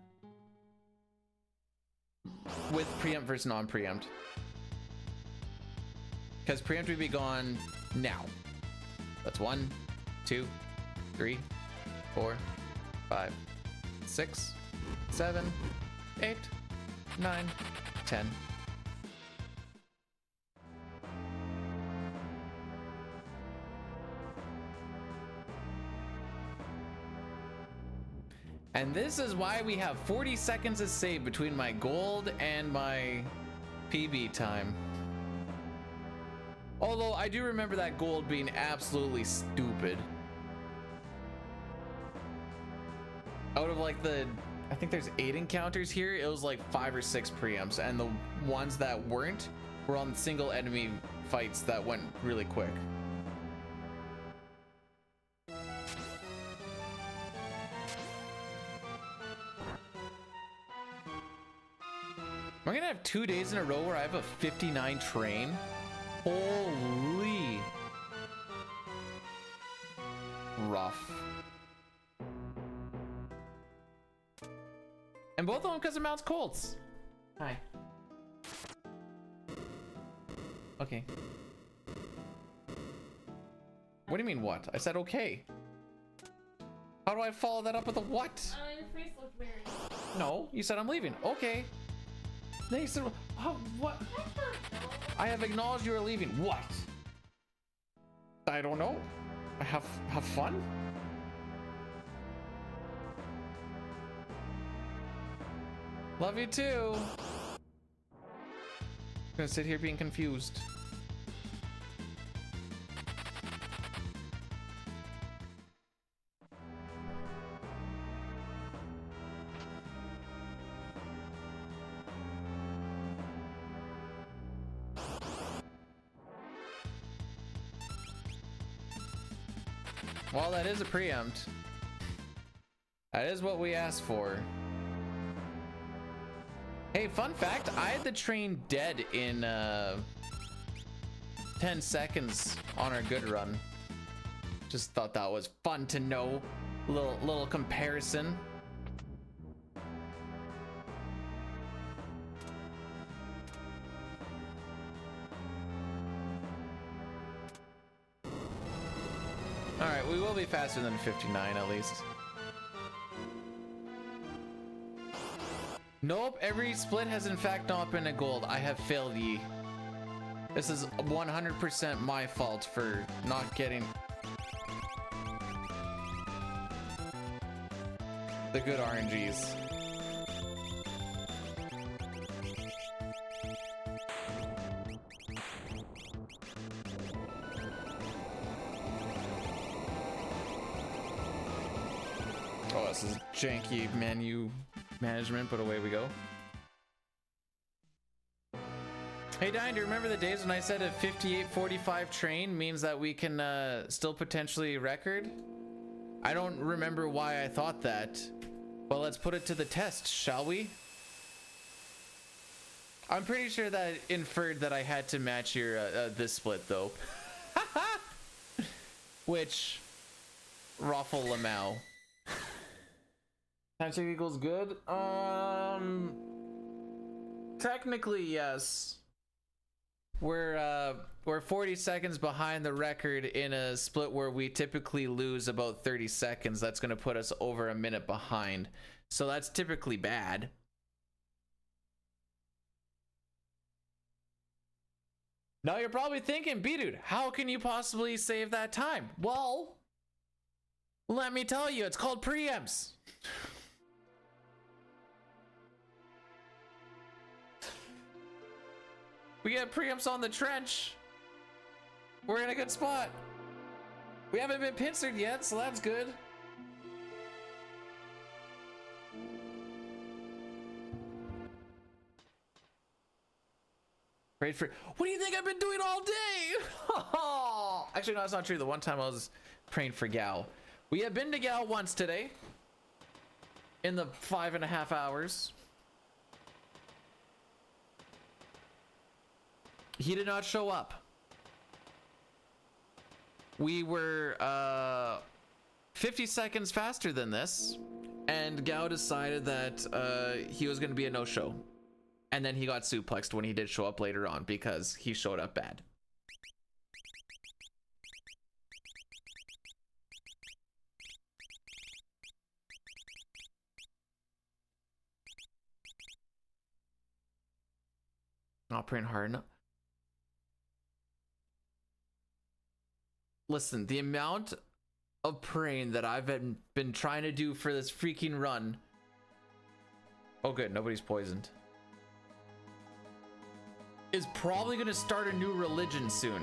with preempt versus non-preempt. Because preempt would be gone now. That's 1, 2, 3, 4, 5, 6, 7, 8, 9, 10. And this is why we have 40 seconds to save between my gold and my PB time. Although I do remember that gold being absolutely stupid. Out of like I think there's 8 encounters here, it was like 5 or 6 preempts, and the ones that weren't were on single enemy fights that went really quick. Am I gonna have 2 days in a row where I have a 59 train? Holy. Rough. And both of them because of Mount's Colts. Hi. Okay. What do you mean what? I said okay. How do I follow that up with a what? Your face looked weird. No, you said I'm leaving. Okay. Then you said, oh, what? I have acknowledged you are leaving. What? I don't know. Have fun? Love you too. I'm gonna sit here being confused. Well, that is a preempt. That is what we asked for. Hey, fun fact, I had the train dead in 10 seconds on our good run. Just thought that was fun to know. Little comparison. All right, we will be faster than 59 at least. Nope, every split has in fact not been a gold. I have failed ye. This is 100% my fault for not getting the good RNGs. Oh, this is janky menu management, but away we go. Hey Diane, do you remember the days when I said a 58:45 train means that we can still potentially record? I don't remember why I thought that. Well, let's put it to the test, shall we? I'm pretty sure that inferred that I had to match your this split though. Which Raffle Lamau. Time check equals good. Technically yes. We're 40 seconds behind the record in a split where we typically lose about 30 seconds. That's going to put us over a minute behind. So that's typically bad. Now you're probably thinking, B-Dude, how can you possibly save that time? Well, let me tell you, it's called preamps. We get preamps on the trench. We're in a good spot. We haven't been pincered yet, so that's good. Prayed for. What do you think I've been doing all day? Actually, no, that's not true. The one time I was praying for Gao. We have been to Gao once today. In the 5.5 hours. He did not show up. We were 50 seconds faster than this, and Gao decided that he was going to be a no-show. And then he got suplexed when he did show up later on because he showed up bad. Not praying hard enough. Listen, the amount of praying that I've been trying to do for this freaking run. Oh good, nobody's poisoned. Is probably gonna start a new religion soon.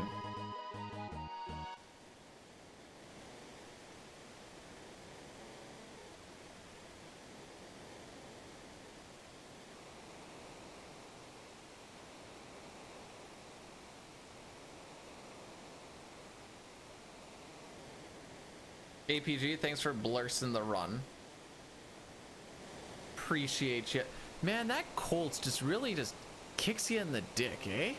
APG, thanks for blursing the run. Appreciate you. Man, that Colts just really just kicks you in the dick, eh?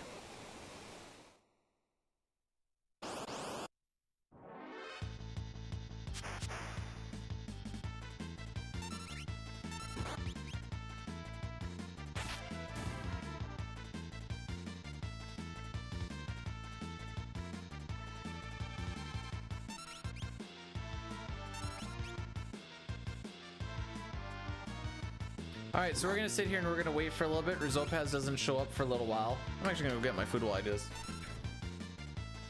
Alright, so we're gonna sit here and we're gonna wait for a little bit. Rizopaz doesn't show up for a little while. I'm actually gonna go get my food while I do this.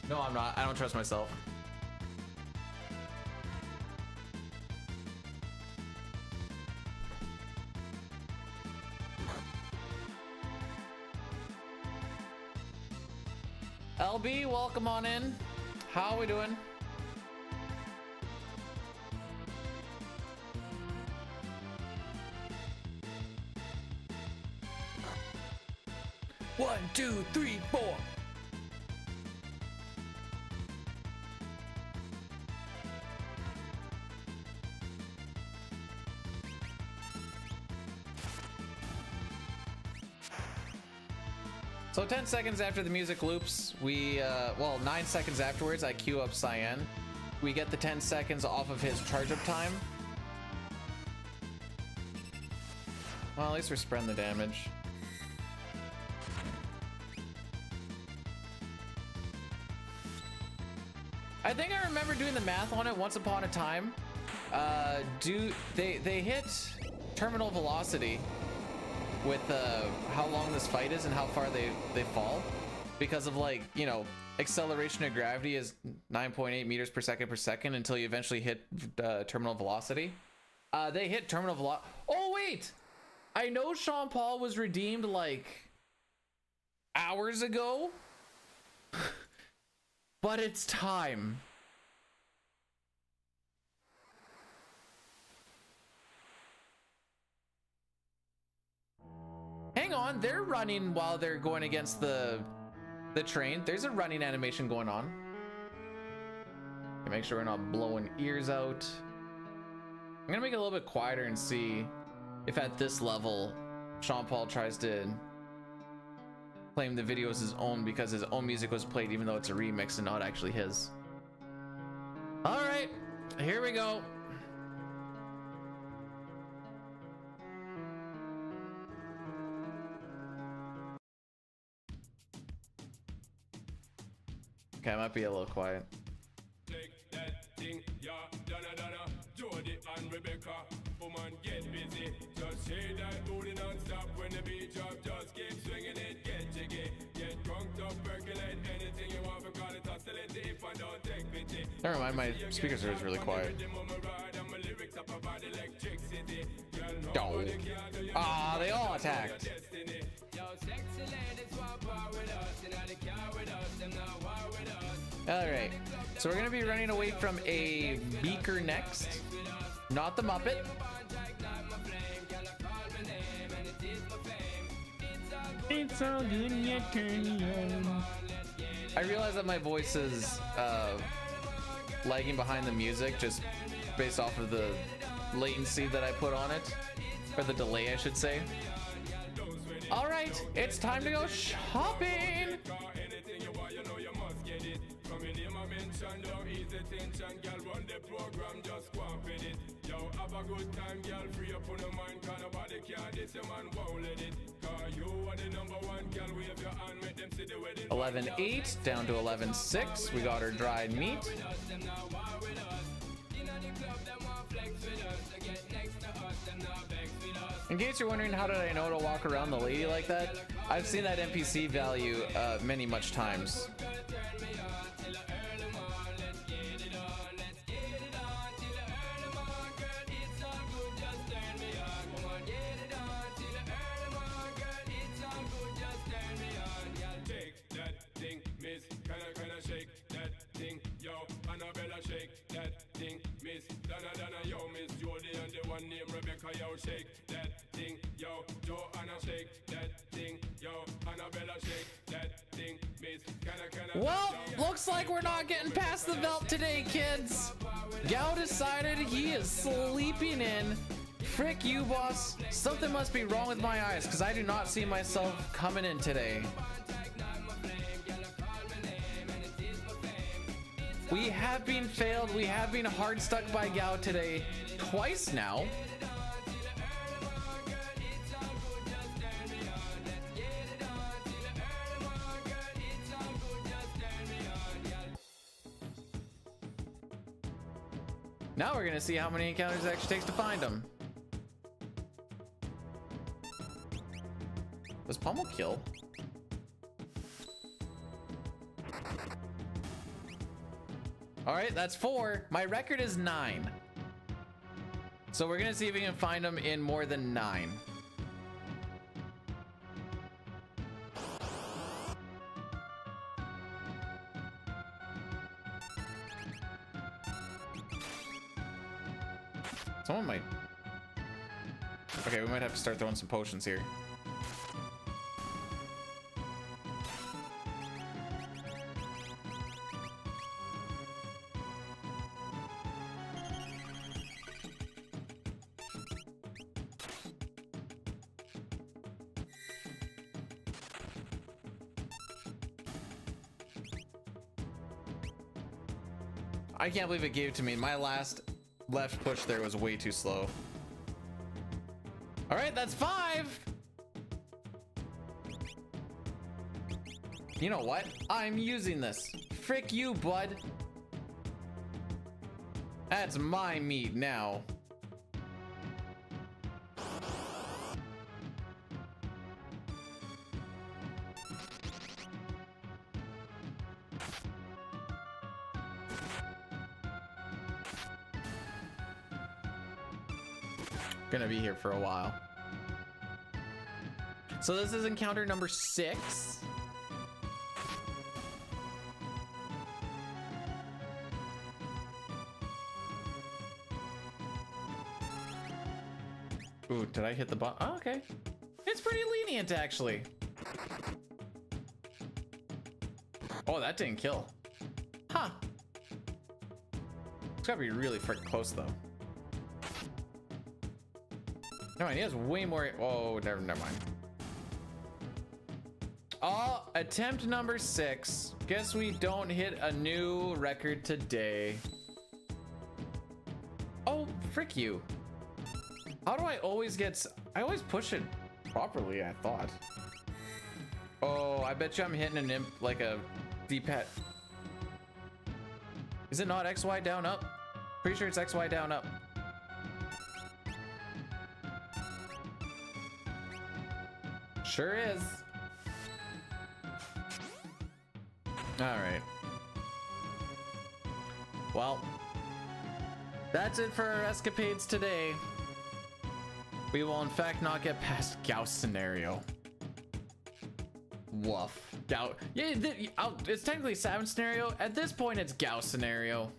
No, I'm not. I don't trust myself. LB, welcome on in. How are we doing? One, two, three, four. So 10 seconds after the music loops, we, well, 9 seconds afterwards, I queue up Cyan. We get the 10 seconds off of his charge-up time. Well, at least we're spreading the damage. I think I remember doing the math on it once upon a time. They hit terminal velocity with how long this fight is and how far they fall, because of, like, you know, acceleration of gravity is 9.8 meters per second until you eventually hit terminal velocity. They hit terminal velocity. Oh wait, I know Sean Paul was redeemed like hours ago, but it's time. Hang on, they're running while they're going against the train. There's a running animation going on. Make sure we're not blowing ears out. I'm gonna make it a little bit quieter and see if at this level Sean Paul tries to claim the video as his own because his own music was played even though it's a remix and not actually his. All right, here we go. Okay, I might be a little quiet. Take that thing, yeah, Donna, Jody and Rebecca, woman, get busy. Just shake that booty non-stop when the beat drop. Just keep swinging it, get jiggy, get drunk up, percolate anything you want. Because it's oscillating if I don't take pity. Never mind, my speakers are just really quiet. Oh, ah, they all attacked. All right, so we're gonna be running away from a beaker next, not the Muppet. It's all good in your turn. I realize that my voice is lagging behind the music just based off of the latency that I put on it, or the delay I should say. All right, it's time to go shopping. Have a good time, girl. Free up on your mind, cause nobody care. This your man won't let it. Cause you are the number one, girl. Wave your hand, make them see the wedding. 11.8 down to 11.6. We got our dried meat. In case you're wondering how did I know to walk around the lady like that, I've seen that NPC value much times. Shake that thing, yo, Joanna, shake that thing, yo, Annabella, shake that thing, miss, well, looks like we're not getting past the belt today, kids. Gao decided he is sleeping in. Frick you, boss. Something must be wrong with my eyes, because I do not see myself coming in today. We have been failed. We have been hard stuck by Gao today twice now. Now we're gonna see how many encounters it actually takes to find them. Does Pommel kill? All right, that's 4. My record is 9. So we're gonna see if we can find them in more than 9. Someone might. Okay, we might have to start throwing some potions here. I can't believe it gave it to me. My last left push there was way too slow. All right, that's 5. You know what? I'm using this. Frick you, bud. That's my meat now. Gonna be here for a while. So this is encounter number 6. Ooh, did I hit the button? Oh, okay. It's pretty lenient, actually. Oh, that didn't kill. Huh. It's gotta be really freaking close, though. Never mind, he has way more. Oh, never mind. Oh, attempt number 6. Guess we don't hit a new record today. Oh, frick you. How do I always get... I always push it properly, I thought. Oh, I bet you I'm hitting an imp like a D-pad. Is it not X, Y, down, up? Pretty sure it's X, Y, down, up. Sure is. All right. Well, that's it for our escapades today. We will in fact not get past Gauss scenario. Woof. Gauss. Yeah, it's technically Savage scenario. At this point, it's Gauss scenario.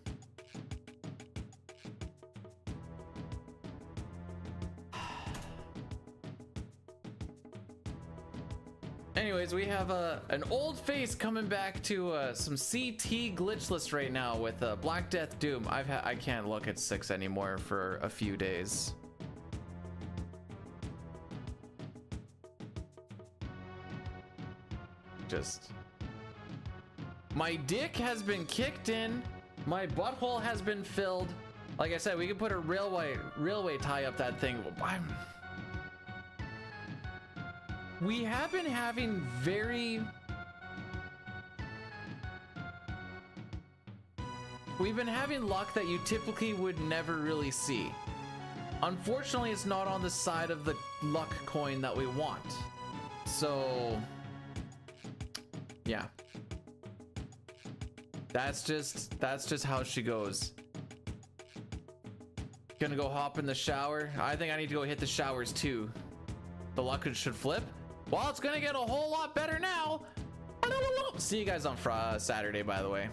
Anyways, we have an old face coming back to some CT glitchless right now with Black Death Doom. I can't look at 6 anymore for a few days. Just my dick has been kicked in, my butthole has been filled. Like I said, we could put a railway tie up that thing. We have been having we've been having luck that you typically would never really see. Unfortunately, it's not on the side of the luck coin that we want. So yeah, that's just how she goes. Gonna go hop in the shower. I think I need to go hit the showers too. The luck should flip. Well, it's gonna get a whole lot better now. See you guys on Saturday, by the way.